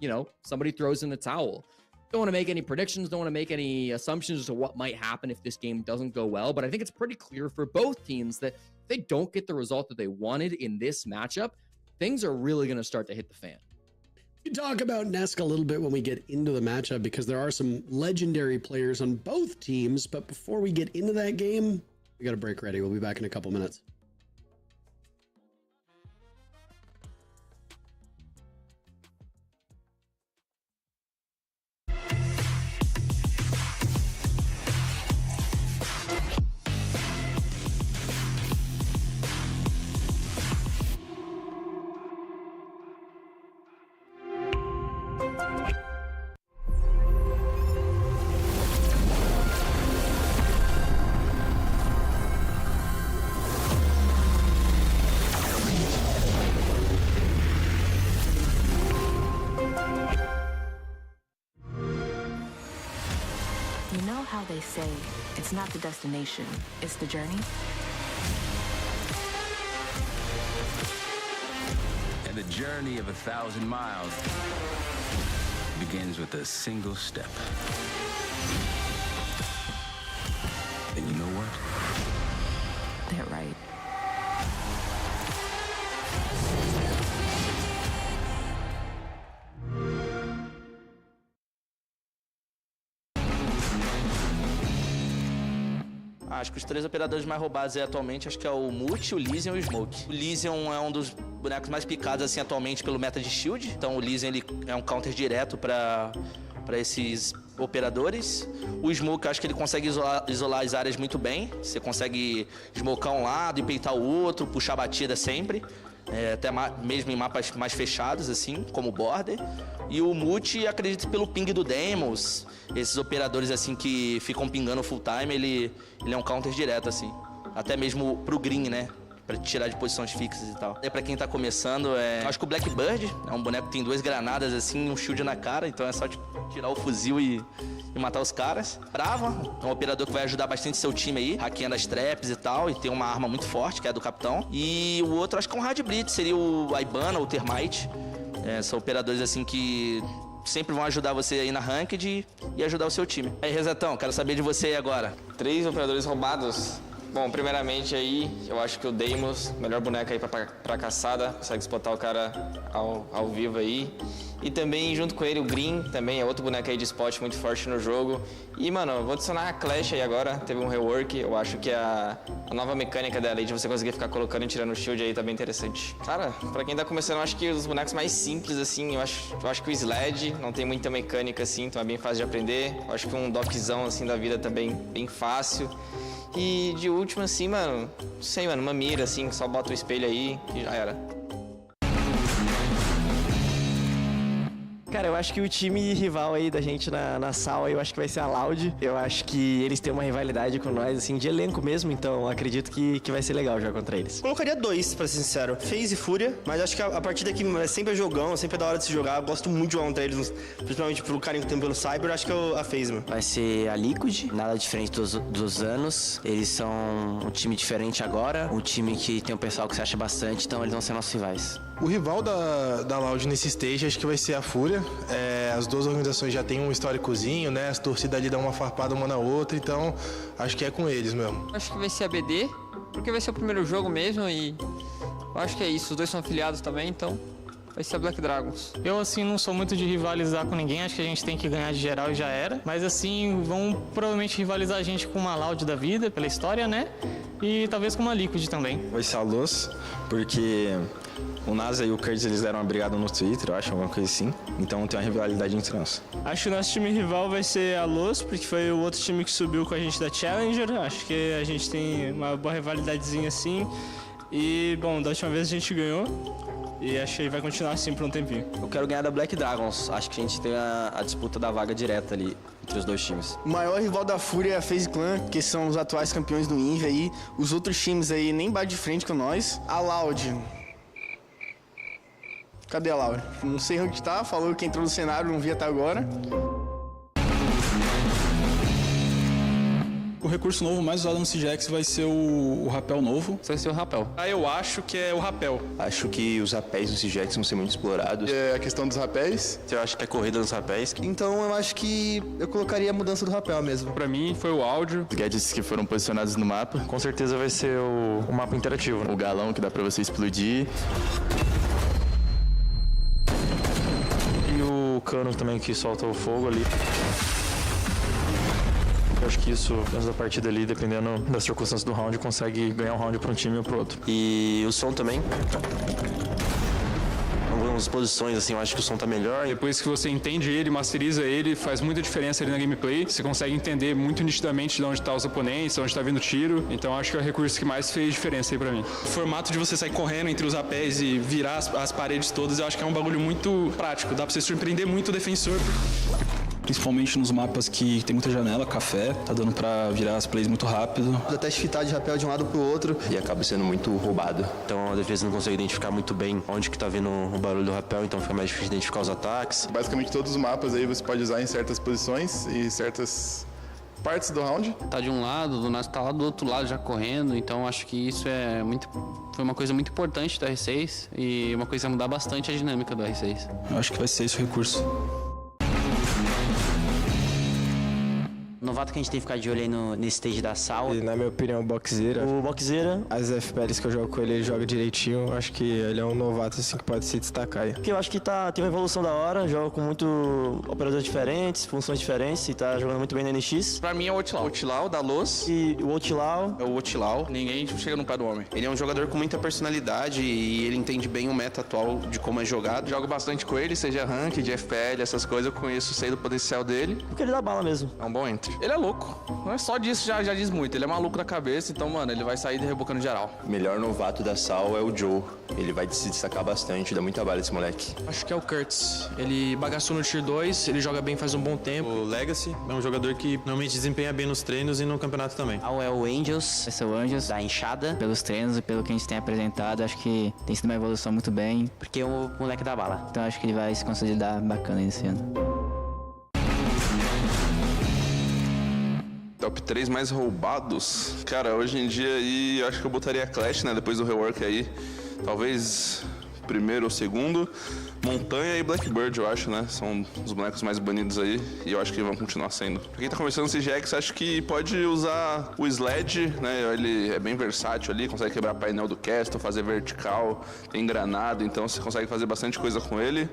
you know, somebody throws in the towel? Don't want to make any predictions, don't want to make any assumptions as to what might happen if this game doesn't go well, but I think it's pretty clear for both teams that if they don't get the result that they wanted in this matchup, things are really going to start to hit the fan. We talk about Nesk a little bit when we get into the matchup because there are some legendary players on both teams, but before we get into that game, we got a break ready. We'll be back in a couple minutes. know how they say it's not the destination, it's the journey? And the journey of 1,000 miles begins with a single step. And you know what? They're right. Acho que os 3 operadores mais roubados aí atualmente, acho que é o Mute, o Lesion e o Smoke. O Lesion é um dos bonecos mais picados assim atualmente pelo meta de Shield. Então o Lesion ele é um counter direto para esses operadores. O Smoke, acho que ele consegue isolar as áreas muito bem. Você consegue smocar um lado e peitar o outro, puxar a batida sempre. Até mesmo em mapas mais fechados, assim, como o Border. E o Mute, acredito pelo ping do Demos, esses operadores assim que ficam pingando full time, ele é um counter direto, assim. Até mesmo pro green, né? Pra tirar de posições fixas e tal. Pra quem tá começando, acho que o Blackbird é um boneco que tem 2 granadas, assim, um shield na cara, então é só tirar o fuzil e matar os caras. Brava, é um operador que vai ajudar bastante seu time aí, hackeando as traps e tal, e tem uma arma muito forte, que é a do capitão. E o outro, acho que é um Hard Blitz, seria o Ibana ou o Termite. São operadores, assim, que sempre vão ajudar você aí na ranked e ajudar o seu time. Aí, Rezetão, quero saber de você aí agora. 3 operadores roubados. Bom, primeiramente aí, eu acho que o Deimos, melhor boneco aí pra caçada, consegue spotar o cara ao vivo aí. E também, junto com ele, o Green, também é outro boneco aí de spot muito forte no jogo. E, mano, eu vou adicionar a Clash aí agora, teve um rework, eu acho que a nova mecânica dela aí, de você conseguir ficar colocando e tirando o shield aí, tá bem interessante. Cara, pra quem tá começando, eu acho que os bonecos mais simples, assim, eu acho que o Sled não tem muita mecânica, assim, então é bem fácil de aprender. Eu acho que um dockzão, assim, da vida também bem fácil. E de último, assim, mano, não sei, mano, uma mira, assim, só bota o espelho aí e já era. Cara, eu acho que o time rival aí da gente na sala, eu acho que vai ser a Loud. Eu acho que eles têm uma rivalidade com nós, assim, de elenco mesmo, então acredito que vai ser legal jogar contra eles. Colocaria 2, pra ser sincero. FaZe e Fúria, mas acho que a partida aqui sempre é jogão, sempre é da hora de se jogar. Eu gosto muito de jogar contra eles, principalmente pelo carinho que tem pelo Cyber, acho que é a FaZe, mano. Vai ser a Liquid, nada diferente dos anos. Eles são um time diferente agora, um time que tem um pessoal que se acha bastante, então eles vão ser nossos rivais. O rival da Loud nesse stage acho que vai ser a Fúria. As 2 organizações já têm um históricozinho, né? As torcidas ali dão uma farpada uma na outra, então acho que é com eles mesmo. Acho que vai ser a BD, porque vai ser o primeiro jogo mesmo e eu acho que é isso. Os 2 são afiliados também, então vai ser a Black Dragons. Eu, assim, não sou muito de rivalizar com ninguém, acho que a gente tem que ganhar de geral e já era. Mas, assim, vão provavelmente rivalizar a gente com uma Loud da vida, pela história, né? E talvez com uma Liquid também. Vai ser a Luz, porque o NASA e o Curtis, eles deram uma brigada no Twitter, eu acho, alguma coisa assim. Então tem uma rivalidade entre nós. Acho que o nosso time rival vai ser a Luz, porque foi o outro time que subiu com a gente da Challenger. Acho que a gente tem uma boa rivalidadezinha assim. E, bom, da última vez a gente ganhou. E acho que vai continuar assim por um tempinho. Eu quero ganhar da Black Dragons. Acho que a gente tem a disputa da vaga direta ali entre os 2 times. O maior rival da Fúria é a FaZe Clan, que são os atuais campeões do Inv aí. Os outros times aí nem bate de frente com nós. A Loud. Cadê a Loud? Não sei onde tá, falou que entrou no cenário, não vi até agora. O recurso novo mais usado no CGX vai ser o rapel novo. Vai ser o rapel. Eu acho que é o rapel. Acho que os rapéis no CGX vão ser muito explorados. É a questão dos rapéis? Eu acho que é a corrida dos rapéis. Então eu acho que eu colocaria a mudança do rapel mesmo. Pra mim foi o áudio. Os gadgets que foram posicionados no mapa. Com certeza vai ser o mapa interativo. O galão que dá pra você explodir. E o cano também que solta o fogo ali. Eu acho que isso, dentro da partida ali, dependendo das circunstâncias do round, consegue ganhar um round para um time ou para outro. E o som também. Algumas posições, assim, eu acho que o som tá melhor. Depois que você entende ele, masteriza ele, faz muita diferença ali na gameplay. Você consegue entender muito nitidamente de onde tá os oponentes, de onde tá vindo o tiro. Então acho que é o recurso que mais fez diferença aí pra mim. O formato de você sair correndo entre os rapés e virar as paredes todas, eu acho que é um bagulho muito prático. Dá pra você surpreender muito o defensor. Principalmente nos mapas que tem muita janela, café, tá dando pra virar as plays muito rápido. Até fitar de rapel de um lado pro outro. E acaba sendo muito roubado. Então a defesa não consegue identificar muito bem onde que tá vindo o barulho do rapel, então fica mais difícil identificar os ataques. Basicamente todos os mapas aí você pode usar em certas posições e certas partes do round. Tá de um lado, o Nas tá lá do outro lado já correndo, então acho que isso foi uma coisa muito importante do R6 e uma coisa que vai mudar bastante a dinâmica do R6. Eu acho que vai ser esse o recurso. Novato que a gente tem que ficar de olho aí nesse stage da sala. E, na minha opinião, o Boxeira. O Boxeira. As FPLs que eu jogo com ele, ele joga direitinho. Eu acho que ele é um novato assim que pode se destacar aí. Porque eu acho que tem uma evolução da hora, joga com muito operadores diferentes, funções diferentes e tá jogando muito bem na NX. Pra mim é o Outlaw. O Outlaw da Luz. E o Outlaw. É o Outlaw. Ninguém chega no pé do homem. Ele é um jogador com muita personalidade e ele entende bem o meta atual de como é jogado. Jogo bastante com ele, seja rank, de FPL, essas coisas. Eu conheço, sei do potencial dele. Porque ele dá bala mesmo. É um bom entry. Ele é louco. Não é só disso, já diz muito. Ele é maluco da cabeça, então, mano, ele vai sair rebocando geral. O melhor novato da SAL é o Joe. Ele vai se destacar bastante, dá muita bala esse moleque. Acho que é o Kurtz. Ele bagaçou no Tier 2, ele joga bem faz um bom tempo. O Legacy é um jogador que normalmente desempenha bem nos treinos e no campeonato também. É o Angels. Esse é o Angels da enxada. Pelos treinos e pelo que a gente tem apresentado, acho que tem sido uma evolução muito bem. Porque é o moleque da bala. Então acho que ele vai se consolidar bacana esse ano. Top 3 mais roubados? Cara, hoje em dia aí, eu acho que eu botaria Clash, né? Depois do rework aí. Talvez primeiro ou segundo. Montanha e Blackbird, eu acho, né? São os bonecos mais banidos aí. E eu acho que vão continuar sendo. Pra quem tá começando o CGX, acho que pode usar o Sled, né? Ele é bem versátil ali, consegue quebrar painel do Castle, fazer vertical, tem granada, então você consegue fazer bastante coisa com ele.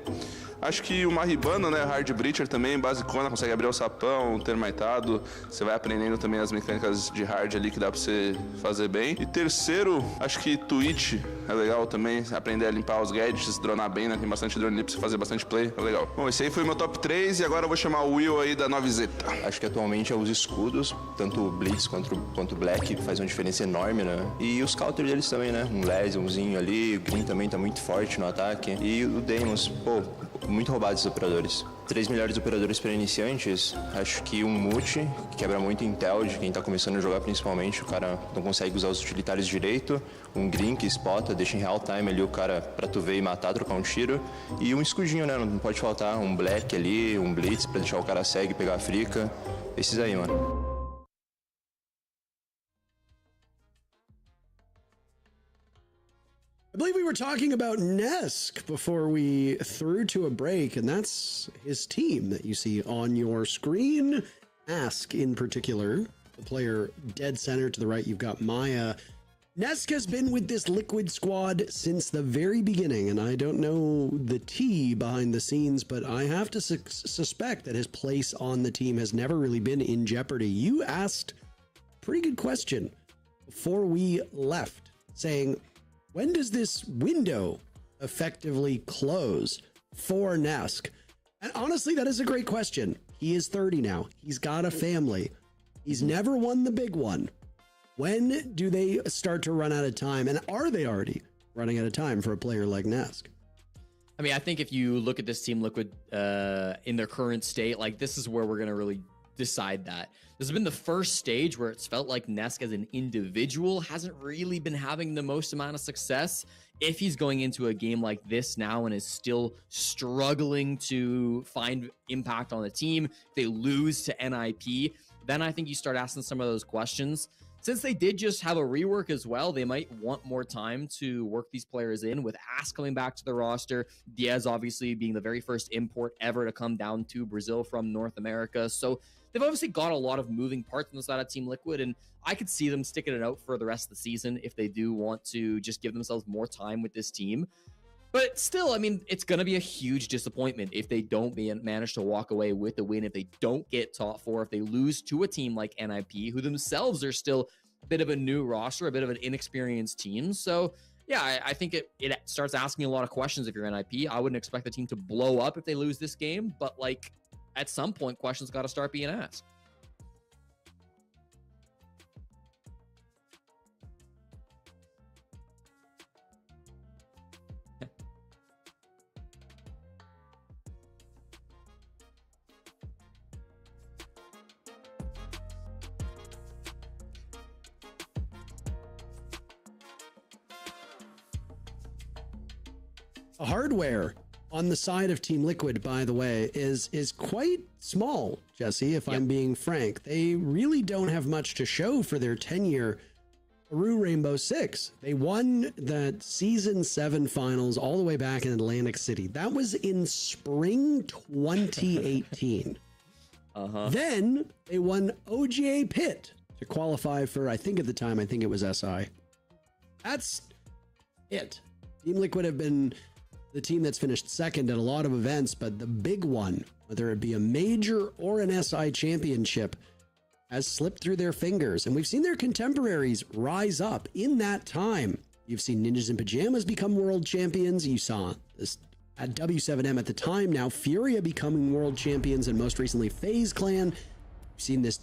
Acho que o Maribano, né, Hard Breacher também, basicona, consegue abrir o sapão, termitado. Você vai aprendendo também as mecânicas de hard ali que dá pra você fazer bem. E terceiro, acho que Twitch é legal também, aprender a limpar os gadgets, dronar bem, né, tem bastante drone ali pra você fazer bastante play, é legal. Bom, esse aí foi meu top 3 e agora eu vou chamar o Will aí da 9Z. Acho que atualmente é os escudos, tanto o Blitz quanto o Black, que faz uma diferença enorme, né? E os counter deles também, né? Um Lesionzinho ali, o Green também tá muito forte no ataque. E o Deimos, pô, muito roubado esses operadores. 3 melhores operadores para iniciantes, acho que um Multi, que quebra muito Intel de quem tá começando a jogar principalmente, o cara não consegue usar os utilitários direito, um Green que spota, deixa em real time ali o cara pra tu ver e matar, trocar um tiro, e um escudinho, né, não pode faltar, um Black ali, um Blitz pra deixar o cara cego e pegar a frica, esses aí, mano. I believe we were talking about Nesk before we threw to a break, and that's his team that you see on your screen. Ask in particular, the player dead center to the right, you've got Maya. Nesk has been with this Liquid squad since the very beginning, and I don't know the tea behind the scenes, but I have to suspect that his place on the team has never really been in jeopardy. You asked a pretty good question before we left, saying, when does this window effectively close for Nesk? And honestly, that is a great question. He is 30 now. He's got a family. He's never won the big one. When do they start to run out of time? And are they already running out of time for a player like Nesk? I mean, I think if you look at this Team Liquid in their current state, like this is where we're going to really decide that. This has been the first stage where it's felt like Nesk as an individual hasn't really been having the most amount of success. If he's going into a game like this now and is still struggling to find impact on the team, if they lose to NIP, then I think you start asking some of those questions. Since they did just have a rework as well, they might want more time to work these players in, with Ass coming back to the roster, Diaz obviously being the very first import ever to come down to Brazil from North America. So they've obviously got a lot of moving parts on the side of Team Liquid, and I could see them sticking it out for the rest of the season if they do want to just give themselves more time with this team. But still, I mean, it's going to be a huge disappointment if they don't manage to walk away with the win, if they don't get top 4, if they lose to a team like NIP, who themselves are still a bit of a new roster, a bit of an inexperienced team. So yeah, I think it starts asking a lot of questions if you're NIP. I wouldn't expect the team to blow up if they lose this game, but like at some point, questions got to start being asked. Hardware on the side of Team Liquid, by the way, is quite small, Jesse, if I'm being frank. They really don't have much to show for their tenure through Rainbow Six. They won that Season 7 finals all the way back in Atlantic City. That was in spring 2018. Then they won OGA Pit to qualify for, I think at the time, it was SI. That's it. Team Liquid have been the team that's finished second at a lot of events, but the big one, whether it be a major or an SI championship, has slipped through their fingers. And we've seen their contemporaries rise up in that time. You've seen Ninjas in Pajamas become world champions. You saw this at W7M at the time now, Furia becoming world champions, and most recently FaZe Clan. You've seen this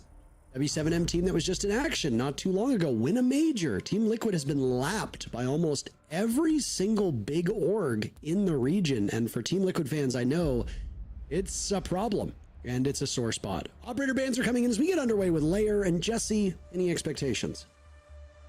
W7M team that was just in action not too long ago win a major. Team Liquid has been lapped by almost every single big org in the region. And for Team Liquid fans, I know it's a problem and it's a sore spot. Operator bans are coming in as we get underway with Lair and Jesse. Any expectations?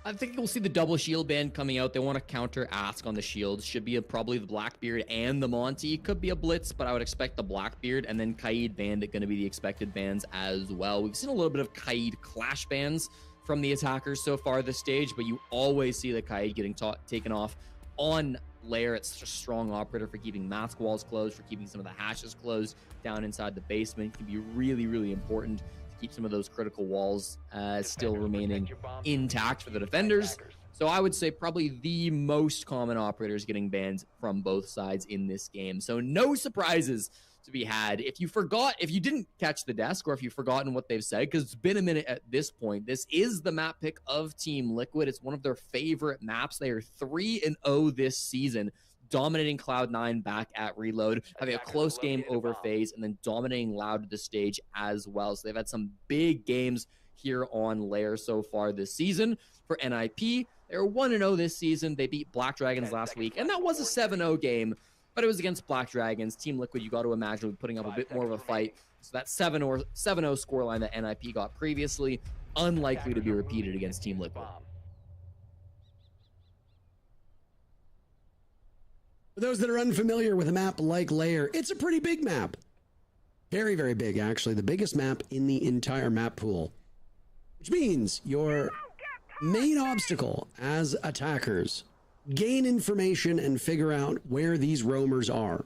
I think we'll see the double shield ban coming out. They want to counter Ask on the shields. Should be probably the Blackbeard and the Monty. Could be a Blitz, but I would expect the Blackbeard and then Kaid Bandit going to be the expected bans as well. We've seen a little bit of Kaid Clash bans from the attackers so far this stage, but you always see the Kaid getting taken off on Lair. It's such a strong operator for keeping mask walls closed, for keeping some of the hashes closed down inside the basement. It can be really, really important. Keep some of those critical walls still remaining intact for the defenders. So I would say probably the most common operators getting banned from both sides in this game. So no surprises to be had. If you didn't catch the desk, or if you've forgotten what they've said, because it's been a minute at this point, this is the map pick of Team Liquid. It's one of their favorite maps. They are 3-0 this season, dominating Cloud9 back at Reload, having a close game over FaZe, and then dominating Loud to the stage as well. So they've had some big games here on Lair so far this season. For NIP, they're 1-0 this season. They beat Black Dragons last week, and that was a 7-0 game, but it was against Black Dragons. Team Liquid, you got to imagine, putting up a bit more of a fight. So that 7-0 scoreline that NIP got previously, unlikely to be repeated against Team Liquid. For those that are unfamiliar with a map like Lair, it's a pretty big map. Very, very big, actually. The biggest map in the entire map pool. Which means your main obstacle as attackers, gain information and figure out where these roamers are.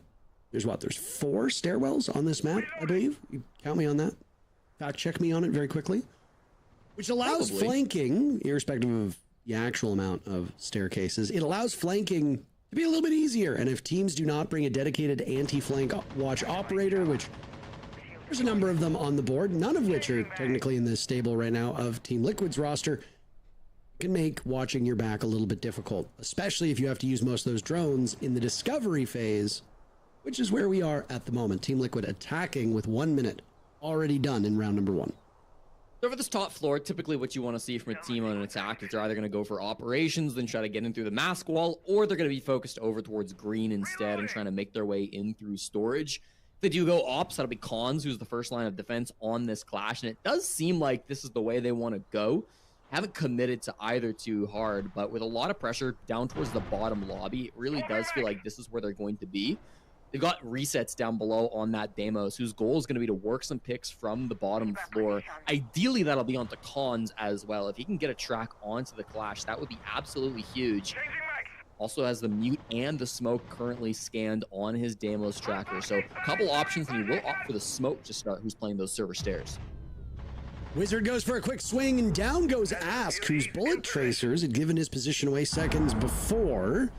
There's 4 stairwells on this map, I believe. You count me on that. Fact check me on it very quickly. Which allows flanking, irrespective of the actual amount of staircases, it allows flanking to be a little bit easier. And if teams do not bring a dedicated anti-flank watch operator, which there's a number of them on the board, none of which are technically in the stable right now of Team Liquid's roster, can make watching your back a little bit difficult, especially if you have to use most of those drones in the discovery phase, which is where we are at the moment. Team Liquid attacking with 1 minute already done in round number 1. So for this top floor, typically what you want to see from a team on an attack is they're either going to go for operations, then try to get in through the mask wall, or they're going to be focused over towards green instead and trying to make their way in through storage. If they do go ops, that'll be Cons, who's the first line of defense on this clash, and it does seem like this is the way they want to go. Haven't committed to either too hard, but with a lot of pressure down towards the bottom lobby, it really does feel like this is where they're going to be. They've got resets down below on that Deimos, whose goal is going to be to work some picks from the bottom floor. Ideally, that'll be onto Cons as well. If he can get a track onto the Clash, that would be absolutely huge. Also has the mute and the smoke currently scanned on his Deimos tracker. So a couple options, and he will opt for the smoke to start, who's playing those server stairs. Wizard goes for a quick swing, and down goes Ask, whose bullet tracers had given his position away seconds before.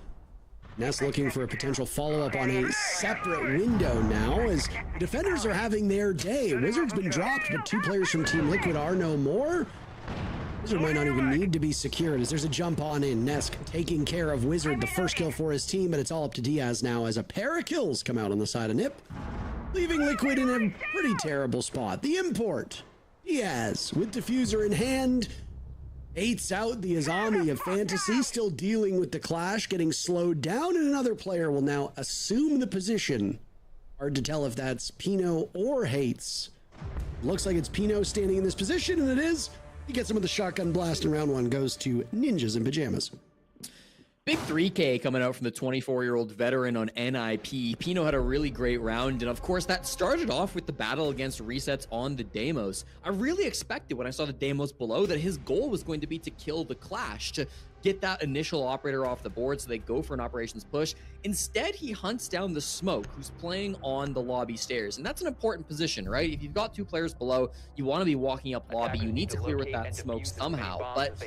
Ness looking for a potential follow-up on a separate window now, as the defenders are having their day. Wizard's been dropped, but 2 players from Team Liquid are no more. Wizard might not even need to be secured, as there's a jump on in. Nesk taking care of Wizard, the first kill for his team, but it's all up to Diaz now as a pair of kills come out on the side of Nip, leaving Liquid in a pretty terrible spot. The import, Diaz, with diffuser in hand, baits out the Azami of Fantasy, still dealing with the clash, getting slowed down, and another player will now assume the position. Hard to tell if that's Pino or Hates. Looks like it's Pino standing in this position, and it is. He gets him with a shotgun blast, and round 1 goes to Ninjas in Pajamas. Big 3K coming out from the 24-year-old veteran on NIP. Pino had a really great round, and of course that started off with the battle against resets on the Deimos. I really expected when I saw the Deimos below that his goal was going to be to kill the Clash, to get that initial operator off the board so they go for an operations push. Instead, he hunts down the Smoke, who's playing on the lobby stairs, and that's an important position, right? If you've got 2 players below, you want to be walking up lobby, you need to clear with that Smoke somehow, but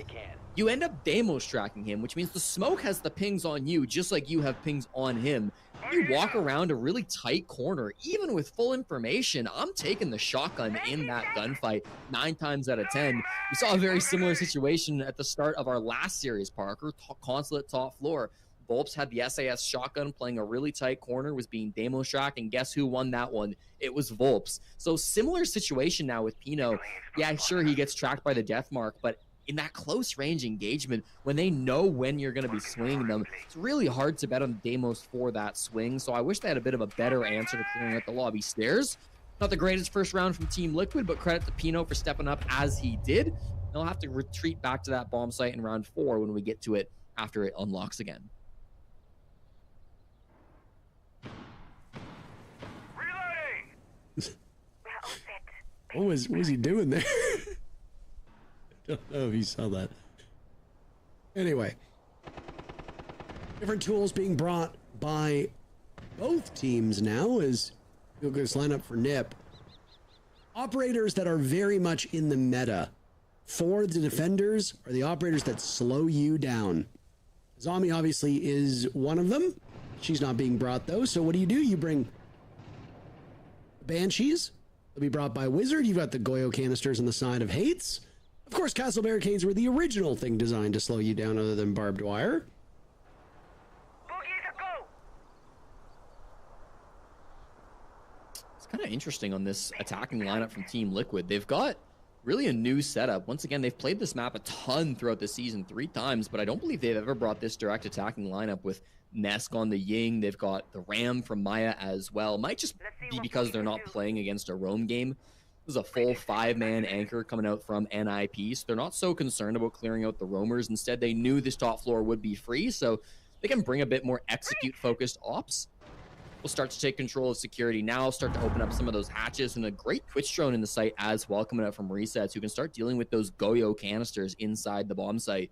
you end up Deimos tracking him, which means the Smoke has the pings on you, just like you have pings on him. You walk around a really tight corner, even with full information. I'm taking the shotgun in that gunfight 9 times out of 10. We saw a very similar situation at the start of our last series, Parker. Consulate top floor. Volps had the SAS shotgun playing a really tight corner, was being Deimos tracked, and guess who won that one? It was Volps. So similar situation now with Pino. Yeah, sure, he gets tracked by the death mark, but in that close range engagement, when they know when you're going to be swinging them, it's really hard to bet on Deimos for that swing. So I wish they had a bit of a better answer to clearing out the lobby stairs. Not the greatest first round from Team Liquid, but credit to Pino for stepping up as he did. They'll have to retreat back to that bomb site in round 4 when we get to it after it unlocks again. What was he doing there? Don't know if you saw that. Anyway, different tools being brought by both teams now as you'll go line up for NIP. Operators that are very much in the meta for the defenders are the operators that slow you down. Zombie obviously is one of them. She's not being brought though, so what do? You bring Banshees. They'll be brought by Wizard. You've got the Goyo canisters on the side of Hates. Of course, Castle Barricades were the original thing designed to slow you down other than barbed wire. It's kind of interesting on this attacking lineup from Team Liquid. They've got really a new setup. Once again, they've played this map a ton throughout the season 3 times, but I don't believe they've ever brought this direct attacking lineup with Nesk on the Ying. They've got the Ram from Maya as well. Might just be because they're not playing against a roam game. This is a full 5-man anchor coming out from NIP, so they're not so concerned about clearing out the roamers. Instead, they knew this top floor would be free, so they can bring a bit more execute-focused ops. We'll start to take control of security now, start to open up some of those hatches, and a great Twitch drone in the site as well coming out from Resets, who can start dealing with those Goyo canisters inside the bomb site.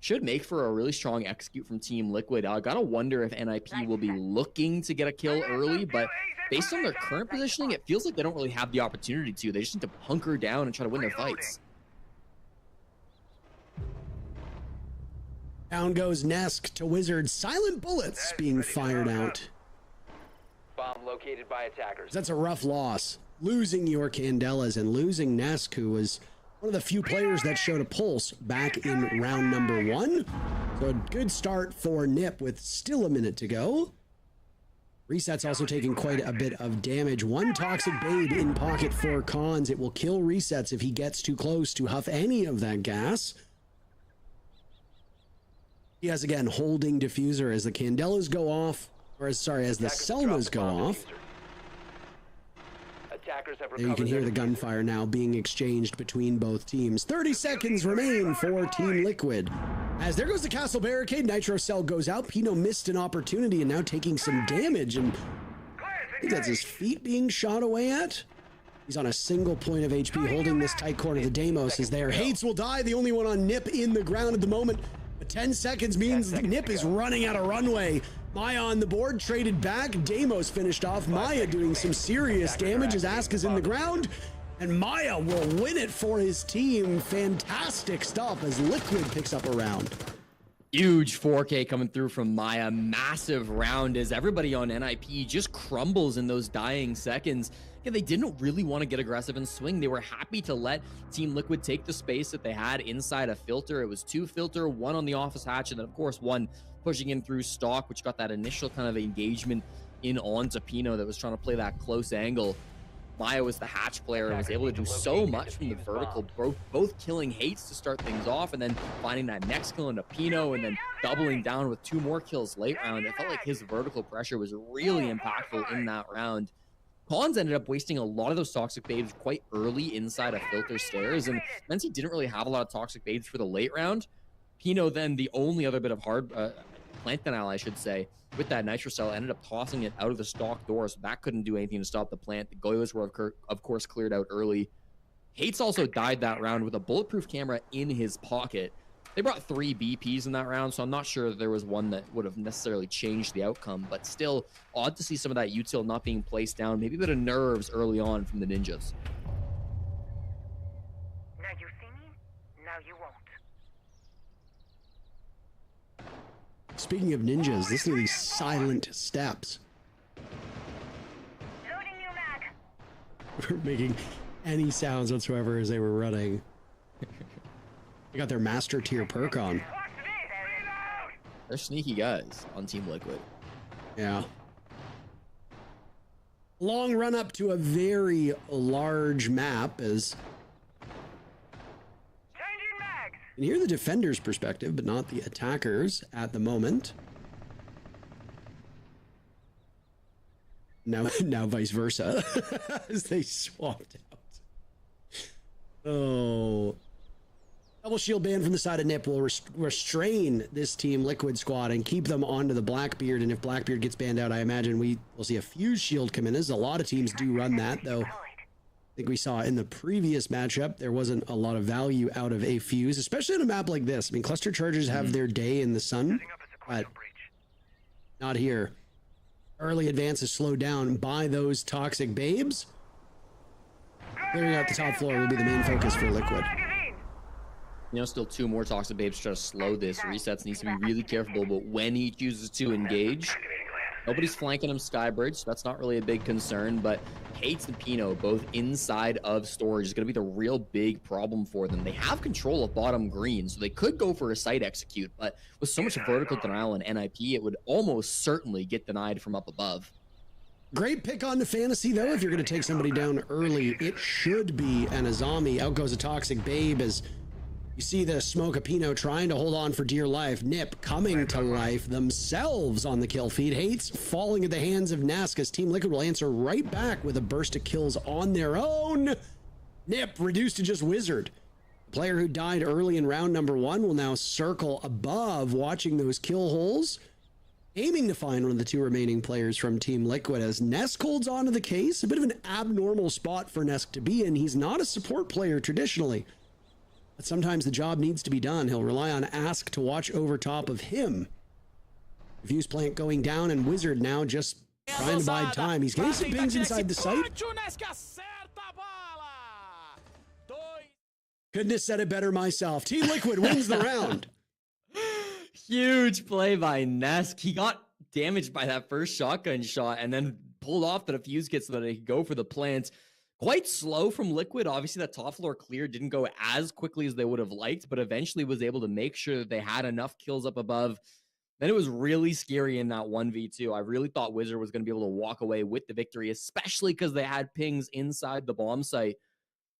Should make for a really strong execute from Team Liquid. I gotta wonder if NIP will be looking to get a kill early, but based on their current positioning, it feels like they don't really have the opportunity to. They just need to hunker down and try to win their fights. Down goes Nesk to Wizard. Silent bullets being fired out. Bomb located by attackers. That's a rough loss. Losing your Candelas and losing Nesk, who was one of the few players that showed a pulse back in round number 1. So a good start for NIP with still a minute to go. Reset's also taking quite a bit of damage. One Toxic Babe in pocket for Cons. It will kill Resets if he gets too close to huff any of that gas. He has, again, holding diffuser as the Candelas go off, or as the Selmas go off. There you can hear the gunfire now being exchanged between both teams. 30 seconds remain for Team Liquid. As there goes the Castle Barricade, Nitro Cell goes out. Pino missed an opportunity and now taking some damage, and I think that's his feet being shot away at. He's on a single point of HP, holding this tight corner. The Deimos is there. Hates will die, the only one on NIP in the ground at the moment. But 10 seconds means NIP is running out of runway. Maya on the board, traded back. Deimos finished off. Maya doing some serious damage as Aska's in the ground. And Maya will win it for his team. Fantastic stuff as Liquid picks up a round. Huge 4K coming through from Maya. Massive round as everybody on NIP just crumbles in those dying seconds. Yeah, they didn't really want to get aggressive and swing. They were happy to let Team Liquid take the space that they had inside a filter. It was 2 filter, 1 on the office hatch, and then of course 1 pushing in through stock, which got that initial kind of engagement in onto Pino that was trying to play that close angle. Maya was the hatch player and was able to do so much from the vertical, both killing Hates to start things off and then finding that next kill into Pino and then doubling down with 2 more kills late round. I felt like his vertical pressure was really impactful in that round. Cons ended up wasting a lot of those Toxic Babes quite early inside of filter stairs, and meant he didn't really have a lot of Toxic Babes for the late round. Pino then, the only other bit of hard plant denial, I should say, with that nitro cell, ended up tossing it out of the stock door, so that couldn't do anything to stop the plant. The Goyos were, of course, cleared out early. Hates also died that round with a bulletproof camera in his pocket. They brought 3 BPs in that round, so I'm not sure there was one that would have necessarily changed the outcome, but still odd to see some of that util not being placed down. Maybe a bit of nerves early on from the ninjas. Now you see me, now you won't. Speaking of ninjas, listen to these silent steps. Loading new mag. We're making any sounds whatsoever as they were running. They got their master tier perk on. They're sneaky guys on Team Liquid. Yeah. Long run up to a very large map as you can hear the defender's perspective, but not the attackers at the moment. Now vice versa as they swapped out. Oh. Double shield ban from the side of Nip will restrain this Team Liquid squad and keep them onto the Blackbeard. And if Blackbeard gets banned out, I imagine we will see a fuse shield come in. As a lot of teams do run that, though. I think we saw in the previous matchup, there wasn't a lot of value out of a fuse, especially on a map like this. I mean, cluster chargers have their day in the sun, but not here. Early advance is slowed down by those toxic babes. Clearing out the top floor will be the main focus for Liquid. You know, still 2 more toxic babes to try to slow this. Resets needs to be really careful, but when he chooses to engage, nobody's flanking him Skybridge, so that's not really a big concern, but Hates and Pino, both inside of storage, is going to be the real big problem for them. They have control of bottom green, so they could go for a site execute, but with so much vertical denial and NIP, it would almost certainly get denied from up above. Great pick on the fantasy, though. If you're going to take somebody down early, it should be an Azami. Out goes a toxic babe as you see the smoke of Pino trying to hold on for dear life. Nip coming to life themselves on the kill feed. Hates falling at the hands of Naska's. Team Liquid will answer right back with a burst of kills on their own. Nip reduced to just wizard. The player who died early in round number 1 will now circle above, watching those kill holes, aiming to find one of the 2 remaining players from Team Liquid as Nesk holds on to the case. A bit of an abnormal spot for Nesk to be in. He's not a support player traditionally, but sometimes the job needs to be done. He'll rely on Ask to watch over top of him. Fuse plant going down, and Wizard now just trying to bide time. He's getting some pings inside the site. Couldn't have said it better myself. Team Liquid wins the round. Huge play by Nesk. He got damaged by that first shotgun shot and then pulled off that a fuse gets so that he could go for the plant. Quite slow from Liquid. Obviously, that top floor clear didn't go as quickly as they would have liked, but eventually was able to make sure that they had enough kills up above. Then it was really scary in that 1v2. I really thought Wizard was going to be able to walk away with the victory, especially because they had pings inside the bomb site.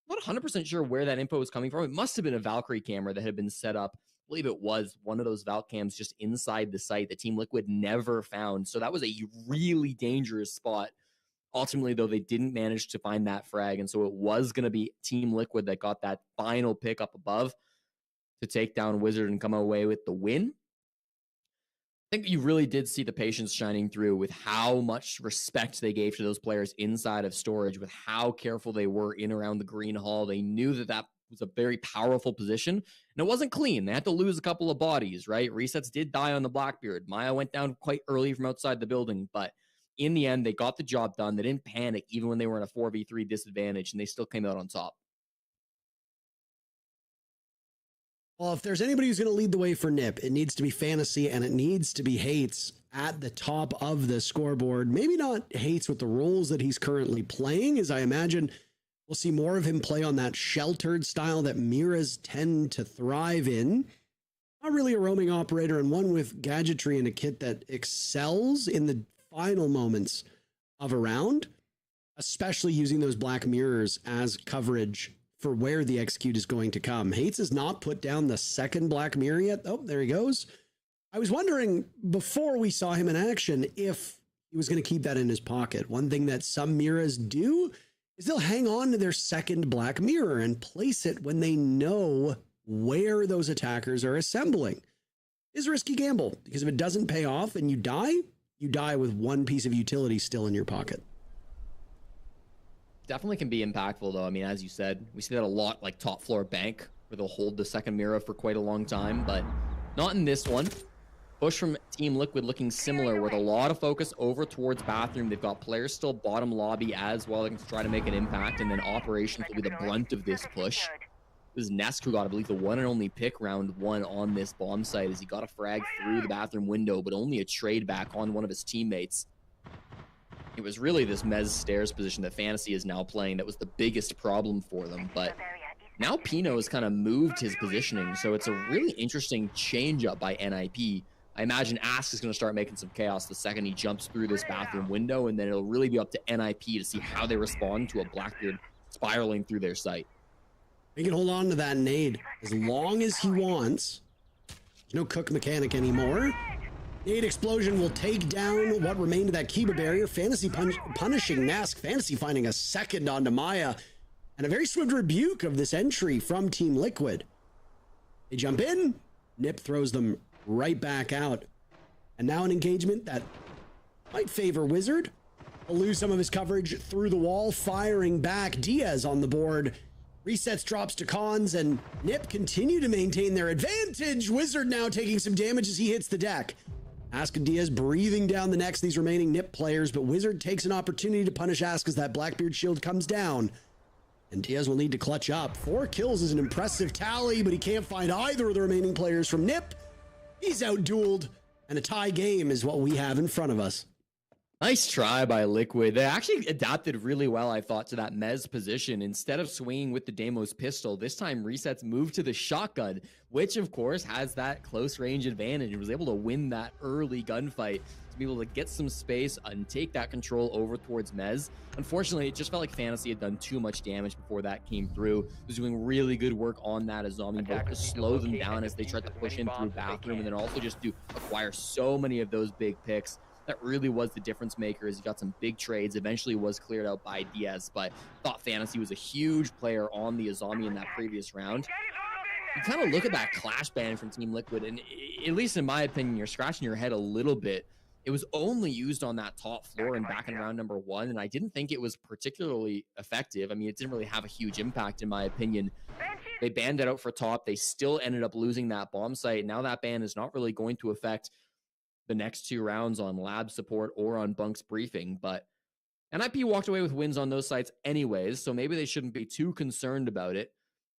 Not 100% sure where that info was coming from. It must have been a Valkyrie camera that had been set up. I believe it was one of those Valk cams just inside the site that Team Liquid never found. So that was a really dangerous spot. Ultimately, though, they didn't manage to find that frag, and so it was going to be Team Liquid that got that final pick up above to take down Wizard and come away with the win. I think you really did see the patience shining through with how much respect they gave to those players inside of storage, with how careful they were in around the green hall. They knew that that was a very powerful position, and it wasn't clean. They had to lose a couple of bodies, right? Resets did die on the Blackbeard. Maya went down quite early from outside the building, but in the end, they got the job done. They didn't panic even when they were in a 4v3 disadvantage, and they still came out on top. Well, if there's anybody who's going to lead the way for Nip, it needs to be Fantasy, and it needs to be Hates at the top of the scoreboard. Maybe not Hates with the roles that he's currently playing, as I imagine we'll see more of him play on that sheltered style that Miras tend to thrive in. Not really a roaming operator, and one with gadgetry and a kit that excels in the final moments of a round, especially using those black mirrors as coverage for where the execute is going to come. Hates has not put down the second black mirror yet. Oh, there he goes. I was wondering before we saw him in action if he was going to keep that in his pocket. One thing that some mirrors do is they'll hang on to their second black mirror and place it when they know where those attackers are assembling. It's a risky gamble because if it doesn't pay off and you die with one piece of utility still in your pocket. Definitely can be impactful, though. I mean, as you said, we see that a lot, like top floor bank, where they'll hold the second mirror for quite a long time, but not in this one. Push from Team Liquid looking similar, with a lot of focus over towards bathroom. They've got players still bottom lobby as well. They can try to make an impact, and then operations will be the brunt of this push. This is Nesk who got, I believe, the one and only pick round 1 on this bomb site, as he got a frag through the bathroom window, but only a trade back on one of his teammates. It was really this Mez stairs position that Fantasy is now playing that was the biggest problem for them, but now Pino has kind of moved his positioning, so it's a really interesting change up by NIP. I imagine Ask is going to start making some chaos the second he jumps through this bathroom window, and then it'll really be up to NIP to see how they respond to a Blackbeard spiraling through their site. He can hold on to that nade as long as he wants. There's no cook mechanic anymore. Nade explosion will take down what remained of that Kiba barrier. Fantasy punishing Nask. Fantasy finding a second onto Maya. And a very swift rebuke of this entry from Team Liquid. They jump in. Nip throws them right back out. And now an engagement that might favor Wizard. He'll lose some of his coverage through the wall, firing back. Diaz on the board. Resets drops to Cons, and Nip continue to maintain their advantage. Wizard now taking some damage as he hits the deck. Ask and Diaz breathing down the necks of these remaining Nip players, but Wizard takes an opportunity to punish Ask as that Blackbeard shield comes down. And Diaz will need to clutch up. 4 kills is an impressive tally, but he can't find either of the remaining players from Nip. He's out-dueled, and a tie game is what we have in front of us. Nice try by Liquid. They actually adapted really well, I thought, to that Mez position. Instead of swinging with the Deimos pistol, this time Resets moved to the shotgun, which, of course, has that close range advantage. He was able to win that early gunfight to be able to get some space and take that control over towards Mez. Unfortunately, it just felt like Fantasy had done too much damage before that came through. He was doing really good work on that as Zombie both to slow them down as they tried to push in through bathroom, and then also just to acquire so many of those big picks. That really was the difference maker, as he got some big trades, eventually was cleared out by Diaz, but thought Fantasy was a huge player on the Azami in that previous round. You kind of look at that Clash ban from Team Liquid, and at least in my opinion, you're scratching your head a little bit. It was only used on that top floor and back in round number 1, and I didn't think it was particularly effective. I mean, it didn't really have a huge impact in my opinion. They banned it out for top. They still ended up losing that bomb site. Now that ban is not really going to affect the next 2 rounds on lab support or on Bunk's briefing, but NIP walked away with wins on those sites anyways, so maybe they shouldn't be too concerned about it.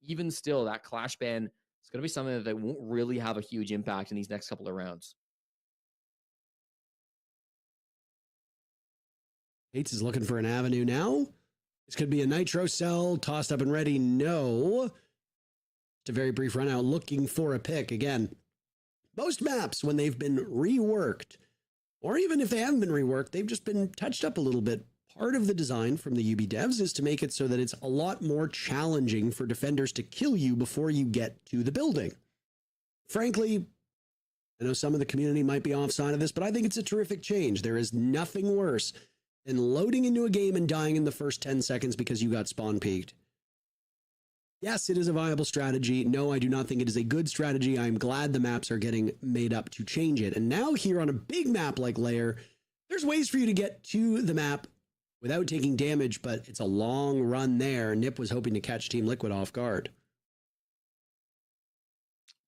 Even still, that Clash ban is going to be something that won't really have a huge impact in these next couple of rounds. Hates is looking for an avenue now. This could be a Nitro cell, tossed up and ready. No. Just a very brief run out, looking for a pick again. Most maps, when they've been reworked, or even if they haven't been reworked, they've just been touched up a little bit. Part of the design from the UB devs is to make it so that it's a lot more challenging for defenders to kill you before you get to the building. Frankly, I know some of the community might be offside of this, but I think it's a terrific change. There is nothing worse than loading into a game and dying in the first 10 seconds because you got spawn peaked. Yes, it is a viable strategy. No, I do not think it is a good strategy. I'm glad the maps are getting made up to change it. And now here on a big map like Lair, there's ways for you to get to the map without taking damage, but it's a long run there. Nip was hoping to catch Team Liquid off guard.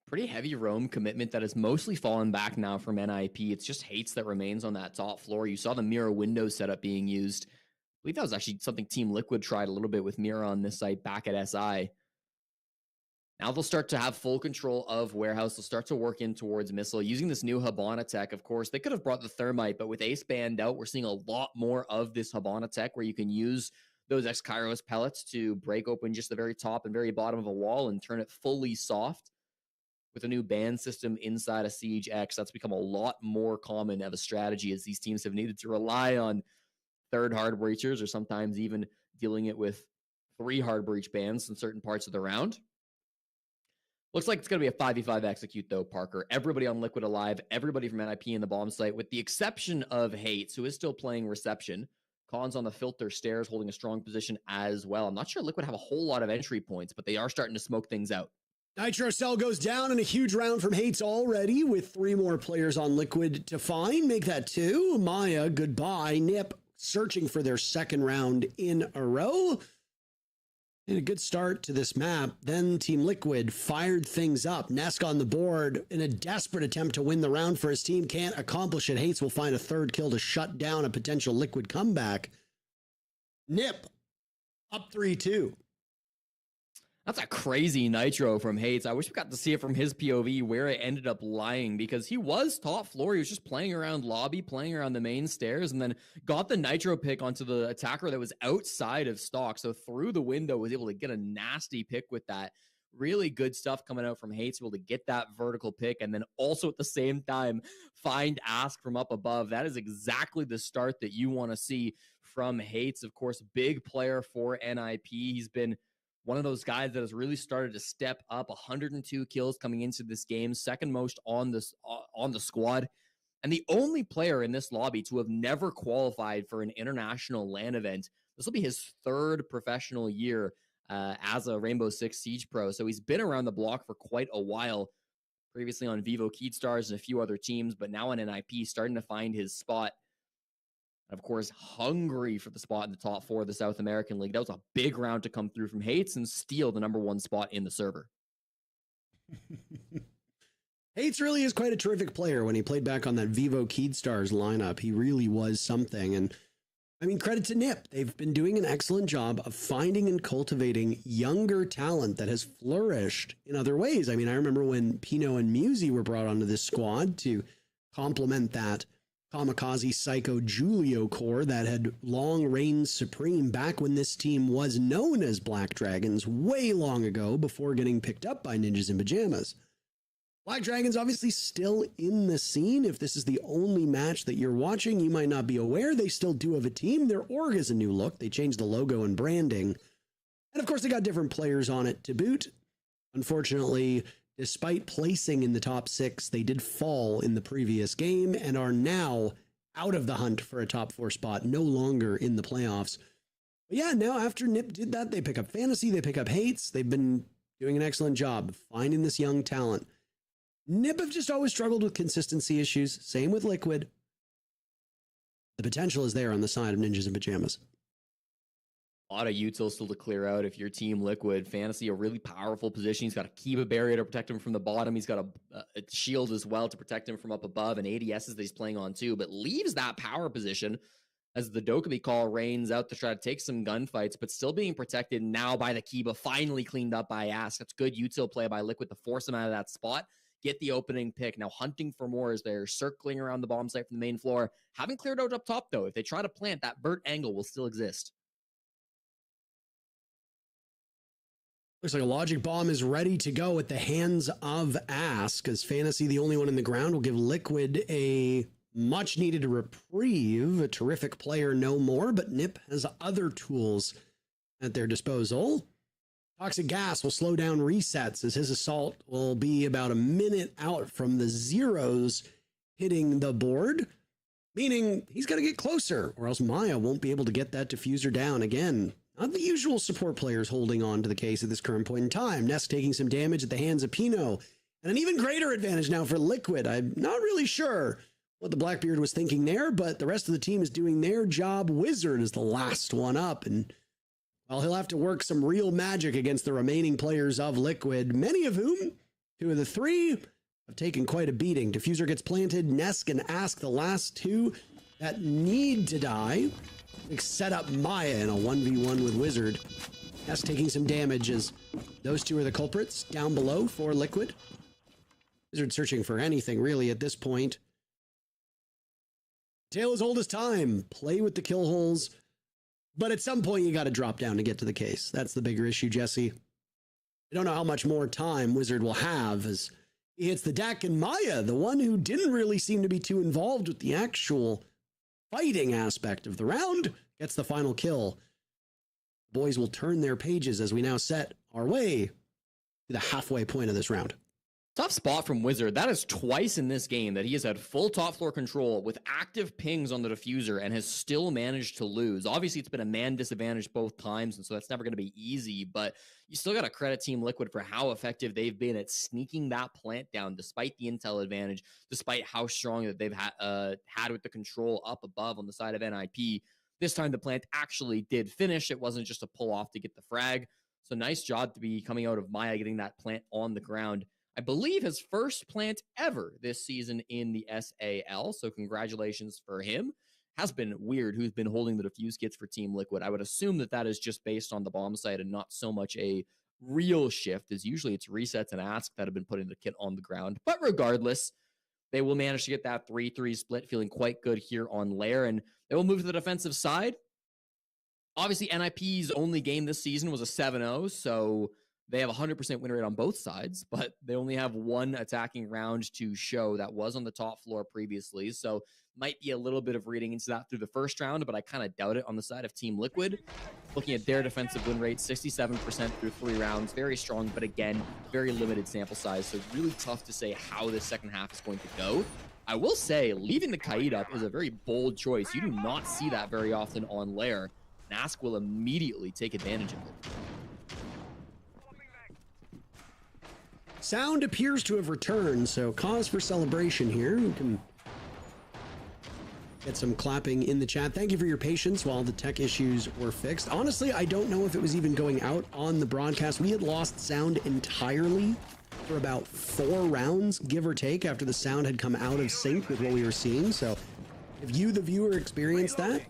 Pretty heavy roam commitment that has mostly fallen back now from NIP. It's just Hates that remains on that top floor. You saw the mirror window setup being used. I believe that was actually something Team Liquid tried a little bit with mirror on this site back at SI. Now they'll start to have full control of Warehouse. They'll start to work in towards Missile. Using this new Habana tech, of course, they could have brought the Thermite, but with Ace banned out, we're seeing a lot more of this Habana tech where you can use those X-Kairos pellets to break open just the very top and very bottom of a wall and turn it fully soft. With a new ban system inside of Siege X, that's become a lot more common of a strategy as these teams have needed to rely on 3rd hard breachers or sometimes even dealing it with 3 hard breach bans in certain parts of the round. Looks like it's going to be a 5v5 execute, though, Parker. Everybody on Liquid alive, everybody from NIP in the bomb site, with the exception of Hates, who is still playing reception. Cons on the filter stairs, holding a strong position as well. I'm not sure Liquid have a whole lot of entry points, but they are starting to smoke things out. Nitro Cell goes down in a huge round from Hates already, with 3 more players on Liquid to find. Make that 2. Maya, goodbye. Nip searching for their second round in a row. And a good start to this map. Then Team Liquid fired things up. Nesk on the board in a desperate attempt to win the round for his team. Can't accomplish it. Hates will find a 3rd kill to shut down a potential Liquid comeback. Nip up 3-2. That's a crazy nitro from Hates. I wish we got to see it from his POV where it ended up lying, because he was top floor. He was just playing around lobby, playing around the main stairs, and then got the nitro pick onto the attacker that was outside of stock. So through the window, was able to get a nasty pick with that. Really good stuff coming out from Hates, able to get that vertical pick, and then also at the same time find Ask from up above. That is exactly the start that you want to see from Hates. Of course, big player for NIP. He's been one of those guys that has really started to step up. 102 kills coming into this game, second most on the squad, and the only player in this lobby to have never qualified for an international LAN event. This will be his 3rd professional year as a Rainbow Six Siege Pro. So he's been around the block for quite a while, previously on Vivo Keydstars and a few other teams, but now on NIP, starting to find his spot. Of course, hungry for the spot in the top 4 of the South American League. That was a big round to come through from Hates and steal the #1 spot in the server. Hates really is quite a terrific player. When he played back on that Vivo Keydstars lineup, he really was something. And I mean, credit to Nip. They've been doing an excellent job of finding and cultivating younger talent that has flourished in other ways. I mean, I remember when Pino and Musi were brought onto this squad to complement that Kamikaze Psycho Julio core that had long reigned supreme back when this team was known as Black Dragons way long ago, before getting picked up by Ninjas in Pajamas. Black Dragons obviously still in the scene. If this is the only match that you're watching, you might not be aware they still do have a team. Their org is a new look. They changed the logo and branding. And of course, they got different players on it to boot. Unfortunately, despite placing in the top 6, they did fall in the previous game and are now out of the hunt for a top 4 spot, no longer in the playoffs. But yeah, now after Nip did that, they pick up Fantasy, they pick up Hates. They've been doing an excellent job finding this young talent. Nip have just always struggled with consistency issues. Same with Liquid. The potential is there on the side of Ninjas in Pajamas. A lot of utils still to clear out if you're Team Liquid. Fantasy, a really powerful position. He's got a Kiba barrier to protect him from the bottom. He's got a shield as well to protect him from up above, and ADSs that he's playing on too, but leaves that power position as the Dokkaebi call rains out to try to take some gunfights, but still being protected now by the Kiba, finally cleaned up by Ask. That's good util play by Liquid to force him out of that spot. Get the opening pick. Now hunting for more as they're circling around the bomb site from the main floor. Haven't cleared out up top, though. If they try to plant, that Burt angle will still exist. Looks like a logic bomb is ready to go at the hands of Ask, as Fantasy, the only one in the ground, will give Liquid a much-needed reprieve. A terrific player no more, but Nip has other tools at their disposal. Toxic gas will slow down resets, as his assault will be about a minute out from the zeros hitting the board, meaning he's got to get closer, or else Maya won't be able to get that diffuser down again. Not the usual support players holding on to the case at this current point in time. Nest taking some damage at the hands of Pino, and an even greater advantage now for Liquid. I'm not really sure what the Blackbeard was thinking there, but the rest of the team is doing their job. Wizard is the last one up, and well, he'll have to work some real magic against the remaining players of Liquid, many of whom, 2 of the 3, have taken quite a beating. Diffuser gets planted. Nesk and Ask, the last 2 that need to die. Set up Maya in a 1v1 with Wizard. Nesk taking some damage as those 2 are the culprits down below for Liquid. Wizard searching for anything really at this point. Tale as old as time. Play with the kill holes. But at some point, you got to drop down to get to the case. That's the bigger issue, Jesse. I don't know how much more time Wizard will have as he hits the deck, and Maya, the one who didn't really seem to be too involved with the actual fighting aspect of the round, gets the final kill. The boys will turn their pages as we now set our way to the halfway point of this round. Tough spot from Wizard. That is twice in this game that he has had full top floor control with active pings on the diffuser and has still managed to lose. Obviously, it's been a man disadvantage both times, and so that's never going to be easy, but you still got to credit Team Liquid for how effective they've been at sneaking that plant down despite the intel advantage, despite how strong that they've had with the control up above on the side of NIP. This time, the plant actually did finish. It wasn't just a pull off to get the frag. So nice job to be coming out of Maya, getting that plant on the ground. I believe his first plant ever this season in the SAL, so congratulations for him. Has been weird who's been holding the defuse kits for Team Liquid. I would assume that that is just based on the bomb site and not so much a real shift, as usually it's resets and ask that have been putting the kit on the ground. But regardless, they will manage to get that 3-3 split, feeling quite good here on Lair, and they will move to the defensive side. Obviously, NIP's only game this season was a 7-0, so they have a 100% win rate on both sides, but they only have one attacking round to show that was on the top floor previously. So might be a little bit of reading into that through the first round, but I kind of doubt it on the side of Team Liquid. Looking at their defensive win rate, 67% through 3 rounds. Very strong, but again, very limited sample size. So really tough to say how this second half is going to go. I will say leaving the Kaid up is a very bold choice. You do not see that very often on Lair. Nask will immediately take advantage of it. Sound appears to have returned, so cause for celebration here. You can get some clapping in the chat. Thank you for your patience while the tech issues were fixed. Honestly, I don't know if it was even going out on the broadcast. We had lost sound entirely for about 4 rounds, give or take, after the sound had come out of sync with what we were seeing. So if you, the viewer, experienced that,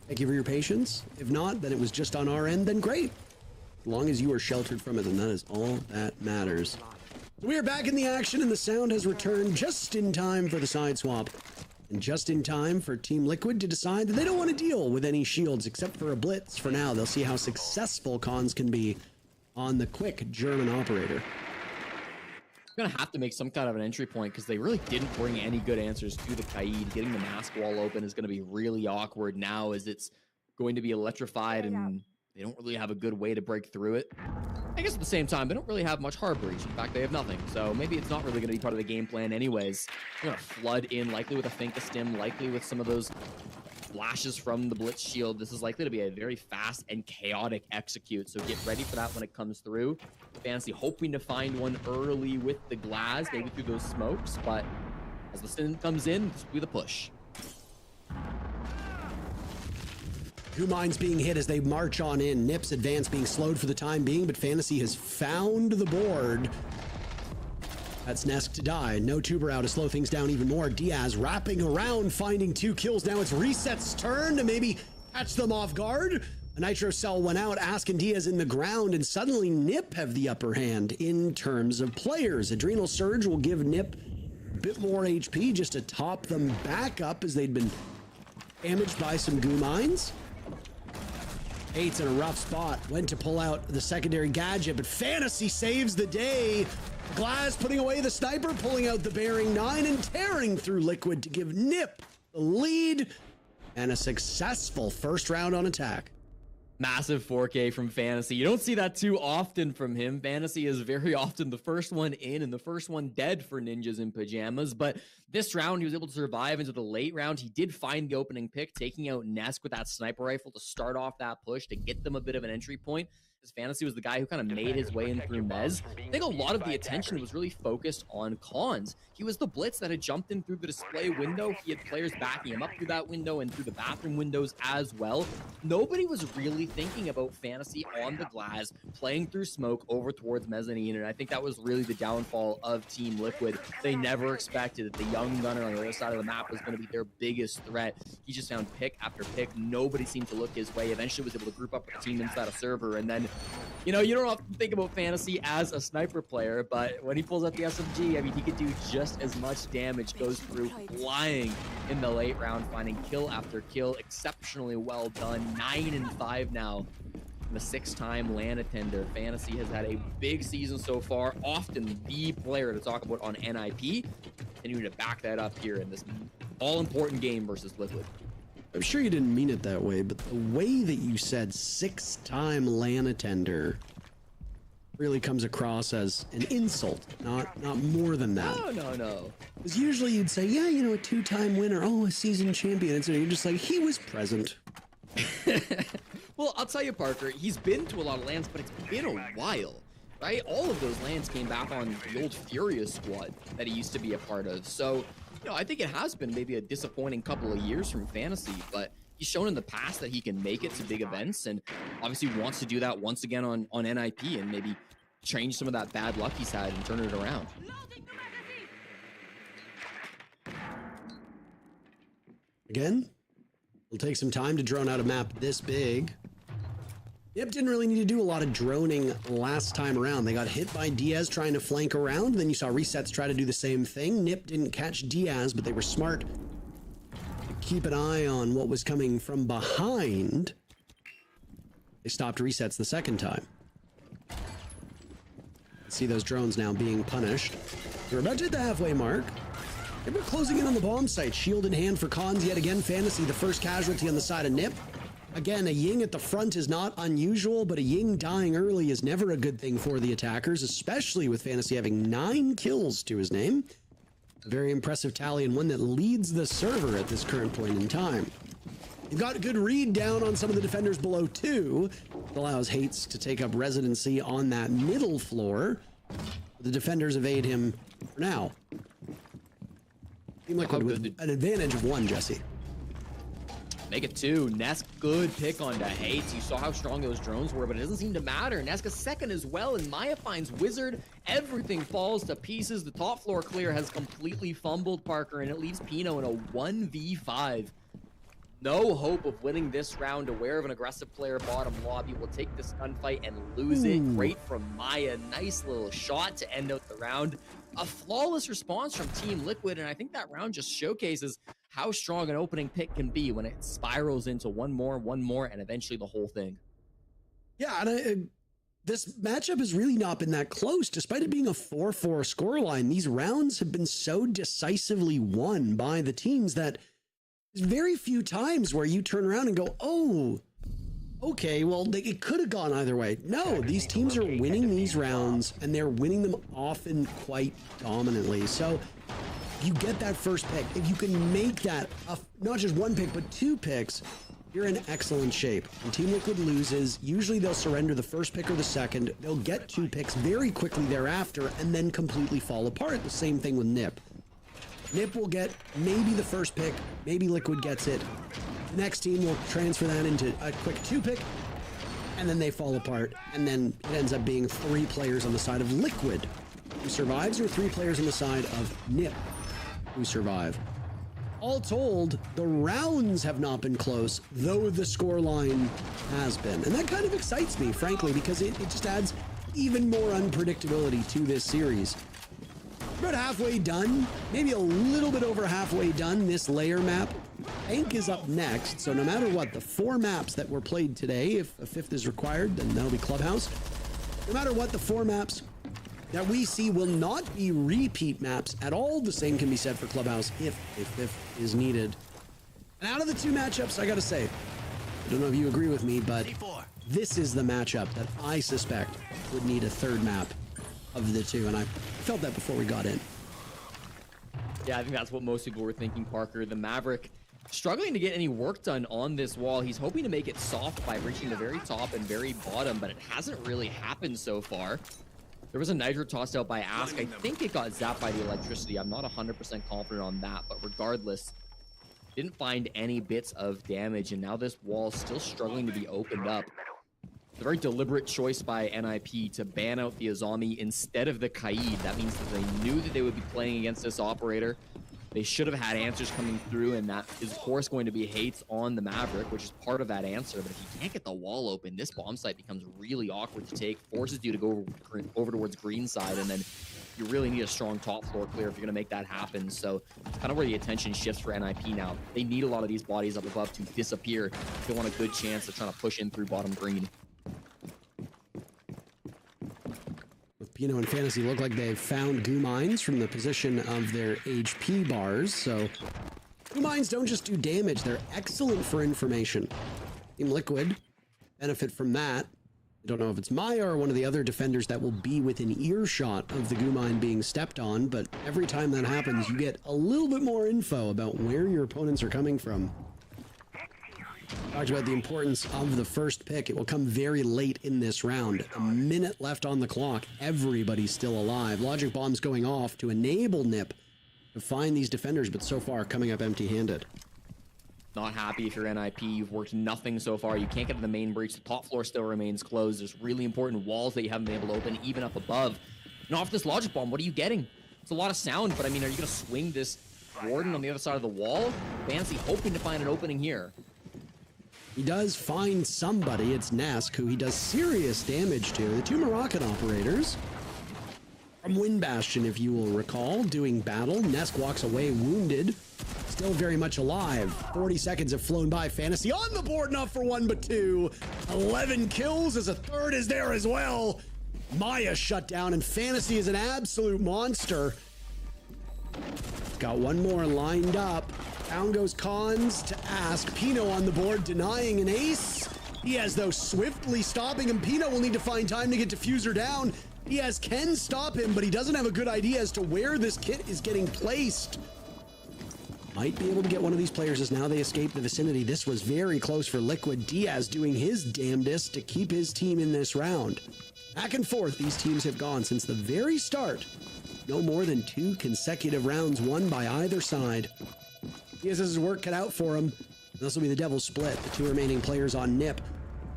thank you for your patience. If not, then it was just on our end, then great. As long as you are sheltered from it, then that is all that matters. So we are back in the action, and the sound has returned just in time for the side swap. And just in time for Team Liquid to decide that they don't want to deal with any shields except for a blitz for now. They'll see how successful cons can be on the quick German operator. Going to have to make some kind of an entry point because they really didn't bring any good answers to the Kaid. Getting the mask wall open is going to be really awkward now as it's going to be electrified and they don't really have a good way to break through it. I guess at the same time, they don't really have much hard breach. In fact, they have nothing. So maybe it's not really going to be part of the game plan anyways. They're going to flood in, likely with a Finka stim, likely with some of those flashes from the Blitz shield. This is likely to be a very fast and chaotic execute. So get ready for that when it comes through. Fantasy hoping to find one early with the glass, maybe through those smokes. But as the stim comes in, this will be the push. Two mines being hit as they march on in. Nip's advance being slowed for the time being, but Fantasy has found the board. That's Nesk to die. No tuber out to slow things down even more. Diaz wrapping around, finding 2 kills. Now it's Reset's turn to maybe catch them off guard. A Nitro Cell went out, Ask and Diaz in the ground, and suddenly Nip have the upper hand in terms of players. Adrenal Surge will give Nip a bit more HP just to top them back up as they'd been damaged by some goo mines. 8's in a rough spot. Went to pull out the secondary gadget, but Fantasy saves the day. Glass putting away the sniper, pulling out the bearing 9 and tearing through Liquid to give Nip the lead and a successful first round on attack. Massive 4K from Fantasy. You don't see that too often from him. Fantasy is very often the first one in and the first one dead for Ninjas in Pajamas. But this round, he was able to survive into the late round. He did find the opening pick, taking out Nesk with that sniper rifle to start off that push to get them a bit of an entry point. Fantasy was the guy who kind of made his way in through Mez. I think a lot of the attention was really focused on Cons. He was the blitz that had jumped in through the display window. He had players backing him up through that window and through the bathroom windows as well. Nobody was really thinking about Fantasy on the glass, playing through smoke over towards Mezzanine, and I think that was really the downfall of Team Liquid. They never expected that the young gunner on the other side of the map was going to be their biggest threat. He just found pick after pick. Nobody seemed to look his way. Eventually was able to group up with the team inside a server, and then you know, you don't often think about Fantasy as a sniper player, but when he pulls out the SMG, I mean, he could do just as much damage. Goes through flying in the late round, finding kill after kill. Exceptionally well done. 9 and 5 now. The 6-time LAN attender. Fantasy has had a big season so far. Often the player to talk about on NIP. Continuing to back that up here in this all-important game versus Liquid. I'm sure you didn't mean it that way, but the way that you said 6-time LAN attender really comes across as an insult, not more than that. No. Because usually you'd say, yeah, you know, a 2-time winner, oh, a season champion. And so you're just like, he was present. Well, I'll tell you, Parker, he's been to a lot of lands, but it's been a while, right? All of those lands came back on the old Furious squad that he used to be a part of. So, you know, I think it has been maybe a disappointing couple of years from Fantasy, but he's shown in the past that he can make it to big events, and obviously wants to do that once again on NIP and maybe change some of that bad luck he's had and turn it around. Again, it'll take some time to drone out a map this big. Nip didn't really need to do a lot of droning last time around. They got hit by Diaz trying to flank around. Then you saw Resets try to do the same thing. Nip didn't catch Diaz, but they were smart to keep an eye on what was coming from behind. They stopped Resets the second time. See those drones now being punished. We're about to hit the halfway mark. They were closing in on the bomb site. Shield in hand for Cons yet again. Fantasy, the first casualty on the side of Nip. Again, a Ying at the front is not unusual, but a Ying dying early is never a good thing for the attackers, especially with Fantasy having 9 kills to his name. A very impressive tally and one that leads the server at this current point in time. You've got a good read down on some of the defenders below too. It allows Hates to take up residency on that middle floor. The defenders evade him for now. Team Liquid with an advantage of 1, Jesse. Make it 2. Nesk, good pick on the Hates. You saw how strong those drones were, but it doesn't seem to matter. Nesk a second as well, and Maya finds Wizard. Everything falls to pieces. The top floor clear has completely fumbled Parker, and it leaves Pino in a 1v5. No hope of winning this round. Aware of an aggressive player bottom lobby, will take this gunfight and lose it. Great from Maya. Nice little shot to end out the round. A flawless response from Team Liquid, and I think that round just showcases how strong an opening pick can be when it spirals into one more, and eventually the whole thing. Yeah, and this matchup has really not been that close. Despite it being a 4-4 scoreline, these rounds have been so decisively won by the teams that there's very few times where you turn around and go, oh, okay, well, it could have gone either way. No, these teams are winning these rounds, and they're winning them often quite dominantly. So you get that first pick. If you can make that not just 1 pick, but 2 picks, you're in excellent shape. When Team Liquid loses, usually they'll surrender the first pick or the second. They'll get 2 picks very quickly thereafter and then completely fall apart. The same thing with Nip. Nip will get maybe the first pick, maybe Liquid gets it. The next team will transfer that into a quick 2 pick, and then they fall apart. And then it ends up being 3 players on the side of Liquid who survives, or 3 players on the side of Nip who survive. All told, the rounds have not been close, though the scoreline has been. And that kind of excites me, frankly, because it just adds even more unpredictability to this series. We're about halfway done, maybe a little bit over halfway done this Lair map. Bank is up next, so no matter what, the 4 maps that were played today, if a 5th is required, then that'll be Clubhouse. No matter what, the 4 maps that we see will not be repeat maps at all. The same can be said for Clubhouse if a 5th is needed. And out of the 2 matchups, I gotta say, I don't know if you agree with me, but this is the matchup that I suspect would need a 3rd map of the 2, and I felt that before we got in. Yeah, I think that's what most people were thinking, Parker. The Maverick struggling to get any work done on this wall. He's hoping to make it soft by reaching the very top and very bottom, but it hasn't really happened so far. There was a Nitro tossed out by Ask. I think it got zapped by the electricity. I'm not 100% confident on that, but regardless, didn't find any bits of damage, and now this wall is still struggling to be opened up. It's a very deliberate choice by NIP to ban out the Azami instead of the Kaid. That means that they knew that they would be playing against this operator. They should have had answers coming through, and that is, of course, going to be Hates on the Maverick, which is part of that answer. But if you can't get the wall open, this bomb site becomes really awkward to take, forces you to go over towards green side, and then you really need a strong top floor clear if you're going to make that happen. So kind of where the attention shifts for NIP now. They need a lot of these bodies up above to disappear if they want a good chance of trying to push in through bottom green. Pino and Fantasy look like they've found goo mines from the position of their HP bars. So goo mines don't just do damage, they're excellent for information. Team Liquid benefit from that. I don't know if it's Maya or one of the other defenders that will be within earshot of the goo mine being stepped on, but every time that happens, you get a little bit more info about where your opponents are coming from. Talked about the importance of the first pick. It will come very late in this round. A minute left on the clock. Everybody's still alive. Logic bombs going off to enable Nip to find these defenders, but so far coming up empty-handed. Not happy if you're NIP. You've worked nothing so far. You can't get to the main breach. The top floor still remains closed. There's really important walls that you haven't been able to open, even up above. And off this logic bomb, what are you getting? It's a lot of sound, but I mean, are you going to swing this warden on the other side of the wall? Fantasy hoping to find an opening here. He does find somebody. It's Nesk, who he does serious damage to. The two Moroccan operators from Wind Bastion, if you will recall, doing battle. Nesk walks away wounded. Still very much alive. 40 seconds have flown by. Fantasy on the board, not for one, but two. 11 kills as a third is there as well. Maya shut down, and Fantasy is an absolute monster. Got one more lined up. Down goes Cons to Ask. Pino on the board, denying an ace. Diaz, though, swiftly stopping him. Pino will need to find time to get Diffuser down. Diaz can stop him, but he doesn't have a good idea as to where this kit is getting placed. Might be able to get one of these players as now they escape the vicinity. This was very close for Liquid. Diaz doing his damnedest to keep his team in this round. Back and forth, these teams have gone since the very start. No more than 2 consecutive rounds won by either side. Diaz has his work cut out for him. This will be the Devil's Split. The 2 remaining players on Nip,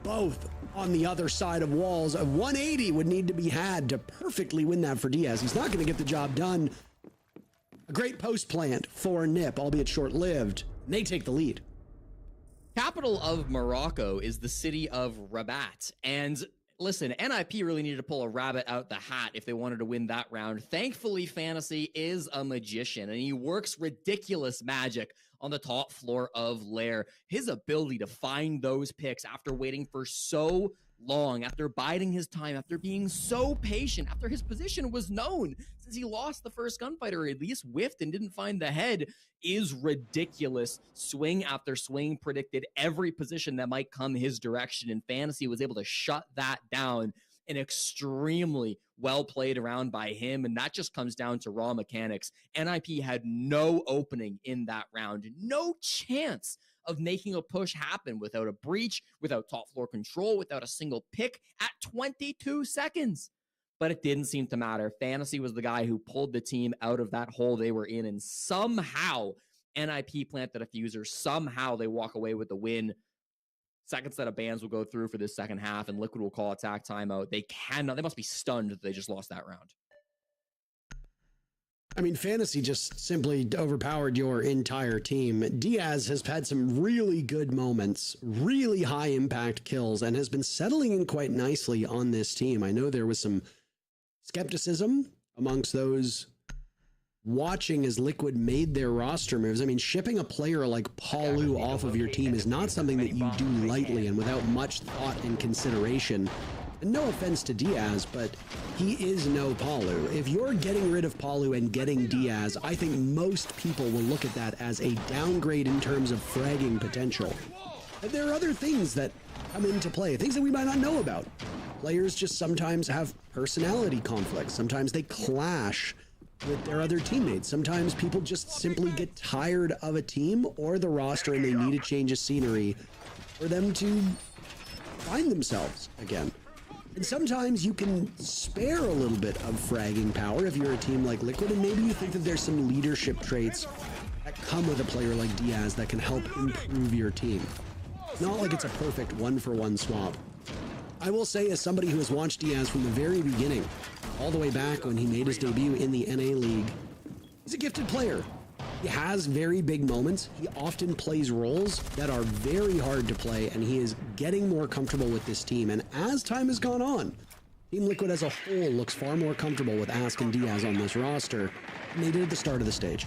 both on the other side of walls. A 180 would need to be had to perfectly win that for Diaz. He's not going to get the job done. A great post plant for Nip, albeit short-lived. They take the lead. Capital of Morocco is the city of Rabat. And listen, NIP really needed to pull a rabbit out the hat if they wanted to win that round. Thankfully, Fantasy is a magician, and he works ridiculous magic on the top floor of Lair. His ability to find those picks after waiting for so long, after biding his time, after being so patient, after his position was known since he lost the first gunfight, or at least whiffed and didn't find the head, is ridiculous. Swing after swing predicted every position that might come his direction, and Fantasy was able to shut that down. An extremely well played around by him, and that just comes down to raw mechanics. NIP had no opening in that round, no chance of making a push happen without a breach, without top floor control, without a single pick at 22 seconds. But it didn't seem to matter. Fantasy was the guy who pulled the team out of that hole they were in, and somehow NIP plant the diffuser. Somehow they walk away with the win. Second set of bans will go through for this second half, and Liquid will call attack timeout. They must be stunned that they just lost that round. I mean, Fantasy just simply overpowered your entire team. Diaz has had some really good moments, really high impact kills, and has been settling in quite nicely on this team. I know there was some skepticism amongst those watching as Liquid made their roster moves. I mean, shipping a player like Palu off of your team is not something that you do lightly and without much thought and consideration. And no offense to Diaz, but he is no Palu. If you're getting rid of Palu and getting Diaz, I think most people will look at that as a downgrade in terms of fragging potential. But there are other things that come into play, things that we might not know about. Players just sometimes have personality conflicts. Sometimes they clash with their other teammates. Sometimes people just simply get tired of a team or the roster and they need a change of scenery for them to find themselves again. And sometimes you can spare a little bit of fragging power if you're a team like Liquid, and maybe you think that there's some leadership traits that come with a player like Diaz that can help improve your team. Not like it's a perfect one-for-one swap. I will say, as somebody who has watched Diaz from the very beginning, all the way back when he made his debut in the NA League, he's a gifted player. He has very big moments. He often plays roles that are very hard to play, and he is getting more comfortable with this team. And as time has gone on, Team Liquid as a whole looks far more comfortable with Ask and Diaz on this roster than they did at the start of the stage.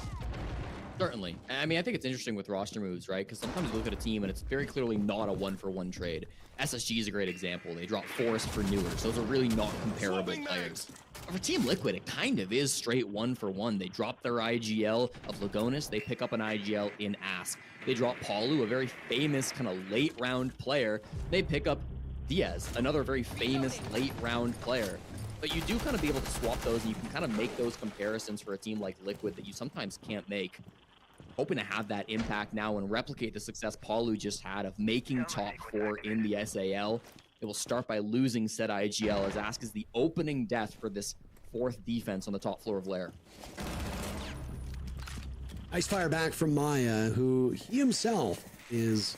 Certainly. I mean, I think it's interesting with roster moves, right? Because sometimes you look at a team and it's very clearly not a one-for-one trade. SSG is a great example. They drop Forest for Newers. Those are really not comparable players. But for Team Liquid, it kind of is straight one-for-one. They drop their IGL of Lagonis. They pick up an IGL in Ask. They drop Palu, a very famous kind of late-round player. They pick up Diaz, another very famous late round player. But you do kind of be able to swap those, and you can kind of make those comparisons for a team like Liquid that you sometimes can't make. Hoping to have that impact now and replicate the success Palu just had of making top 4 in the SAL. It will start by losing said IGL, as Ask is the opening death for this 4th defense on the top floor of Lair. Nice fire back from Maya, who he himself is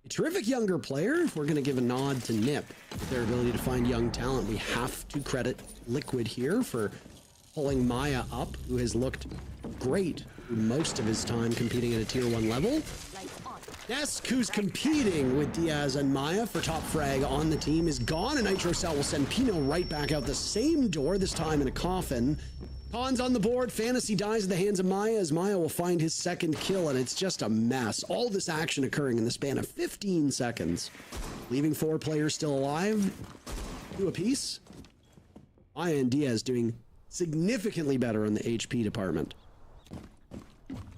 a terrific younger player. If we're going to give a nod to NIP with their ability to find young talent, we have to credit Liquid here for pulling Maya up, who has looked great through most of his time competing at a tier 1 level. Desk, who's competing with Diaz and Maya for top frag on the team, is gone, and Nitro Cell will send Pino right back out the same door, this time in a coffin. Khan's on the board. Fantasy dies at the hands of Maya, as Maya will find his 2nd kill, and it's just a mess. All this action occurring in the span of 15 seconds. Leaving 4 players still alive. 2 apiece. Maya and Diaz doing significantly better in the HP department.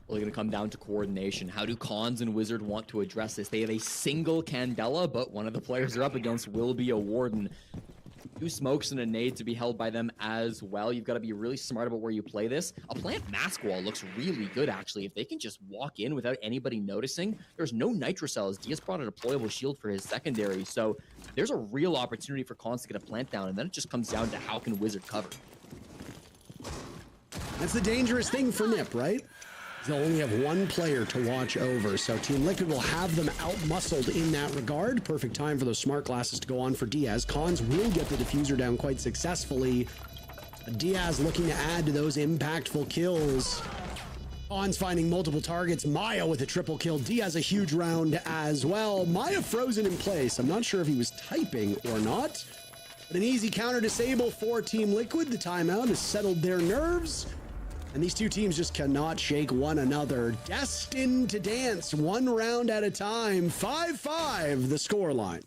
Really going to come down to coordination. How do Khans and Wizard want to address this? They have a single Candela, but one of the players they're up against will be a Warden. 2 smokes and a nade to be held by them as well. You've got to be really smart about where you play this. A plant mask wall looks really good, actually. If they can just walk in without anybody noticing, there's no Nitro Cells. Diaz brought a deployable shield for his secondary, so there's a real opportunity for Khans to get a plant down, and then it just comes down to how can Wizard cover. That's the dangerous thing for NIP, right? They'll only have 1 player to watch over, so Team Liquid will have them out-muscled in that regard. Perfect time for those smart glasses to go on for Diaz. Khans will get the diffuser down quite successfully. Diaz looking to add to those impactful kills. Khans finding multiple targets. Maya with a triple kill. Diaz a huge round as well. Maya frozen in place. I'm not sure if he was typing or not, but an easy counter disable for Team Liquid. The timeout has settled their nerves. And these 2 teams just cannot shake one another. Destined to dance 1 round at a time. 5-5, the scoreline.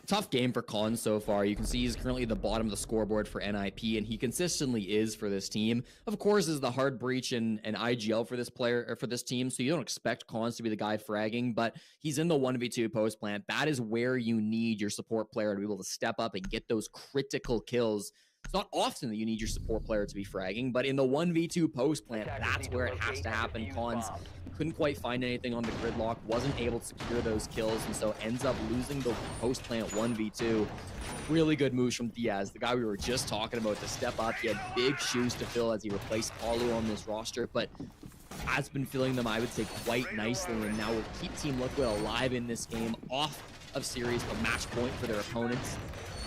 Tough game for Khans so far. You can see he's currently at the bottom of the scoreboard for NIP, and he consistently is for this team. Of course, is the hard breach and IGL for this player or for this team, so you don't expect Khans to be the guy fragging, but he's in the 1v2 post plant. That is where you need your support player to be able to step up and get those critical kills. It's not often that you need your support player to be fragging, but in the 1v2 post plant, that's where it has to happen. Khans couldn't quite find anything on the gridlock, wasn't able to secure those kills, and so ends up losing the post plant 1v2. Really good moves from Diaz, the guy we were just talking about, to step up. He had big shoes to fill as he replaced Palu on this roster, but has been filling them, I would say, quite nicely, and now will keep Team Liquid alive in this game, off of series, a match point for their opponents.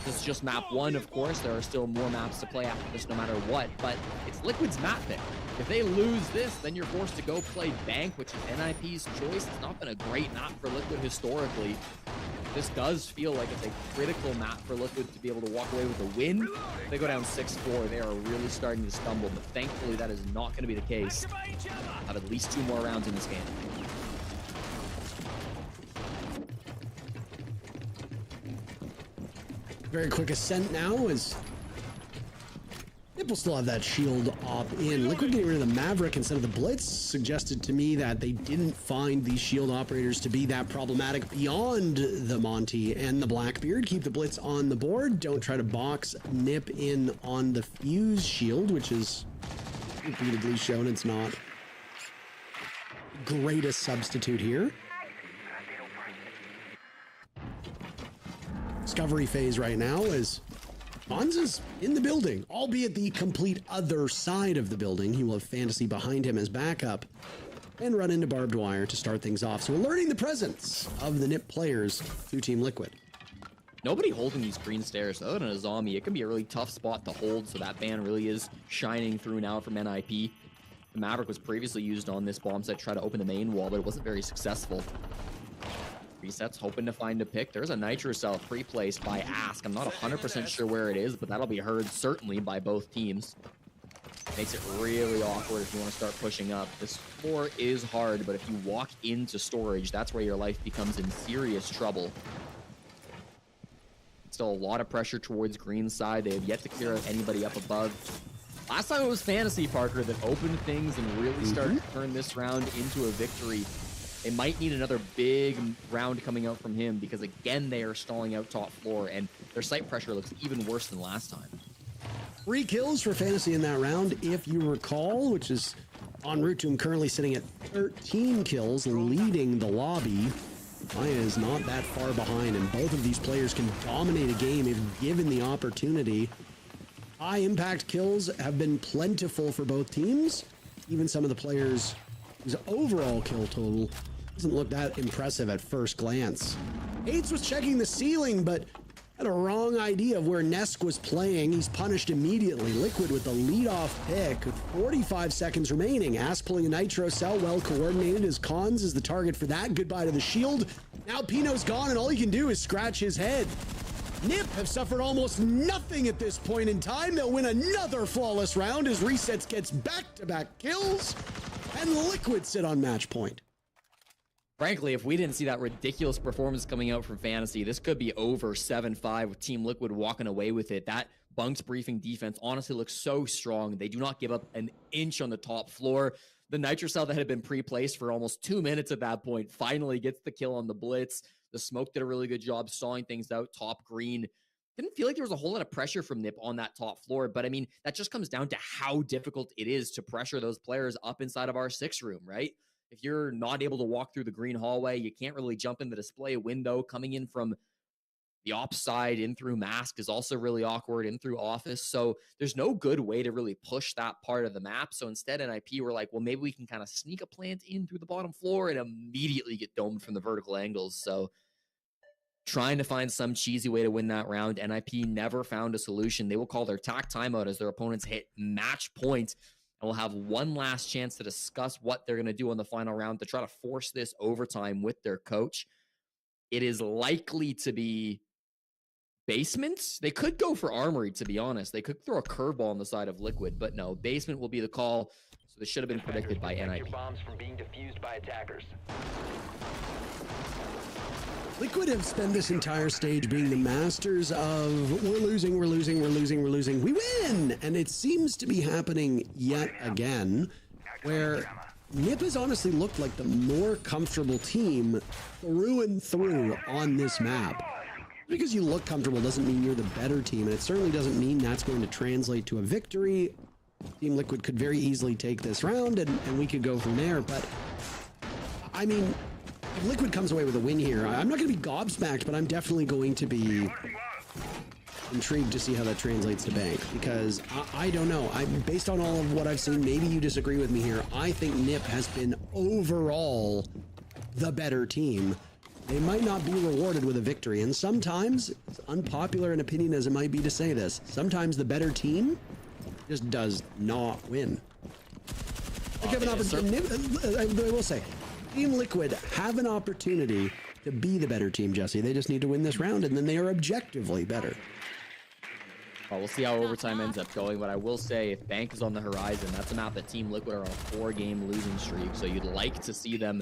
This is just map 1, of course. There are still more maps to play after this no matter what, but it's Liquid's map pick. If they lose this, then you're forced to go play Bank, which is NIP's choice. It's not been a great map for Liquid historically. This does feel like it's a critical map for Liquid to be able to walk away with a win. If they go down 6-4, they are really starting to stumble, but thankfully that is not going to be the case. Have at least 2 more rounds in this game. Very quick ascent now as NIP will still have that shield op in. Liquid getting rid of the Maverick instead of the Blitz suggested to me that they didn't find these shield operators to be that problematic beyond the Monty and the Blackbeard. Keep the Blitz on the board. Don't try to box NIP in on the Fuse shield, which is repeatedly shown it's not the greatest substitute here. Discovery phase right now as Khans is in the building, albeit the complete other side of the building. He will have Fantasy behind him as backup and run into barbed wire to start things off. So we're learning the presence of the NIP players through Team Liquid. Nobody holding these green stairs other than a zombie. It can be a really tough spot to hold, so that ban really is shining through now from NIP. The Maverick was previously used on this bomb set to try to open the main wall, but it wasn't very successful. Resets, hoping to find a pick. There's a Nitro Cell pre-placed by Ask. I'm not 100% sure where it is, but that'll be heard certainly by both teams. Makes it really awkward if you want to start pushing up. This floor is hard, but if you walk into storage, that's where your life becomes in serious trouble. Still a lot of pressure towards green side. They have yet to clear out anybody up above. Last time it was Fantasy, Parker, that opened things and really started to turn this round into a victory. They might need another big round coming out from him because, again, they are stalling out top floor, and their site pressure looks even worse than last time. 3 kills for Fantasy in that round, if you recall, which is en route to him currently sitting at 13 kills, leading the lobby. Maya is not that far behind, and both of these players can dominate a game if given the opportunity. High impact kills have been plentiful for both teams. Even some of the players whose overall kill total doesn't look that impressive at first glance. Aids was checking the ceiling, but had a wrong idea of where Nesk was playing. He's punished immediately. Liquid with the leadoff pick with 45 seconds remaining. Ass pulling a nitro cell, well coordinated as Cons is the target for that. Goodbye to the shield. Now Pino's gone and all he can do is scratch his head. Nip have suffered almost nothing at this point in time. They'll win another flawless round as Resets gets back-to-back kills and Liquid sit on match point. Frankly, if we didn't see that ridiculous performance coming out from Fantasy, this could be over 7-5 with Team Liquid walking away with it. That Bunks briefing defense honestly looks so strong. They do not give up an inch on the top floor. The Nitro Cell that had been pre-placed for almost 2 minutes at that point finally gets the kill on the Blitz. The Smoke did a really good job sawing things out. Top green. Didn't feel like there was a whole lot of pressure from Nip on that top floor, but I mean, that just comes down to how difficult it is to pressure those players up inside of our 6 room, right? If you're not able to walk through the green hallway, you can't really jump in the display window. Coming in from the ops side in through mask is also really awkward, in through office. So there's no good way to really push that part of the map. So instead, NIP were like, well, maybe we can kind of sneak a plant in through the bottom floor and immediately get domed from the vertical angles. So trying to find some cheesy way to win that round, NIP never found a solution. They will call their TAC timeout as their opponents hit match point. And we'll have one last chance to discuss what they're going to do on the final round to try to force this overtime with their coach. It is likely to be basements. They could go for armory, to be honest. They could throw a curveball on the side of Liquid, but no, basement will be the call. So this should have been predicted by NIP. Bombs from being defused by attackers. Liquid have spent this entire stage being the masters of we're losing, we win! And it seems to be happening yet again, where Nip has honestly looked like the more comfortable team through and through on this map. Because you look comfortable doesn't mean you're the better team, and it certainly doesn't mean that's going to translate to a victory. Team Liquid could very easily take this round, and we could go from there, but I mean, if Liquid comes away with a win here, I'm not going to be gobsmacked, but I'm definitely going to be intrigued to see how that translates to Bank, because I don't know. Based on all of what I've seen, maybe you disagree with me here. I think Nip has been overall the better team. They might not be rewarded with a victory, and sometimes, as unpopular an opinion as it might be to say this, sometimes the better team just does not win. I will say, Team Liquid have an opportunity to be the better team, Jesse. They just need to win this round, and then they are objectively better. Well, we'll see how overtime ends up going, but I will say if Bank is on the horizon, that's a map that Team Liquid are on a 4-game losing streak, so you'd like to see them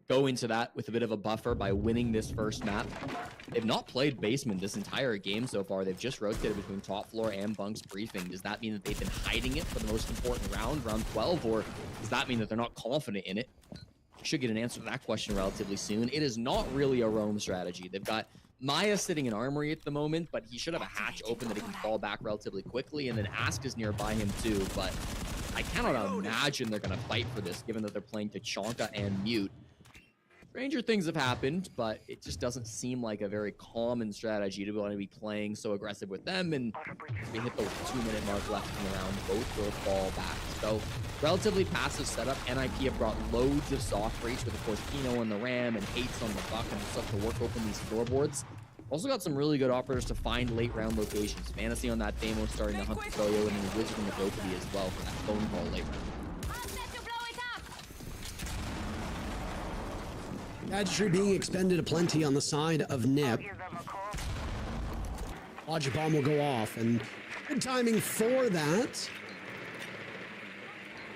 go into that with a bit of a buffer by winning this first map. They've not played basement this entire game so far. They've just rotated between top floor and Bunk's briefing. Does that mean that they've been hiding it for the most important round 12, or does that mean that they're not confident in it? Should get an answer to that question relatively soon. It is not really a roam strategy. They've got Maya sitting in armory at the moment, but he should have a hatch open that he can fall back relatively quickly, and then Ask is nearby him too, but I cannot imagine they're going to fight for this, given that they're playing Tachanka and Mute. Stranger things have happened, but it just doesn't seem like a very common strategy to want to be playing so aggressive with them, and we hit the 2-minute mark left in the round. Both will fall back. So, relatively passive setup. NIP have brought loads of soft breach with, of course, Pino on the Ram and Hates on the Buck and stuff to work open these floorboards. Also got some really good operators to find late round locations. Fantasy on that Damo starting to hunt the Froyo, and then Wizard and the Dokkaby as well for that phone call late round. Gadgetry being expended aplenty on the side of Nip. Logic Bomb will go off, and good timing for that.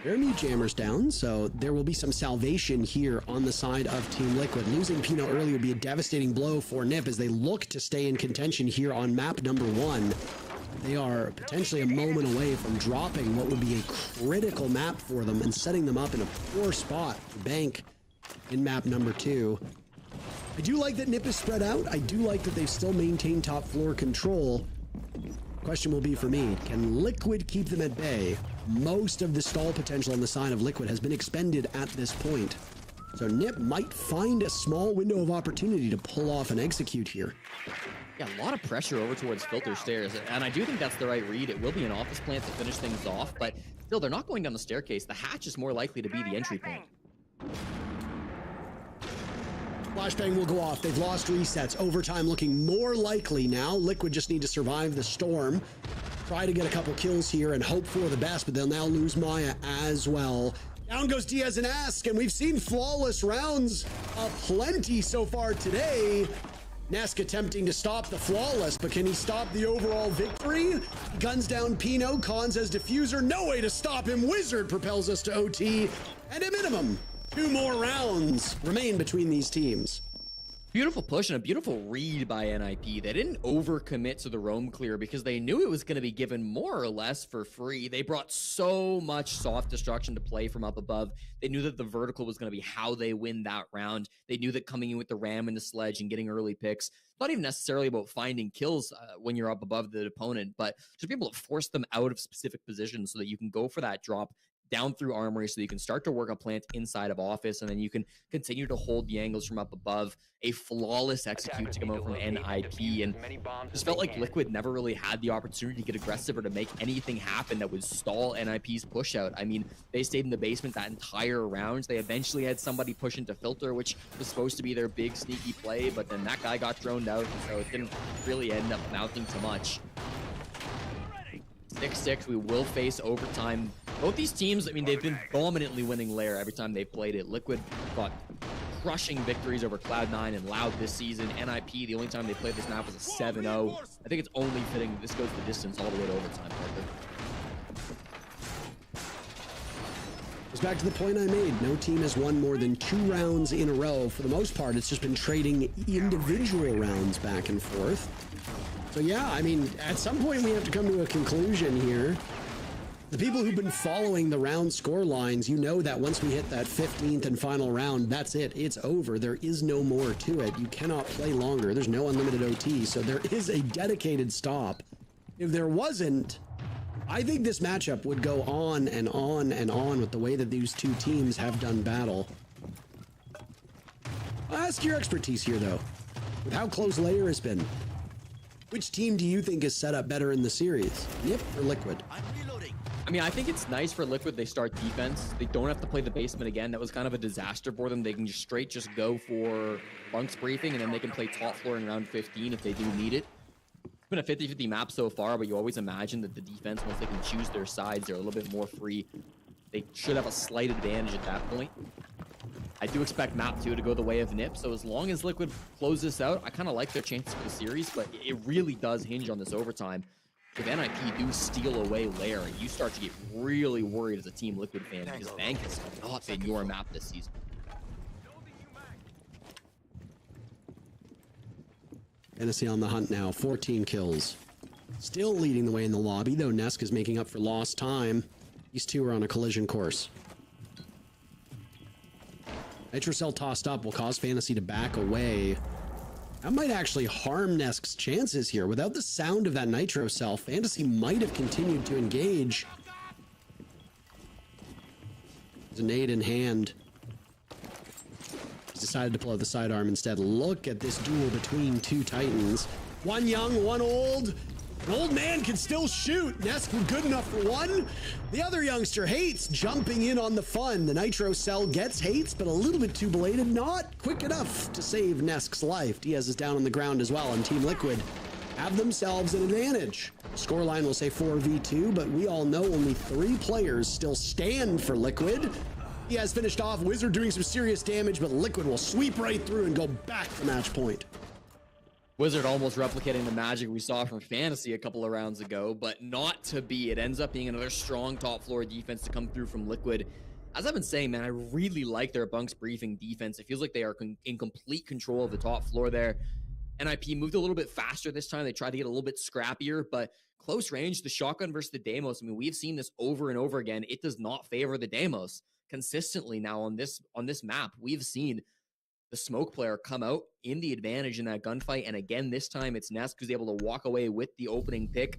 Their Mute Jammer's down, so there will be some salvation here on the side of Team Liquid. Losing Pino early would be a devastating blow for Nip as they look to stay in contention here on map number 1. They are potentially a moment away from dropping what would be a critical map for them and setting them up in a poor spot to Bank in map number 2. I do like that NiP is spread out. I do like that they've still maintained top floor control. Question will be for me, can Liquid keep them at bay? Most of the stall potential on the side of Liquid has been expended at this point. So NiP might find a small window of opportunity to pull off and execute here. Yeah, a lot of pressure over towards Filter Stairs, and I do think that's the right read. It will be an office plant to finish things off, but still, they're not going down the staircase. The hatch is more likely to be the entry point. Flashbang will go off. They've lost resets. Overtime looking more likely now. Liquid just need to survive the storm. Try to get a couple kills here and hope for the best, but they'll now lose Maya as well. Down goes Diaz and Ask, and we've seen flawless rounds aplenty so far today. Nesk attempting to stop the flawless, but can he stop the overall victory? Guns down Pino, Cons as diffuser. No way to stop him. Wizard propels us to OT, and at minimum, 2 more rounds remain between these teams. Beautiful push and a beautiful read by NIP. They didn't overcommit to the roam clear because they knew it was going to be given more or less for free. They brought so much soft destruction to play from up above. They knew that the vertical was going to be how they win that round. They knew that coming in with the ram and the sledge and getting early picks, not even necessarily about finding kills when you're up above the opponent, but just be able to force them out of specific positions so that you can go for that drop down through armory so you can start to work a plant inside of office, and then you can continue to hold the angles from up above. A flawless execute to come out from NIP, and just felt like Liquid never really had the opportunity to get aggressive or to make anything happen that would stall NIP's push out. I mean, they stayed in the basement that entire round. They eventually had somebody push into Filter, which was supposed to be their big sneaky play, but then that guy got droned out, and so it didn't really end up amounting to much. 6-6, we will face overtime. Both these teams, I mean, they've been dominantly winning Lair every time they've played it. Liquid got crushing victories over Cloud9 and Loud this season. NIP, the only time they played this map was a 7-0. I think it's only fitting this goes the distance all the way to overtime. Goes back to the point I made. No team has won more than 2 rounds in a row. For the most part, it's just been trading individual rounds back and forth. So yeah, I mean, at some point we have to come to a conclusion here. The people who've been following the round score lines, you know that once we hit that 15th and final round, that's it. It's over. There is no more to it. You cannot play longer. There's no unlimited OT, so there is a dedicated stop. If there wasn't, I think this matchup would go on and on and on with the way that these two teams have done battle. I'll ask your expertise here, though. With how close Lair has been, which team do you think is set up better in the series, NiP or Liquid? I mean, I think it's nice for Liquid they start defense. They don't have to play the basement again. That was kind of a disaster for them. They can just straight go for bunks briefing, and then they can play top floor in round 15 if they do need it. It's been a 50-50 map so far, but you always imagine that the defense, once they can choose their sides, they're a little bit more free. They should have a slight advantage at that point. I do expect map 2 to go the way of NiP, so as long as Liquid close this out, I kind of like their chances for the series, but it really does hinge on this overtime. If NIP do steal away Lair, you start to get really worried as a Team Liquid fan because Bank has not been your map this season. Fantasy on the hunt now, 14 kills. Still leading the way in the lobby, though Nesk is making up for lost time. These two are on a collision course. Nitrocell tossed up will cause Fantasy to back away. That might actually harm Nesk's chances here. Without the sound of that Nitro Cell, Fantasy might have continued to engage. There's a nade in hand. He's decided to pull out the sidearm instead. Look at this duel between two Titans. One young, one old. An old man can still shoot. Nesk good enough for one. The other youngster, Hates, jumping in on the fun. The Nitro Cell gets Hates, but a little bit too belated. Not quick enough to save Nesk's life. Diaz is down on the ground as well, and Team Liquid have themselves an advantage. Scoreline will say 4v2, but we all know only 3 players still stand for Liquid. He has finished off. Wizard doing some serious damage, but Liquid will sweep right through and go back to match point. Wizard almost replicating the magic we saw from Fantasy a couple of rounds ago, but not to be. It ends up being another strong top floor defense to come through from Liquid. As I've been saying, man, I really like their bunks briefing defense. It feels like they are in complete control of the top floor there. NIP moved a little bit faster this time. They tried to get a little bit scrappier, but close range, the shotgun versus the Deimos. I mean, we've seen this over and over again. It does not favor the Deimos. consistently now on this map, we've seen the smoke player come out in the advantage in that gunfight. And again, this time it's Nesk who's able to walk away with the opening pick.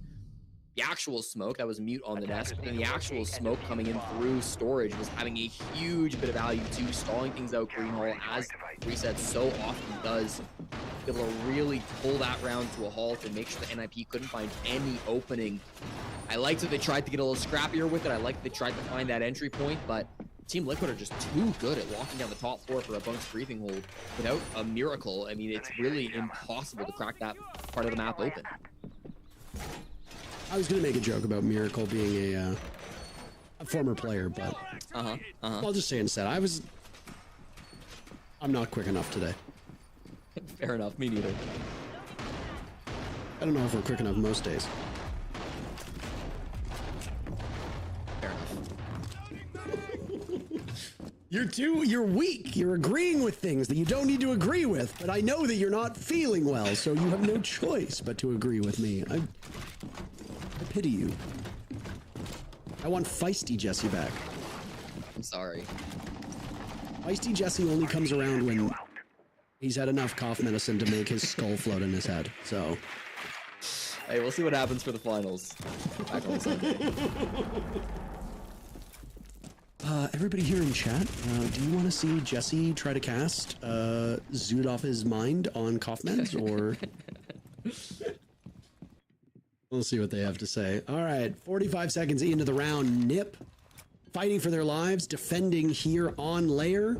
The actual smoke, that was mute on the Nesk, but then the actual smoke coming in through storage was having a huge bit of value too, stalling things out green hole as Reset so often does. Be able to really pull that round to a halt and make sure the NIP couldn't find any opening. I liked that they tried to get a little scrappier with it. I liked that they tried to find that entry point, but Team Liquid are just too good at walking down the top floor for a Bunk's briefing hold without a miracle. I mean, it's really impossible to crack that part of the map open. I was going to make a joke about Miracle being a former player, but I'll just say instead, I'm not quick enough today. Fair enough, me neither. I don't know if we're quick enough most days. Fair enough. You're weak. You're agreeing with things that you don't need to agree with, but I know that you're not feeling well, so you have no choice but to agree with me. I pity you. I want feisty Jesse back. I'm sorry. Feisty Jesse only comes around when he's had enough cough medicine to make his skull float in his head, so. Hey, we'll see what happens for the finals. Back on Sunday. Everybody here in chat, do you want to see Jesse try to cast Zoot off his mind on cough meds, or? We'll see what they have to say. All right, 45 seconds into the round. Nip fighting for their lives, defending here on Lair.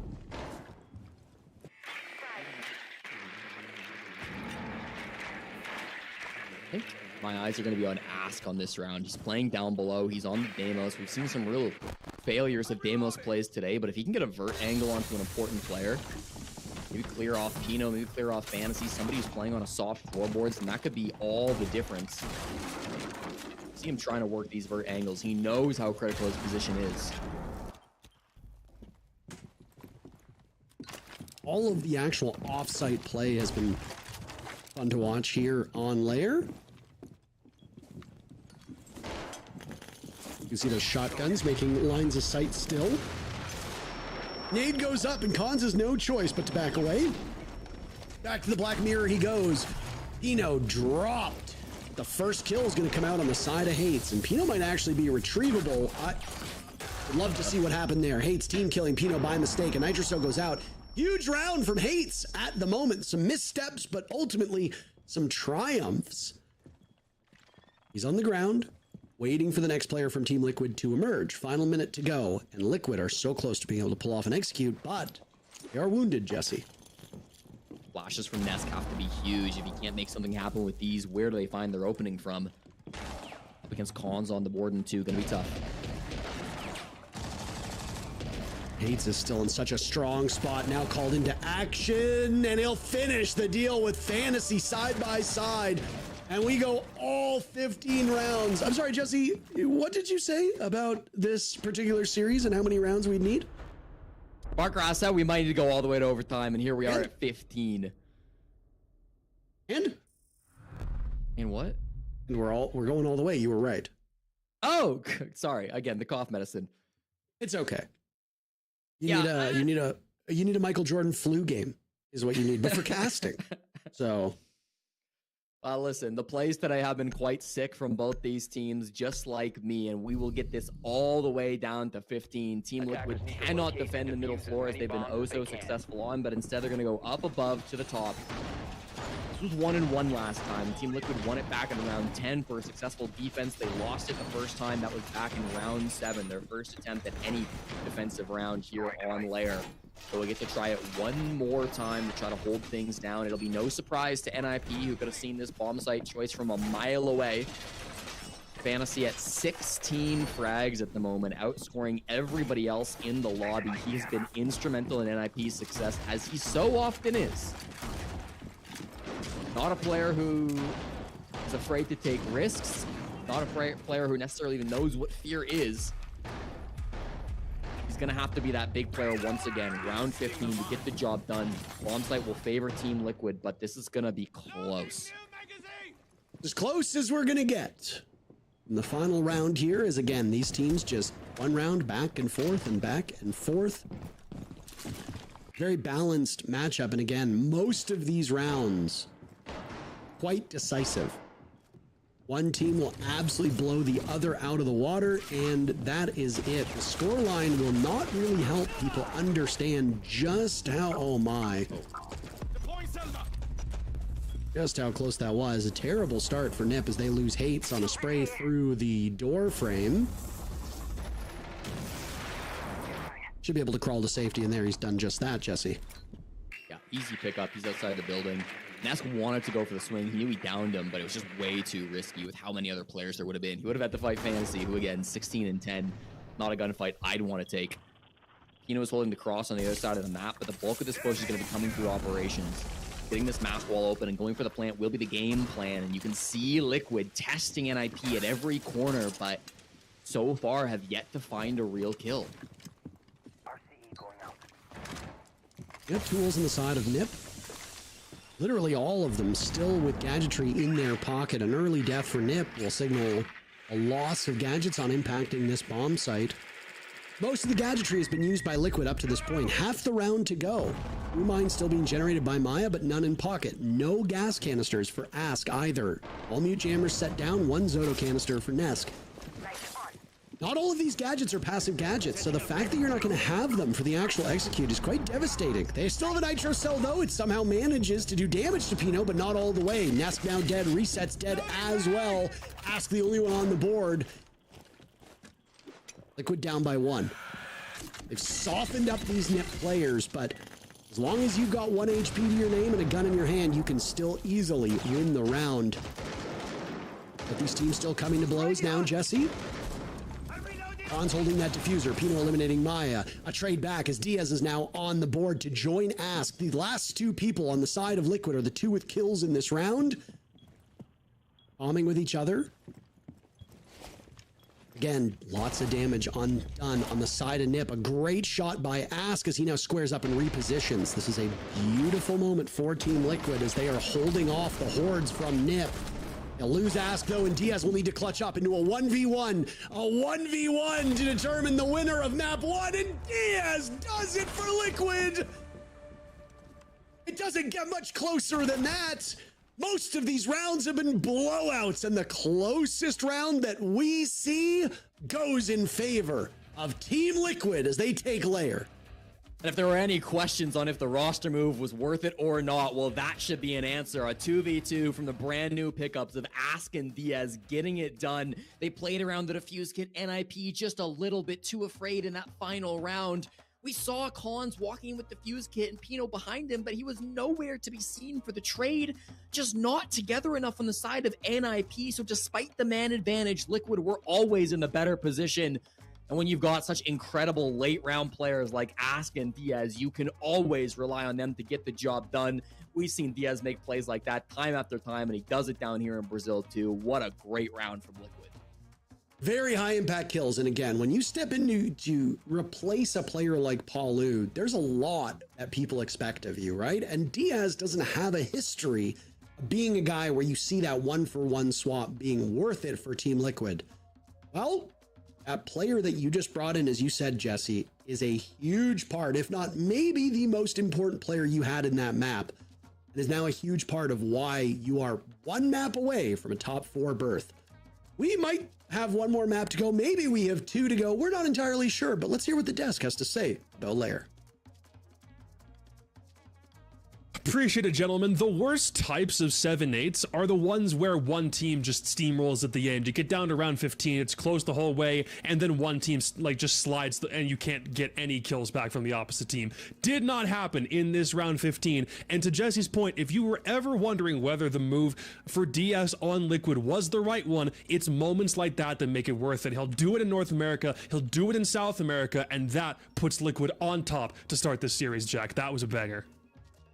I think my eyes are going to be on Ask on this round. He's playing down below. He's on the Deimos. We've seen some real failures of Deimos plays today, but if he can get a vert angle onto an important player, maybe clear off Pino, maybe clear off Fantasy, somebody who's playing on a soft floorboards, and that could be all the difference. See him trying to work these vert angles. He knows how critical his position is. All of the actual off-site play has been fun to watch here on Lair. You see those shotguns making lines of sight still. Nade goes up and Cons has no choice but to back away. Back to the Black Mirror he goes. Pino dropped. The first kill is going to come out on the side of Hates, and Pino might actually be retrievable. I'd love to see what happened there. Hates team killing Pino by mistake, and Nitroso goes out. Huge round from Hates at the moment. Some missteps, but ultimately some triumphs. He's on the ground, waiting for the next player from Team Liquid to emerge. Final minute to go, and Liquid are so close to being able to pull off and execute, but they are wounded, Jesse. Flashes from Nesk have to be huge. If he can't make something happen with these, where do they find their opening from? Up against Cons on the board and two, gonna be tough. Hates is still in such a strong spot, now called into action, and he'll finish the deal with Fantasy side by side. And we go all 15 rounds. I'm sorry, Jesse, what did you say about this particular series and how many rounds we'd need? Barker asked that we might need to go all the way to overtime, and here we are at 15. And what? And we're going all the way. You were right. Oh, sorry. Again, the cough medicine. It's okay. You need a Michael Jordan flu game is what you need, but for casting. So. Listen, the plays today have been quite sick from both these teams, just like me, and we will get this all the way down to 15. Team Liquid cannot defend the middle floor as they've been oh so successful on, but instead they're going to go up above to the top. This was 1-1 last time. Team Liquid won it back in round 10 for a successful defense. They lost it the first time. That was back in round 7, their first attempt at any defensive round here on Lair. So we get to try it one more time to try to hold things down. It'll be no surprise to NIP, who could have seen this bomb site choice from a mile away. Fantasy at 16 frags at the moment, outscoring everybody else in the lobby. He has been instrumental in NIP's success, as he so often is. Not a player who is afraid to take risks. Not a player who necessarily even knows what fear is. He's going to have to be that big player once again. Round 15 to get the job done. Bomb site will favor Team Liquid, but this is going to be close. As close as we're going to get. in the final round here is, again, these teams just one round back and forth and back and forth. Very balanced matchup, and again, most of these rounds quite decisive. One team will absolutely blow the other out of the water, and that is it. The scoreline will not really help people understand just how, oh my, just how close that was. A terrible start for Nip as they lose Hates on a spray through the door frame. Should be able to crawl to safety in there. He's done just that, Jesse. Yeah, easy pickup. He's outside the building. Nask wanted to go for the swing. He knew he downed him, but it was just way too risky with how many other players there would have been. He would have had to fight Fantasy, who again, 16 and 10. Not a gunfight I'd want to take. Pino is holding the cross on the other side of the map, but the bulk of this push is going to be coming through operations. Getting this map wall open and going for the plant will be the game plan, and you can see Liquid testing NIP at every corner, but so far have yet to find a real kill. You have tools on the side of Nip. Literally all of them still with gadgetry in their pocket. An early death for Nip will signal a loss of gadgets on impacting this bomb site. Most of the gadgetry has been used by Liquid up to this point. Half the round to go. 2 mines still being generated by Maya, but none in pocket. No gas canisters for Ask either. All mute jammers set down, 1 Zoto canister for Nesk. Not all of these gadgets are passive gadgets, so the fact that you're not going to have them for the actual execute is quite devastating. They still have a Nitro Cell, though. It somehow manages to do damage to Pino, but not all the way. Nesk now dead, Reset's dead as well. Ask the only one on the board. Liquid down by 1. They've softened up these Nip players, but as long as you've got 1 HP to your name and a gun in your hand, you can still easily win the round. But these teams still coming to blows now, Jesse. Khan's holding that diffuser. Pino eliminating Maya. A trade back as Diaz is now on the board to join Ask. The last 2 people on the side of Liquid are the 2 with kills in this round. Bombing with each other. Again, lots of damage done on the side of Nip. A great shot by Ask as he now squares up and repositions. This is a beautiful moment for Team Liquid as they are holding off the hordes from Nip. They'll lose Ask, though, and Diaz will need to clutch up into a 1v1. A 1v1 to determine the winner of map 1, and Diaz does it for Liquid! It doesn't get much closer than that. Most of these rounds have been blowouts, and the closest round that we see goes in favor of Team Liquid as they take Lair. And if there were any questions on if the roster move was worth it or not, well, that should be an answer. A 2v2 from the brand new pickups of Ask and Diaz getting it done. They played around the defuse kit, NIP just a little bit too afraid in that final round. We saw Collins walking with the fuse kit and Pino behind him, but he was nowhere to be seen for the trade. Just not together enough on the side of NIP. So despite the man advantage, Liquid were always in the better position. And when you've got such incredible late round players like Ask and Diaz, you can always rely on them to get the job done. We've seen Diaz make plays like that time after time, and he does it down here in Brazil too. What a great round from Liquid. Very high impact kills. And again, when you step into to replace a player like Paulu, there's a lot that people expect of you, right? And Diaz doesn't have a history of being a guy where you see that 1-for-1 swap being worth it for Team Liquid. Well, that player that you just brought in, as you said, Jesse, is a huge part, if not maybe the most important player you had in that map, and is now a huge part of why you are 1 map away from a top 4 berth. We might have 1 more map to go. Maybe we have 2 to go. We're not entirely sure, but let's hear what the desk has to say about Lair. Appreciate it, gentlemen. The worst types of 7-8s are the ones where one team just steamrolls at the end. You get down to round 15, it's close the whole way, and then one team like just slides and you can't get any kills back from the opposite team. Did not happen in this round 15. And to Jesse's point, if you were ever wondering whether the move for Diaz on Liquid was the right one, it's moments like that that make it worth it. He'll do it in North America, he'll do it in South America, and that puts Liquid on top to start this series, Jack. That was a banger.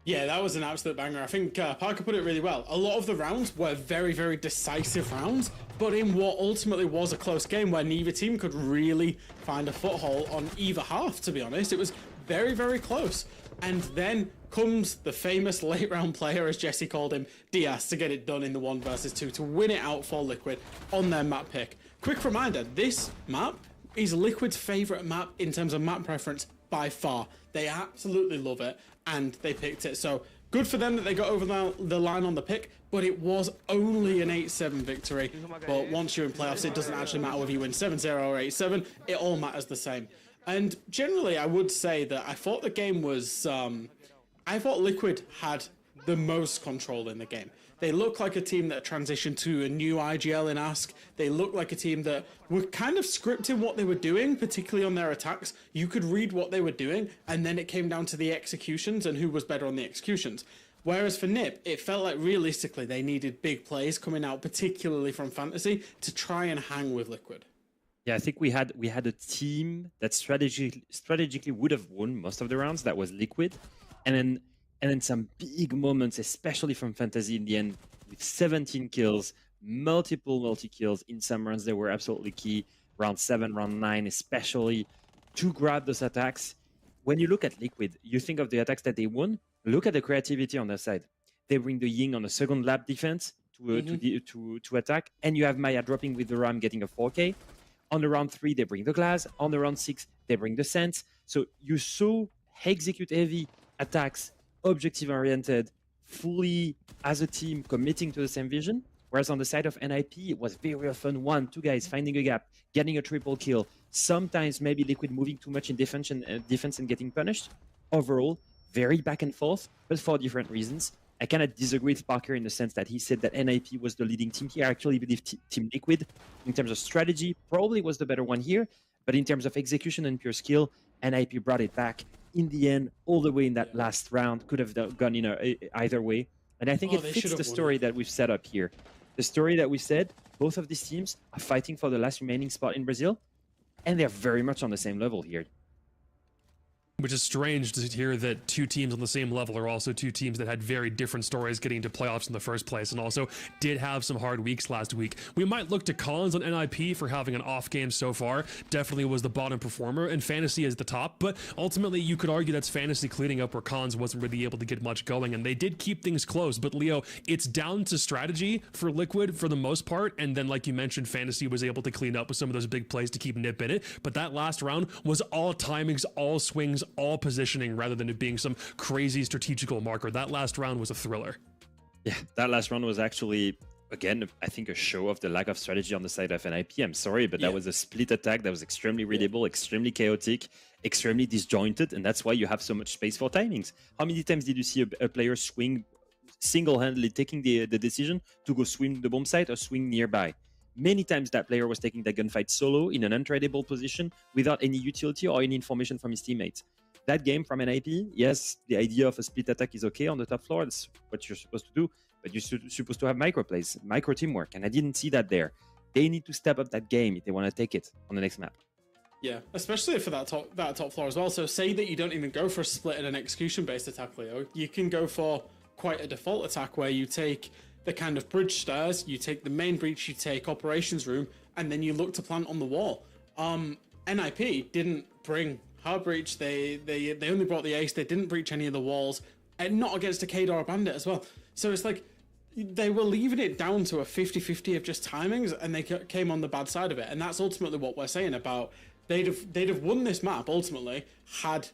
Yeah, that was an absolute banger. I think Parker put it really well. A lot of the rounds were very, very decisive rounds, but in what ultimately was a close game where neither team could really find a foothold on either half, to be honest. It was very, very close. And then comes the famous late round player, as Jesse called him, Diaz, to get it done in the 1 versus 2, to win it out for Liquid on their map pick. Quick reminder, this map is Liquid's favorite map in terms of map preference by far. They absolutely love it, and they picked it. So good for them that they got over the line on the pick, but it was only an 8-7 victory. But once you're in playoffs, it doesn't actually matter whether you win 7-0 or 8-7. It all matters the same. And generally, I would say that I thought the game was... I thought Liquid had the most control in the game. They look like a team that transitioned to a new IGL in Ask. They look like a team that were kind of scripting what they were doing, particularly on their attacks. You could read what they were doing, and then it came down to the executions and who was better on the executions. Whereas for NiP, it felt like realistically they needed big plays coming out, particularly from Fantasy, to try and hang with Liquid. Yeah, I think we had a team that strategically would have won most of the rounds. That was Liquid, and then some big moments, especially from Fantasy in the end, with 17 kills, multiple multi-kills in some rounds that were absolutely key. Round 7, round 9, especially to grab those attacks. When you look at Liquid, you think of the attacks that they won. Look at the creativity on their side. They bring the Ying on a second lap defense to attack, and you have Maya dropping with the Ram getting a 4K. On the round 3, they bring the Glass. On the round 6, they bring the Sense. So you saw execute heavy attacks, objective-oriented, fully as a team committing to the same vision. Whereas on the side of NIP, it was very often 1, 2 guys finding a gap, getting a triple kill. Sometimes maybe Liquid moving too much in defense and getting punished. Overall, very back and forth, but for different reasons. I kind of disagree with Parker in the sense that he said that NIP was the leading team here. I actually believe Team Liquid, in terms of strategy, probably was the better one here. But in terms of execution and pure skill, NIP brought it back in the end, all the way in that last round. Could have gone either way. And I think it fits the story that we've set up here. The story that we said, both of these teams are fighting for the last remaining spot in Brazil, and they're very much on the same level here. Which is strange to hear that 2 teams on the same level are also 2 teams that had very different stories getting to playoffs in the first place, and also did have some hard weeks last week. We might look to Cons on NIP for having an off game so far. Definitely was the bottom performer, and Fantasy is the top, but ultimately you could argue that's Fantasy cleaning up where Cons wasn't really able to get much going, and they did keep things close. But Leo, it's down to strategy for Liquid for the most part, and then like you mentioned, Fantasy was able to clean up with some of those big plays to keep NiP in it, but that last round was all timings, all swings, all positioning, rather than it being some crazy strategical marker. That last round was a thriller. Yeah, that last round was actually, again, I think a show of the lack of strategy on the side of NIP. I'm sorry, but that was a split attack that was extremely readable, extremely chaotic, extremely disjointed, and that's why you have so much space for timings. How many times did you see a player swing single-handedly, taking the decision to go swing the bomb site or swing nearby? Many times that player was taking that gunfight solo in an untradable position without any utility or any information from his teammates. That game from NIP, yes, the idea of a split attack is okay on the top floor. That's what you're supposed to do. But you're supposed to have micro plays, micro teamwork. And I didn't see that there. They need to step up that game if they want to take it on the next map. Yeah, especially for that top floor as well. So say that you don't even go for a split and an execution-based attack, Leo. You can go for quite a default attack where you take the kind of bridge stairs, you take the main breach, you take operations room, and then you look to plant on the wall. NIP didn't bring hard breach. They only brought the ace. They didn't breach any of the walls, and not against a Kayd or a Bandit as well. So it's like they were leaving it down to a 50-50 of just timings, and they came on the bad side of it. And that's ultimately what we're saying about they'd have won this map ultimately had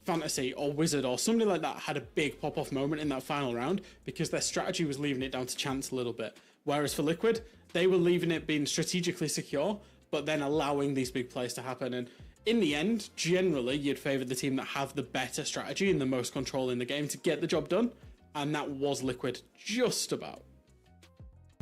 Fantasy or Wizard or somebody like that had a big pop-off moment in that final round, because their strategy was leaving it down to chance a little bit. Whereas for Liquid, they were leaving it being strategically secure, but then allowing these big plays to happen. And in the end, generally, you'd favour the team that have the better strategy and the most control in the game to get the job done. And that was Liquid just about.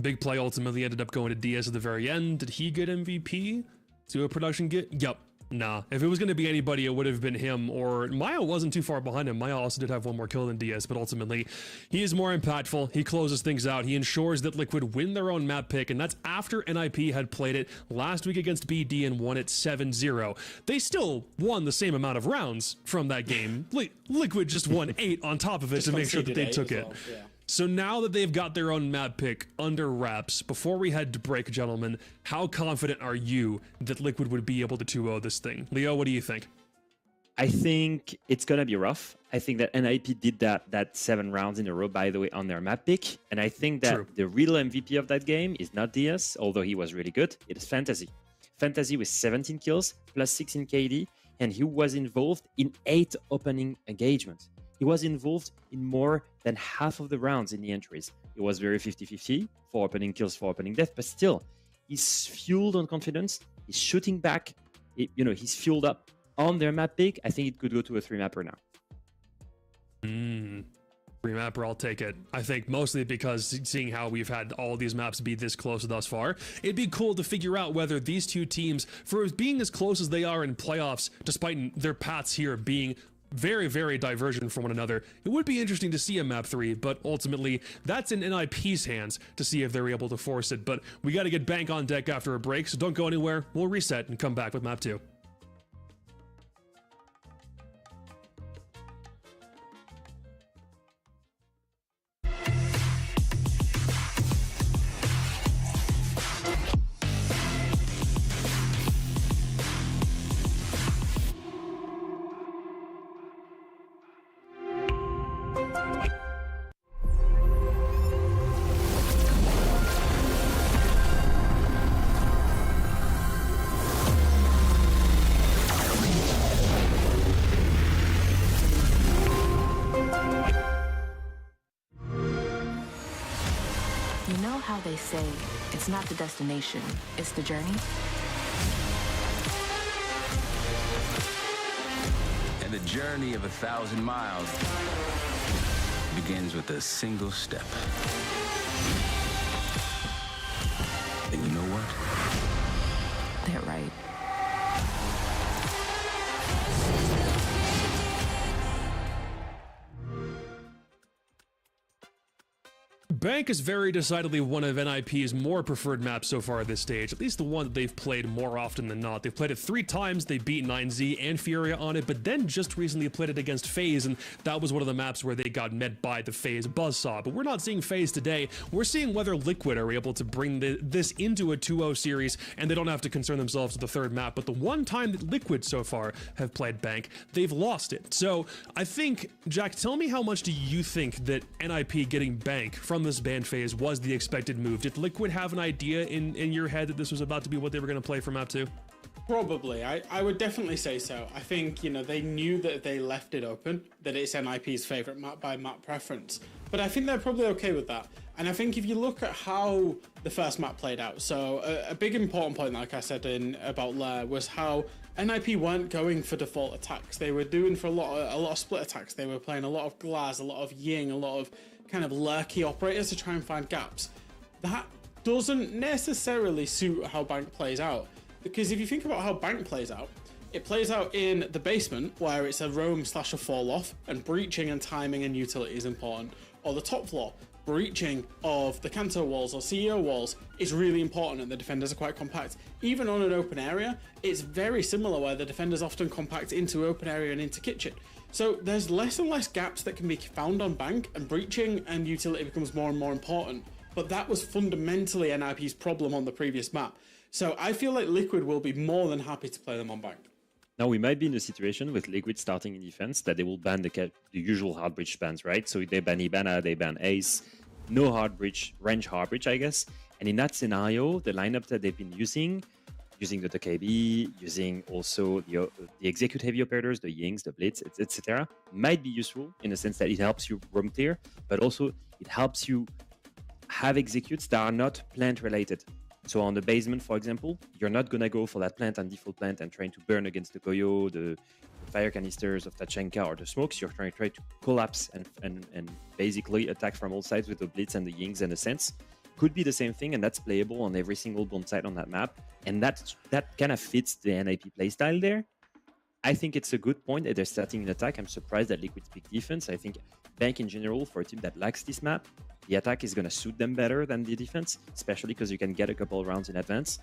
Big play ultimately ended up going to Diaz at the very end. Did he get MVP? To a production get? Yup. Nah. If it was going to be anybody, it would have been him, or Maya wasn't too far behind him. Maya also did have one more kill than Diaz, but ultimately he is more impactful. He closes things out. He ensures that Liquid win their own map pick, and that's after NIP had played it last week against BD and won it 7-0. They still won the same amount of rounds from that game. Liquid just won 8 on top of it to make sure that they took it. Well. Yeah. So now that they've got their own map pick under wraps, before we head to break, gentlemen, how confident are you that Liquid would be able to 2-0 this thing? Leo, what do you think? I think it's gonna be rough. I think that NIP did that 7 rounds in a row, by the way, on their map pick. And I think that the real MVP of that game is not DS, although he was really good. It is Fantasy. Fantasy with 17 kills, plus 6 in KD, and he was involved in 8 opening engagements. He was involved in more than half of the rounds in the entries. It was very 50-50, 4 opening kills, 4 opening death, but still, he's fueled on confidence. He's shooting back. He's fueled up on their map pick. I think it could go to a 3-mapper now. 3-mapper, I'll take it. I think mostly because seeing how we've had all these maps be this close thus far, it'd be cool to figure out whether these two teams, for being as close as they are in playoffs, despite their paths here being very, very divergent from one another, it would be interesting to see a map 3, but ultimately that's in NIP's hands to see if they're able to force it. But we got to get Bank on deck after a break, so don't go anywhere. We'll reset and come back with map 2. They say it's not the destination, it's the journey. And the journey of 1,000 miles begins with a single step. And you know what? They're right. Bank is very decidedly one of NIP's more preferred maps so far at this stage, at least the one that they've played more often than not. They've played it 3 times, they beat 9Z and Furia on it, but then just recently played it against FaZe, and that was one of the maps where they got met by the FaZe buzzsaw. But we're not seeing FaZe today. We're seeing whether Liquid are able to bring this into a 2-0 series, and they don't have to concern themselves with the third map. But the one time that Liquid so far have played Bank, they've lost it. So I think, Jack, tell me, how much do you think that NIP getting Bank from this ban phase was the expected move? Did Liquid have an idea in your head that this was about to be what they were going to play for map 2? Probably. I would definitely say so. I think, they knew that if they left it open, that it's NIP's favorite map by map preference. But I think they're probably okay with that. And I think if you look at how the first map played out, so a big important point, like I said about Lair, was how NIP weren't going for default attacks. They were doing for a lot of split attacks. They were playing a lot of Glass, a lot of Ying, a lot of kind of lurky operators to try and find gaps. That doesn't necessarily suit how Bank plays out, because if you think about how Bank plays out, it plays out in the basement, where it's a roam / a fall off, and breaching and timing and utility is important, or the top floor, breaching of the Kanto walls or CEO walls is really important, and the defenders are quite compact. Even on an open area, it's very similar, where the defenders often compact into open area and into kitchen. So there's less and less gaps that can be found on Bank, and breaching and utility becomes more and more important. But that was fundamentally NIP's problem on the previous map. So I feel like Liquid will be more than happy to play them on Bank. Now we might be in a situation with Liquid starting in defense that they will ban the usual hard breach bans, right? So they ban Ibana, they ban Ace, no hard breach, range hard breach, I guess. And in that scenario, the lineup that they've been using the KB, using also the execute heavy operators, the Yings, the Blitz, etc., might be useful in the sense that it helps you roam clear, but also it helps you have executes that are not plant related. So on the basement, for example, you're not going to go for that plant and default plant and trying to burn against the Goyo, the fire canisters of Tachenka, or the smokes. You're trying to collapse and basically attack from all sides with the Blitz and the Yings and the Sense. Could be the same thing, and that's playable on every single bomb site on that map. And that kind of fits the NIP playstyle there. I think it's a good point that they're starting an attack. I'm surprised that Liquid's pick defense. I think Bank in general, for a team that lacks this map, the attack is going to suit them better than the defense, especially because you can get a couple rounds in advance.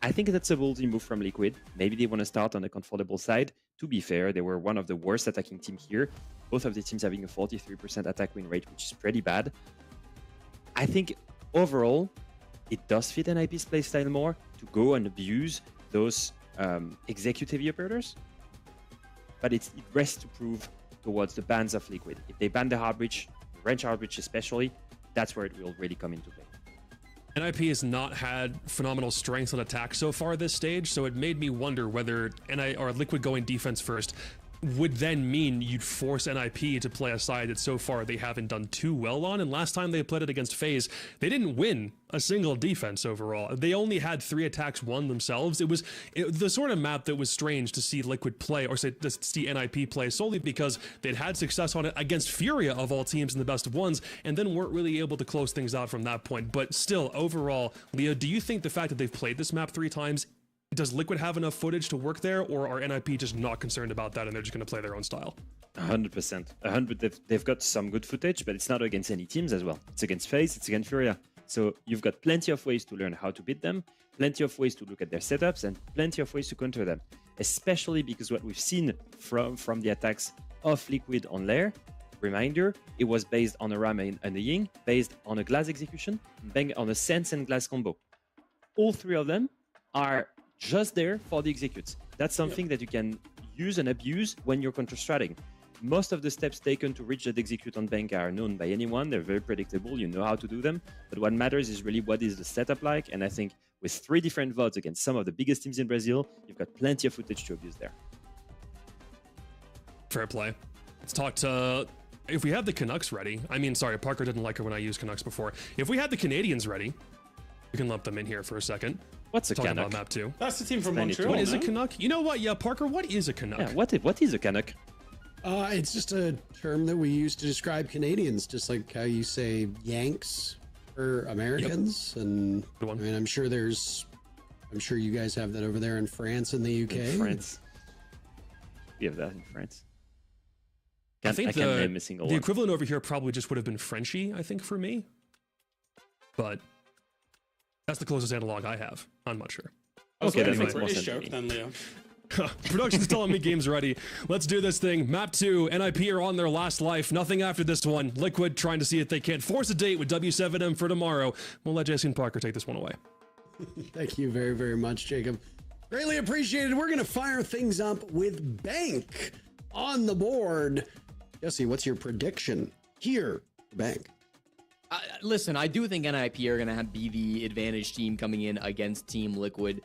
I think that's a ballsy move from Liquid. Maybe they want to start on the comfortable side. To be fair, they were one of the worst attacking teams here. Both of the teams having a 43% attack win rate, which is pretty bad. I think overall, it does fit NIP's playstyle more to go and abuse those execute heavy operators. but it rests to prove towards the bans of Liquid. If they ban the hard breach, the range hard breach especially, that's where it will really come into play. NIP has not had phenomenal strength on attack so far this stage, so it made me wonder whether Liquid going defense first would then mean you'd force NIP to play a side that so far they haven't done too well on. And last time they played it against FaZe, they didn't win a single defense overall. They only had 3 attacks won themselves. It was the sort of map that was strange to see Liquid play, or to see NIP play, solely because they'd had success on it against Furia of all teams in the best of ones, and then weren't really able to close things out from that point. But still, overall, Leo, do you think the fact that they've played this map 3 times, does Liquid have enough footage to work there, or are NIP just not concerned about that and they're just going to play their own style? 100%. They've got some good footage, but it's not against any teams as well. It's against FaZe, it's against Furia. So you've got plenty of ways to learn how to beat them, plenty of ways to look at their setups, and plenty of ways to counter them. Especially because what we've seen from the attacks of Liquid on Lair, reminder, it was based on a Ram and a Ying, based on a Glass execution, on a Sense and Glass combo. All 3 of them are just there for the executes. That's something that you can use and abuse when you're counter-stratting. Most of the steps taken to reach that execute on Bank are known by anyone. They're very predictable. You know how to do them. But what matters is really what is the setup like. And I think with 3 different VODs against some of the biggest teams in Brazil, you've got plenty of footage to abuse there. Fair play. Let's talk to... If we had the Canucks ready... sorry, Parker didn't like it when I used Canucks before. If we had the Canadians ready, we can lump them in here for a second. What's a Talking Canuck? about map 2. That's the team from Montreal. What is a Canuck? You know what? Yeah, Parker, what is a Canuck? Yeah, what is a Canuck? It's just a term that we use to describe Canadians, just like how you say Yanks for Americans. Yep. And I'm sure you guys have that over there in France and the UK. In France. We have that in France. I think can't name a single the one. equivalent over here probably just would have been Frenchy, I think, for me. But that's the closest analog I have. I'm not sure. Okay, that makes more British sense to joke me. then, Leo. Production's telling me game's ready. Let's do this thing. Map 2, NIP are on their last life. Nothing after this one. Liquid trying to see if they can't force a date with W7M for tomorrow. We'll let Jesse and Parker take this one away. Thank you very, very much, Jacob. Greatly appreciated. We're going to fire things up with Bank on the board. Jesse, what's your prediction here, Bank? Listen, I do think NIP are going to be the advantage team coming in against Team Liquid.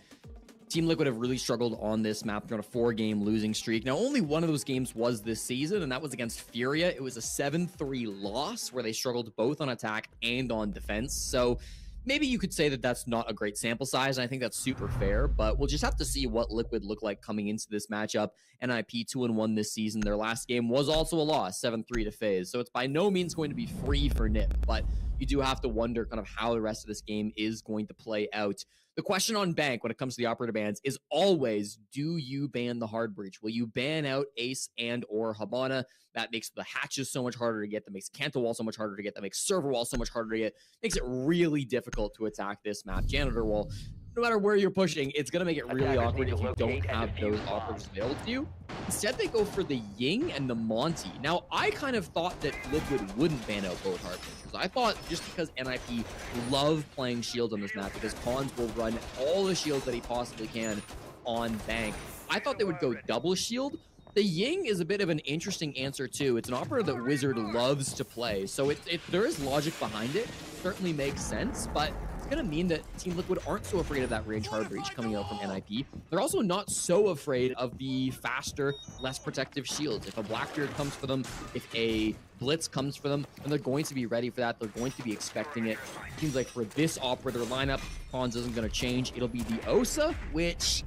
Team Liquid have really struggled on this map. They're on a 4-game losing streak. Now, only one of those games was this season, and that was against Furia. It was a 7-3 loss where they struggled both on attack and on defense. So maybe you could say that that's not a great sample size, and I think that's super fair, but we'll just have to see what Liquid look like coming into this matchup. NIP 2-1 this season. Their last game was also a loss, 7-3 to FaZe, so it's by no means going to be free for NIP, but you do have to wonder kind of how the rest of this game is going to play out. The question on Bank when it comes to the operator bans is always, do you ban the hard breach? Will you ban out Ace and or Habana? That makes the hatches so much harder to get. That makes Canto Wall so much harder to get. That makes Server Wall so much harder to get. Makes it really difficult to attack this map. Janitor Wall, no matter where you're pushing, it's going to make it really awkward if you don't have those operators available to you. Instead, they go for the Ying and the Monty. Now, I kind of thought that Liquid wouldn't ban out both hard breachers. I thought just because NIP love playing shields on this map, because Cons will run all the shields that he possibly can on Bank, I thought they would go double shield. The Ying is a bit of an interesting answer too. It's an operator that Wizard loves to play, so there is logic behind it. Certainly makes sense, but it's going to mean that Team Liquid aren't so afraid of that range hard breach coming out from NIP. They're also not so afraid of the faster, less protective shields. If a Blackbeard comes for them, if a Blitz comes for them, and they're going to be ready for that. They're going to be expecting it. Seems like for this operator lineup, Cons isn't going to change. It'll be the Osa, which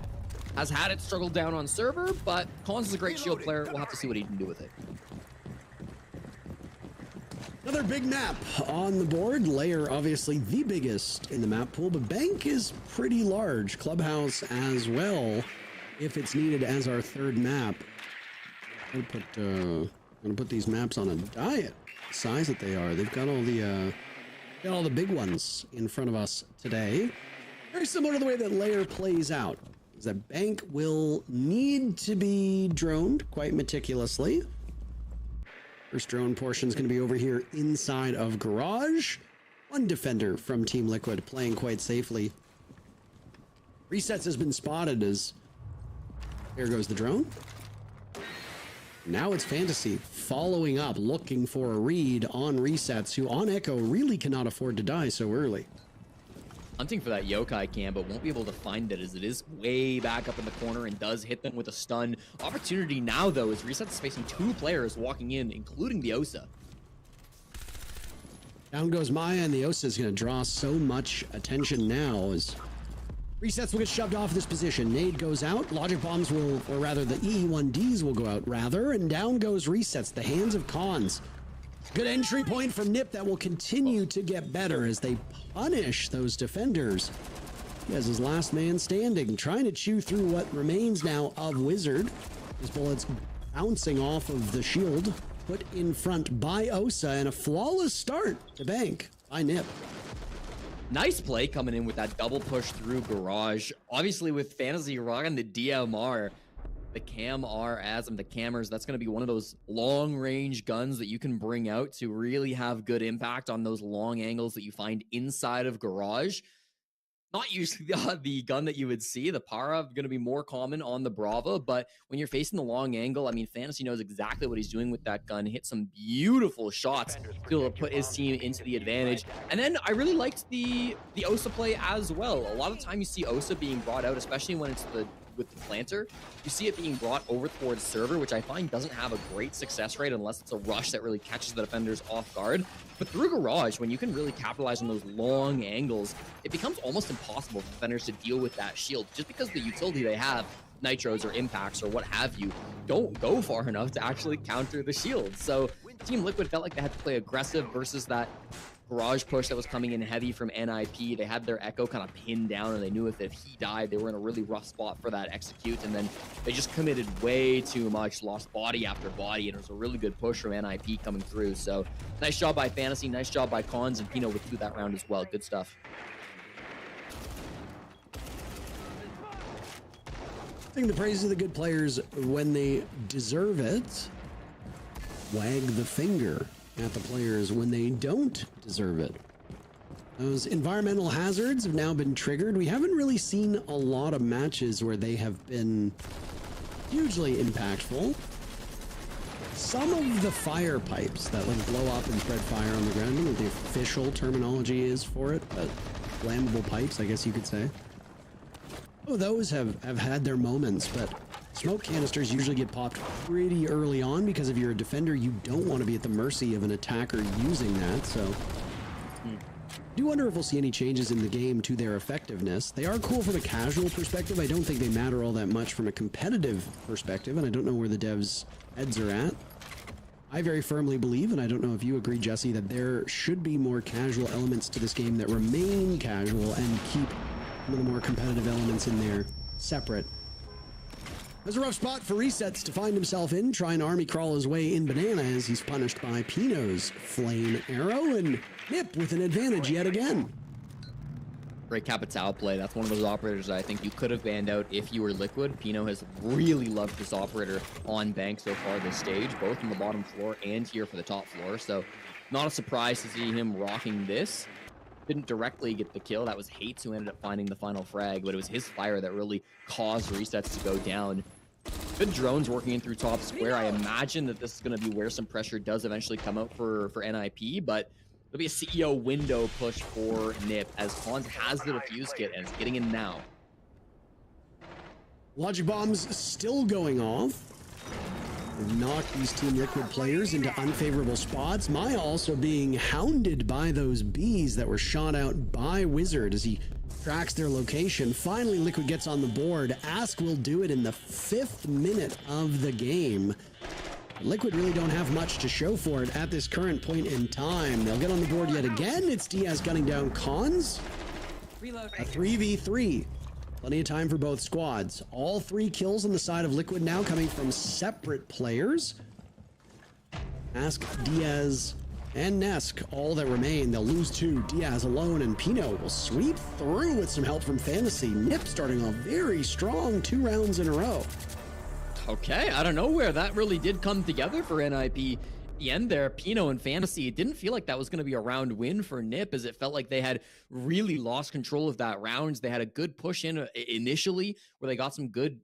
has had it struggle down on server, but Cons is a great shield player. We'll have to see what he can do with it. Another big map on the board. Lair, obviously the biggest in the map pool, but Bank is pretty large. Clubhouse as well, if it's needed as our third map. I'm gonna put these maps on a diet, the size that they are. They've got all the big ones in front of us today. Very similar to the way that Lair plays out, is that Bank will need to be droned quite meticulously. First drone portion is going to be over here inside of Garage. One defender from Team Liquid playing quite safely. Resets has been spotted as there goes the drone. Now it's Fantasy following up, looking for a read on Resets, who on Echo really cannot afford to die so early. Hunting for that yokai cam, but won't be able to find it as it is way back up in the corner and does hit them with a stun. Opportunity now, though, is Resets is facing 2 players walking in, including the Osa. Down goes Maya, and the Osa is going to draw so much attention now as Resets will get shoved off this position. Nade goes out, Logic Bombs will, or rather the EE1Ds will go out rather, and down goes Resets, the hands of Cons. Good entry point from Nip that will continue to get better as they punish those defenders. He has his last man standing, trying to chew through what remains now of Wizard. His bullets bouncing off of the shield, put in front by Osa, and a flawless start to bank by Nip. Nice play coming in with that double push through Garage. Obviously with Fantasy rocking the DMR, the the cammers, that's going to be one of those long range guns that you can bring out to really have good impact on those long angles that you find inside of Garage. Not usually the gun that you would see. The Para going to be more common on the Brava, but when you're facing the long angle, I mean, Fantasy knows exactly what he's doing with that gun. Hit some beautiful shots to put his team into the advantage. And then I really liked the Osa play as well. A lot of time you see Osa being brought out, especially when it's with the planter, you see it being brought over towards server, which I find doesn't have a great success rate unless it's a rush that really catches the defenders off guard. But through Garage, when you can really capitalize on those long angles, it becomes almost impossible for defenders to deal with that shield, just because the utility they have, nitros or impacts or what have you, don't go far enough to actually counter the shield. So Team Liquid felt like they had to play aggressive versus that Garage push that was coming in heavy from NIP. They had their Echo kind of pinned down, and they knew if he died, they were in a really rough spot for that execute, and then they just committed way too much, lost body after body, and it was a really good push from NIP coming through. So nice job by Fantasy, nice job by Cons, and Pino with through that round as well. Good stuff. I think the praise of the good players when they deserve it. Wag the finger at the players when they don't deserve it. Those environmental hazards have now been triggered. We haven't really seen a lot of matches where they have been hugely impactful. Some of the fire pipes that like blow up and spread fire on the ground, I don't know what the official terminology is for it, but flammable pipes, I guess you could say. Oh, those have had their moments, but smoke canisters usually get popped pretty early on because if you're a defender, you don't want to be at the mercy of an attacker using that, so I do wonder if we'll see any changes in the game to their effectiveness. They are cool from a casual perspective. I don't think they matter all that much from a competitive perspective, and I don't know where the devs' heads are at. I very firmly believe, and I don't know if you agree, Jesse, that there should be more casual elements to this game that remain casual and keep some of the more competitive elements in there separate. There's a rough spot for Resets to find himself in, try and army crawl his way in Banana as he's punished by Pino's flame arrow, and Nip with an advantage yet again. Great Capital play. That's one of those operators that I think you could have banned out if you were Liquid. Pino has really loved this operator on bank so far this stage, both on the bottom floor and here for the top floor. So not a surprise to see him rocking this. Didn't directly get the kill. That was Hates who ended up finding the final frag, but it was his fire that really caused Resets to go down. Good drones working in through top square. I imagine that this is going to be where some pressure does eventually come out for NIP, but it'll be a CEO window push for Nip as Cons has the defuse kit and it's getting in now. Logic bombs still going off. They've knocked these Team Liquid players into unfavorable spots. Maya also being hounded by those bees that were shot out by Wizard as he tracks their location. Finally, Liquid gets on the board. Ask will do it in the 5th minute of the game. Liquid really don't have much to show for it at this current point in time. They'll get on the board yet again. It's Diaz gunning down Cons. A 3v3. Plenty of time for both squads. All 3 kills on the side of Liquid now coming from separate players. Ask, Diaz, and Nesk, all that remain. They'll lose 2. Diaz alone, and Pino will sweep through with some help from Fantasy. Nip starting off very strong 2 rounds in a row. Okay, I don't know where that really did come together for NIP. The end there, Pino and Fantasy, it didn't feel like that was going to be a round win for Nip, as it felt like they had really lost control of that round. They had a good push in initially where they got some good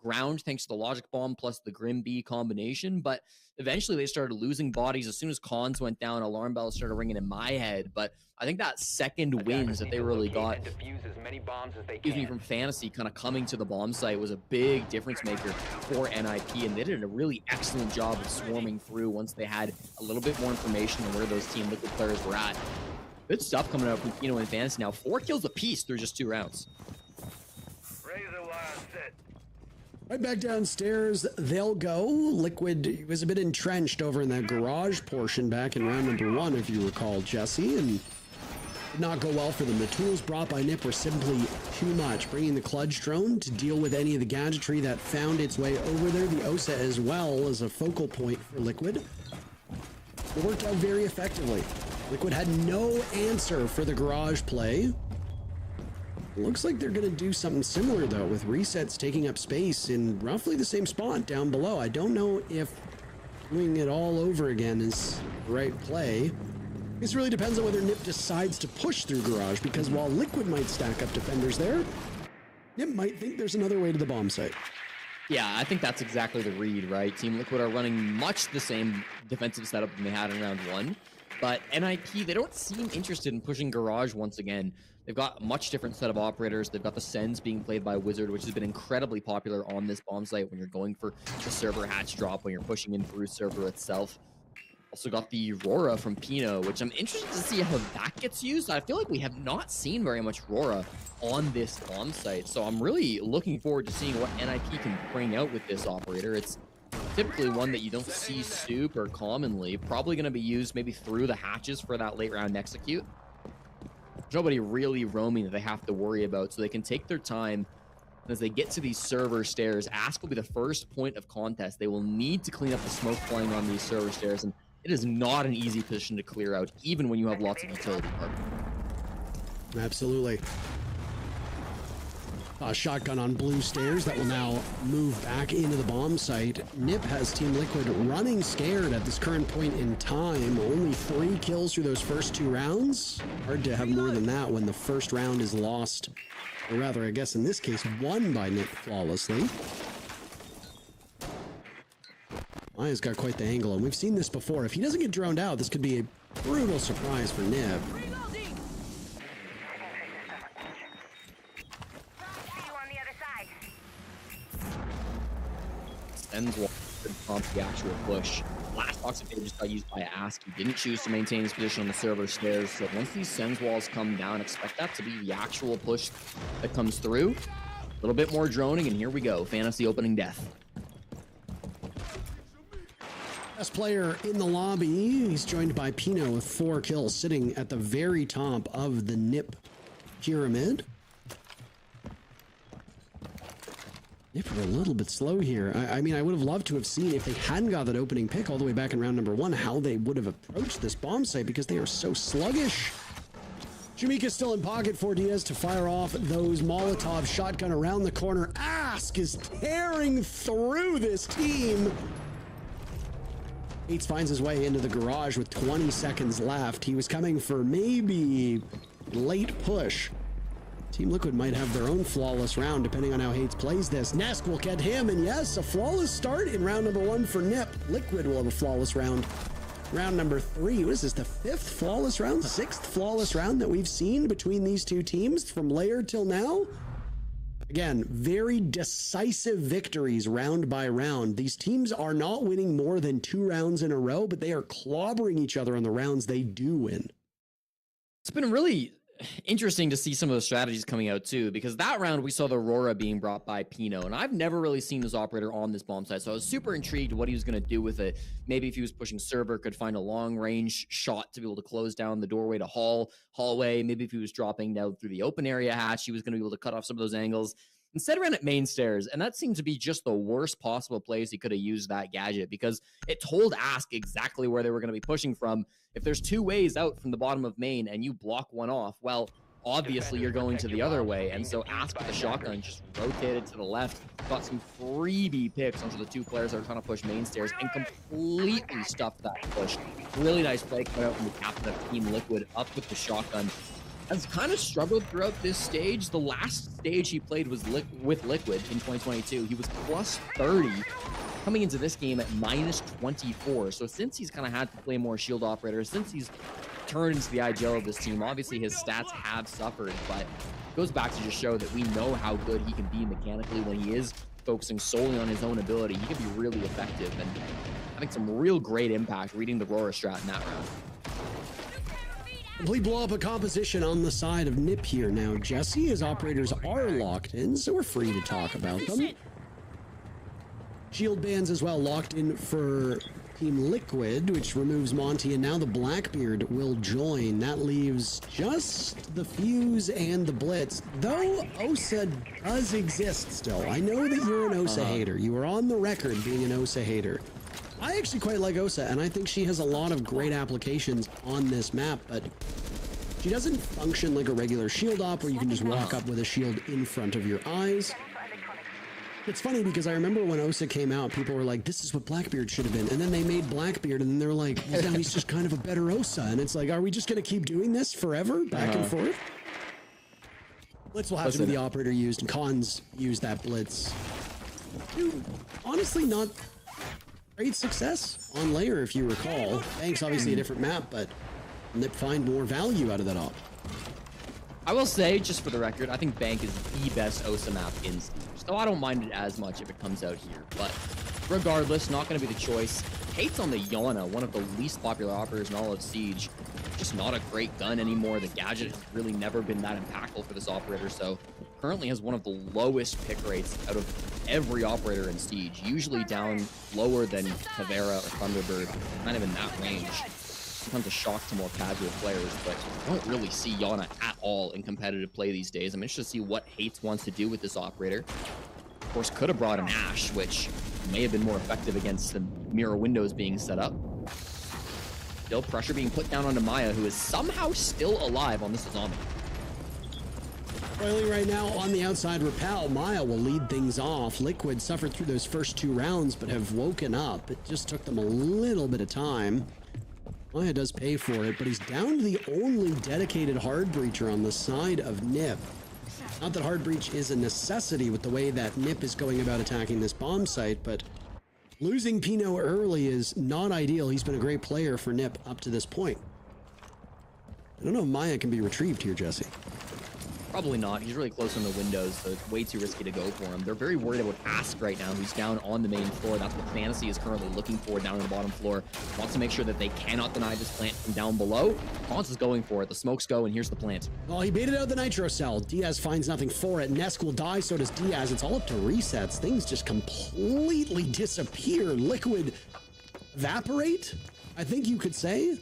ground thanks to the Logic Bomb plus the Grim Bee combination, but eventually they started losing bodies. As soon as cons went down, alarm bells started ringing in my head. But I think that second wins that they really got, from Fantasy kind of coming to the bomb site was a big difference maker for NIP, and they did a really excellent job of swarming through once they had a little bit more information on where those Team Liquid players were at. Good stuff coming out from Pino and Fantasy now. 4 kills apiece through just 2 rounds. Right back downstairs, they'll go. Liquid was a bit entrenched over in that garage portion back in round number 1, if you recall, Jesse, and did not go well for them. The tools brought by Nip were simply too much, bringing the Kludge drone to deal with any of the gadgetry that found its way over there. The OSA as well as a focal point for Liquid. It worked out very effectively. Liquid had no answer for the garage play. Looks like they're going to do something similar, though, with resets taking up space in roughly the same spot down below. I don't know if doing it all over again is the right play. This really depends on whether Nip decides to push through garage, because while Liquid might stack up defenders there, Nip might think there's another way to the bomb site. Yeah, I think that's exactly the read, right? Team Liquid are running much the same defensive setup than they had in round 1, but NIP, they don't seem interested in pushing garage once again. They've got a much different set of operators. They've got the Sens being played by Wizard, which has been incredibly popular on this bomb site when you're going for the server hatch drop, when you're pushing in through server itself. Also got the Aurora from Pino, which I'm interested to see how that gets used. I feel like we have not seen very much Aurora on this bomb site, so I'm really looking forward to seeing what NIP can bring out with this operator. It's typically one that you don't see super commonly. Probably going to be used maybe through the hatches for that late round execute. Nobody really roaming that they have to worry about, so they can take their time. And as they get to these server stairs, Ask will be the first point of contest. They will need to clean up the smoke flying on these server stairs, and it is not an easy position to clear out, even when you have lots of utility cover. Absolutely. A shotgun on blue stairs that will now move back into the bomb site. Nip has Team Liquid running scared at this current point in time. Only 3 kills through those first 2 rounds. Hard to have more than that when the first round is lost. Or rather, I guess in this case, won by Nip flawlessly. Maya's got quite the angle, and we've seen this before. If he doesn't get droned out, this could be a brutal surprise for Nip. Sends one to prompt the actual push. Last toxic phase just got used by Ask. He didn't choose to maintain his position on the server stairs. So once these Sens walls come down, expect that to be the actual push that comes through. A little bit more droning, and here we go. Fantasy opening death. Best player in the lobby. He's joined by Pino with 4 kills, sitting at the very top of the Nip pyramid. Nip are a little bit slow here. I mean, I would have loved to have seen, if they hadn't got that opening pick all the way back in round number 1, how they would have approached this bomb site, because they are so sluggish. Jamaica's still in pocket for Diaz to fire off those Molotov. Shotgun around the corner. Ask is tearing through this team. Yates finds his way into the garage with 20 seconds left. He was coming for maybe late push. Team Liquid might have their own flawless round, depending on how Hates plays this. Nesk will get him, and yes, a flawless start in round number 1 for Nip. Liquid will have a flawless round. Round number 3, what is this, the 5th flawless round? 6th flawless round that we've seen between these two teams from Lair till now? Again, very decisive victories round by round. These teams are not winning more than 2 rounds in a row, but they are clobbering each other on the rounds they do win. It's been really interesting to see some of the strategies coming out too, because that round we saw the Aurora being brought by Pino, and I've never really seen this operator on this bomb site, so I was super intrigued what he was going to do with it. Maybe if he was pushing server, could find a long range shot to be able to close down the doorway to hallway. Maybe if he was dropping down through the open area hatch, he was going to be able to cut off some of those angles. Instead, ran at main stairs, and that seemed to be just the worst possible place he could have used that gadget, because it told Ask exactly where they were going to be pushing from. If there's 2 ways out from the bottom of main and you block one off, well, obviously you're going to the other way. And so Ask with the shotgun just rotated to the left, got some freebie picks onto the 2 players that are trying to push main stairs, and completely stuffed that push. Really nice play coming out from the captain of Team Liquid, up with the shotgun. has kind of struggled throughout this stage. The last stage he played was with Liquid in 2022. He was plus 30 coming into this game at minus 24. So since he's kind of had to play more shield operators, since he's turned into the IGL of this team, obviously his stats have suffered, but it goes back to just show that we know how good he can be mechanically when he is focusing solely on his own ability. He can be really effective and having some real great impact reading the Aurora strat in that round. Complete blow up a composition on the side of Nip here now, Jesse. His operators are locked in, so we're free to talk about them. Shield bans as well locked in for Team Liquid, which removes Monty, and now the Blackbeard will join. That leaves just the Fuse and the Blitz, though Osa does exist still. I know that you're an Osa hater. You are on the record being an Osa hater. I actually quite like Osa, and I think she has a lot of great applications on this map, but she doesn't function like a regular shield op where you can just walk up with a shield in front of your eyes. It's funny because I remember when Osa came out, people were like, this is what Blackbeard should have been. And then they made Blackbeard, and then they were like, well, now he's just kind of a better Osa. And it's like, are we just going to keep doing this forever, back and forth? Blitz will have to be the operator used, and Cons used that Blitz. Dude, honestly, not great success on Lair, if you recall. Bank's obviously a different map, but Nip find more value out of that op. I will say, just for the record, I think Bank is the best Osa map in Siege. So I don't mind it as much if it comes out here. But regardless, not going to be the choice. Hates on the Yana, one of the least popular operators in all of Siege. Just not a great gun anymore. The gadget has really never been that impactful for this operator. So currently has one of the lowest pick rates out of every operator in Siege. Usually down lower than Tavera or Thunderbird, kind of in that range. Sometimes a shock to more casual players, but I don't really see Yana at all in competitive play these days. I'm interested to see what Hates wants to do with this operator. Of course, could have brought an Ashe, which may have been more effective against the mirror windows being set up. Still pressure being put down onto Maya, who is somehow still alive on this zombie. Roiling right now on the outside Repel. Maya will lead things off. Liquid suffered through those first 2 rounds, but have woken up. It just took them a little bit of time. Maya does pay for it, but he's down to the only dedicated hard breacher on the side of Nip. Not that hard breach is a necessity with the way that Nip is going about attacking this bomb site, but losing Pino early is not ideal. He's been a great player for Nip up to this point. I don't know if Maya can be retrieved here, Jesse. Probably not. He's really close on the windows, so it's way too risky to go for him. They're very worried about Ask right now, who's down on the main floor. That's what Fantasy is currently looking for down on the bottom floor. Wants to make sure that they cannot deny this plant from down below. Hans is going for it. The smokes go, and here's the plant. Well, he baited out the Nitro Cell. Diaz finds nothing for it. Nesk will die, so does Diaz. It's all up to resets. Things just completely disappear. Liquid evaporate, I think you could say.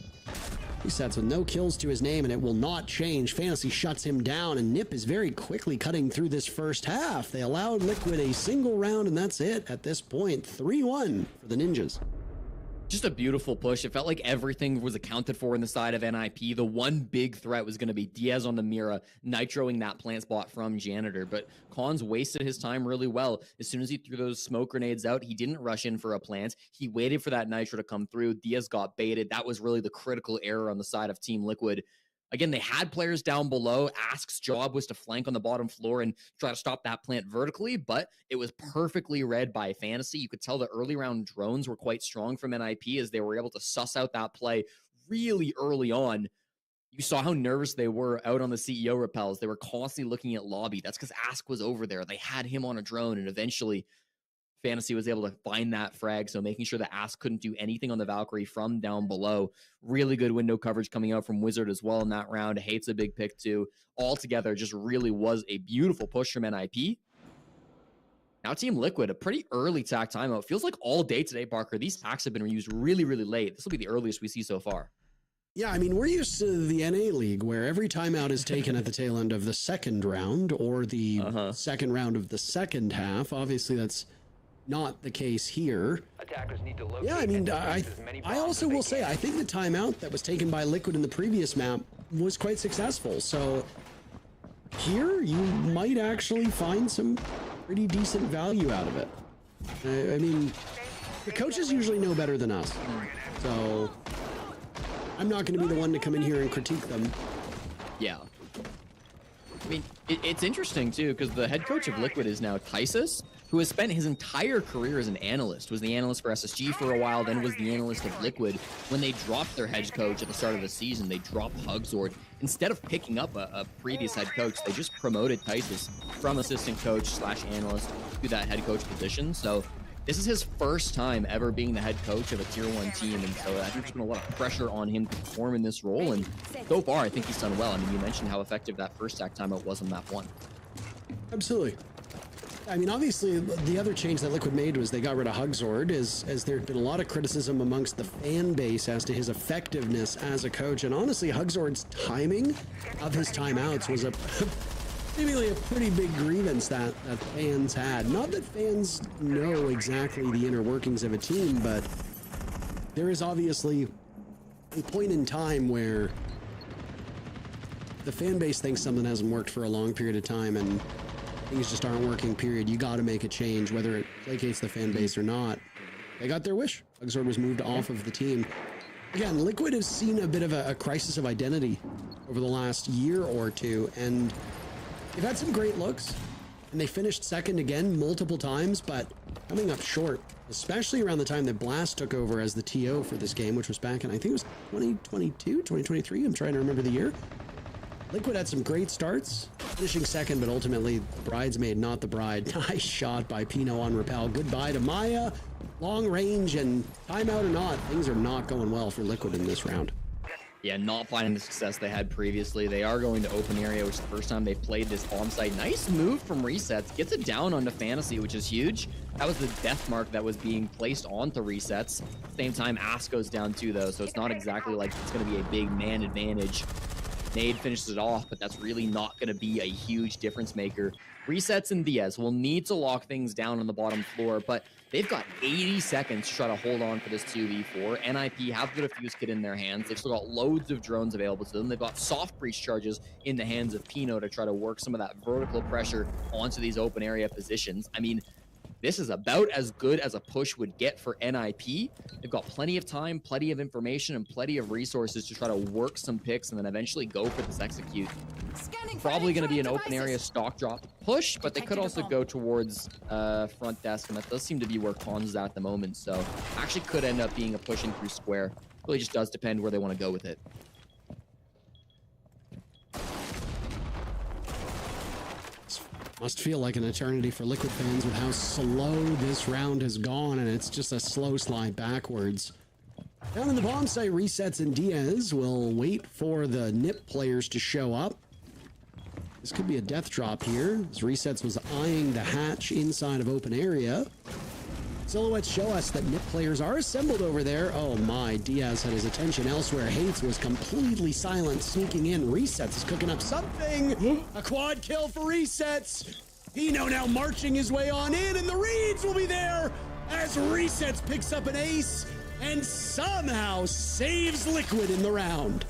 Resets with no kills to his name, and it will not change. Fantasy shuts him down, and Nip is very quickly cutting through this first half. They allowed Liquid a single round, and that's it at this point. 3-1 for the Ninjas. Just a beautiful push. It felt like everything was accounted for in the side of NIP. The one big threat was going to be Diaz on the Mira, nitroing that plant spot from Janitor, but Cons wasted his time really well. As soon as he threw those smoke grenades out, he didn't rush in for a plant. He waited for that nitro to come through. Diaz got baited. That was really the critical error on the side of Team Liquid. Again, they had players down below. Ask's job was to flank on the bottom floor and try to stop that plant vertically, but it was perfectly read by Fantasy. You could tell the early round drones were quite strong from NIP as they were able to suss out that play really early on. You saw how nervous they were out on the CEO repels. They were constantly looking at lobby. That's because Ask was over there. They had him on a drone, and eventually Fantasy was able to find that frag, so making sure that Ask couldn't do anything on the Valkyrie from down below. Really good window coverage coming out from Wizard as well in that round. Hates a big pick too. Altogether, just really was a beautiful push from NIP. Now Team Liquid, a pretty early tack timeout. Feels like all day today, Parker. These tacks have been reused really, really late. This will be the earliest we see so far. Yeah, I mean, we're used to the NA League where every timeout is taken at the tail end of the second round or the second round of the second half. Obviously, that's not the case here. Attackers need to locate. Yeah, I mean, I also will say, I think the timeout that was taken by Liquid in the previous map was quite successful. So here, you might actually find some pretty decent value out of it. I mean, the coaches usually know better than us. So I'm not going to be the one to come in here and critique them. Yeah. I mean, it's interesting too, because the head coach of Liquid is now Tysus, who has spent his entire career as an analyst, was the analyst for SSG for a while, then was the analyst of Liquid. When they dropped their head coach at the start of the season, they dropped Hugzord. Instead of picking up a previous head coach, they just promoted Tysus from assistant coach / analyst to that head coach position. So this is his first time ever being the head coach of a tier 1 team, and so I think there's been a lot of pressure on him to perform in this role, and so far I think he's done well. I mean, you mentioned how effective that first stack timeout was on map 1. Absolutely. I mean, obviously, the other change that Liquid made was they got rid of Hugzord, as there had been a lot of criticism amongst the fan base as to his effectiveness as a coach, and honestly, Hugzord's timing of his timeouts was seemingly a pretty big grievance that fans had. Not that fans know exactly the inner workings of a team, but there is obviously a point in time where the fan base thinks something hasn't worked for a long period of time and things just aren't working, period. You got to make a change, whether it placates the fan base or not. They got their wish. Hugzord was moved off of the team. Again, Liquid has seen a bit of a crisis of identity over the last year or two, and they've had some great looks, and they finished second again multiple times, but coming up short, especially around the time that Blast took over as the TO for this game, which was back in, I think it was 2022, 2023, I'm trying to remember the year. Liquid had some great starts, finishing second, but ultimately the bridesmaid, not the bride. Nice shot by Pino on Repel. Goodbye to Maya. Long range, and timeout or not, things are not going well for Liquid in this round. Yeah, not finding the success they had previously. They are going to open area, which is the first time they've played this bomb site. Nice move from Resets. Gets it down onto Fantasy, which is huge. That was the death mark that was being placed onto Resets. Same time, Ass goes down too, though, so it's not exactly like it's going to be a big man advantage. Nade finishes it off, but that's really not going to be a huge difference maker. Resets and Diaz will need to lock things down on the bottom floor, but they've got 80 seconds to try to hold on for this 2v4. NIP have the defuse kit in their hands. They've still got loads of drones available to them. They've got soft breach charges in the hands of Pino to try to work some of that vertical pressure onto these open area positions. I mean, this is about as good as a push would get for NIP. They've got plenty of time, plenty of information, and plenty of resources to try to work some picks and then eventually go for this execute. Probably going to be an open area stock drop push, but they could also go towards front desk, and that does seem to be where Cons is at the moment. So actually could end up being a push in through square. Really just does depend where they want to go with it. Must feel like an eternity for Liquid fans with how slow this round has gone, and it's just a slow slide backwards. Down in the bomb site, Resets and Diaz will wait for the NIP players to show up. This could be a death drop here, as Resets was eyeing the hatch inside of open area. Silhouettes show us that NIP players are assembled over there. Oh my, Diaz had his attention elsewhere. Hates was completely silent, sneaking in. Resets is cooking up something. A quad kill for Resets. Pino now marching his way on in, and the reads will be there as Resets picks up an ace and somehow saves Liquid in the round.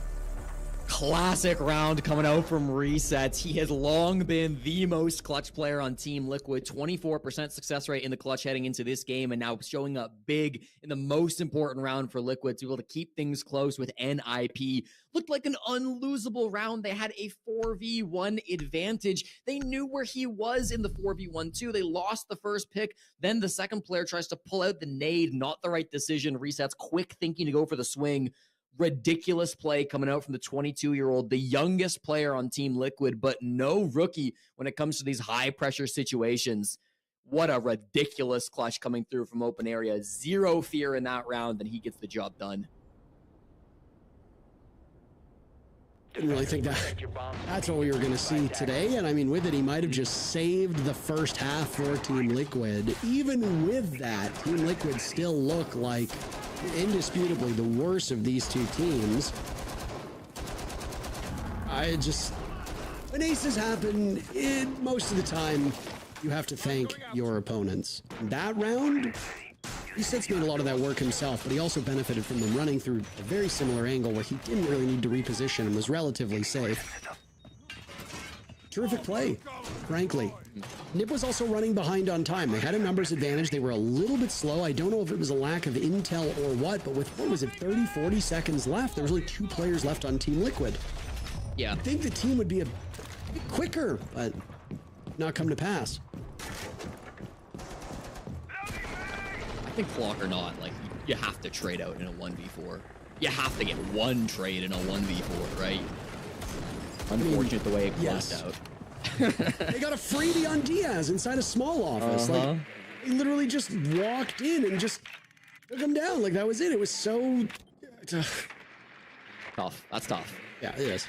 Classic round coming out from Resets. He has long been the most clutch player on Team Liquid. 24% success rate in the clutch heading into this game, and now showing up big in the most important round for Liquid to be able to keep things close with NIP. Looked like an unlosable round. They had a 4v1 advantage. They knew where he was in the 4v1 too. They lost the first pick. Then the second player tries to pull out the nade. Not the right decision. Resets quick thinking to go for the swing. Ridiculous play coming out from the 22-year-old, the youngest player on Team Liquid, but no rookie when it comes to these high-pressure situations. What a ridiculous clutch coming through from open area. Zero fear in that round, and he gets the job done. Didn't really think that's what we were going to see today, and I mean, with it, he might have just saved the first half for Team Liquid. Even with that, Team Liquid still look like indisputably the worst of these two teams. When aces happen, most of the time, you have to thank your opponents. That round, Resets made a lot of that work himself, but he also benefited from them running through a very similar angle where he didn't really need to reposition and was relatively safe. Terrific play, frankly. NIP was also running behind on time. They had a numbers advantage. They were a little bit slow. I don't know if it was a lack of intel or what, but with, 30, 40 seconds left, there was only 2 players left on Team Liquid. Yeah. I think the team would be quicker, but not come to pass. I think clock or not, like, you have to trade out in a 1v4. You have to get one trade in a 1v4, right? Unfortunate the way it closed out. They got a freebie on Diaz inside a small office. Like, he literally just walked in and just took him down. Like, that was it. It was so tough. That's tough. Yeah, it is.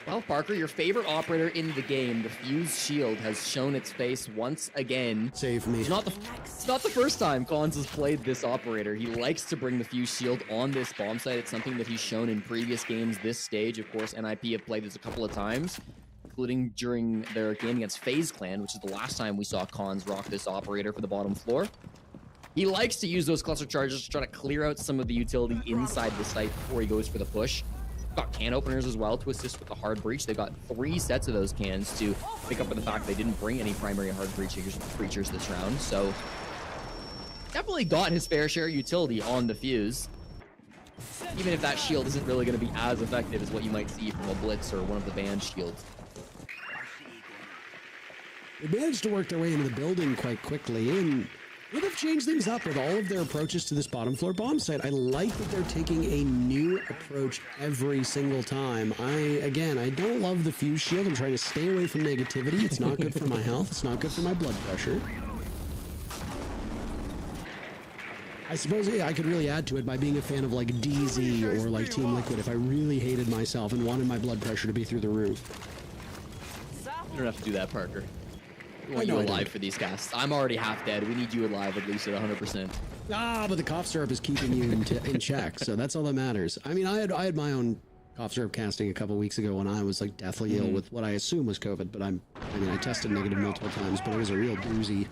Well, Parker, your favorite operator in the game, the Fuse Shield, has shown its face once again. Save me. It's not the first time Cons has played this operator. He likes to bring the Fuse Shield on this bomb site. It's something that he's shown in previous games this stage. Of course, NIP have played this a couple of times, including during their game against FaZe Clan, which is the last time we saw Cons rock this operator for the bottom floor. He likes to use those cluster charges to try to clear out some of the utility inside the site before he goes for the push. Got can openers as well to assist with the hard breach. They've got 3 sets of those cans to pick up for the fact they didn't bring any primary hard breachers this round. So definitely got his fair share of utility on the Fuse. Even if that shield isn't really going to be as effective as what you might see from a Blitz or one of the band shields. They managed to work their way into the building quite quickly, and would have changed things up with all of their approaches to this bottom floor bomb site. I like that they're taking a new approach every single time. I don't love the Fuse Shield. I'm trying to stay away from negativity. It's not good for my health. It's not good for my blood pressure. I suppose I could really add to it by being a fan of like DZ or like Team Liquid if I really hated myself and wanted my blood pressure to be through the roof. You don't have to do that, Parker. We want you alive for these casts. I'm already half dead. We need you alive at least at 100%. Ah, but the cough syrup is keeping you in check, so that's all that matters. I mean, I had my own cough syrup casting a couple weeks ago when I was like deathly ill with what I assume was COVID, but I tested negative multiple times, but it was a real doozy.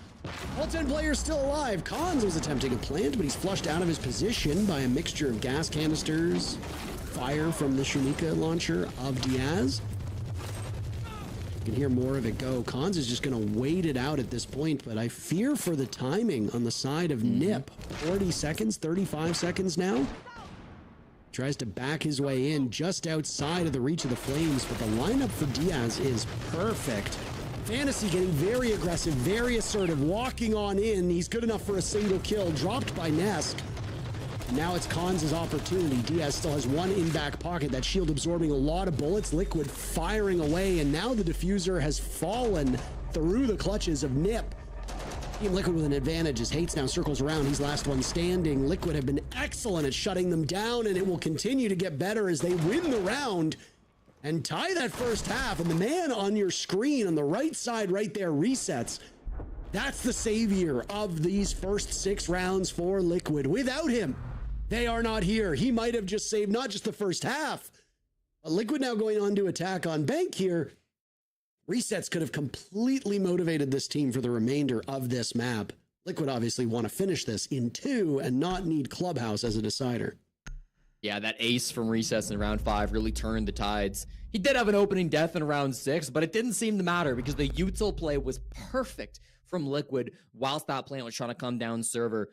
All 10 players still alive. Cons was attempting a plant, but he's flushed out of his position by a mixture of gas canisters, fire from the Shumika launcher of Diaz. You can hear more of it go. Cons is just going to wait it out at this point, but I fear for the timing on the side of Nip. 40 seconds, 35 seconds now. Tries to back his way in just outside of the reach of the flames, but the lineup for Diaz is perfect. Fantasy getting very aggressive, very assertive, walking on in. He's good enough for a single kill, dropped by Nesk. Now it's Cons' opportunity. Diaz still has one in back pocket. That shield absorbing a lot of bullets. Liquid firing away, and now the diffuser has fallen through the clutches of Nip. Team Liquid with an advantage as Hates now circles around. He's last one standing. Liquid have been excellent at shutting them down, and it will continue to get better as they win the round and tie that first half. And the man on your screen on the right side right there resets. That's the savior of these first 6 rounds for Liquid. Without him, they are not here. He might have just saved not just the first half, but Liquid now going on to attack on Bank here. Resets could have completely motivated this team for the remainder of this map. Liquid obviously want to finish this in 2 and not need Clubhouse as a decider. Yeah, that ace from Resets in round 5 really turned the tides. He did have an opening death in round 6, but it didn't seem to matter because the util play was perfect from Liquid whilst that plant was trying to come down server.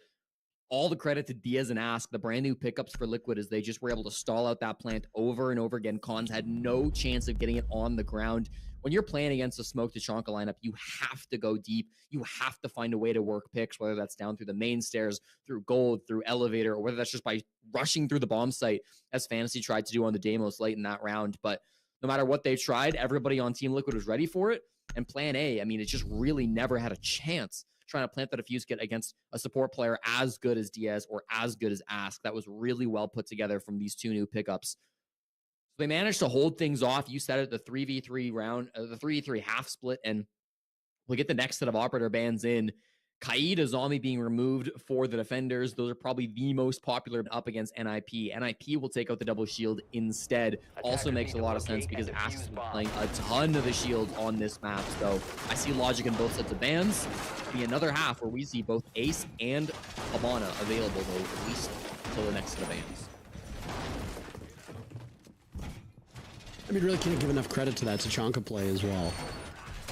All the credit to Diaz and Ask, the brand new pickups for Liquid, as they just were able to stall out that plant over and over again. Cons had no chance of getting it on the ground. When you're playing against a Smoke Tachanka lineup, you have to go deep. You have to find a way to work picks, whether that's down through the main stairs, through gold, through elevator, or whether that's just by rushing through the bomb site, as Fantasy tried to do on the Deimos late in that round. But no matter what they tried, everybody on Team Liquid was ready for it. And plan A, I mean, it just really never had a chance trying to plant that diffuse kit against a support player as good as Diaz or as good as Ask. That was really well put together from these 2 new pickups. So they managed to hold things off. You said it, the 3v3 round, the 3v3 half split, and we'll get the next set of operator bans in. Kaid, a zombie being removed for the defenders. Those are probably the most popular up against NIP. NIP will take out the double shield instead. Also makes a lot of sense because Ask is playing a ton of the shield on this map. So I see logic in both sets of bans. Be another half where we see both Ace and Habana available, though, at least until the next set of bans. I mean, really can't give enough credit to that Tachanka play as well.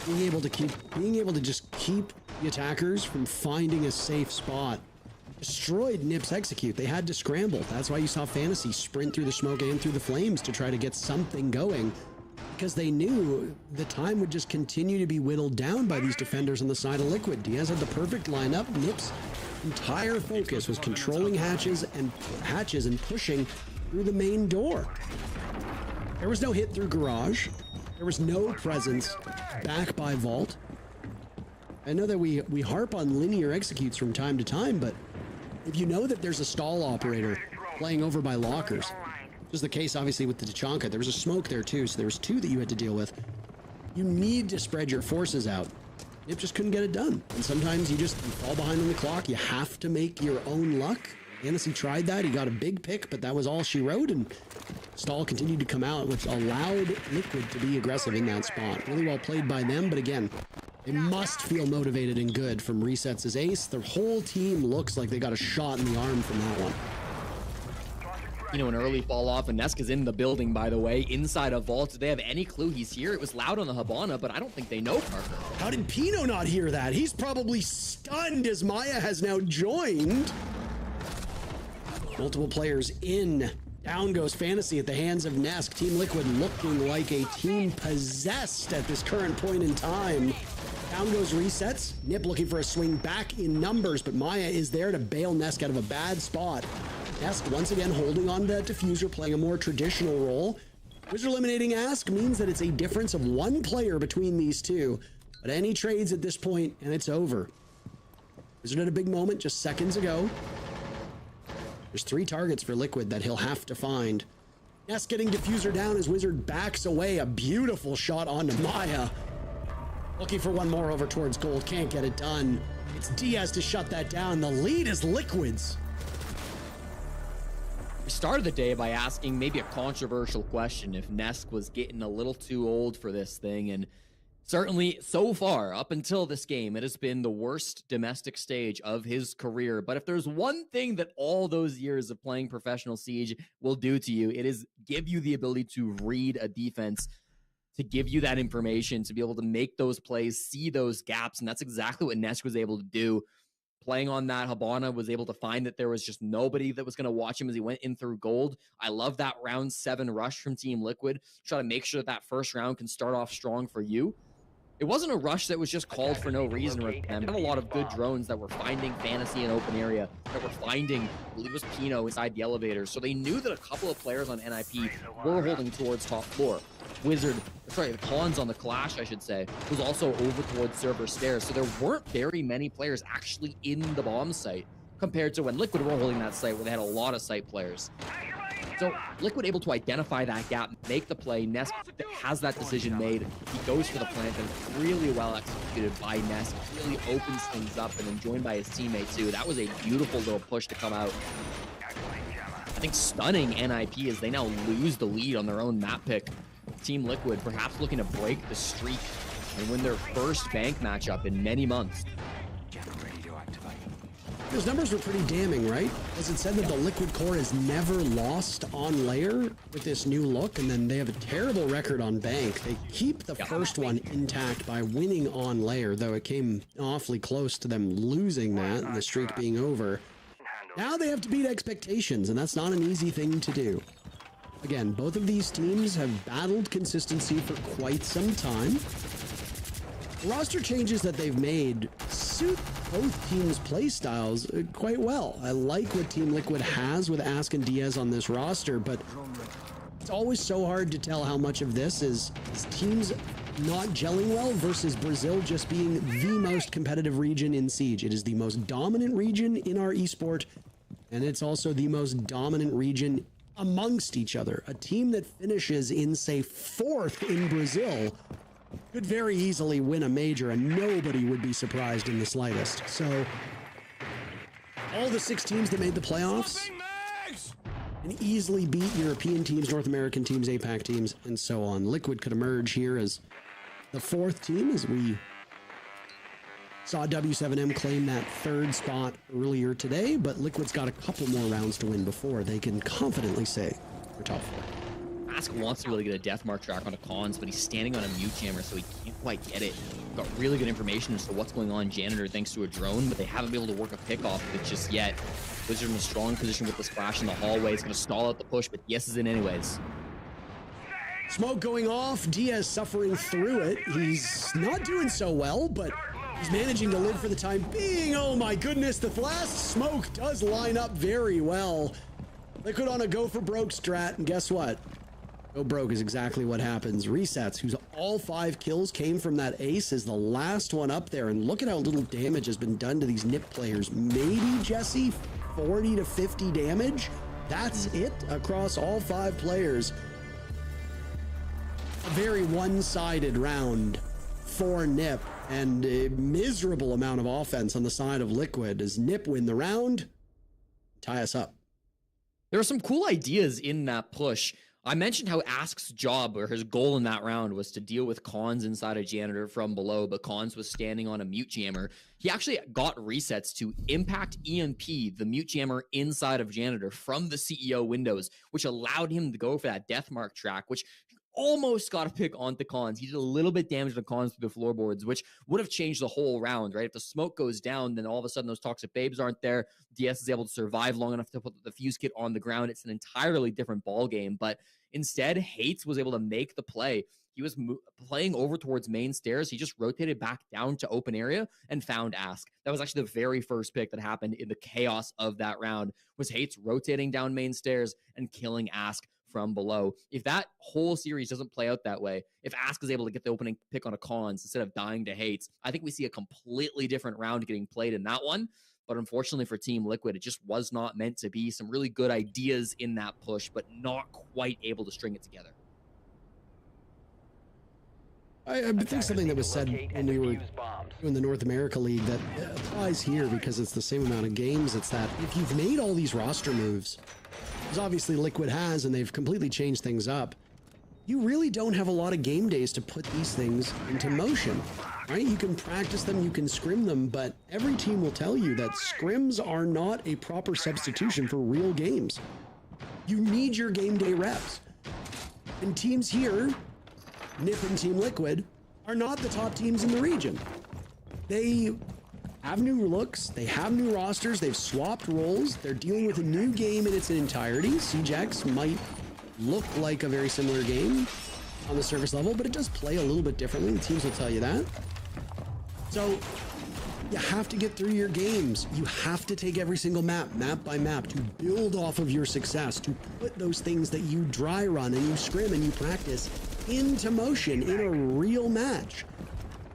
Being able to just keep the attackers from finding a safe spot. Destroyed Nip's execute. They had to scramble. That's why you saw Fantasy sprint through the smoke and through the flames to try to get something going. because they knew the time would just continue to be whittled down by these defenders on the side of Liquid. Diaz had the perfect lineup. Nip's entire focus was controlling hatches and pushing through the main door. There was no hit through garage. There was no presence back by vault. I know that we harp on linear executes from time to time, but if you know that there's a stall operator playing over by lockers, which is the case obviously with the Tachanka, there was a smoke there too, so there was two that you had to deal with. You need to spread your forces out. Nip just couldn't get it done. And sometimes you fall behind on the clock. You have to make your own luck. Hennessy tried that. He got a big pick, but that was all she wrote. And stall continued to come out, which allowed Liquid to be aggressive in that spot. Really well played by them, but again, they must feel motivated and good from resets as ace. Their whole team looks like they got a shot in the arm from that one. You know, an early fall off, and Neska's in the building, by the way, inside a vault. Did they have any clue he's here? It was loud on the Habana, but I don't think they know Parker. How did Pino not hear that? He's probably stunned as Maya has now joined. Multiple players in. Down goes Fantasy at the hands of Nesk. Team Liquid looking like a team possessed at this current point in time. Down goes resets. Nip looking for a swing back in numbers, but Maya is there to bail Nesk out of a bad spot. Nesk once again holding on to that diffuser, playing a more traditional role. Wizard eliminating Ask means that it's a difference of one player between these two. But any trades at this point, and it's over. Wizard had a big moment just seconds ago. There's 3 targets for Liquid that he'll have to find. Nesk getting diffuser down as Wizard backs away. A beautiful shot onto Maya. Looking for one more over towards gold. Can't get it done. It's Diaz to shut that down. The lead is Liquid's. We started the day by asking maybe a controversial question if Nesk was getting a little too old for this thing, and certainly so far up until this game it has been the worst domestic stage of his career. But if there's one thing that all those years of playing professional Siege will do to you, it is give you the ability to read a defense, to give you that information, to be able to make those plays, see those gaps, and that's exactly what Nesk was able to do. Playing on that, Habana was able to find that there was just nobody that was going to watch him as he went in through gold. I love that round 7 rush from Team Liquid. Try to make sure that first round can start off strong for you. It wasn't a rush that was just called for no reason. They had a lot of good drones that were finding Fantasy in open area, that were finding, I believe it was Pino inside the elevator. So they knew that a couple of players on NIP were holding towards top floor. Wizard, sorry, the Cons on the Clash, I should say, was also over towards server stairs. So there weren't very many players actually in the bomb site compared to when Liquid were holding that site where they had a lot of site players. So Liquid able to identify that gap, make the play. Nesk has that decision made. He goes for the plant, and it's really well executed by Nesk. It really opens things up, and then joined by his teammate too. That was a beautiful little push to come out. I think stunning NIP as they now lose the lead on their own map pick. Team Liquid perhaps looking to break the streak and win their first bank matchup in many months. Those numbers were pretty damning, right? As it said that the Liquid core has never lost on Lair with this new look, and then they have a terrible record on bank. They keep the first one intact by winning on Lair, though it came awfully close to them losing that and the streak being over. Now they have to beat expectations, and that's not an easy thing to do. Again, both of these teams have battled consistency for quite some time. The roster changes that they've made suit both teams' play styles quite well. I like what Team Liquid has with Ask and Diaz on this roster, but it's always so hard to tell how much of this is teams not gelling well versus Brazil just being the most competitive region in Siege. It is the most dominant region in our esport, and it's also the most dominant region amongst each other. A team that finishes in, say, 4th in Brazil could very easily win a major, and nobody would be surprised in the slightest. So, all the 6 teams that made the playoffs and easily beat European teams, North American teams, APAC teams, and so on. Liquid could emerge here as the 4th team, as we saw W7M claim that 3rd spot earlier today, but Liquid's got a couple more rounds to win before they can confidently say they're top 4. Ask wants to really get a death mark track onto Cons, but he's standing on a mute jammer, so he can't quite get it. Got really good information as to what's going on Janitor thanks to a drone, but they haven't been able to work a pick off of it just yet. Wizard in a strong position with the splash in the hallway. It's going to stall out the push, but yes is in anyways. Smoke going off, Diaz suffering through it. He's not doing so well, but he's managing to live for the time being. Oh my goodness, the last smoke does line up very well. Liquid on a go for broke strat, and guess what? Go broke is exactly what happens. Resets, whose all 5 kills came from that ace, is the last one up there, and look at how little damage has been done to these NIP players. Maybe, Jesse, 40 to 50 damage? That's it across all 5 players. A very one-sided round for NIP, and a miserable amount of offense on the side of Liquid as NIP win the round, tie us up. There were some cool ideas in that push. I mentioned how Ask's job or his goal in that round was to deal with Cons inside a janitor from below, but Cons was standing on a mute jammer. He actually got resets to impact EMP, the mute jammer inside of janitor from the CEO windows, which allowed him to go for that death mark track, which almost got a pick onto Cons. He did a little bit damage to Cons through the floorboards, which would have changed the whole round, right? If the smoke goes down, then all of a sudden those toxic babes aren't there. DS is able to survive long enough to put the fuse kit on the ground. It's an entirely different ball game, but instead, Hates was able to make the play. He was playing over towards main stairs. He just rotated back down to open area and found Ask. That was actually the very first pick that happened in the chaos of that round, was Hates rotating down main stairs and killing Ask from below. If that whole series doesn't play out that way, if Ask is able to get the opening pick on a Cons instead of dying to Hates, I think we see a completely different round getting played in that one. But unfortunately for Team Liquid, it just was not meant to be. Some really good ideas in that push, but not quite able to string it together. I think something that was said when we were doing the North America League that applies here because it's the same amount of games. It's that if you've made all these roster moves, as obviously Liquid has, and they've completely changed things up, you really don't have a lot of game days to put these things into motion, right? You can practice them, you can scrim them, but every team will tell you that scrims are not a proper substitution for real games. You need your game day reps. And teams here, NIP and Team Liquid, are not the top teams in the region. They have new looks, they have new rosters, they've swapped roles, they're dealing with a new game in its entirety. CJX might look like a very similar game on the surface level, but it does play a little bit differently. The teams will tell you that. So you have to get through your games. You have to take every single map by map, to build off of your success, to put those things that you dry run and you scrim and you practice into motion in a real match.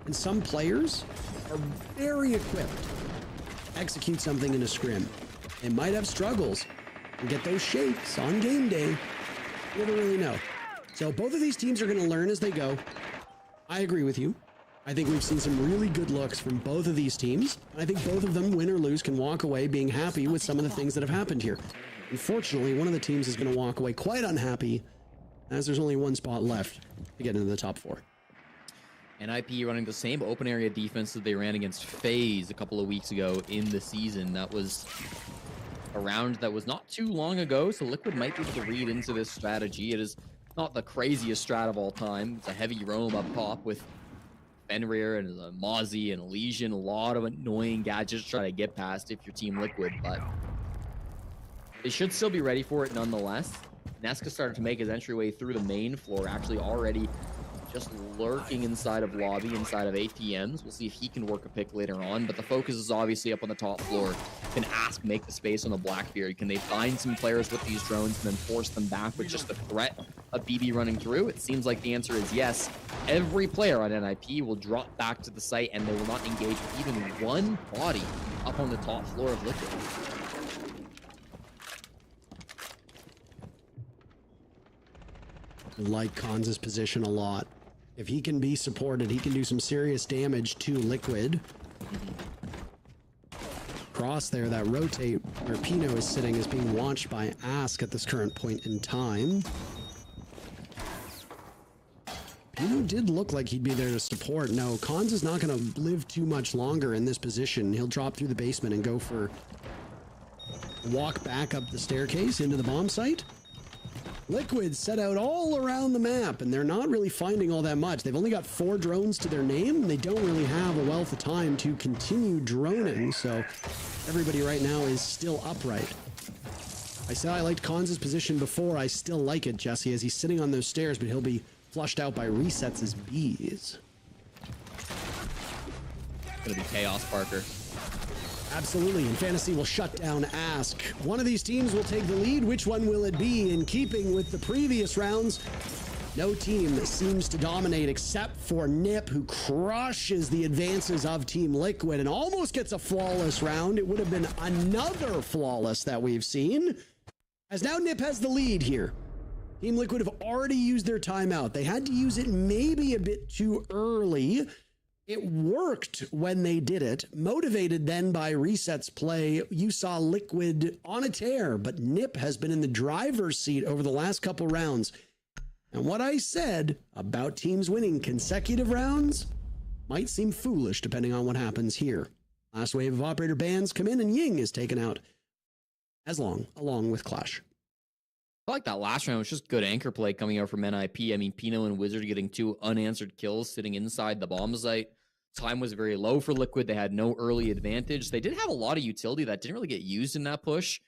And some players are very equipped to execute something in a scrim. They might have struggles and get those shakes on game day. You never really know. So both of these teams are going to learn as they go. I agree with you. I think we've seen some really good looks from both of these teams. I think both of them, win or lose, can walk away being happy with some of the things that have happened here. Unfortunately, one of the teams is going to walk away quite unhappy, as there's only one spot left to get into the top 4. NIP running the same open area defense that they ran against FaZe a couple of weeks ago in the season. That was a round that was not too long ago, so Liquid might be able to read into this strategy. It is not the craziest strat of all time. It's a heavy roam up top with Fenrir and a Mozzie and a Legion, a lot of annoying gadgets to try to get past if you're Team Liquid, but they should still be ready for it nonetheless. Nesca started to make his entryway through the main floor, actually already just lurking inside of lobby, inside of ATMs. We'll see if he can work a pick later on, but the focus is obviously up on the top floor. Can Ask make the space on the Blackbeard? Can they find some players with these drones and then force them back with just the threat of BB running through? It seems like the answer is yes. Every player on NIP will drop back to the site and they will not engage even one body up on the top floor of Liquid. I like Cons' position a lot. If he can be supported, he can do some serious damage to Liquid. Cross there, that rotate where Pino is sitting is being watched by Ask at this current point in time. Pino did look like he'd be there to support. No, Cons is not going to live too much longer in this position. He'll drop through the basement and go for a walk back up the staircase into the bomb site. Liquid set out all around the map, and they're not really finding all that much. They've only got 4 drones to their name, and they don't really have a wealth of time to continue droning, so everybody right now is still upright. I said I liked Cons' position before. I still like it, Jesse, as he's sitting on those stairs, but he'll be flushed out by resets as bees. Gonna be chaos, Parker. Absolutely, and Fantasy will shut down Ask. One of these teams will take the lead. Which one will it be? In keeping with the previous rounds, no team seems to dominate except for Nip, who crushes the advances of Team Liquid and almost gets a flawless round. It would have been another flawless that we've seen, as now Nip has the lead here. Team Liquid have already used their timeout. They had to use it maybe a bit too early. It worked when they did it. Motivated then by Reset's play, you saw Liquid on a tear, but Nip has been in the driver's seat over the last couple rounds. And what I said about teams winning consecutive rounds might seem foolish depending on what happens here. Last wave of operator bans come in and Ying is taken out along with Clash. I like that last round. It was just good anchor play coming out from NIP. I mean, Pino and Wizard getting 2 unanswered kills sitting inside the bomb site. Time was very low for Liquid. They had no early advantage. They did have a lot of utility that didn't really get used in that push.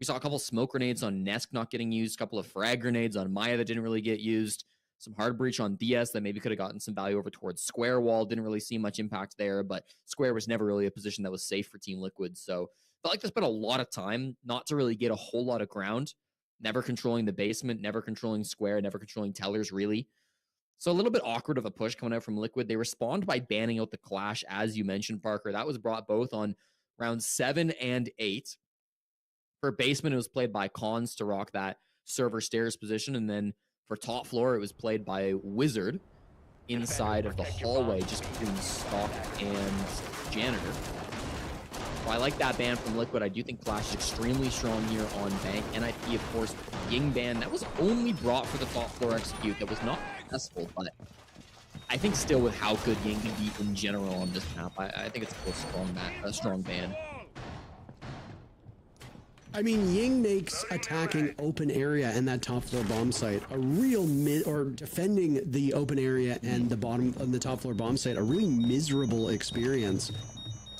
We saw a couple smoke grenades on Nesk not getting used, a couple of frag grenades on Maya that didn't really get used, some hard breach on DS that maybe could have gotten some value over towards Square Wall. Didn't really see much impact there, but Square was never really a position that was safe for Team Liquid. So felt like they spent a lot of time not to really get a whole lot of ground, never controlling the basement, never controlling Square, never controlling Tellers, really. So a little bit awkward of a push coming out from Liquid. They respond by banning out the Clash, as you mentioned, Parker. That was brought both on rounds 7 and 8. For basement, it was played by Cons to rock that server stairs position. And then for top floor, it was played by Wizard inside of the hallway, just between Stock and Janitor. So I like that ban from Liquid. I do think Clash is extremely strong here on Bank. NIP, of course, Ying ban. That was only brought for the top floor execute. That was not successful, but I think still with how good Ying can be in general on this map, I think it's a strong ban. I mean, Ying makes attacking open area and that top floor bomb site a real defending the open area and the bottom of the top floor bomb site a really miserable experience.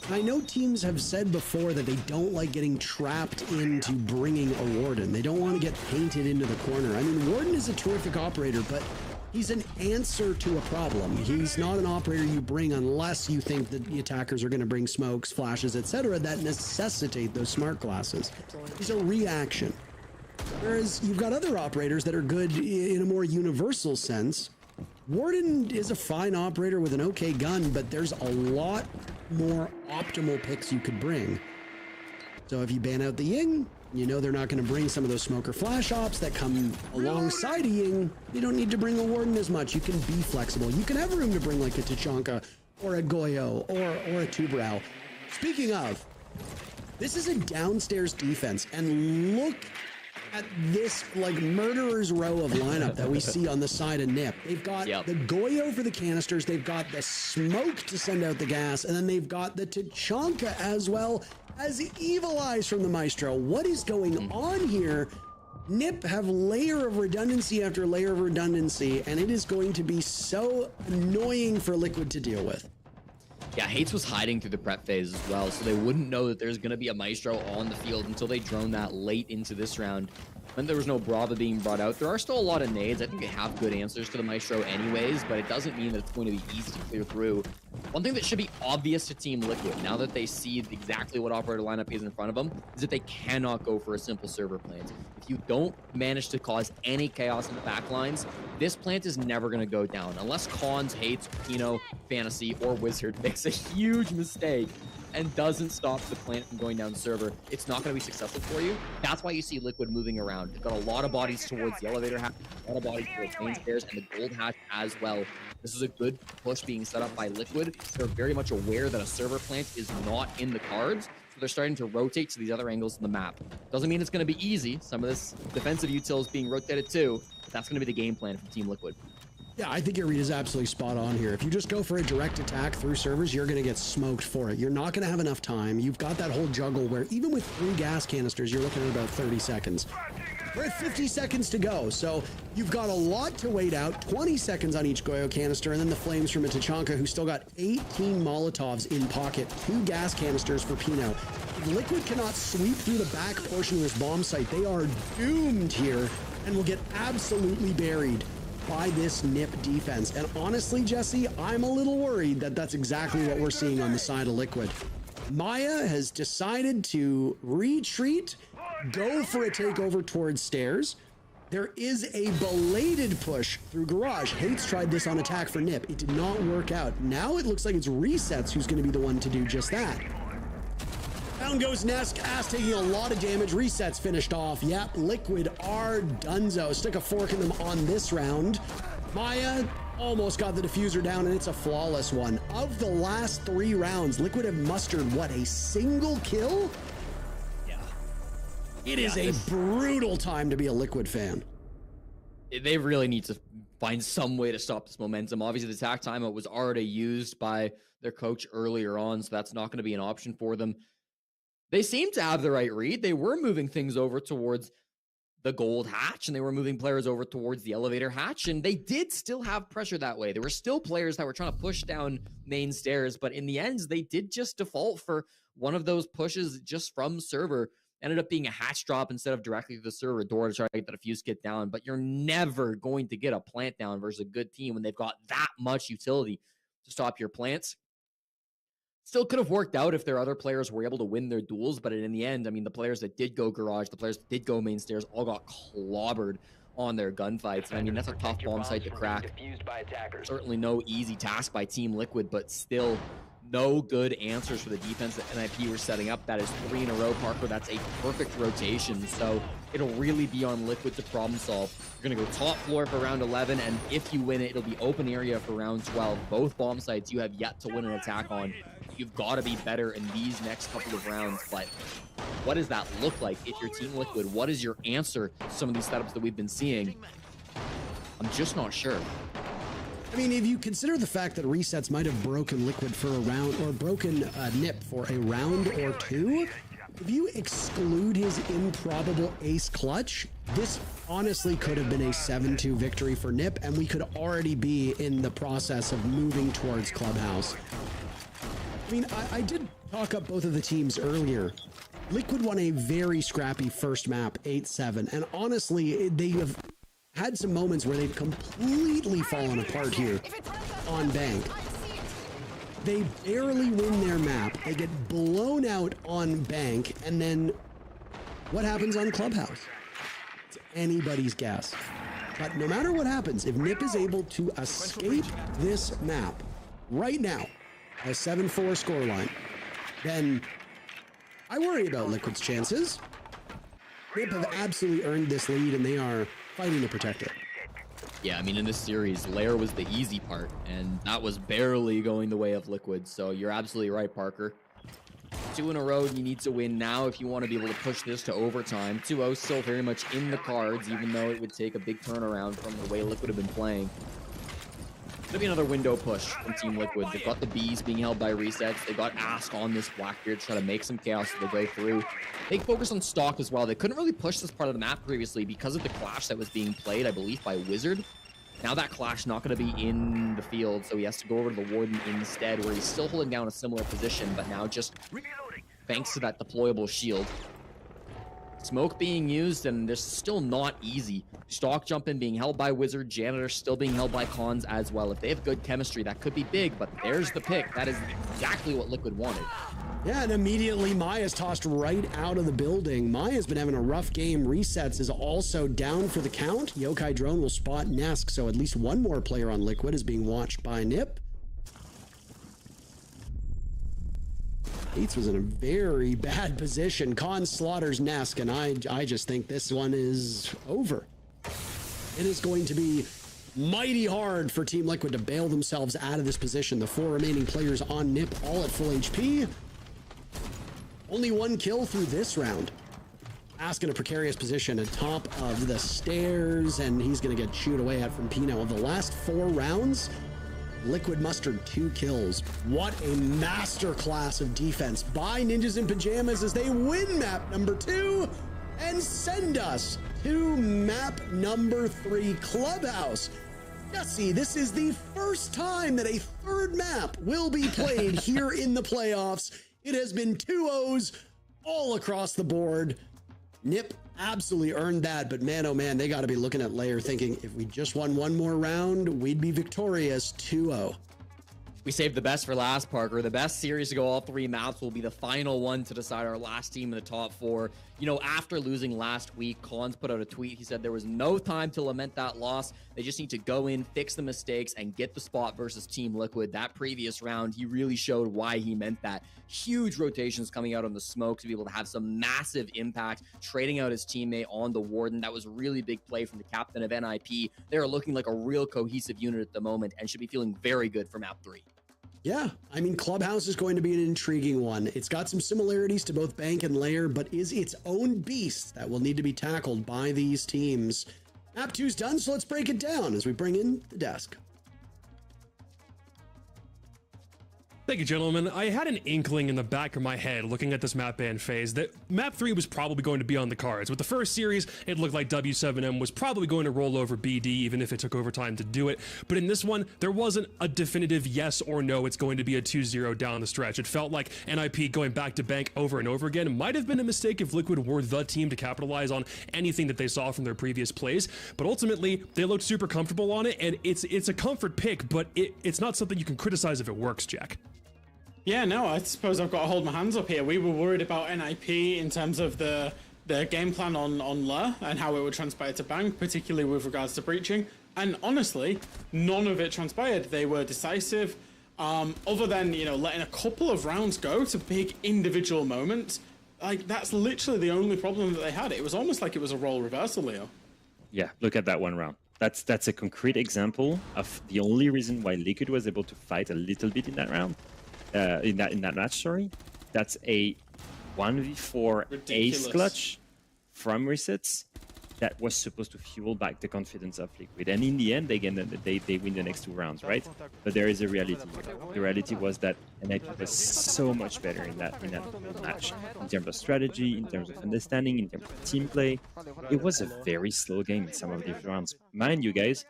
I know teams have said before that they don't like getting trapped into bringing a Warden. They don't want to get painted into the corner. I mean, Warden is a terrific operator, but he's an answer to a problem. He's not an operator you bring unless you think that the attackers are going to bring smokes, flashes, etc. that necessitate those smart glasses. He's a reaction. Whereas you've got other operators that are good in a more universal sense. Warden is a fine operator with an okay gun, but there's a lot more optimal picks you could bring. So if you ban out the Ying, you know they're not going to bring some of those smoker flash ops that come alongside a Ying. You don't need to bring a Warden as much. You can be flexible. You can have room to bring like a Tachanka or a Goyo or a Tubrao. Speaking of, this is a downstairs defense, and look at this like murderer's row of lineup that we see on the side of Nip. They've got the Goyo for the canisters, they've got the smoke to send out the gas, and then they've got the Tachanka as well as Evil Eyes from the Maestro. What is going on here? Nip have layer of redundancy after layer of redundancy, and it is going to be so annoying for Liquid to deal with. Yeah, Hates was hiding through the prep phase as well, so they wouldn't know that there's going to be a Maestro on the field until they drone that late into this round. When there was no Brava being brought out, there are still a lot of nades. I think they have good answers to the Maestro anyways, but it doesn't mean that it's going to be easy to clear through. One thing that should be obvious to Team Liquid, now that they see exactly what operator lineup is in front of them, is that they cannot go for a simple server plant. If you don't manage to cause any chaos in the backlines, this plant is never going to go down. Unless Cons, Hates, Pino, Fantasy, or Wizard makes a huge mistake and doesn't stop the plant from going down server, it's not going to be successful for you. That's why you see Liquid moving around. They've got a lot of bodies towards the elevator hatch, a lot of bodies towards main stairs, and the gold hatch as well. This is a good push being set up by Liquid. They're very much aware that a server plant is not in the cards, so they're starting to rotate to these other angles in the map. Doesn't mean it's going to be easy. Some of this defensive util is being rotated too, but that's going to be the game plan for Team Liquid. Yeah, I think your read is absolutely spot on here. If you just go for a direct attack through servers, you're going to get smoked for it. You're not going to have enough time. You've got that whole juggle where even with 3 gas canisters, you're looking at about 30 seconds. We're at 50 seconds to go, so you've got a lot to wait out. 20 seconds on each Goyo canister, and then the flames from a Tachanka, who still got 18 Molotovs in pocket, 2 gas canisters for Pino. If Liquid cannot sweep through the back portion of this bomb site, they are doomed here and will get absolutely buried by this NIP defense. And honestly, Jesse, I'm a little worried that that's exactly what we're seeing on the side of Liquid. Maya has decided to retreat, go for a takeover towards stairs. There is a belated push through garage. Hates tried this on attack for NIP. It did not work out. Now it looks like it's Resets who's going to be the one to do just that. Down goes Nesk, Ass taking a lot of damage. Resets finished off. Yep, Liquid are donezo. Stick a fork in them on this round. Maya almost got the diffuser down, and it's a flawless one. Of the last 3 rounds, Liquid have mustered, what, a single kill? It is a brutal time to be a Liquid fan. They really need to find some way to stop this momentum. Obviously, the attack timeout was already used by their coach earlier on, so that's not going to be an option for them. They seem to have the right read. They were moving things over towards the gold hatch, and they were moving players over towards the elevator hatch, and they did still have pressure that way. There were still players that were trying to push down main stairs, but in the end, they did just default for one of those pushes just from server. Ended up being a hatch drop instead of directly to the server door to try to get the diffuse kit down. But you're never going to get a plant down versus a good team when they've got that much utility to stop your plants. Still could have worked out if their other players were able to win their duels, but in the end, I mean, the players that did go garage, the players that did go main stairs, all got clobbered on their gunfights. And I mean, that's a tough bomb site to crack. Certainly no easy task by Team Liquid, but still no good answers for the defense that NIP were setting up. That is 3 in a row, Parker. That's a perfect rotation. So it'll really be on Liquid to problem solve. You're going to go top floor for round 11, and if you win it, it'll be open area for round 12. Both bomb sites you have yet to win an attack on. You've got to be better in these next couple of rounds, but what does that look like if you're Team Liquid? What is your answer to some of these setups that we've been seeing? I'm just not sure. I mean, if you consider the fact that Resets might have broken Liquid for a round, or broken NIP for a round or 2, if you exclude his improbable ace clutch, this honestly could have been a 7-2 victory for NIP, and we could already be in the process of moving towards Clubhouse. I mean, I did talk up both of the teams earlier. Liquid won a very scrappy first map, 8-7, and honestly, they have had some moments where they've completely fallen apart here on Bank. They barely win their map. They get blown out on Bank, and then what happens on Clubhouse? It's anybody's guess. But no matter what happens, if NIP is able to escape this map right now, a 7-4 scoreline, then I worry about Liquid's chances. NIP have absolutely earned this lead, and they are fighting to protect it. Yeah, I mean, in this series, Lair was the easy part, and that was barely going the way of Liquid. So you're absolutely right, Parker. 2 in a row, you need to win now if you want to be able to push this to overtime. 2-0 still very much in the cards, even though it would take a big turnaround from the way Liquid have been playing. Gonna be another window push from Team Liquid. They've got the Bees being held by Resets. They got Ask on this Blackbeard to try to make some chaos as they go through. Big focus on Stalk as well. They couldn't really push this part of the map previously because of the clash that was being played, I believe, by Wizard. Now that clash not going to be in the field, so he has to go over to the Warden instead, where he's still holding down a similar position, but now just thanks to that deployable shield. Smoke being used, and this is still not easy. Stalk jumping being held by Wizard, Janitor still being held by Cons as well. If they have good chemistry, that could be big, but there's the pick. That is exactly what Liquid wanted. Yeah, and immediately Maya's tossed right out of the building. Maya's been having a rough game. Resets is also down for the count. Yokai Drone will spot Nesk, so at least one more player on Liquid is being watched by NIP. Yates was in a very bad position. Khan slaughters Nesk, and I just think this one is over. It is going to be mighty hard for Team Liquid to bail themselves out of this position. The 4 remaining players on NIP, all at full HP. Only 1 kill through this round. Ask in a precarious position atop of the stairs, and he's going to get chewed away at from Pino. Of the last 4 rounds, Liquid mustered 2 kills. What a masterclass of defense by Ninjas in Pajamas as they win map number 2 and send us to map number 3, Clubhouse. Jesse, this is the first time that a 3rd map will be played here in the playoffs. It has been 2-0s all across the board. Nip absolutely earned that, but man, oh man, they got to be looking at Lair thinking if we just won one more round, we'd be victorious 2-0. We saved the best for last, Parker. The best series to go all 3 maps will be the final one to decide our last team in the top 4. You know, after losing last week, Collins put out a tweet. He said there was no time to lament that loss. They just need to go in, fix the mistakes, and get the spot versus Team Liquid. That previous round, he really showed why he meant that. Huge rotations coming out on the smoke to be able to have some massive impact, trading out his teammate on the Warden. That was a really big play from the captain of NIP. They're looking like a real cohesive unit at the moment and should be feeling very good for map 3. Yeah, I mean, Clubhouse is going to be an intriguing one. It's got some similarities to both Bank and Lair, but is its own beast that will need to be tackled by these teams. Map 2's done, so let's break it down as we bring in the desk. Thank you, gentlemen. I had an inkling in the back of my head looking at this map ban phase that map 3 was probably going to be on the cards. With the first series, it looked like W7M was probably going to roll over BD even if it took overtime to do it. But in this one, there wasn't a definitive yes or no, it's going to be a 2-0 down the stretch. It felt like NIP going back to Bank over and over again might have been a mistake if Liquid were the team to capitalize on anything that they saw from their previous plays. But ultimately, they looked super comfortable on it, and it's a comfort pick, but it's not something you can criticize if it works, Jack. Yeah, no, I suppose I've got to hold my hands up here. We were worried about NIP in terms of the game plan on Lair and how it would transpire to Bank, particularly with regards to breaching. And honestly, none of it transpired. They were decisive, other than, you know, letting a couple of rounds go to big individual moments. Like, that's literally the only problem that they had. It was almost like it was a role reversal, Leo. Yeah, look at that one round. That's a concrete example of the only reason why Liquid was able to fight a little bit in that round. In that match, sorry. That's a 1v4 ace clutch from resets that was supposed to fuel back the confidence of Liquid. And in the end, they win the next 2 rounds, right? But there is a reality here. The reality was that NIP was so much better in that match. In terms of strategy, in terms of understanding, in terms of team play. It was a very slow game in some of these rounds. Mind you guys,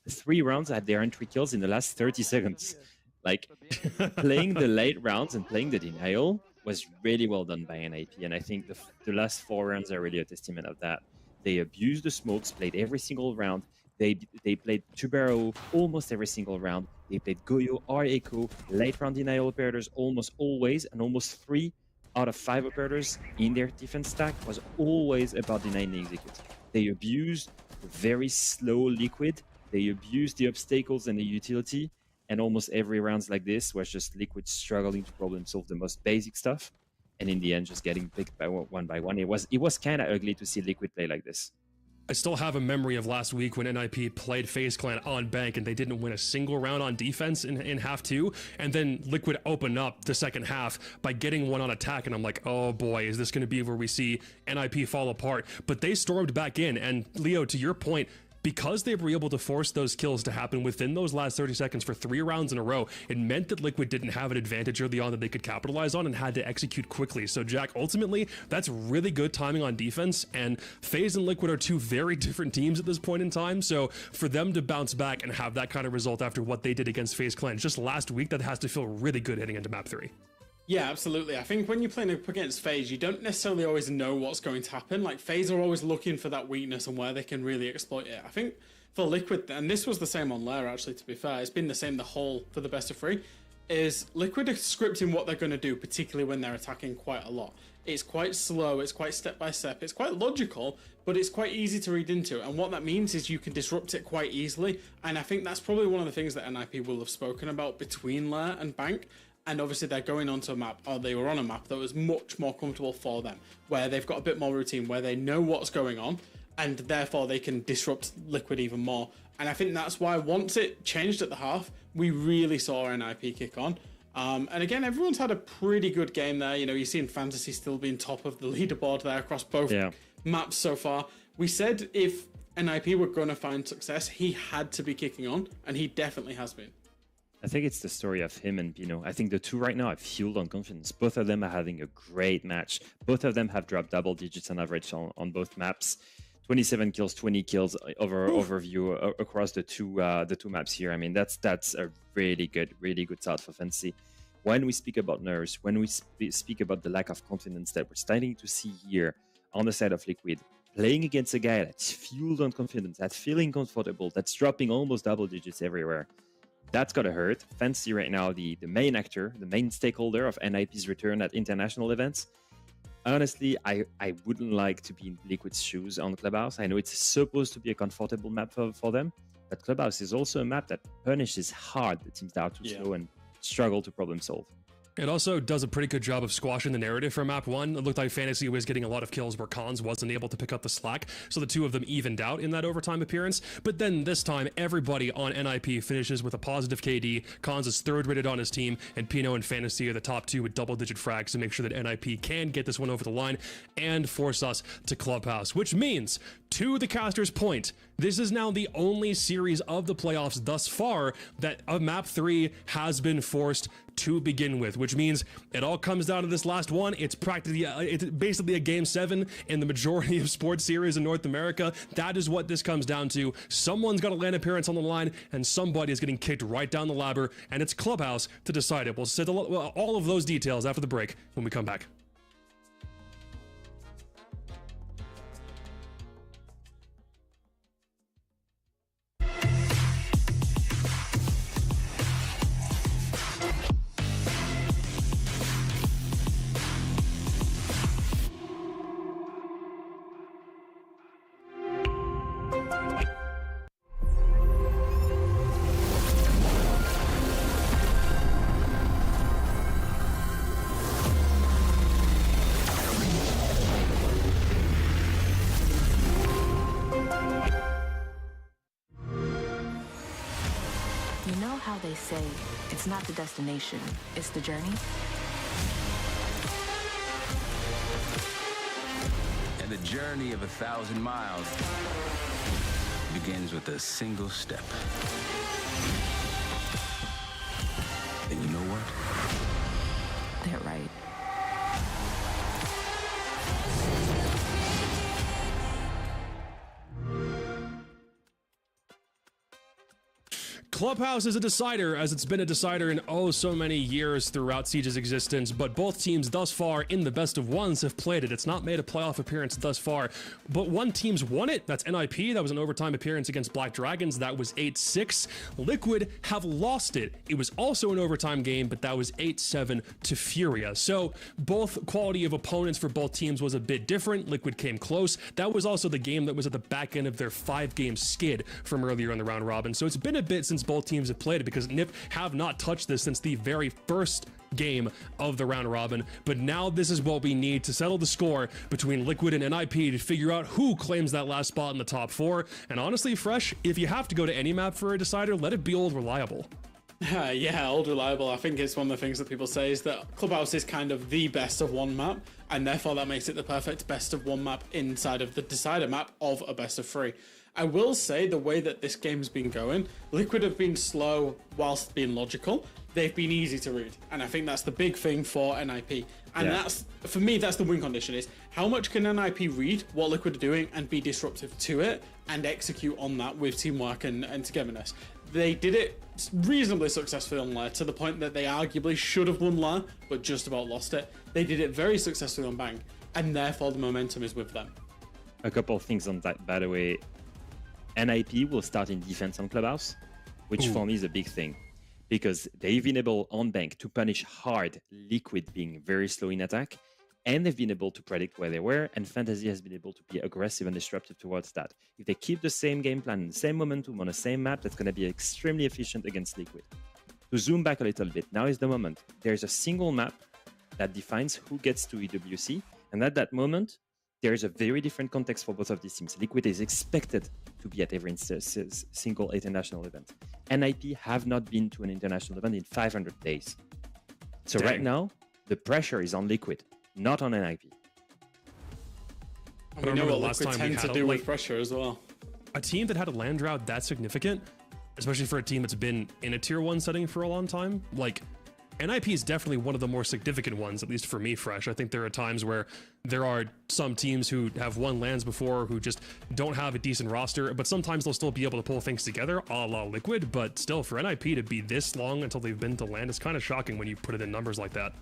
3 rounds had their entry kills in the last 30 seconds. Like, playing the late rounds and playing the denial was really well done by NIP, and I think the last 4 rounds are really a testament of that. They abused the smokes, played every single round. They played Tubero almost every single round. They played Goyo or Echo, late round denial operators almost always, and almost 3 out of 5 operators in their defense stack was always about denying the execute. They abused the very slow Liquid. They abused the obstacles and the utility. And almost every round like this was just Liquid struggling to problem solve the most basic stuff, and in the end just getting picked by one by one. It was kind of ugly to see Liquid play like this. I still have a memory of last week when NIP played FaZe Clan on Bank and they didn't win a single round on defense in half 2, and then Liquid opened up the second half by getting one on attack, and I'm like, oh boy, is this going to be where we see NIP fall apart? But they stormed back in, and Leo, to your point, because they were able to force those kills to happen within those last 30 seconds for 3 rounds in a row, it meant that Liquid didn't have an advantage early on that they could capitalize on and had to execute quickly. So Jack, ultimately, that's really good timing on defense, and FaZe and Liquid are 2 very different teams at this point in time, so for them to bounce back and have that kind of result after what they did against FaZe Clan just last week, that has to feel really good heading into map 3. Yeah, absolutely. I think when you're playing up against FaZe, you don't necessarily always know what's going to happen. Like, FaZe are always looking for that weakness and where they can really exploit it. I think for Liquid, and this was the same on Lair, actually, to be fair, it's been the same the whole for the best of 3, is Liquid are scripting what they're going to do, particularly when they're attacking quite a lot. It's quite slow, it's quite step-by-step, it's quite logical, but it's quite easy to read into. And what that means is you can disrupt it quite easily, and I think that's probably one of the things that NIP will have spoken about between Lair and Bank. And obviously they're going onto a map, or they were on a map that was much more comfortable for them, where they've got a bit more routine, where they know what's going on, and therefore they can disrupt Liquid even more. And I think that's why once it changed at the half, we really saw NIP kick on. And again, everyone's had a pretty good game there. You know, you've seen Fantasy still being top of the leaderboard there across both maps so far. We said if NIP were going to find success, he had to be kicking on, and he definitely has been. I think it's the story of him and Pino. I think the 2 right now are fueled on confidence. Both of them are having a great match. Both of them have dropped double digits on average on both maps. 27 kills, 20 kills overview across the two maps here. I mean, that's a really good start for Fantasy. when we speak about nerves, when we speak about the lack of confidence that we're starting to see here on the side of Liquid, playing against a guy that's fueled on confidence, that's feeling comfortable, that's dropping almost double digits everywhere, that's gotta hurt. Fantasy right now, the main actor, the main stakeholder of NIP's return at international events. Honestly, I wouldn't like to be in Liquid's shoes on Clubhouse. I know it's supposed to be a comfortable map for them, but Clubhouse is also a map that punishes hard the teams that are too slow and struggle to problem solve. It also does a pretty good job of squashing the narrative for map 1. It looked like Fantasy was getting a lot of kills where Cons wasn't able to pick up the slack, so the two of them evened out in that overtime appearance. But then this time, everybody on NIP finishes with a positive KD. Cons is third rated on his team, and Pino and Fantasy are the top 2 with double-digit frags to make sure that NIP can get this one over the line and force us to Clubhouse, which means, to the caster's point, this is now the only series of the playoffs thus far that a map 3 has been forced to begin with, which means it all comes down to this last one. It's practically, it's basically a game 7 in the majority of sports series in North America. That is what this comes down to. Someone's got a land appearance on the line, and somebody is getting kicked right down the ladder, and it's Clubhouse to decide it. We'll set all of those details after the break when we come back. You know how they say, it's not the destination, it's the journey? And the journey of 1,000 miles begins with a single step. And you know what? They're right. Clubhouse is a decider, as it's been a decider in oh so many years throughout Siege's existence, but both teams thus far in the best of ones have played it. It's not made a playoff appearance thus far, but one team's won it. That's NIP. That was an overtime appearance against Black Dragons. That was 8-6. Liquid have lost it. It was also an overtime game, but that was 8-7 to Furia. So both quality of opponents for both teams was a bit different. Liquid came close. That was also the game that was at the back end of their 5-game skid from earlier in the round robin. So it's been a bit since both teams have played it, because NIP have not touched this since the very first game of the round robin. But now this is what we need to settle the score between Liquid and NIP to figure out who claims that last spot in the top 4. And honestly, Fresh, if you have to go to any map for a decider, let it be Old Reliable. Yeah, Old Reliable. I think it's one of the things that people say is that Clubhouse is kind of the best of one map, and therefore that makes it the perfect best of one map inside of the decider map of a best of 3. I will say the way that this game's been going, Liquid have been slow whilst being logical. They've been easy to read, and I think that's the big thing for NIP. And that's, for me, that's the win condition, is how much can NIP read what Liquid are doing and be disruptive to it and execute on that with teamwork and togetherness. They did it reasonably successfully on Lair, to the point that they arguably should have won Lair, but just about lost it. They did it very successfully on Bang, and therefore the momentum is with them. A couple of things on that, by the way. NIP will start in defense on Clubhouse, which for me is a big thing, because they've been able on Bank to punish hard Liquid being very slow in attack, and they've been able to predict where they were, and Fantasy has been able to be aggressive and disruptive towards that. If they keep the same game plan, the same momentum on the same map, that's going to be extremely efficient against Liquid. To zoom back a little bit, now is the moment. There's a single map that defines who gets to EWC, and at that moment, there is a very different context for both of these teams. Liquid is expected to be at every single international event. NIP have not been to an international event in 500 days. So right now, the pressure is on Liquid, not on NIP. And we know what Liquid tend to do with pressure as well. A team that had a land drought that significant, especially for a team that's been in a tier 1 setting for a long time, like, NIP is definitely one of the more significant ones, at least for me, Fresh. I think there are times where there are some teams who have won LANs before who just don't have a decent roster, but sometimes they'll still be able to pull things together, a la Liquid. But still, for NIP to be this long until they've been to LAN is kind of shocking when you put it in numbers like that.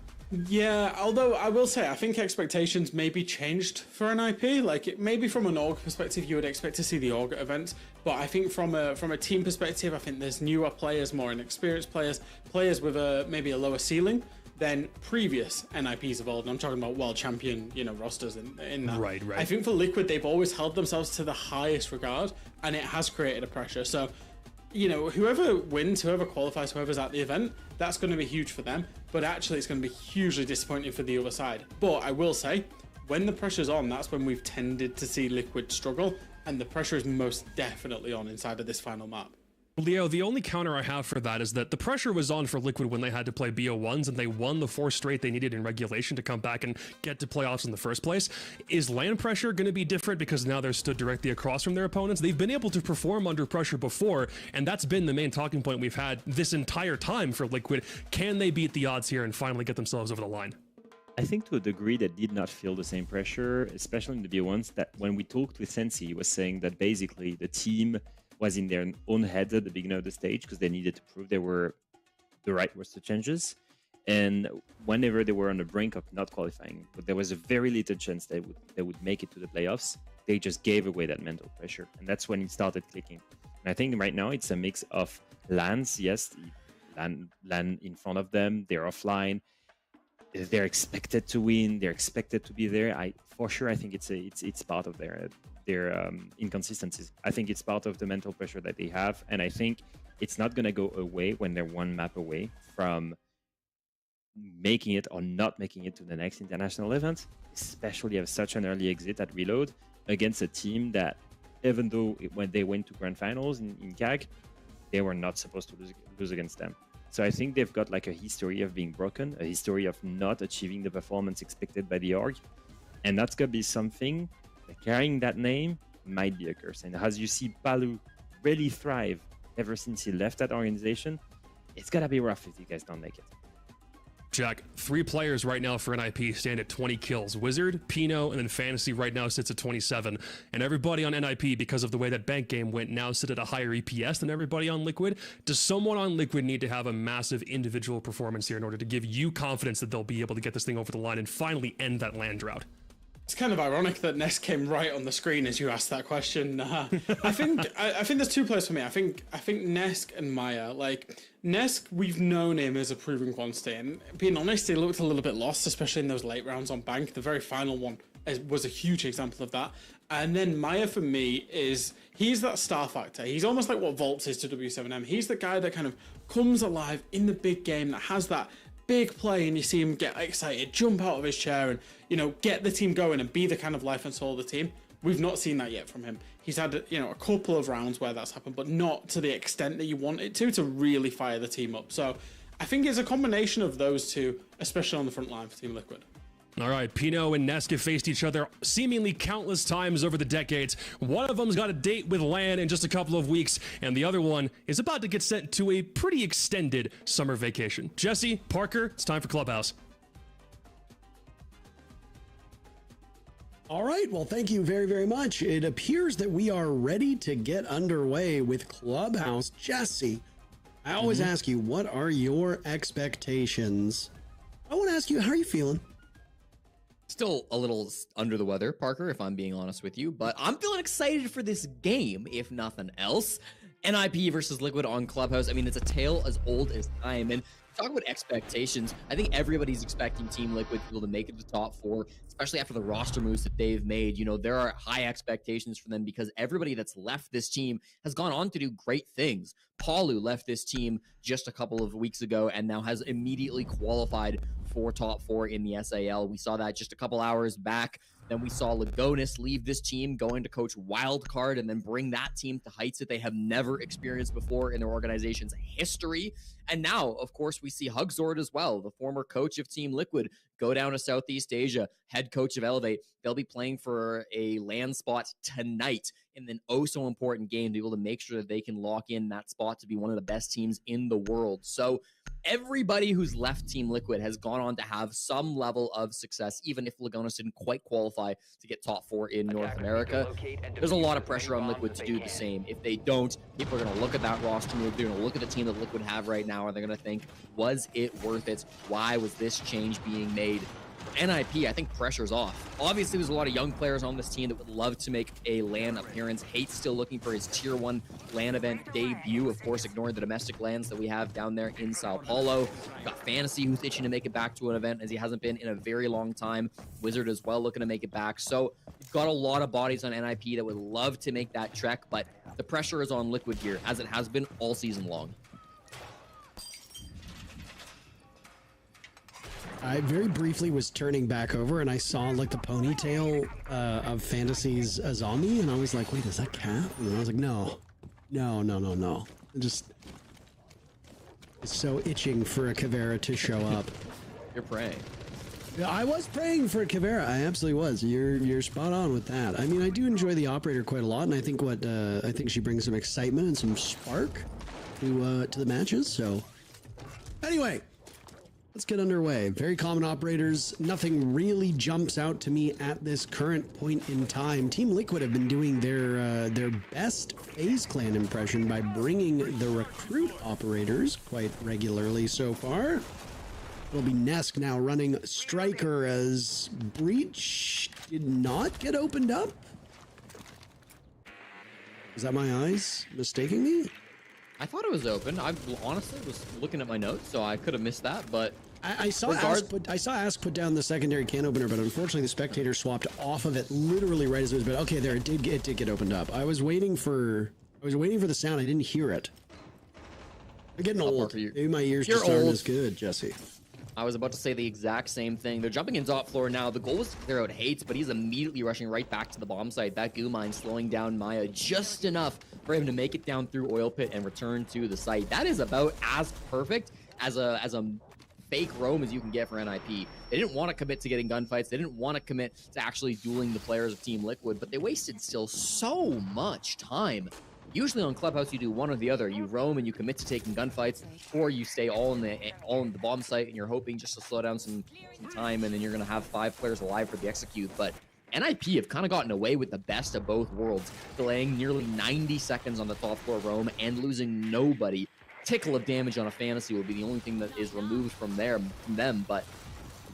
Yeah, although I will say, I think expectations may be changed for an IP. Like, maybe from an org perspective, you would expect to see the org events, but I think from a team perspective, I think there's newer players, more inexperienced players, players with maybe a lower ceiling than previous NIPs evolved. And I'm talking about world champion, rosters in that. Right. I think for Liquid, they've always held themselves to the highest regard, and it has created a pressure. So, whoever wins, whoever qualifies, whoever's at the event, that's going to be huge for them. But actually, it's going to be hugely disappointing for the other side. But I will say, when the pressure's on, that's when we've tended to see Liquid struggle. And the pressure is most definitely on inside of this final map. Leo, the only counter I have for that is that the pressure was on for Liquid when they had to play BO1s and they won the 4 straight they needed in regulation to come back and get to playoffs in the first place. Is LAN pressure going to be different because now they're stood directly across from their opponents? They've been able to perform under pressure before, and that's been the main talking point we've had this entire time for Liquid. Can they beat the odds here and finally get themselves over the line? I think to a degree that did not feel the same pressure, especially in the BO1s, that when we talked with Sensi, he was saying that basically the team was in their own heads at the beginning of the stage because they needed to prove they were the right roster changes. And whenever they were on the brink of not qualifying, but there was a very little chance they would make it to the playoffs, they just gave away that mental pressure. And that's when it started clicking. And I think right now it's a mix of LANs. Yes, LAN in front of them, they're offline. They're expected to win. They're expected to be there. I think it's part of their inconsistencies. I think it's part of the mental pressure that they have, and I think it's not going to go away when they're one map away from making it or not making it to the next international event, especially have such an early exit at Reload against a team that, even though when they went to grand finals in CAG, they were not supposed to lose against them. So I think they've got like a history of being broken, a history of not achieving the performance expected by the org. And that's going to be something that carrying that name might be a curse. And as you see Palu really thrive ever since he left that organization, it's going to be rough if you guys don't make it. Jack, 3 players right now for NIP stand at 20 kills. Wizard, Pino, and then Fantasy right now sits at 27. And everybody on NIP, because of the way that Bank Game went, now sit at a higher EPS than everybody on Liquid. Does someone on Liquid need to have a massive individual performance here in order to give you confidence that they'll be able to get this thing over the line and finally end that LAN drought? It's kind of ironic that Nesk came right on the screen as you asked that question. I think there's 2 players for me. I think Nesk and Maya. Like Nesk, we've known him as a proven quantity, and being honest, he looked a little bit lost, especially in those late rounds on Bank. The very final one was a huge example of that. And then Maya for me he's that star factor. He's almost like what Volts is to W7M. He's the guy that kind of comes alive in the big game, that has that big play, and you see him get excited, jump out of his chair, and get the team going and be the kind of life and soul of the team. We've not seen that yet from him. He's had a couple of rounds where that's happened, but not to the extent that you want it to really fire the team up. So I think it's a combination of those two, especially on the front line for Team Liquid. All right, Pino and Nesk have faced each other seemingly countless times over the decades. One of them's got a date with LAN in just a couple of weeks, and the other one is about to get sent to a pretty extended summer vacation. Jesse, Parker, it's time for Clubhouse. All right, well, thank you very, very much. It appears that we are ready to get underway with Clubhouse. Jesse, I always ask you, what are your expectations? I want to ask you, how are you feeling? Still a little under the weather, Parker, if I'm being honest with you, but I'm feeling excited for this game, if nothing else. NIP versus Liquid on Clubhouse. I mean, it's a tale as old as time. And talk about expectations. I think everybody's expecting Team Liquid to be able to make it to the top 4, especially after the roster moves that they've made. There are high expectations for them because everybody that's left this team has gone on to do great things. Palu left this team just a couple of weeks ago and now has immediately qualified for top 4 in the SAL. We saw that just a couple hours back. Then we saw Lagonis leave this team, going to coach Wildcard, and then bring that team to heights that they have never experienced before in their organization's history. And now, of course, we see Hugzord as well, the former coach of Team Liquid, go down to Southeast Asia, head coach of Elevate. They'll be playing for a LAN spot tonight in an oh so important game to be able to make sure that they can lock in that spot to be one of the best teams in the world. So everybody who's left Team Liquid has gone on to have some level of success, even if Lagonis didn't quite qualify to get top 4 in North America. There's a lot of pressure on Liquid to do the same. If they don't, people are going to look at that roster move. They're going to look at the team that Liquid have right now, and they're going to think, was it worth it? Why was this change being made? For NIP, I think pressure's off. Obviously, there's a lot of young players on this team that would love to make a LAN appearance. Hate's still looking for his Tier 1 LAN event debut, of course, ignoring the domestic LANs that we have down there in Sao Paulo. We've got Fantasy, who's itching to make it back to an event, as he hasn't been in a very long time. Wizard as well, looking to make it back. So we've got a lot of bodies on NIP that would love to make that trek, but the pressure is on Liquid here, as it has been all season long. I very briefly was turning back over and I saw like the ponytail of Fantasy's a zombie, and I was like, wait, is that Cat? And I was like, no. Just so itching for a Caveira to show up. You're praying. I was praying for a Caveira. I absolutely was. You're spot on with that. I mean, I do enjoy the operator quite a lot, and I think I think she brings some excitement and some spark to the matches. So anyway, let's get underway. Very common operators. Nothing really jumps out to me at this current point in time. Team Liquid have been doing their best FaZe Clan impression by bringing the recruit operators quite regularly so far. It'll be Nesk now running Striker as Breach did not get opened up. Is that my eyes mistaking me? I thought it was open. I honestly was looking at my notes, so I could have missed that, but I saw Ask put down the secondary can opener, but unfortunately the spectator swapped off of it literally right as it was. But okay, there it did get opened up. I was waiting for the sound. I didn't hear it. I'm getting old. Maybe my ears just aren't as good, Jesse. I was about to say the exact same thing. They're jumping in top floor now. The goal was to clear out Hates, but he's immediately rushing right back to the bomb site. That goo mine slowing down Maya just enough for him to make it down through Oil Pit and return to the site. That is about as perfect as a fake roam as you can get for NIP. They didn't want to commit to getting gunfights. They didn't want to commit to actually dueling the players of Team Liquid, but they wasted still so much time. Usually on Clubhouse, you do one or the other. You roam and you commit to taking gunfights, or you stay all in the bomb site and you're hoping just to slow down some time, and then you're going to have 5 players alive for the execute. But NIP have kind of gotten away with the best of both worlds, delaying nearly 90 seconds on the top floor roam and losing nobody. Tickle of damage on a Fantasy will be the only thing that is removed from them, but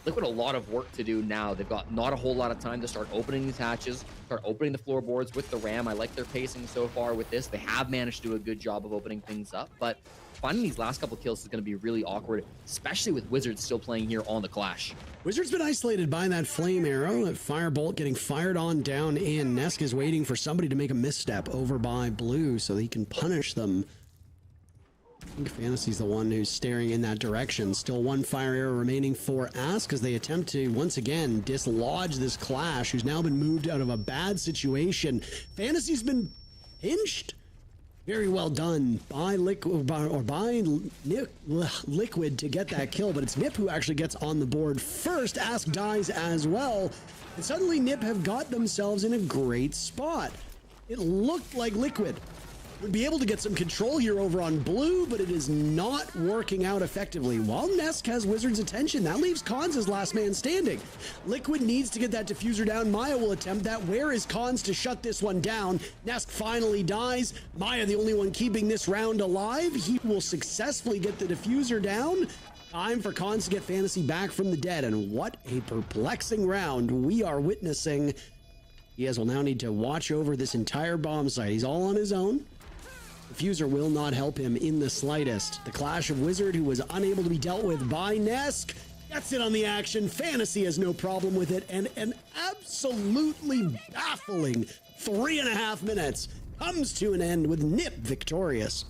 Liquid a lot of work to do now. They've got not a whole lot of time to start opening these hatches, start opening the floorboards with the Ram. I like their pacing so far with this. They have managed to do a good job of opening things up, but finding these last couple kills is going to be really awkward, especially with Wizards still playing here on the Clash. Wizards been isolated by that flame arrow, that firebolt getting fired on down in. Nesk is waiting for somebody to make a misstep over by Blue so that he can punish them. I think Fantasy's the one who's staring in that direction. Still one fire arrow remaining for Ask as they attempt to once again dislodge this Clash, who's now been moved out of a bad situation. Fantasy's been pinched. Very well done by Liquid to get that kill, but it's Nip who actually gets on the board first. Ask dies as well, and suddenly Nip have got themselves in a great spot. It looked like Liquid would be able to get some control here over on Blue, but it is not working out effectively. While Nesk has Wizard's attention, that leaves Cons as last man standing. Liquid needs to get that diffuser down. Maya will attempt that. Where is Cons to shut this one down? Nesk finally dies. Maya, the only one keeping this round alive. He will successfully get the diffuser down. Time for Cons to get Fantasy back from the dead, and what a perplexing round we are witnessing. Diaz will now need to watch over this entire bomb site. He's all on his own. Diffuser will not help him in the slightest. The Clash of Wizard, who was unable to be dealt with by Nesk, gets it on the action. Fantasy has no problem with it, and an absolutely baffling 3.5 minutes comes to an end with Nip victorious.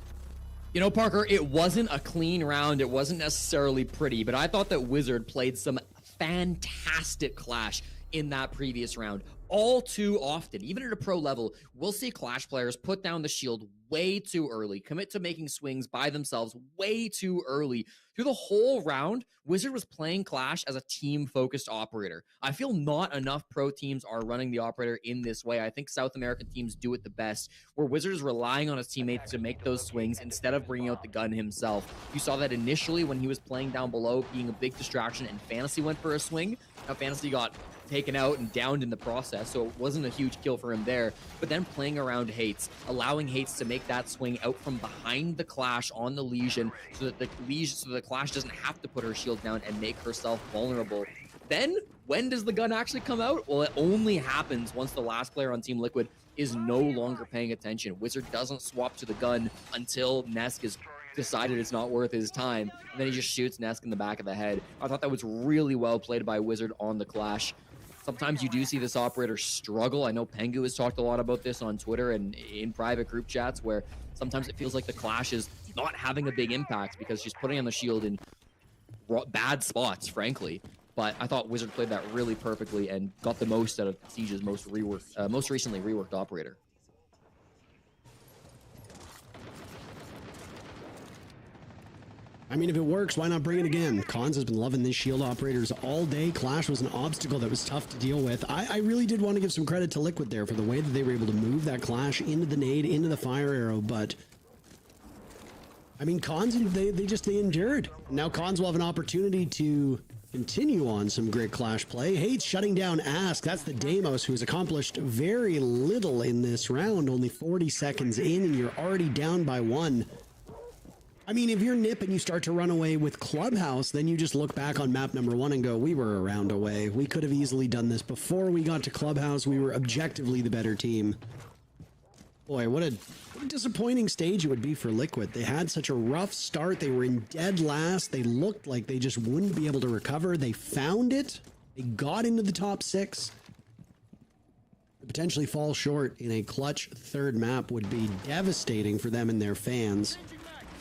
You know, Parker, it wasn't a clean round. It wasn't necessarily pretty, but I thought that Wizard played some fantastic Clash in that previous round. All too often, even at a pro level, we'll see Clash players put down the shield way too early, commit to making swings by themselves way too early through the whole round, Wizard was playing Clash as a team-focused operator. I feel not enough pro teams are running the operator in this way. I think South American teams do it the best, where Wizard is relying on his teammates to make those swings instead of bringing out the gun himself. You saw that initially when he was playing down below, being a big distraction, and Fantasy went for a swing. Now Fantasy got taken out and downed in the process, so it wasn't a huge kill for him there. But then playing around Hates, allowing Hates to make that swing out from behind the Clash on the Legion, so that the Clash doesn't have to put her shield down and make herself vulnerable. Then, when does the gun actually come out? Well, it only happens once the last player on Team Liquid is no longer paying attention. Wizard doesn't swap to the gun until Nesk is decided it's not worth his time, and then he just shoots Nesk in the back of the head. I thought that was really well played by Wizard on the Clash. Sometimes you do see this operator struggle. I know Pengu has talked a lot about this on Twitter and in private group chats, where sometimes it feels like the Clash is not having a big impact because she's putting on the shield in bad spots, frankly. But I thought Wizard played that really perfectly and got the most out of Siege's most recently reworked operator. I mean, if it works, why not bring it again? Cons has been loving these shield operators all day. Clash was an obstacle that was tough to deal with. I really did want to give some credit to Liquid there for the way that they were able to move that Clash into the nade, into the fire arrow, but I mean, Cons, they endured. Now Cons will have an opportunity to continue on some great Clash play. Hates shutting down Ask. That's the Deimos, who has accomplished very little in this round. Only 40 seconds in, and you're already down by 1. I mean, if you're Nip and you start to run away with Clubhouse, then you just look back on map number 1 and go, we were a round away. We could have easily done this before we got to Clubhouse. We were objectively the better team. Boy, what a disappointing stage it would be for Liquid. They had such a rough start. They were in dead last. They looked like they just wouldn't be able to recover. They found it. They got into the top 6. To potentially fall short in a clutch third map would be devastating for them and their fans.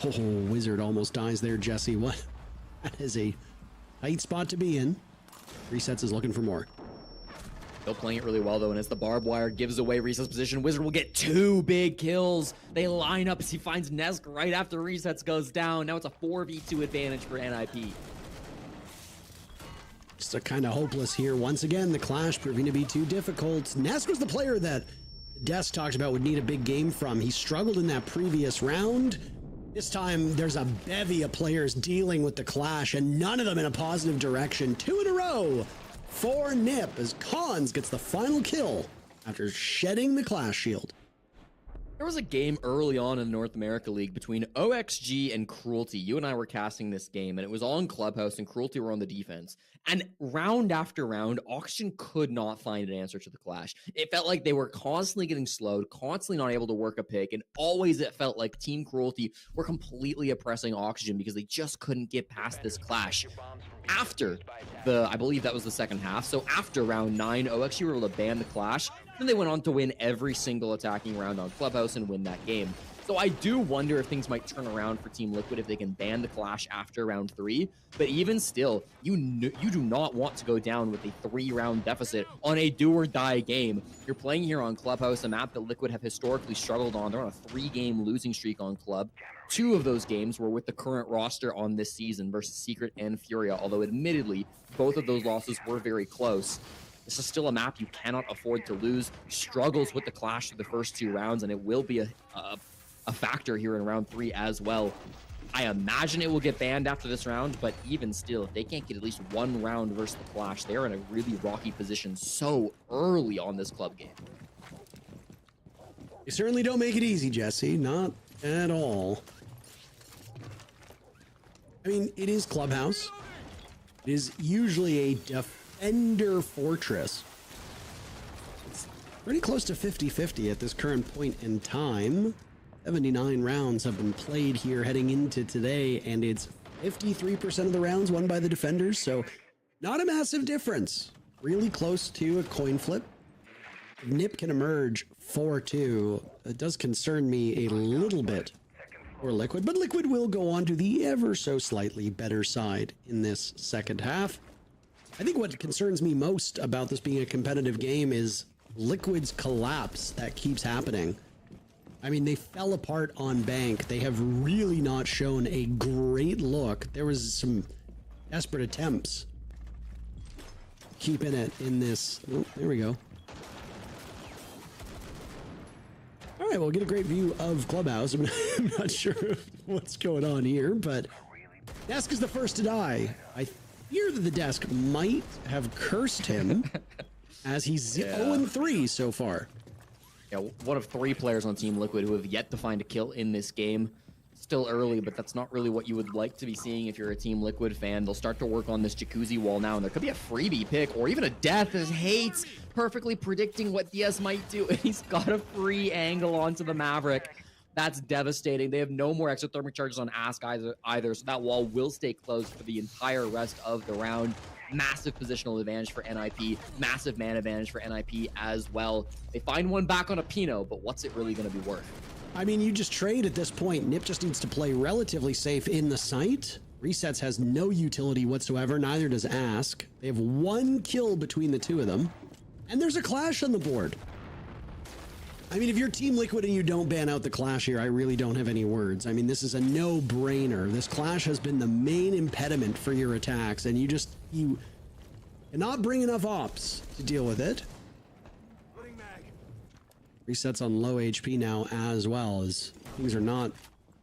Oh, Wizard almost dies there, Jesse. What? That is a tight spot to be in. Resets is looking for more. Still playing it really well, though, and as the barbed wire gives away Reset's position, Wizard will get 2 big kills. They line up as he finds Nesk right after Resets goes down. Now it's a 4v2 advantage for NIP. Just kind of hopeless here. Once again, the Clash proving to be too difficult. Nesk was the player that Des talked about would need a big game from. He struggled in that previous round. This time, there's a bevy of players dealing with the Clash, and none of them in a positive direction. 2 in a row for Nip as Cons gets the final kill after shedding the Clash shield. There was a game early on in the North America League between OXG and Cruelty. You and I were casting this game, and it was all in Clubhouse, and Cruelty were on the defense. And round after round, Oxygen could not find an answer to the Clash. It felt like they were constantly getting slowed, constantly not able to work a pick, and always it felt like Team Cruelty were completely oppressing Oxygen because they just couldn't get past this Clash. After I believe that was the second half, so after round 9, OXG were able to ban the Clash. Then they went on to win every single attacking round on Clubhouse and win that game. So I do wonder if things might turn around for Team Liquid if they can ban the Clash after round 3. But even still, you do not want to go down with a 3-round deficit on a do-or-die game. You're playing here on Clubhouse, a map that Liquid have historically struggled on. They're on a 3-game losing streak on Club. 2 of those games were with the current roster on this season versus Secret and Furia, although admittedly, both of those losses were very close. This is still a map you cannot afford to lose. Struggles with the Clash for the first 2 rounds, and it will be a factor here in round 3 as well. I imagine it will get banned after this round, but even still, if they can't get at least 1 round versus the Clash, they're in a really rocky position so early on this club game. You certainly don't make it easy, Jesse. Not at all. I mean, it is Clubhouse. It is usually a defender fortress. It's pretty close to 50-50 at this current point in time. 79 rounds have been played here heading into today, and it's 53% of the rounds won by the defenders, so not a massive difference. Really close to a coin flip. If Nip can emerge 4-2, it does concern me a little bit for Liquid, but Liquid will go on to the ever so slightly better side in this second half. I think what concerns me most about this being a competitive game is Liquid's collapse that keeps happening. I mean, they fell apart on bank. They have really not shown a great look. There was some desperate attempts keeping it in this. Oh, there we go. All right, we'll get a great view of Clubhouse. I'm not sure what's going on here, but Desk is the first to die. I fear that the Desk might have cursed him as he's 0-3 so far. Yeah, one of 3 players on Team Liquid who have yet to find a kill in this game. Still early, but that's not really what you would like to be seeing if you're a Team Liquid fan. They'll start to work on this jacuzzi wall now, and there could be a freebie pick or even a death as Hates perfectly predicting what Diaz might do, and he's got a free angle onto the Maverick. That's devastating. They have no more exothermic charges on Ask either, so that wall will stay closed for the entire rest of the round. Massive positional advantage for NIP, massive man advantage for NIP as well. They find one back on a Pino, but what's it really going to be worth? I mean, you just trade at this point. Nip just needs to play relatively safe in the site. Resets has no utility whatsoever, neither does Ask. They have 1 kill between the 2 of them, and there's a clash on the board. I mean, if you're Team Liquid and you don't ban out the clash here, I really don't have any words. I mean, this is a no-brainer. This clash has been the main impediment for your attacks, and you cannot bring enough ops to deal with it. Resets on low HP now as well, as things are not,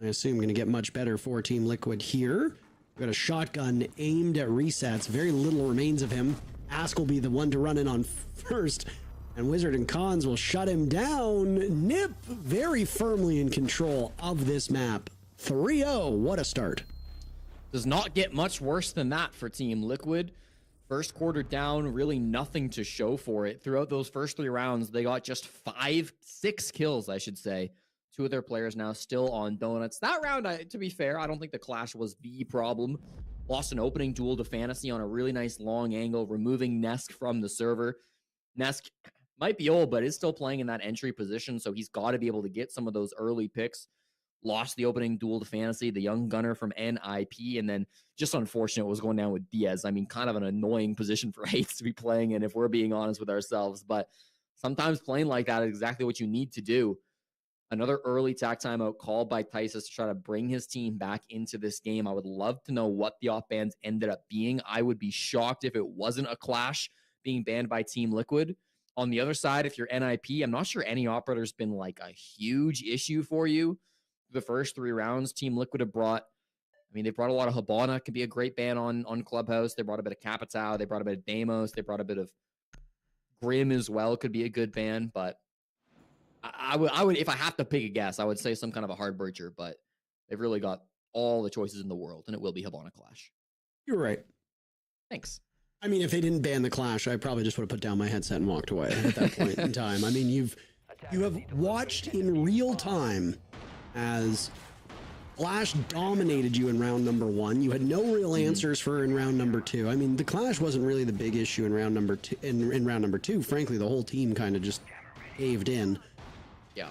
I assume, going to get much better for Team Liquid here. We've got a shotgun aimed at Resets. Very little remains of him. Ask will be the one to run in on first, and Wizard and Cons will shut him down. Nip very firmly in control of this map. 3-0, what a start. Does not get much worse than that for Team Liquid. First quarter down, really nothing to show for it. Throughout those first 3 rounds, they got just 6 kills, I should say. 2 of their players now still on donuts. That round, to be fair, I don't think the clash was the problem. Lost an opening duel to Fantasy on a really nice long angle, removing Nesk from the server. Nesk might be old, but is still playing in that entry position, so he's got to be able to get some of those early picks. Lost the opening duel to Fantasy, the young gunner from NIP, and then just unfortunate what was going down with Diaz. I mean, kind of an annoying position for Hates to be playing in, if we're being honest with ourselves, but sometimes playing like that is exactly what you need to do. Another early tack timeout called by Tysus to try to bring his team back into this game. I would love to know what the off bans ended up being. I would be shocked if it wasn't a clash being banned by Team Liquid. On the other side, if you're NIP, I'm not sure any operator's been like a huge issue for you. The first 3 rounds, Team Liquid have brought, they brought a lot of Hibana, could be a great ban on Clubhouse. They brought a bit of Capitao, they brought a bit of Deimos, they brought a bit of Grim as well, could be a good ban, but I would, if I have to pick a guess, I would say some kind of a hard bridger, but they've really got all the choices in the world, and it will be Hibana Clash. You're right. Thanks. I mean, if they didn't ban the clash, I probably just would have put down my headset and walked away at that point in time. I mean, you have watched in real time as Clash dominated you in round number 1. You had no real answers for in round number 2. I mean, the Clash wasn't really the big issue in round number 2. In round number 2, frankly, the whole team kind of just caved in. Yeah.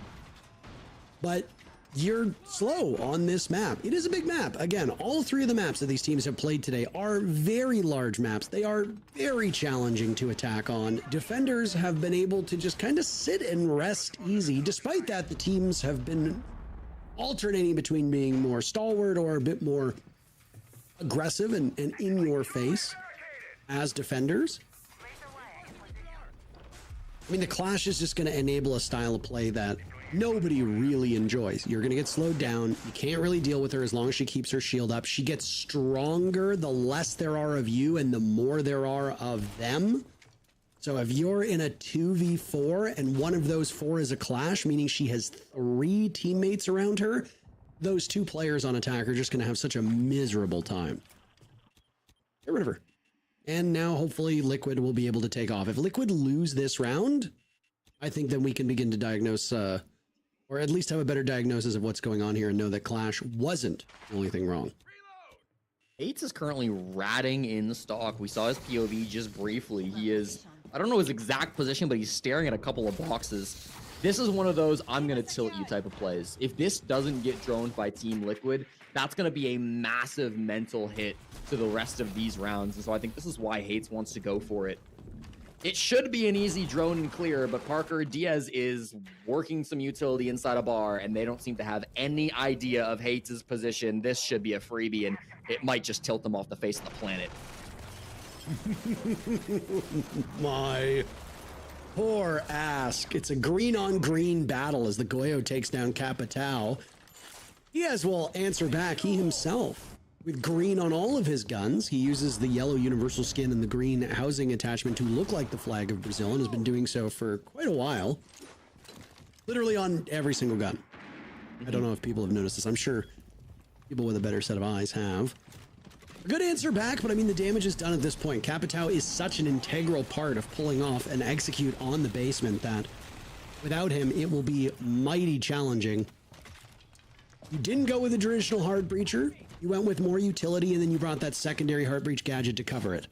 But you're slow on this map. It is a big map. Again, all 3 of the maps that these teams have played today are very large maps. They are very challenging to attack on. Defenders have been able to just kind of sit and rest easy. Despite that, the teams have been alternating between being more stalwart or a bit more aggressive and in your face as defenders. I mean, the clash is just going to enable a style of play that nobody really enjoys. You're going to get slowed down. You can't really deal with her as long as she keeps her shield up. She gets stronger the less there are of you and the more there are of them. So if you're in a 2v4 and one of those 4 is a clash, meaning she has 3 teammates around her, those 2 players on attack are just going to have such a miserable time. Get rid of her. And now hopefully Liquid will be able to take off. If Liquid lose this round, I think then we can begin to diagnose, or at least have a better diagnosis of what's going on here and know that Clash wasn't the only thing wrong. Hates is currently ratting in stock. We saw his POV just briefly. He is, I don't know his exact position, but he's staring at a couple of boxes. This is one of those I'm going to tilt you type of plays. If this doesn't get droned by Team Liquid, that's going to be a massive mental hit to the rest of these rounds. And so I think this is why Hates wants to go for it. It should be an easy drone and clear, but Parker, Diaz is working some utility inside a bar, and they don't seem to have any idea of Hates' position. This should be a freebie, and it might just tilt them off the face of the planet. My poor Ask. It's a green on green battle as the Goyo takes down Capitao. Diaz will answer back, he himself. With green on all of his guns, he uses the yellow universal skin and the green housing attachment to look like the flag of Brazil and has been doing so for quite a while. Literally on every single gun. I don't know if people have noticed this. I'm sure people with a better set of eyes have. A good answer back, but I mean, the damage is done at this point. Capitao is such an integral part of pulling off and execute on the basement that without him, it will be mighty challenging. You didn't go with a traditional hard breacher. You went with more utility, and then you brought that secondary heart breach gadget to cover it.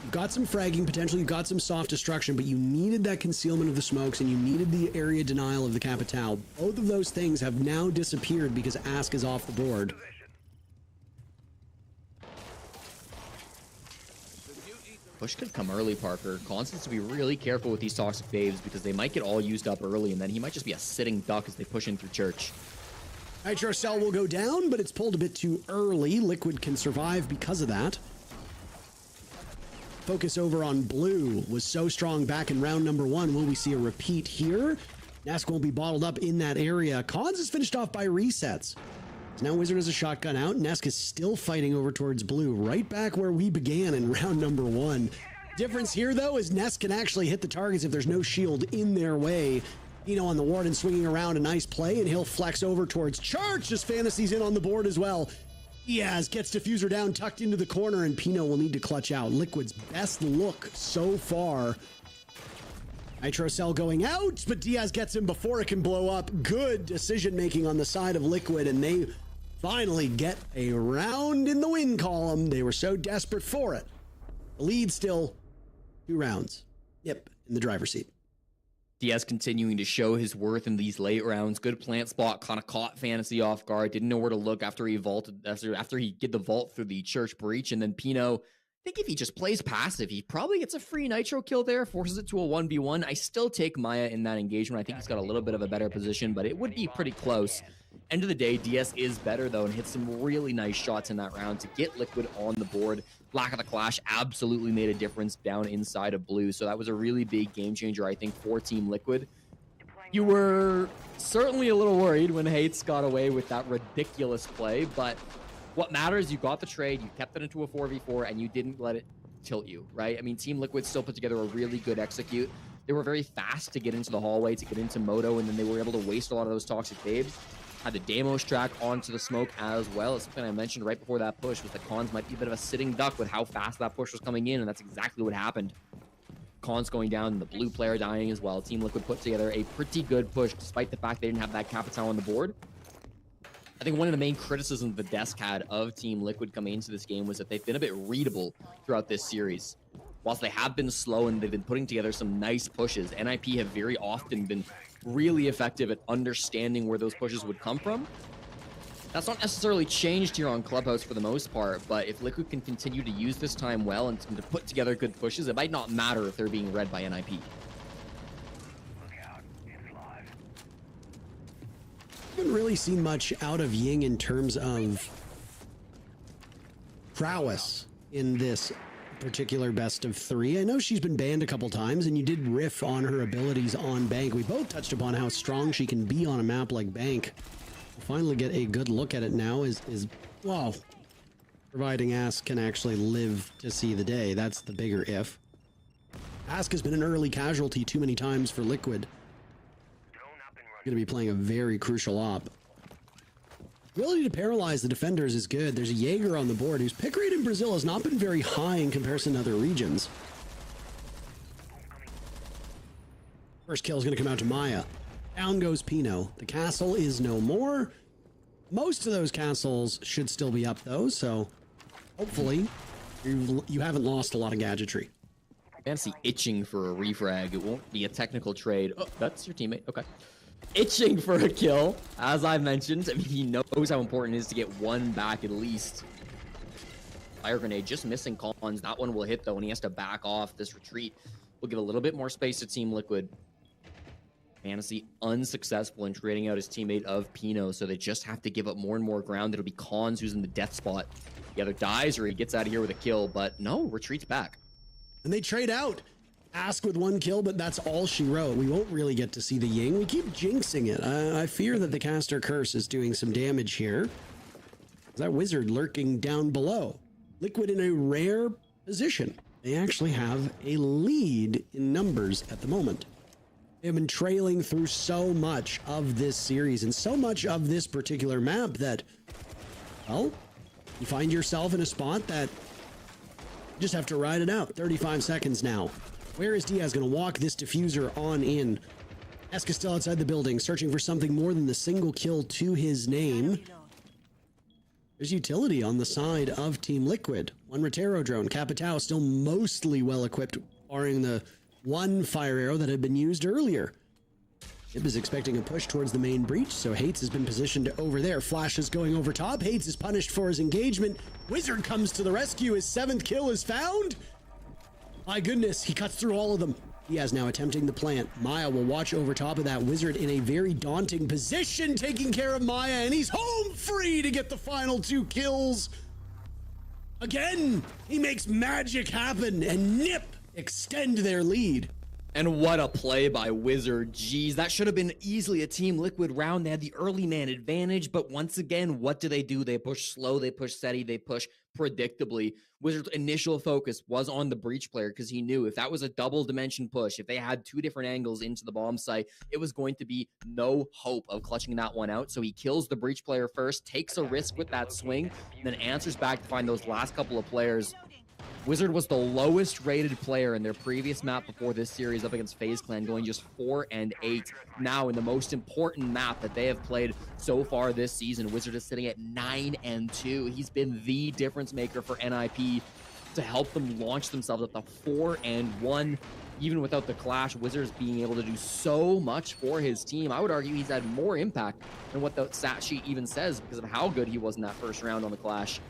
You've got some fragging potential, you've got some soft destruction, but you needed that concealment of the smokes, and you needed the area denial of the Capitao. Both of those things have now disappeared because Ask is off the board. Push could come early, Parker. Cons needs to be really careful with these toxic babes because they might get all used up early, and then he might just be a sitting duck as they push in through church. Nitro Cell will go down, but it's pulled a bit too early. Liquid can survive because of that. Focus over on Blue was so strong back in round number 1. Will we see a repeat here? Nesk won't be bottled up in that area. Cons is finished off by resets. So now Wizard has a shotgun out. Nesk is still fighting over towards Blue, right back where we began in round number 1. Difference here, though, is Nesk can actually hit the targets if there's no shield in their way. Pino on the warden swinging around, a nice play, and he'll flex over towards Church as Fantasy's in on the board as well. Diaz gets Diffuser down, tucked into the corner, and Pino will need to clutch out. Liquid's best look so far. Nitro Cell going out, but Diaz gets him before it can blow up. Good decision-making on the side of Liquid, and they finally get a round in the win column. They were so desperate for it. The lead still 2 rounds. Yep, in the driver's seat. Diaz continuing to show his worth in these late rounds. Good plant spot, kind of caught Fantasy off guard. Didn't know where to look after he vaulted, after he did the vault through the church breach. And then Pino, I think if he just plays passive, he probably gets a free nitro kill there, forces it to a 1v1. I still take Maya in that engagement. I think he's got a little bit of a better position, but it would be pretty close. End of the day, DS is better though and hits some really nice shots in that round to get Liquid on the board. Lack of the Clash absolutely made a difference down inside of Blue, so that was a really big game changer, I think, for Team Liquid. You were certainly a little worried when Hates got away with that ridiculous play, but what matters, you got the trade, you kept it into a 4v4, and you didn't let it tilt you, right? I mean, Team Liquid still put together a really good execute. They were very fast to get into the hallway, to get into Moto, and then they were able to waste a lot of those toxic babes. Had the Deimos track onto the smoke as well. It's something I mentioned right before that push was that Cons might be a bit of a sitting duck with how fast that push was coming in, and that's exactly what happened. Cons going down, and the Blue player dying as well. Team Liquid put together a pretty good push, despite the fact they didn't have that Capitao on the board. I think one of the main criticisms the desk had of Team Liquid coming into this game was that they've been a bit readable throughout this series. Whilst they have been slow and they've been putting together some nice pushes, NIP have very often been really effective at understanding where those pushes would come from. That's not necessarily changed here on Clubhouse for the most part, but if Liquid can continue to use this time well and to put together good pushes, it might not matter if they're being read by NIP. Haven't really seen much out of Ying in terms of prowess in this particular best of 3. I know she's been banned a couple times, and you did riff on her abilities on Bank. We both touched upon how strong she can be on a map like Bank. We'll finally get a good look at it now is well, providing Ask can actually live to see the day. That's the bigger if. Ask has been an early casualty too many times for Liquid. Going to be playing a very crucial op. Ability to paralyze the defenders is good. There's a Jaeger on the board whose pick rate in Brazil has not been very high in comparison to other regions. First kill is going to come out to Maya. Down goes Pino. The castle is no more. Most of those castles should still be up though, so hopefully you haven't lost a lot of gadgetry. Fantasy itching for a refrag. It won't be a technical trade. Oh, that's your teammate. Okay. Itching for a kill, as I mentioned. I mean, he knows how important it is to get one back at least. Fire grenade just missing Cons. That one will hit though, and he has to back off this retreat. will give a little bit more space to Team Liquid. Fantasy unsuccessful in trading out his teammate of Pino, so they just have to give up more and more ground. It'll be Cons who's in the death spot. He either dies or he gets out of here with a kill, but no, retreats back. And they trade out. Ask with 1 kill, but that's all she wrote. We won't really get to see the Ying. We keep jinxing it. I fear that the caster curse is doing some damage here. That wizard lurking down below. Liquid in a rare position. They actually have a lead in numbers at the moment. They've been trailing through so much of this series and so much of this particular map that, well, you find yourself in a spot that you just have to ride it out. 35 seconds now. Where is Diaz going to walk this diffuser on in? Eska's still outside the building, searching for something more than the single kill to his name. There's utility on the side of Team Liquid. 1 Rotero drone. Capitao still mostly well-equipped, barring the 1 fire arrow that had been used earlier. It was expecting a push towards the main breach, so Hates has been positioned over there. Flash is going over top. Hates is punished for his engagement. Wizard comes to the rescue. His 7th kill is found. My goodness, he cuts through all of them. Diaz now attempting the plant. Maya will watch over top of that. Wizard in a very daunting position, taking care of Maya, and he's home free to get the final 2 kills. Again, he makes magic happen, and Nip extend their lead. And what a play by Wizard. Jeez, that should have been easily a Team Liquid round. They had the early man advantage, but once again, what do? They push slow, they push steady, they push predictably. Wizard's initial focus was on the breach player because he knew if that was a double dimension push, if they had 2 different angles into the bomb site, it was going to be no hope of clutching that one out. So he kills the breach player first, takes a risk with that swing, and then answers back to find those last couple of players. Wizard was the lowest rated player in their previous map before this series up against FaZe Clan, going just 4 and 8. Now in the most important map that they have played so far this season, Wizard is sitting at 9 and 2. He's been the difference maker for NIP to help them launch themselves up to 4 and 1. Even without the clash, Wizard's being able to do so much for his team. I would argue he's had more impact than what the stat sheet even says because of how good he was in that first round on the clash.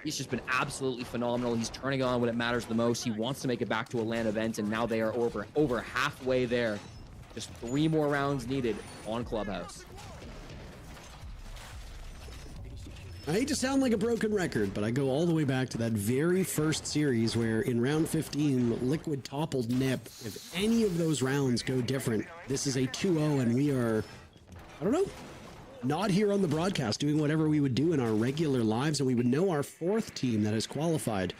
He's just been absolutely phenomenal. He's turning on when it matters the most. He wants to make it back to a LAN event, and now they are over halfway there. Just 3 more rounds needed on Clubhouse. I hate to sound like a broken record, but I go all the way back to that very first series where in round 15, Liquid toppled Nip. If any of those rounds go different, this is a 2-0, and we are, I don't know, not here on the broadcast doing whatever we would do in our regular lives, and we would know our 4th team that has qualified.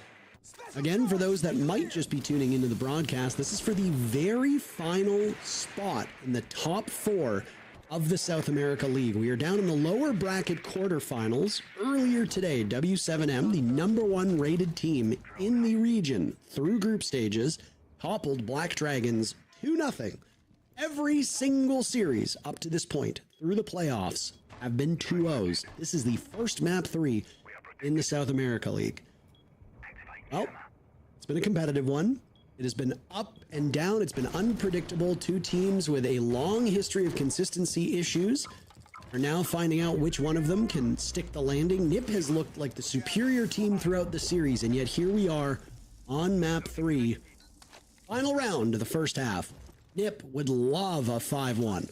Again, for those that might just be tuning into the broadcast, this is for the very final spot in the top 4 of the South America League. We are down in the lower bracket quarterfinals. Earlier today, W7M, the #1 rated team in the region through group stages, toppled Black Dragons 2-0. Every single series up to this point through the playoffs have been 2-0s. This is the first map 3 in the South America League. Well, it's been a competitive one. It has been up and down. It's been unpredictable. 2 teams with a long history of consistency issues are now finding out which one of them can stick the landing. Nip has looked like the superior team throughout the series, and yet here we are on map 3. Final round of the first half. Nip would love a 5-1.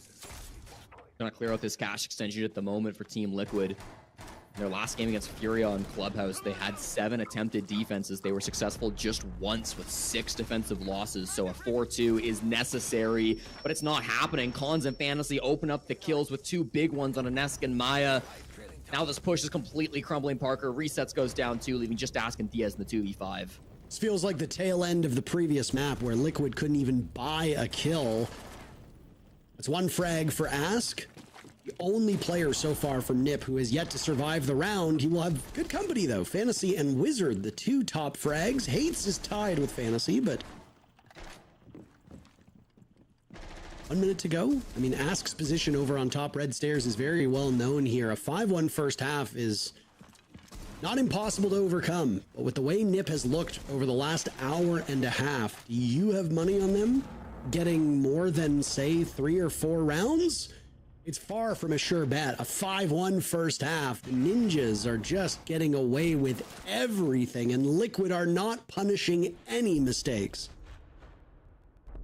Gonna clear out this cash extension at the moment for Team Liquid. In their last game against Furia on Clubhouse, they had 7 attempted defenses. They were successful just once with 6 defensive losses, so a 4-2 is necessary, but it's not happening. Cons and Fantasy open up the kills with 2 big ones on Anesk and Maya. Now this push is completely crumbling Parker. Resets goes down 2, leaving just Ask and Diaz in the 2v5. This feels like the tail end of the previous map where Liquid couldn't even buy a kill. That's 1 frag for Ask. The only player so far from Nip who has yet to survive the round. He will have good company though. Fantasy and Wizard, the 2 top frags. Hates is tied with Fantasy, but 1 minute to go. I mean, Ask's position over on top red stairs is very well known here. A 5-1 first half is not impossible to overcome, but with the way Nip has looked over the last hour and a half, do you have money on them getting more than, say, 3 or 4 rounds? It's far from a sure bet. A 5-1 first half. The Ninjas are just getting away with everything, and Liquid are not punishing any mistakes.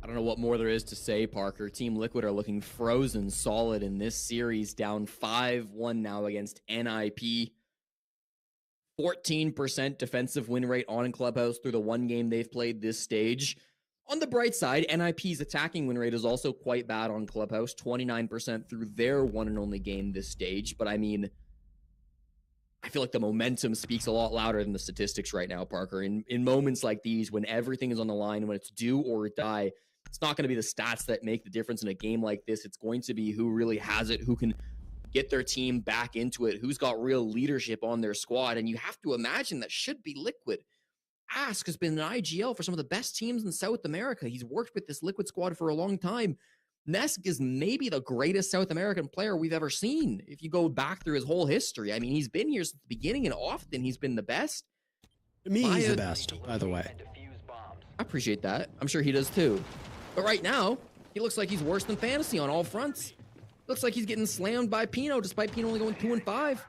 I don't know what more there is to say, Parker. Team Liquid are looking frozen solid in this series, down 5-1 now against NIP. 14% defensive win rate on Clubhouse through the one game they've played this stage. On the bright side, NIP's attacking win rate is also quite bad on Clubhouse, 29% through their one and only game this stage. But I mean, I feel like the momentum speaks a lot louder than the statistics right now, Parker. In moments like these, when everything is on the line, when it's do or die, it's not going to be the stats that make the difference in a game like this. It's going to be who really has it, who can get their team back into it, who's got real leadership on their squad. And you have to imagine that should be Liquid. Ask has been an IGL for some of the best teams in South America. He's worked with this Liquid squad for a long time. Nesk is maybe the greatest South American player we've ever seen. If you go back through his whole history, I mean, he's been here since the beginning, and often he's been the best. To me, he's the best, by the way. I appreciate that. I'm sure he does too. But right now, he looks like he's worse than Fantasy on all fronts. Looks like he's getting slammed by Pino, despite Pino only going 2-5.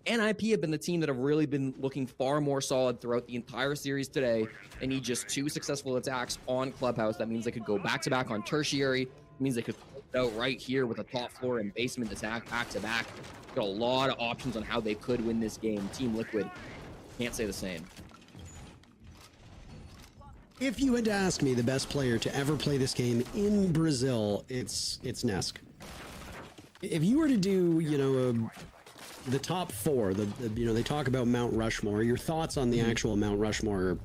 NIP have been the team that have really been looking far more solid throughout the entire series today. They need just 2 successful attacks on Clubhouse. That means they could go back-to-back on Tertiary. It means they could put it out right here with a top floor and basement attack back-to-back. Got a lot of options on how they could win this game. Team Liquid can't say the same. If you had to ask me the best player to ever play this game in Brazil, it's Nesk. If you were to do, you know, the top 4, you know, they talk about Mount Rushmore. Your thoughts on the actual Mount Rushmore are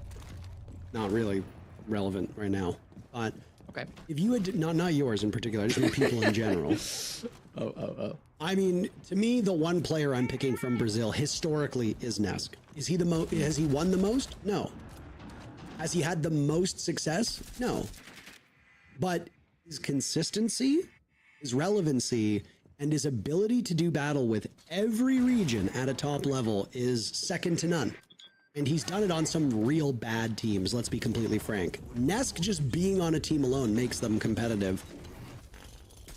not really relevant right now. But okay, if you had not yours in particular, I just mean people in general. Oh. I mean, to me, the one player I'm picking from Brazil historically is Nesk. Is he has he won the most? No. Has he had the most success? No. But his consistency, his relevancy, and his ability to do battle with every region at a top level is second to none. And he's done it on some real bad teams, let's be completely frank. Nesk just being on a team alone makes them competitive.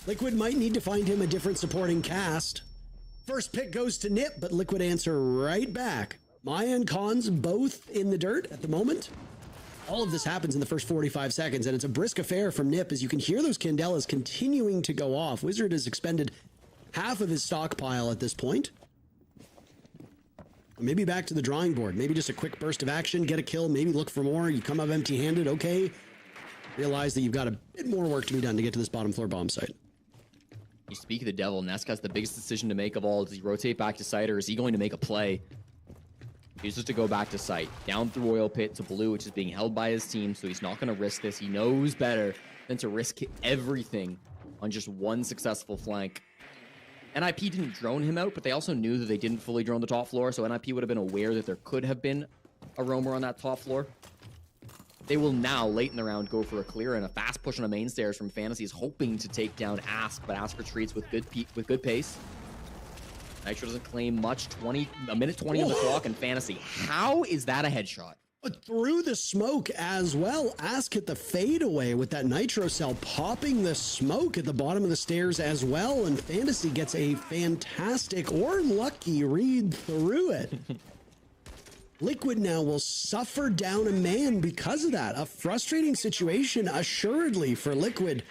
Liquid might need to find him a different supporting cast. First pick goes to Nip, but Liquid answer right back. Maya and Cons both in the dirt at the moment. All of this happens in the first 45 seconds, and it's a brisk affair from Nip as you can hear those Candelas continuing to go off. Wizard has expended half of his stockpile at this point. Maybe back to the drawing board. Maybe just a quick burst of action, get a kill, maybe look for more. You come up empty-handed, okay. Realize that you've got a bit more work to be done to get to this bottom floor bomb site. You speak of the devil. Nesk has the biggest decision to make of all. Does he rotate back to site, or is he going to make a play? He chooses to go back to site, down through oil pit to blue, which is being held by his team, so he's not going to risk this. He knows better than to risk everything on just one successful flank. NIP didn't drone him out, but they also knew that they didn't fully drone the top floor, so NIP would have been aware that there could have been a roamer on that top floor. They will now, late in the round, go for a clear and a fast push on the main stairs from Fantasy is hoping to take down Ask, but Ask retreats with good pace. Nitro doesn't claim much. A minute 20 on the clock, and Fantasy. How is that a headshot? Through the smoke as well. Ask hit the fadeaway with that Nitro cell popping the smoke at the bottom of the stairs as well, and Fantasy gets a fantastic or lucky read through it. Liquid now will suffer down a man because of that. A frustrating situation assuredly for Liquid.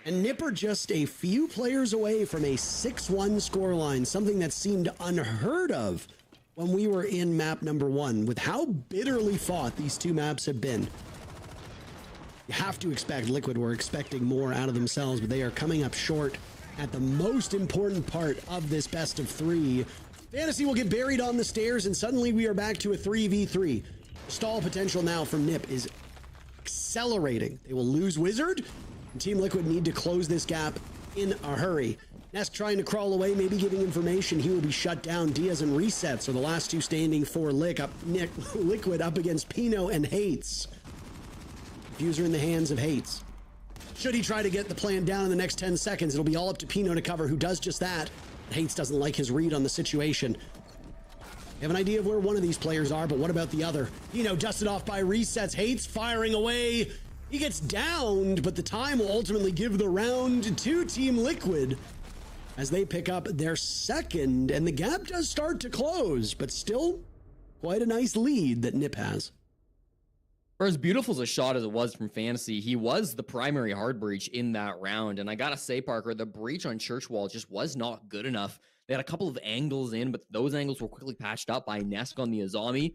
And Nipper just a few players away from a 6-1 scoreline, something that seemed unheard of when we were in map number 1, with how bitterly fought these two maps have been. You have to expect Liquid were expecting more out of themselves, but they are coming up short at the most important part of this best of 3. Fantasy will get buried on the stairs, and suddenly we are back to a 3v3. Stall potential now from Nip is accelerating. They will lose Wizard. Team Liquid need to close this gap in a hurry. Nesk trying to crawl away, maybe giving information. He will be shut down. Diaz and Resets are the last two standing for Liquid up against Pino and Hates. Diffuser in the hands of Hates. Should he try to get the plan down in the next 10 seconds, it'll be all up to Pino to cover, who does just that. Hates doesn't like his read on the situation. You have an idea of where one of these players are, but what about the other? Pino dusted off by Resets. Hates firing away. He gets downed, but the time will ultimately give the round to Team Liquid as they pick up their second, and the gap does start to close, but still quite a nice lead that Nip has. For as beautiful as a shot as it was from Fantasy, he was the primary hard breach in that round. And I gotta say, Parker, the breach on Church Wall just was not good enough. They had a couple of angles in, but those angles were quickly patched up by Nesk on the Azami.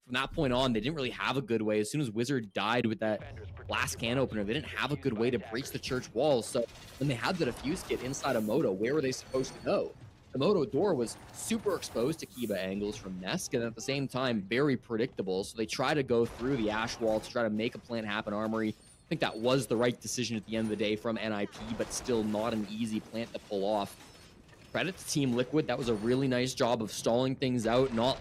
From that point on, they didn't really have a good way. As soon as Wizard died with that last can opener, they didn't have a good way to breach the Church Walls. So when they had the defuse kit inside of Moto, where were they supposed to go? The Moto door was super exposed to Kiba angles from Nesk, and at the same time, very predictable. So they try to go through the Ash Wall to try to make a plant happen Armory. I think that was the right decision at the end of the day from NIP, but still not an easy plant to pull off. Credit to Team Liquid. That was a really nice job of stalling things out, not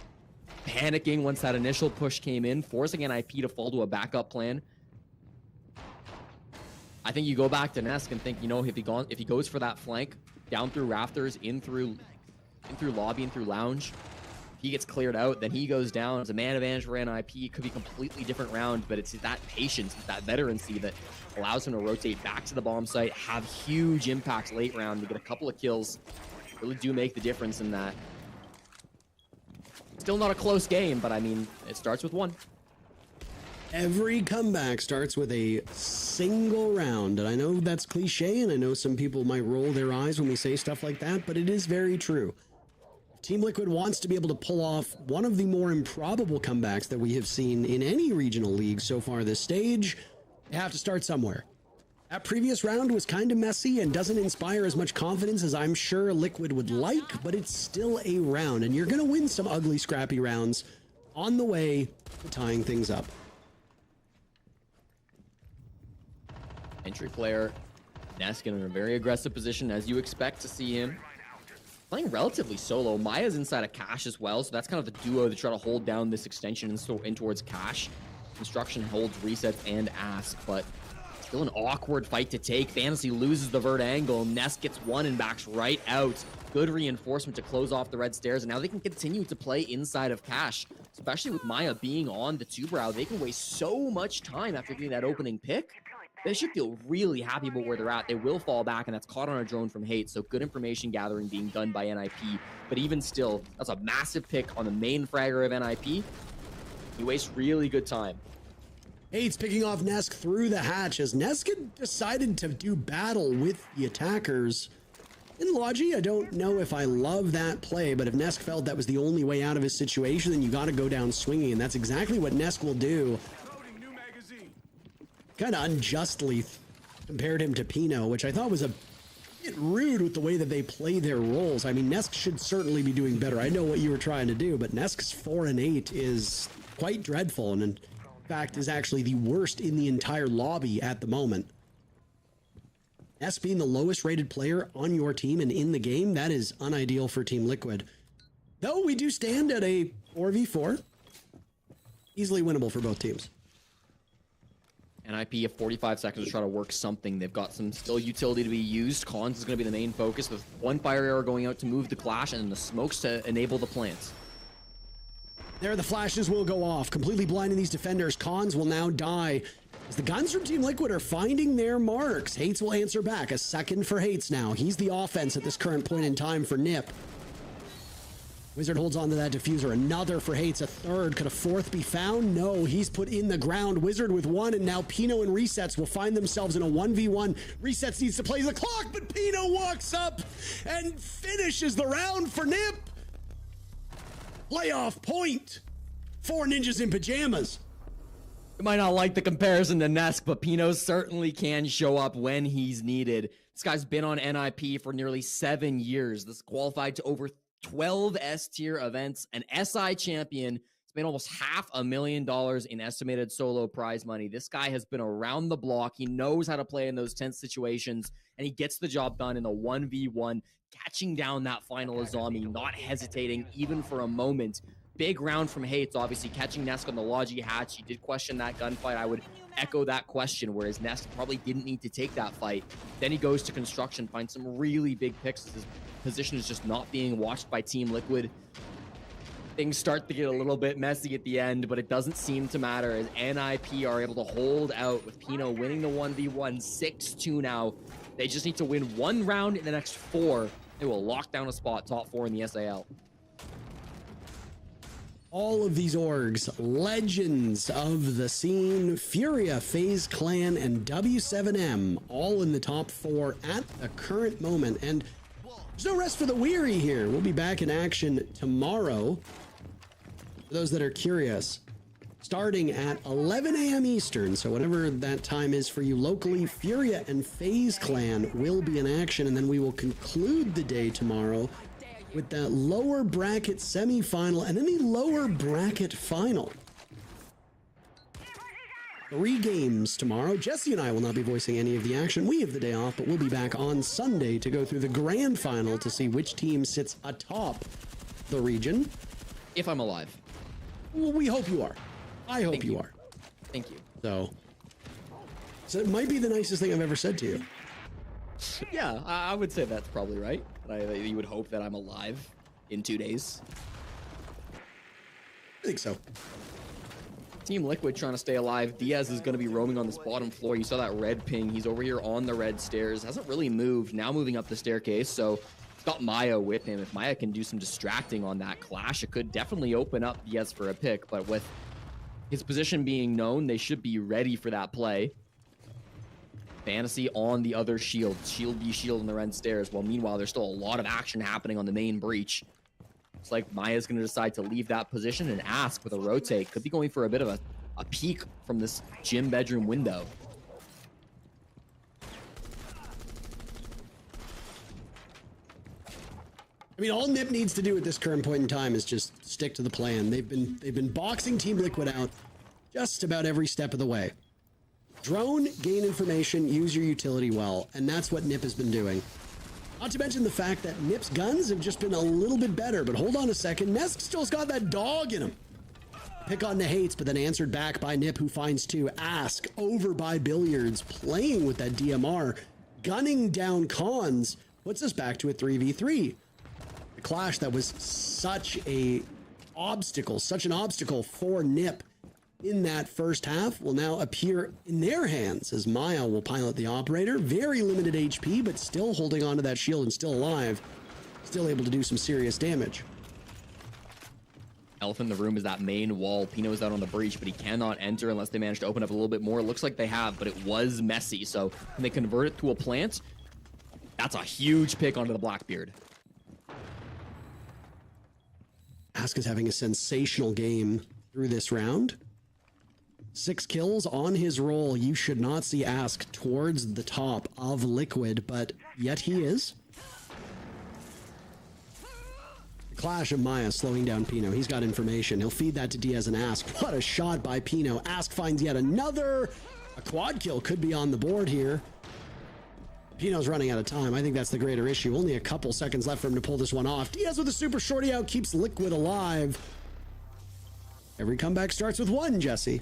panicking once that initial push came in, forcing NIP to fall to a backup plan. I think you go back to Nesk and think, you know, if he goes for that flank, down through rafters, in through lobby, and through lounge, if he gets cleared out, then he goes down. It's a man advantage for NIP. It could be a completely different round, but it's that patience, it's that veterancy that allows him to rotate back to the bomb site, have huge impacts late round to get a couple of kills. Really do make the difference in that. Still not a close game, but I mean, it starts with one. Every comeback starts with a single round, and I know that's cliche, and I know some people might roll their eyes when we say stuff like that, but it is very true. If Team Liquid wants to be able to pull off one of the more improbable comebacks that we have seen in any regional league so far this stage, they have to start somewhere. That previous round was kind of messy and doesn't inspire as much confidence as I'm sure Liquid would like, but it's still a round, and you're going to win some ugly, scrappy rounds on the way to tying things up. Entry player, Nesk in a very aggressive position, as you expect to see him. Playing relatively solo. Maya's inside of Cash as well, so that's kind of the duo to try to hold down this extension in towards Cash. Construction holds resets and Ask, but still an awkward fight to take. Fantasy loses the vert angle. Nesk gets one and backs right out. Good reinforcement to close off the red stairs, and now they can continue to play inside of Cash. Especially with Maya being on the two-brow, they can waste so much time after getting that opening pick. They should feel really happy about where they're at. They will fall back, and that's caught on a drone from Hate, so good information gathering being done by NIP. But even still, that's a massive pick on the main fragger of NIP. He wastes really good time. Hate's picking off Nesk through the hatch as Nesk had decided to do battle with the attackers. In Logi, I don't know if I love that play, but if Nesk felt that was the only way out of his situation, then you got to go down swinging, and that's exactly what Nesk will do. Kind of unjustly compared him to Pino, which I thought was a bit rude with the way that they play their roles. I mean, Nesk should certainly be doing better. I know what you were trying to do, but Nesk's 4-8 is quite dreadful, and in fact is actually the worst in the entire lobby at the moment. Nesk being the lowest rated player on your team and in the game, that is unideal for Team Liquid. Though we do stand at a 4v4, easily winnable for both teams. NIP have 45 seconds to try to work something. They've got some still utility to be used. Cons is going to be the main focus with one fire arrow going out to move the clash and then the smokes to enable the plants. There, the flashes will go off, completely blinding these defenders. Cons will now die as the guns from Team Liquid are finding their marks. Hates will answer back. A second for Hates now. He's the offense at this current point in time for Nip. Wizard holds on to that diffuser. Another for Hates. A third. Could a fourth be found? No, he's put in the ground. Wizard with one, and now Pino and Resets will find themselves in a 1v1. Resets needs to play the clock, but Pino walks up and finishes the round for Nip. Playoff point for Ninjas in Pajamas. You might not like the comparison to Nesk, but Pino certainly can show up when he's needed. This guy's been on NIP for nearly 7 years. This qualified to over 12 S-tier events, an SI champion. It's made almost $500,000 in estimated solo prize money. This guy has been around the block. He knows how to play in those tense situations, and he gets the job done in the 1v1, catching down that final Azami, not hesitating even for a moment. Big round from Hates, obviously, catching Nesk on the Logi hatch. He did question that gunfight. I would echo that question, whereas Nesk probably didn't need to take that fight. Then he goes to construction, finds some really big picks. His position is just not being watched by Team Liquid. Things start to get a little bit messy at the end, but it doesn't seem to matter as NIP are able to hold out with Pino winning the 1v1, 6-2 now. They just need to win one round in the next 4. They will lock down a spot, top 4 in the SAL. all of these orgs, legends of the scene, Furia, FaZe Clan, and W7M, all in the top 4 at the current moment. And there's no rest for the weary here. We'll be back in action tomorrow. For those that are curious, starting at 11 a.m. Eastern, so whatever that time is for you locally, Furia and FaZe Clan will be in action, and then we will conclude the day tomorrow with that lower bracket semifinal and then the lower bracket final. 3 games tomorrow. Jesse and I will not be voicing any of the action. We have the day off, but we'll be back on Sunday to go through the grand final to see which team sits atop the region. If I'm alive. Well, we hope you are. I hope you are. Thank you. So it might be the nicest thing I've ever said to you. Yeah, I would say that's probably right. You would hope that I'm alive in 2 days. I think so. Team Liquid trying to stay alive. Diaz is going to be roaming on this bottom floor. You saw that red ping. He's over here on the red stairs. Hasn't really moved. Now moving up the staircase. So he's got Maya with him. If Maya can do some distracting on that clash, it could definitely open up Diaz for a pick. But with his position being known, they should be ready for that play. Fantasy on the other shield. Shield B shield on the red stairs. Well, meanwhile, there's still a lot of action happening on the main breach. Looks like Maya's going to decide to leave that position and ask with a rotate. Could be going for a bit of a peek from this gym bedroom window. I mean, all Nip needs to do at this current point in time is just stick to the plan. They've been boxing Team Liquid out just about every step of the way. Drone, gain information, use your utility well, and that's what Nip has been doing. Not to mention the fact that Nip's guns have just been a little bit better, but hold on a second, Nesk still's got that dog in him. Pick on Nahates, but then answered back by Nip, who finds 2. Ask over by Billiards, playing with that DMR, gunning down Cons, puts us back to a 3v3. The clash that was such an obstacle for Nip in that first half will now appear in their hands as Maya will pilot the operator. Very limited HP, but still holding onto that shield and still alive. Still able to do some serious damage. Elephant in the room is that main wall. Pino is out on the breach, but he cannot enter unless they manage to open up a little bit more. It looks like they have, but it was messy. So can they convert it to a plant? That's a huge pick onto the Blackbeard. Ask is having a sensational game through this round. 6 kills on his roll. You should not see Ask towards the top of Liquid, but yet he is. The clash of Maya slowing down Pino. He's got information. He'll feed that to Diaz and Ask. What a shot by Pino. Ask finds yet another. A quad kill could be on the board here. Pino's running out of time. I think that's the greater issue. Only a couple seconds left for him to pull this one off. Diaz with a super shorty out keeps Liquid alive. Every comeback starts with 1, Jesse.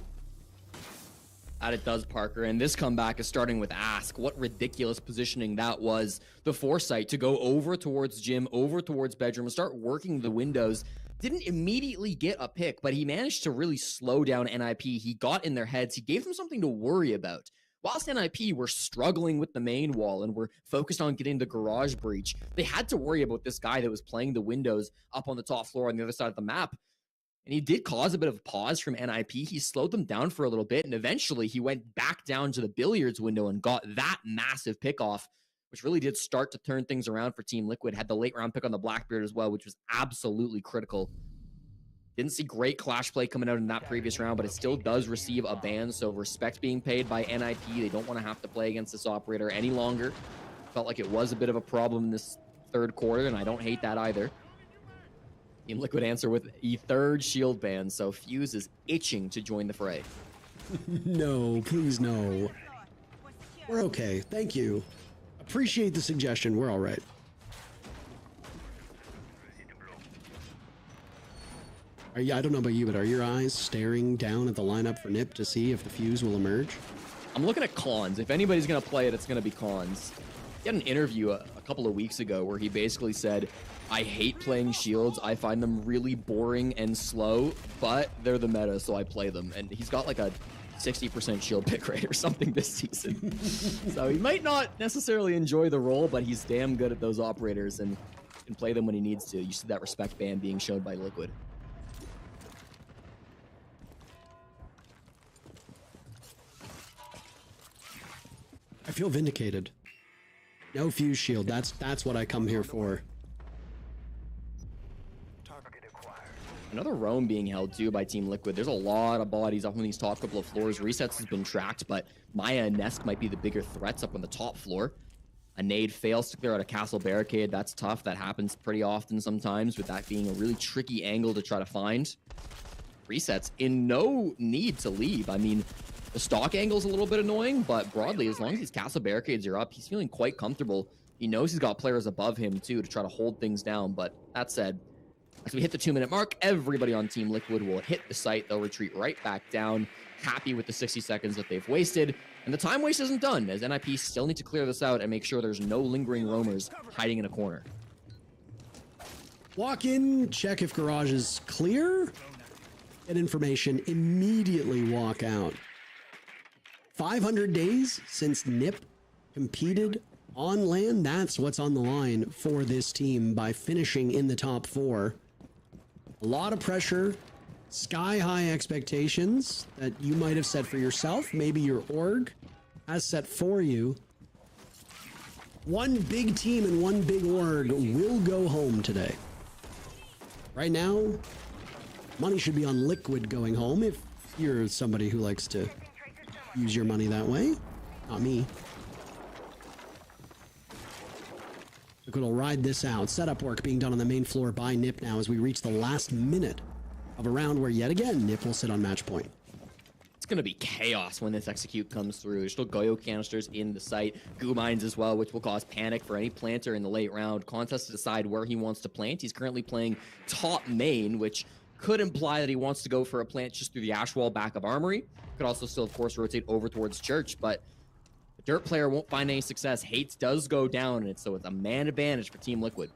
That it does, Parker. And this comeback is starting with Ask. What ridiculous positioning that was. The foresight to go over towards gym, over towards bedroom, and start working the windows. Didn't immediately get a pick, but he managed to really slow down NIP. He got in their heads. He gave them something to worry about. Whilst NIP were struggling with the main wall and were focused on getting the garage breach, they had to worry about this guy that was playing the windows up on the top floor on the other side of the map. And he did cause a bit of pause from NIP. He slowed them down for a little bit, and eventually he went back down to the billiards window and got that massive pick off, which really did start to turn things around for Team Liquid. Had the late round pick on the Blackbeard as well, which was absolutely critical. Didn't see great clash play coming out in that previous round, but it still does receive a ban, so respect being paid by NIP. They don't want to have to play against this operator any longer. Felt like it was a bit of a problem in this third quarter, and I don't hate that either. Team Liquid answer with a 3rd shield ban, so Fuse is itching to join the fray. No, please no. We're okay, thank you. Appreciate the suggestion, we're all right. I don't know about you, but are your eyes staring down at the lineup for Nip to see if the Fuse will emerge? I'm looking at Cons. If anybody's going to play it, it's going to be Cons. He had an interview a couple of weeks ago where he basically said, I hate playing shields. I find them really boring and slow, but they're the meta, so I play them. And he's got like a 60% shield pick rate or something this season. So he might not necessarily enjoy the role, but he's damn good at those operators and can play them when he needs to. You see that respect ban being shown by Liquid. feel vindicated. No fuse shield. That's what I come here for. Another roam being held too by Team Liquid. There's a lot of bodies up on these top couple of floors. Resets has been tracked, but Maya and Nesk might be the bigger threats up on the top floor. A nade fails to clear out a castle barricade. That's tough. That happens pretty often sometimes, with that being a really tricky angle to try to find. Resets in no need to leave. I mean, the stock angle's a little bit annoying, but broadly, as long as these castle barricades are up, he's feeling quite comfortable. He knows he's got players above him too to try to hold things down, but that said, as we hit the 2-minute mark, everybody on Team Liquid will hit the site. They'll retreat right back down, happy with the 60 seconds that they've wasted. And the time waste isn't done, as NIP still need to clear this out and make sure there's no lingering roamers hiding in a corner. Walk in, check if garage is clear, get information, immediately walk out. 500 days since NIP competed on LAN. That's what's on the line for this team by finishing in the top 4. A lot of pressure, sky-high expectations that you might have set for yourself. Maybe your org has set for you. One big team and one big org will go home today. Right now, money should be on Liquid going home if you're somebody who likes to use your money that way. Not me. Liquid will ride this out. Setup work being done on the main floor by NIP now as we reach the last minute of a round where yet again NIP will sit on match point. It's going to be chaos when this execute comes through. There's still Goyo canisters in the site, goo mines as well, which will cause panic for any planter in the late round. Contest to decide where he wants to plant. He's currently playing top main, which could imply that he wants to go for a plant just through the ash wall back of armory. Could also still, of course, rotate over towards church, but the dirt player won't find any success. Hates does go down, and so it's a man advantage for Team Liquid.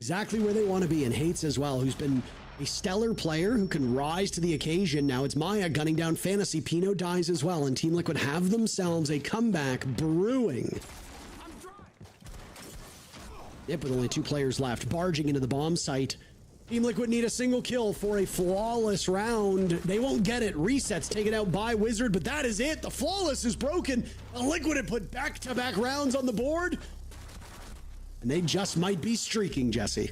Exactly where they want to be, and Hates as well, who's been a stellar player who can rise to the occasion. Now it's Maya gunning down Fantasy. Pino dies as well, and Team Liquid have themselves a comeback brewing. Yep, with only 2 players left, barging into the bomb site. Team Liquid need a single kill for a flawless round. They won't get it. Resets taken out by Wizard, but that is it. The flawless is broken. The Liquid had put back-to-back rounds on the board, and they just might be streaking, Jesse.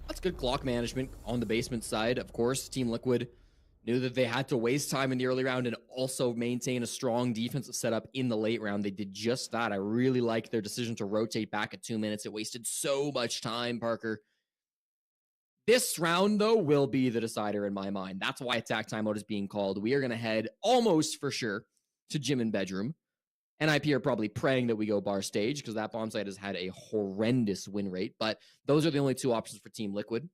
That's good clock management on the basement side. Of course, Team Liquid knew that they had to waste time in the early round and also maintain a strong defensive setup in the late round. They did just that. I really like their decision to rotate back at 2 minutes. It wasted so much time, Parker. This round, though, will be the decider in my mind. That's why attack timeout is being called. We are going to head almost for sure to gym and bedroom. NIP are probably praying that we go bar stage because that bomb site has had a horrendous win rate. But those are the only 2 options for Team Liquid.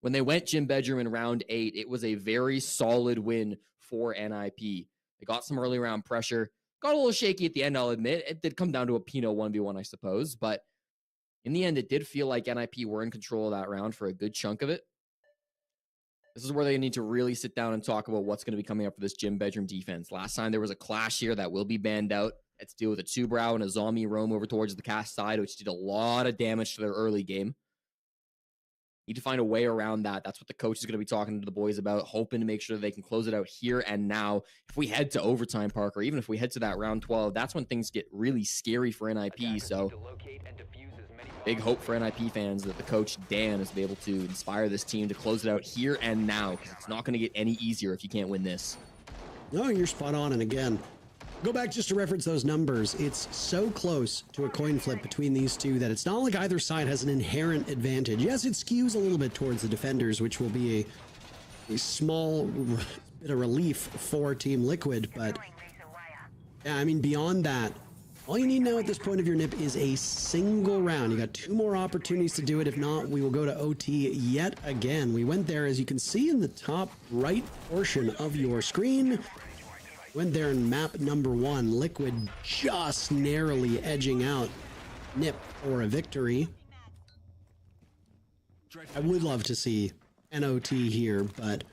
When they went gym bedroom in round 8, it was a very solid win for NIP. They got some early round pressure. Got a little shaky at the end, I'll admit. It did come down to a Pino 1v1, I suppose. But in the end, it did feel like NIP were in control of that round for a good chunk of it. This is where they need to really sit down and talk about what's going to be coming up for this gym bedroom defense. Last time there was a clash here that will be banned out. Let's deal with a 2-brow and a zombie roam over towards the cast side, which did a lot of damage to their early game. Need to find a way around that. That's what the coach is going to be talking to the boys about, hoping to make sure they can close it out here and now. If we head to overtime, Parker, even if we head to that round 12, that's when things get really scary for NIP. So big hope for NIP fans that the coach, Dan, is be able to inspire this team to close it out here and now, because it's not going to get any easier if you can't win this. No, you're spot on. And again, go back just to reference those numbers. It's so close to a coin flip between these two that it's not like either side has an inherent advantage. Yes, it skews a little bit towards the defenders, which will be a small bit of relief for Team Liquid. But yeah, I mean, beyond that, all you need now at this point of your NIP is a single round. You got 2 more opportunities to do it. If not, we will go to OT yet again. We went there, as you can see in the top right portion of your screen. Went there in map number 1. Liquid just narrowly edging out NIP for a victory. I would love to see an OT here, but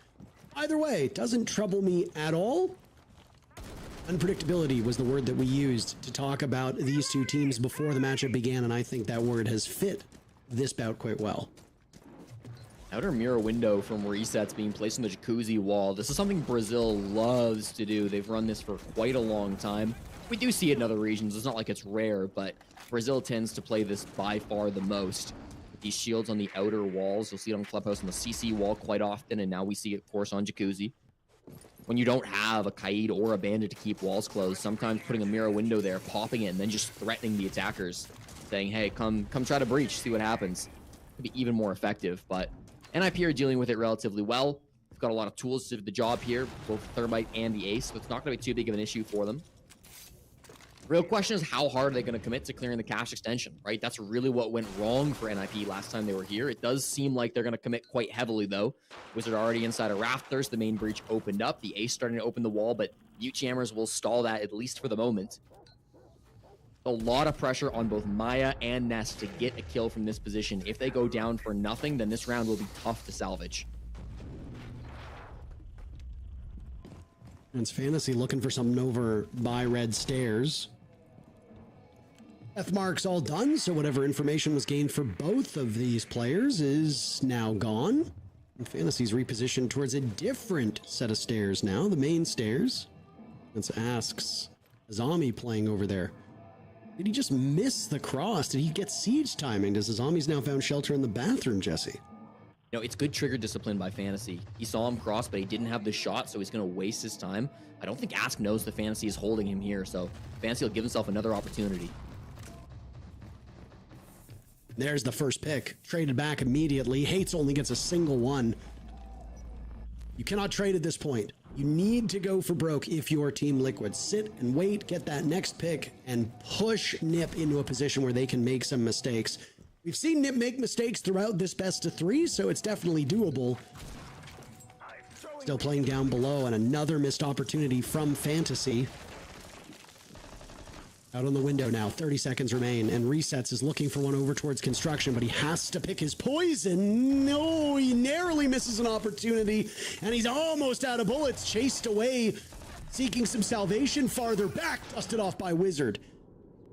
either way, it doesn't trouble me at all. Unpredictability was the word that we used to talk about these 2 teams before the matchup began, and I think that word has fit this bout quite well. Outer mirror window from resets being placed on the jacuzzi wall. This is something Brazil loves to do. They've run this for quite a long time. We do see it in other regions. It's not like it's rare, but Brazil tends to play this by far the most. With these shields on the outer walls, you'll see it on Clubhouse on the CC wall quite often, and now we see it, of course, on jacuzzi. When you don't have a Kaid or a Bandit to keep walls closed, sometimes putting a mirror window there, popping it, and then just threatening the attackers, saying, hey, come try to breach, see what happens. Could be even more effective, but NIP are dealing with it relatively well. They've got a lot of tools to do the job here, both Thermite and the Ace, so it's not going to be too big of an issue for them. Real question is, how hard are they going to commit to clearing the cache extension, right? That's really what went wrong for NIP last time they were here. It does seem like they're going to commit quite heavily, though. Wizard already inside of Rafters. The main breach opened up. The Ace starting to open the wall, but Mute Jammers will stall that, at least for the moment. A lot of pressure on both Maya and Nest to get a kill from this position. If they go down for nothing, then this round will be tough to salvage. It's Fantasy looking for something over by Red Stairs. F-Mark's all done, so whatever information was gained for both of these players is now gone. And Fantasy's repositioned towards a different set of stairs now, the main stairs. Let's asks Azami playing over there. Did he just miss the cross? Did he get siege timing? Does Azami's now found shelter in the bathroom, Jesse? You know, it's good trigger discipline by Fantasy. He saw him cross, but he didn't have the shot, so he's going to waste his time. I don't think Ask knows the Fantasy is holding him here, so Fantasy will give himself another opportunity. There's the first pick. Traded back immediately. Hates only gets a single one. You cannot trade at this point. You need to go for broke if you're Team Liquid. Sit and wait, get that next pick, and push NIP into a position where they can make some mistakes. We've seen NIP make mistakes throughout this best of three, so it's definitely doable. Still playing down below, and another missed opportunity from Fantasy. Out on the window now, 30 seconds remain, and Resets is looking for one over towards construction, but he has to pick his poison. No, he narrowly misses an opportunity, and he's almost out of bullets, chased away, seeking some salvation farther back, dusted off by Wizard.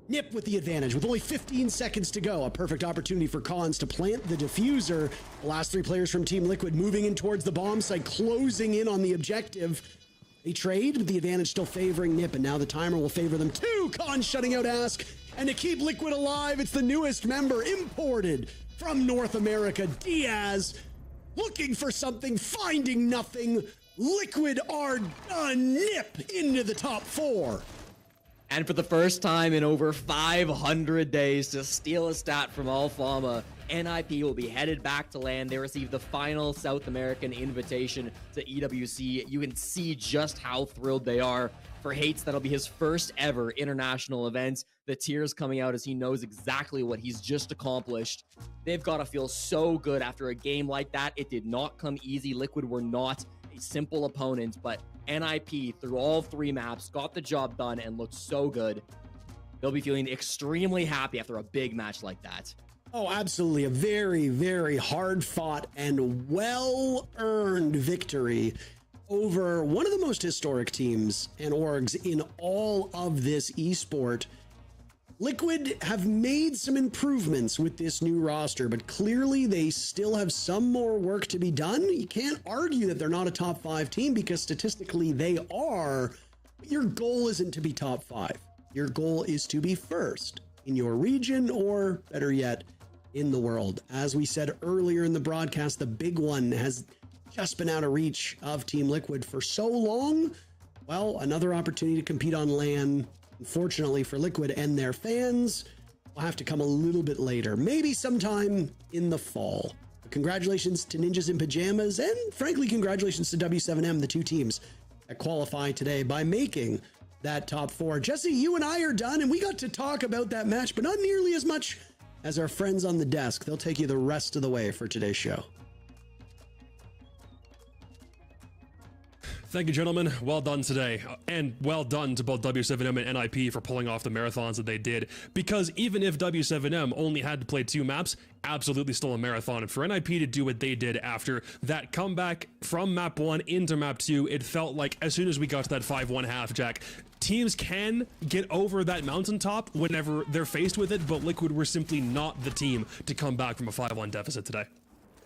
NIP with the advantage, with only 15 seconds to go. A perfect opportunity for Cons to plant the diffuser. The last three players from Team Liquid moving in towards the bomb site, closing in on the objective. They trade, with the advantage still favoring NIP, and now the timer will favor them too. Cons shutting out Ask, and to keep Liquid alive, it's the newest member, imported from North America, Diaz, looking for something, finding nothing. Liquid are done. NIP into the top four. And for the first time in over 500 days, to steal a stat from Alfama, NIP will be headed back to LAN. They receive the final South American invitation to EWC. You can see just how thrilled they are. For Hates, that'll be his first ever international event. The tears coming out as he knows exactly what he's just accomplished. They've got to feel so good after a game like that. It did not come easy. Liquid were not a simple opponent, but NIP, through all three maps, got the job done and looked so good. They'll be feeling extremely happy after a big match like that. Oh, absolutely. A very, very hard-fought and well-earned victory over one of the most historic teams and orgs in all of this esport. Liquid have made some improvements with this new roster, but clearly they still have some more work to be done. You can't argue that they're not a top 5 team because statistically they are, but your goal isn't to be top 5. Your goal is to be first in your region, or better yet, in the world. As we said earlier in the broadcast, the big one has just been out of reach of Team Liquid for so long. Well, another opportunity to compete on LAN, unfortunately for Liquid and their fans, will have to come a little bit later, maybe sometime in the fall. But congratulations to Ninjas in Pajamas, and frankly, congratulations to W7M, the two teams that qualify today by making that top 4. Jesse, you and I are done, and we got to talk about that match, but not nearly as much as our friends on the desk. They'll take you the rest of the way for today's show. Thank you, gentlemen. Well done today. And well done to both W7M and NIP for pulling off the marathons that they did. Because even if W7M only had to play 2 maps, absolutely still a marathon. And for NIP to do what they did after that comeback from map 1 into map 2, it felt like as soon as we got to that 5-1 half, Jack, teams can get over that mountaintop whenever they're faced with it, but Liquid were simply not the team to come back from a 5-1 deficit today.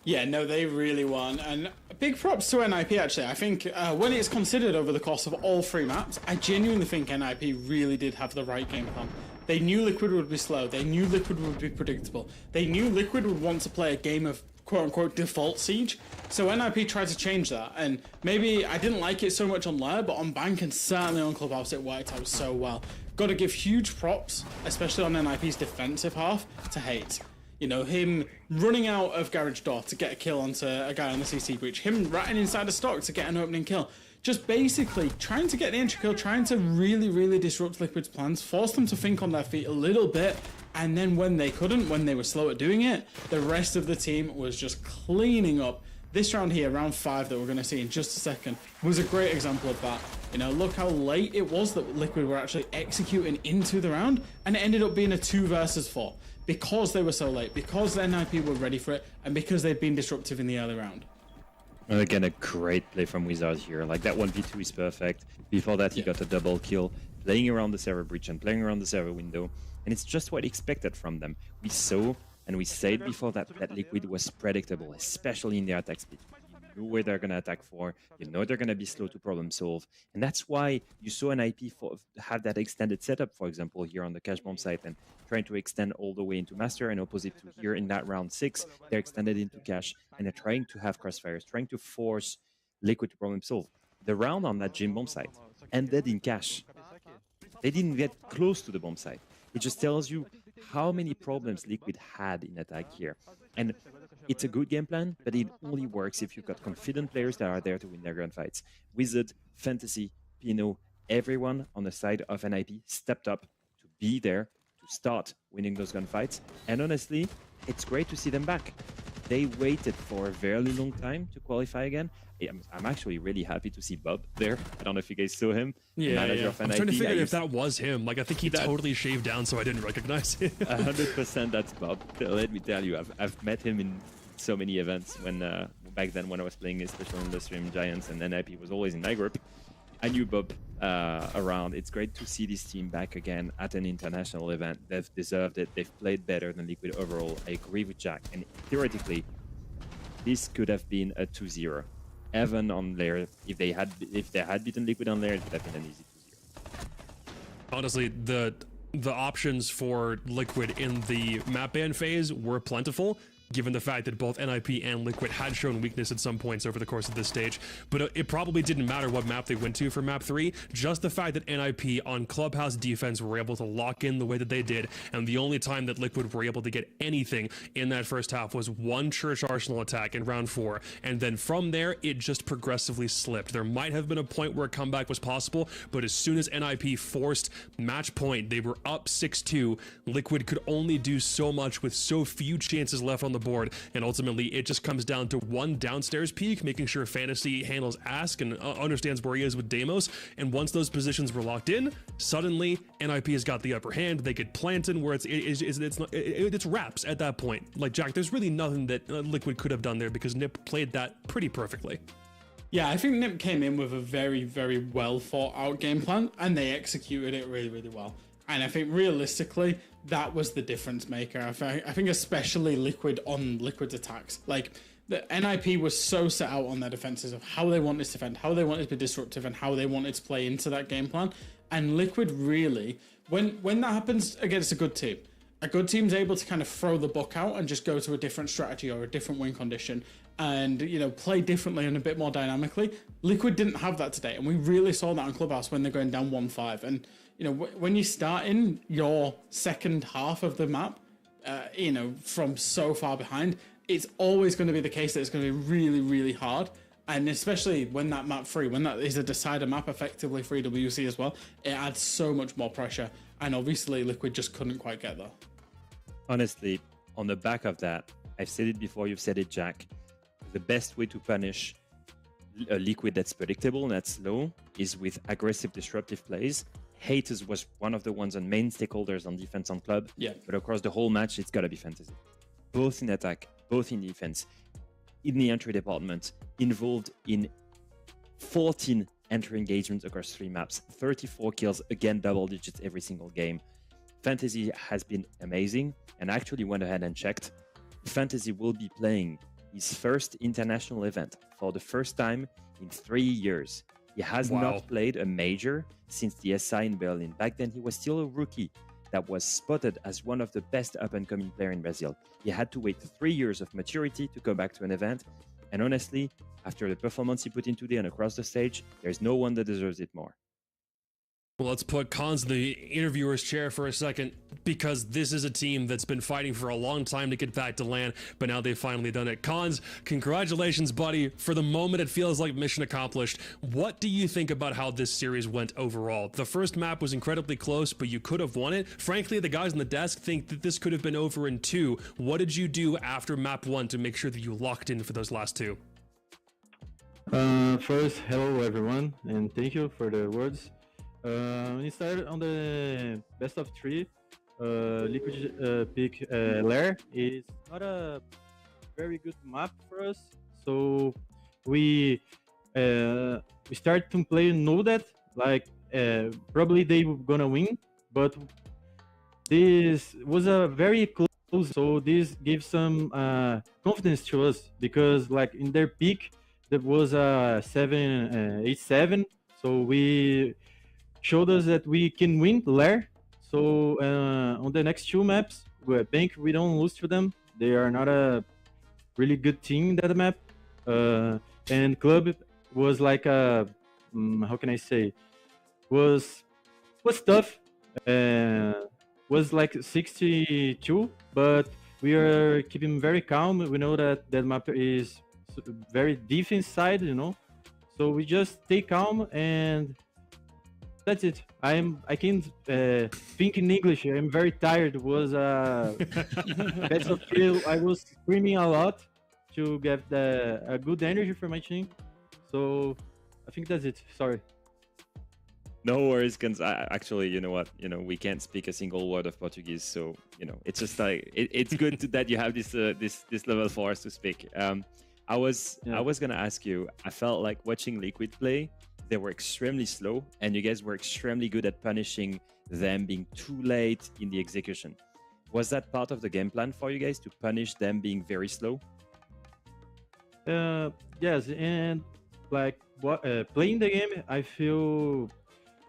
Yeah, no, they really won. And big props to NIP, actually. I think when it's considered over the course of all 3 maps, I genuinely think NIP really did have the right game plan. They knew Liquid would be slow. They knew Liquid would be predictable. They knew Liquid would want to play a game of quote-unquote default siege. So NIP tried to change that. And maybe I didn't like it so much on Lair, but on Bank and certainly on Clubhouse, it worked out so well. Got to give huge props, especially on NIP's defensive half, to Hate. You know, him running out of Garage Door to get a kill onto a guy on the CC breach. Him ratting inside a stock to get an opening kill. Just basically trying to get the entry kill, trying to really, really disrupt Liquid's plans, force them to think on their feet a little bit, and then when they couldn't, when they were slow at doing it, the rest of the team was just cleaning up. This round here, round 5 that we're going to see in just a second, was a great example of that. You know, look how late it was that Liquid were actually executing into the round, and it ended up being a 2 versus 4. Because they were so late, because the NIP were ready for it, and because they'd been disruptive in the early round. And again, a great play from Wizard here. Like, that 1v2 is perfect. Before that, he got a double kill, playing around the server breach and playing around the server window. And it's just what expected from them. We saw, and we said before that Liquid was predictable, especially in their attack speed. You know where they're going to attack for, you know they're going to be slow to problem solve. And that's why you saw an IP have that extended setup, for example, here on the cash bomb site, and trying to extend all the way into Master, and opposite to here in that round 6, they're extended into cash, and they're trying to have crossfires, trying to force Liquid to problem solve. The round on that gym bomb site ended in cash. They didn't get close to the bomb site. It just tells you how many problems Liquid had in attack here. And it's a good game plan, but it only works if you've got confident players that are there to win their gunfights. Wizard, Fantasy, Pino, everyone on the side of NIP stepped up to be there to start winning those gunfights. And honestly, it's great to see them back. They waited for a very long time to qualify again. I'm actually really happy to see Bob there. I don't know if you guys saw him. Yeah. I'm trying to figure out if that was him. Like, I think he totally shaved down, so I didn't recognize him. 100% that's Bob. Let me tell you, I've met him in so many events when back then when I was playing, especially on the Stream Giants, and NIP was always in my group. I knew Bob around. It's great to see this team back again at an international event. They've deserved it. They've played better than Liquid overall. I agree with Jack. And theoretically, this could have been a 2-0. Even on Lair, if they had beaten Liquid on Lair, it could have been an easy 2-0. Honestly, the options for Liquid in the map ban phase were plentiful, given the fact that both NIP and Liquid had shown weakness at some points over the course of this stage. But it probably didn't matter what map they went to for map 3, just the fact that NIP on Clubhouse defense were able to lock in the way that they did, and the only time that Liquid were able to get anything in that first half was one Church Arsenal attack in round 4, and then from there, it just progressively slipped. There might have been a point where a comeback was possible, but as soon as NIP forced match point, they were up 6-2. Liquid could only do so much with so few chances left on the board, and ultimately it just comes down to one downstairs peek, making sure Fantasy handles Ask and understands where he is with Deimos, and once those positions were locked in, suddenly NIP has got the upper hand. They could plant in where it's wraps at that point. Like, Jack, there's really nothing that Liquid could have done there because Nip played that pretty perfectly. Yeah, I think Nip came in with a very, very well thought out game plan, and they executed it really, really well. And I think realistically, that was the difference maker. I think especially Liquid on Liquid's attacks. Like, the NIP was so set out on their defenses of how they wanted to defend, how they wanted to be disruptive, and how they wanted to play into that game plan. And Liquid really, when that happens against a good team's able to kind of throw the book out and just go to a different strategy or a different win condition and, you know, play differently and a bit more dynamically. Liquid didn't have that today, and we really saw that on Clubhouse when they're going down 1-5. And, you know, when you start in your second half of the map, you know, from so far behind, it's always going to be the case that it's going to be really, really hard. And especially when that map 3, when that is a decider map effectively for EWC as well, it adds so much more pressure. And obviously Liquid just couldn't quite get there. Honestly, on the back of that, I've said it before, you've said it, Jack. The best way to punish a Liquid that's predictable and that's slow is with aggressive, disruptive plays. Haters was one of the ones on main stakeholders on defense on club. Yeah. But across the whole match, it's got to be Fantasy. Both in attack, both in defense, in the entry department, involved in 14 entry engagements across 3 maps, 34 kills, again, double digits every single game. Fantasy has been amazing, and I actually went ahead and checked. Fantasy will be playing his first international event for the first time in 3 years. He has not played a major since the SI in Berlin. Back then, he was still a rookie that was spotted as one of the best up-and-coming players in Brazil. He had to wait 3 years of maturity to go back to an event. And honestly, after the performance he put in today and across the stage, there's no one that deserves it more. Well, let's put Cons in the interviewer's chair for a second, because this is a team that's been fighting for a long time to get back to LAN, but now they've finally done it. Cons, congratulations, buddy. For the moment, it feels like mission accomplished. What do you think about how this series went overall? The first map was incredibly close, but you could have won it. Frankly, the guys on the desk think that this could have been over in 2. What did you do after map 1 to make sure that you locked in for those last 2? First, hello everyone, and thank you for the words. We started on the best of 3. Liquid pick Lair. It's not a very good map for us, so we start to play know that like probably they were gonna win, but this was a very close. So this gives some confidence to us, because like in their peak there was a 7-8-7, so we showed us that we can win Lair. So on the next 2 maps, Bank, we don't lose to them. They are not a really good team in that map. And Club was like a, how can I say, was tough. Was like 62, but we are keeping very calm. We know that that map is very defense side, you know. So we just stay calm, and that's it. I can't think in English. I'm very tired. It was best of 3. I was screaming a lot to get a good energy for my team. So I think that's it. Sorry. No worries, Guns. Actually, you know what? You know, we can't speak a single word of Portuguese, so you know, it's just like it's good that you have this level for us to speak. I was gonna ask you. I felt like watching Liquid play. They were extremely slow, and you guys were extremely good at punishing them being too late in the execution. Was that part of the game plan for you guys, to punish them being very slow? Yes, and like playing the game, I feel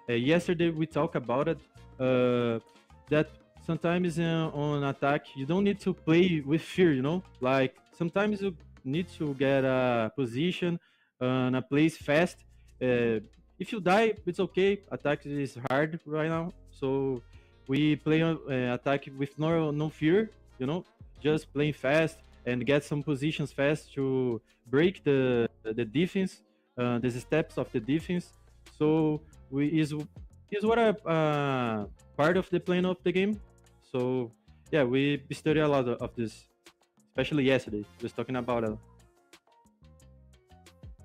yesterday we talked about it, that sometimes on attack you don't need to play with fear, you know. Like sometimes you need to get a position and a place fast. If you die, it's okay. Attack is hard right now, so we play on attack with no fear, you know, just playing fast and get some positions fast to break the defense, the steps of the defense. So is what a part of the plan of the game. So yeah, we study a lot of this, especially yesterday. Just talking about it.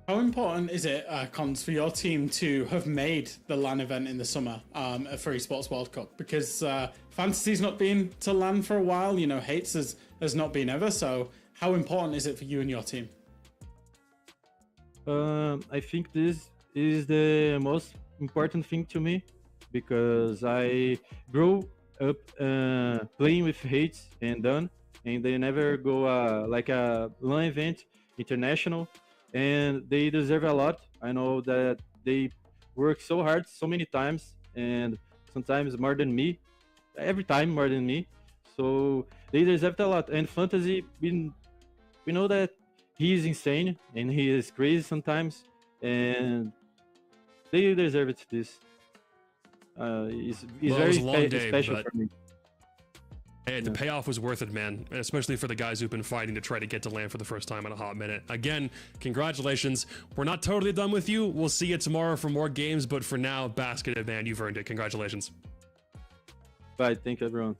How important is it, Cons, for your team to have made the LAN event in the summer for Esports World Cup? Because Fantasy's not been to LAN for a while, you know, Hates has not been ever. So how important is it for you and your team? I think this is the most important thing to me, because I grew up playing with Hates and Done, and they never go like a LAN event international. And they deserve a lot. I know that they work so hard so many times, and sometimes more than me, every time more than me. So they deserve a lot. And Fantasy, we know that he is insane and he is crazy sometimes, and they deserve it. This is very special for me. And the payoff was worth it, man, especially for the guys who've been fighting to try to get to LAN for the first time in a hot minute. Again, congratulations. We're not totally done with you. We'll see you tomorrow for more games, but for now, basket, man, you've earned it. Congratulations. Bye. Thank you, everyone.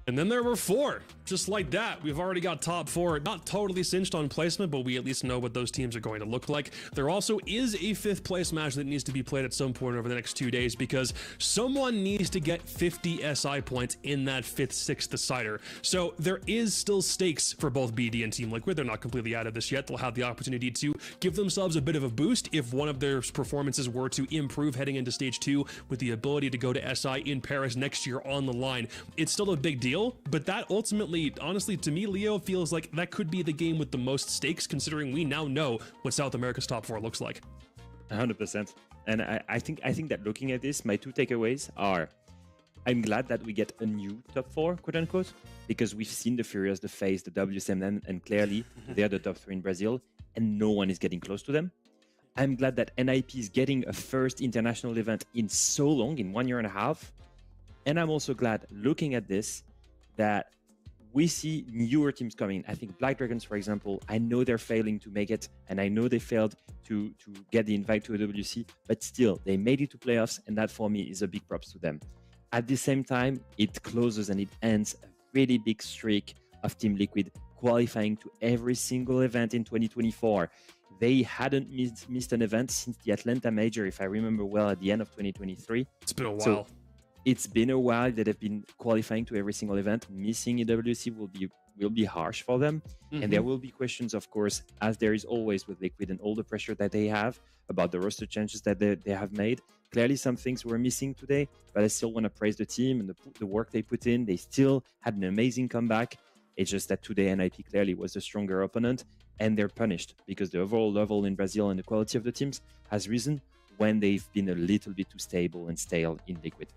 And then there were 4, just like that. We've already got top 4, not totally cinched on placement, but we at least know what those teams are going to look like. There also is a 5th place match that needs to be played at some point over the next 2 days, because someone needs to get 50 SI points in that 5th, 6th decider. So there is still stakes for both BD and Team Liquid. They're not completely out of this yet. They'll have the opportunity to give themselves a bit of a boost if one of their performances were to improve heading into stage 2, with the ability to go to SI in Paris next year on the line. It's still a big deal. Brazil, but that ultimately, honestly, to me, Leo, feels like that could be the game with the most stakes, considering we now know what South America's top 4 looks like. 100%. And I think that looking at this, my 2 takeaways are, I'm glad that we get a new top 4, quote unquote, because we've seen the Furious, the FaZe, the WSM, and clearly they're the top 3 in Brazil, and no one is getting close to them. I'm glad that NIP is getting a first international event in so long, in 1 year and a half. And I'm also glad, looking at this, that we see newer teams coming. I think Black Dragons, for example, I know they're failing to make it, and I know they failed to get the invite to a WC, but still, they made it to playoffs, and that for me is a big props to them. At the same time, it closes and it ends a really big streak of Team Liquid qualifying to every single event in 2024. They hadn't missed an event since the Atlanta Major, if I remember well, at the end of 2023. It's been a while. So it's been a while that they've been qualifying to every single event. Missing a WC will be harsh for them. And there will be questions, of course, as there is always with Liquid and all the pressure that they have about the roster changes that they have made. Clearly, some things were missing today, but I still want to praise the team and the work they put in. They still had an amazing comeback. It's just that today NIP clearly was the stronger opponent, and they're punished because the overall level in Brazil and the quality of the teams has risen when they've been a little bit too stable and stale in Liquid.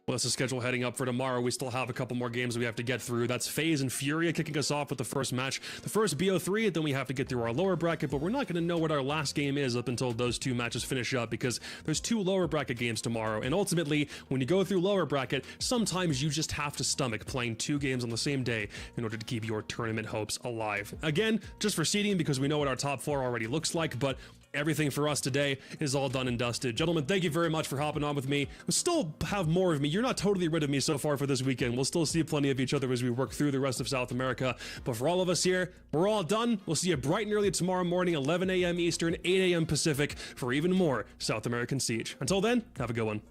Well, that's the schedule heading up for tomorrow. We still have a couple more games we have to get through. That's FaZe and Furia kicking us off with the first match. The first BO3, then we have to get through our lower bracket, but we're not going to know what our last game is up until those 2 matches finish up because there's 2 lower bracket games tomorrow. And ultimately, when you go through lower bracket, sometimes you just have to stomach playing 2 games on the same day in order to keep your tournament hopes alive. Again, just for seeding because we know what our top 4 already looks like, but everything for us today is all done and dusted. Gentlemen, thank you very much for hopping on with me. We'll still have more of me. You're not totally rid of me so far for this weekend. We'll still see plenty of each other as we work through the rest of South America. But for all of us here, we're all done. We'll see you bright and early tomorrow morning, 11 a.m. Eastern, 8 a.m. Pacific, for even more South American Siege. Until then, have a good one.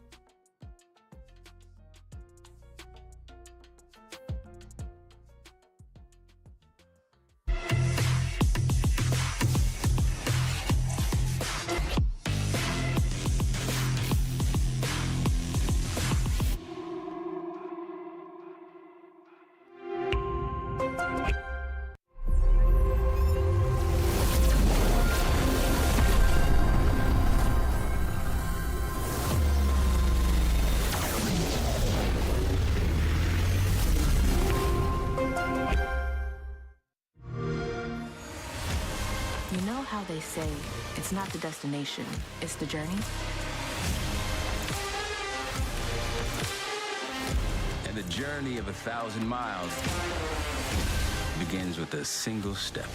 You know how they say, it's not the destination, it's the journey? And the journey of 1,000 miles begins with a single step.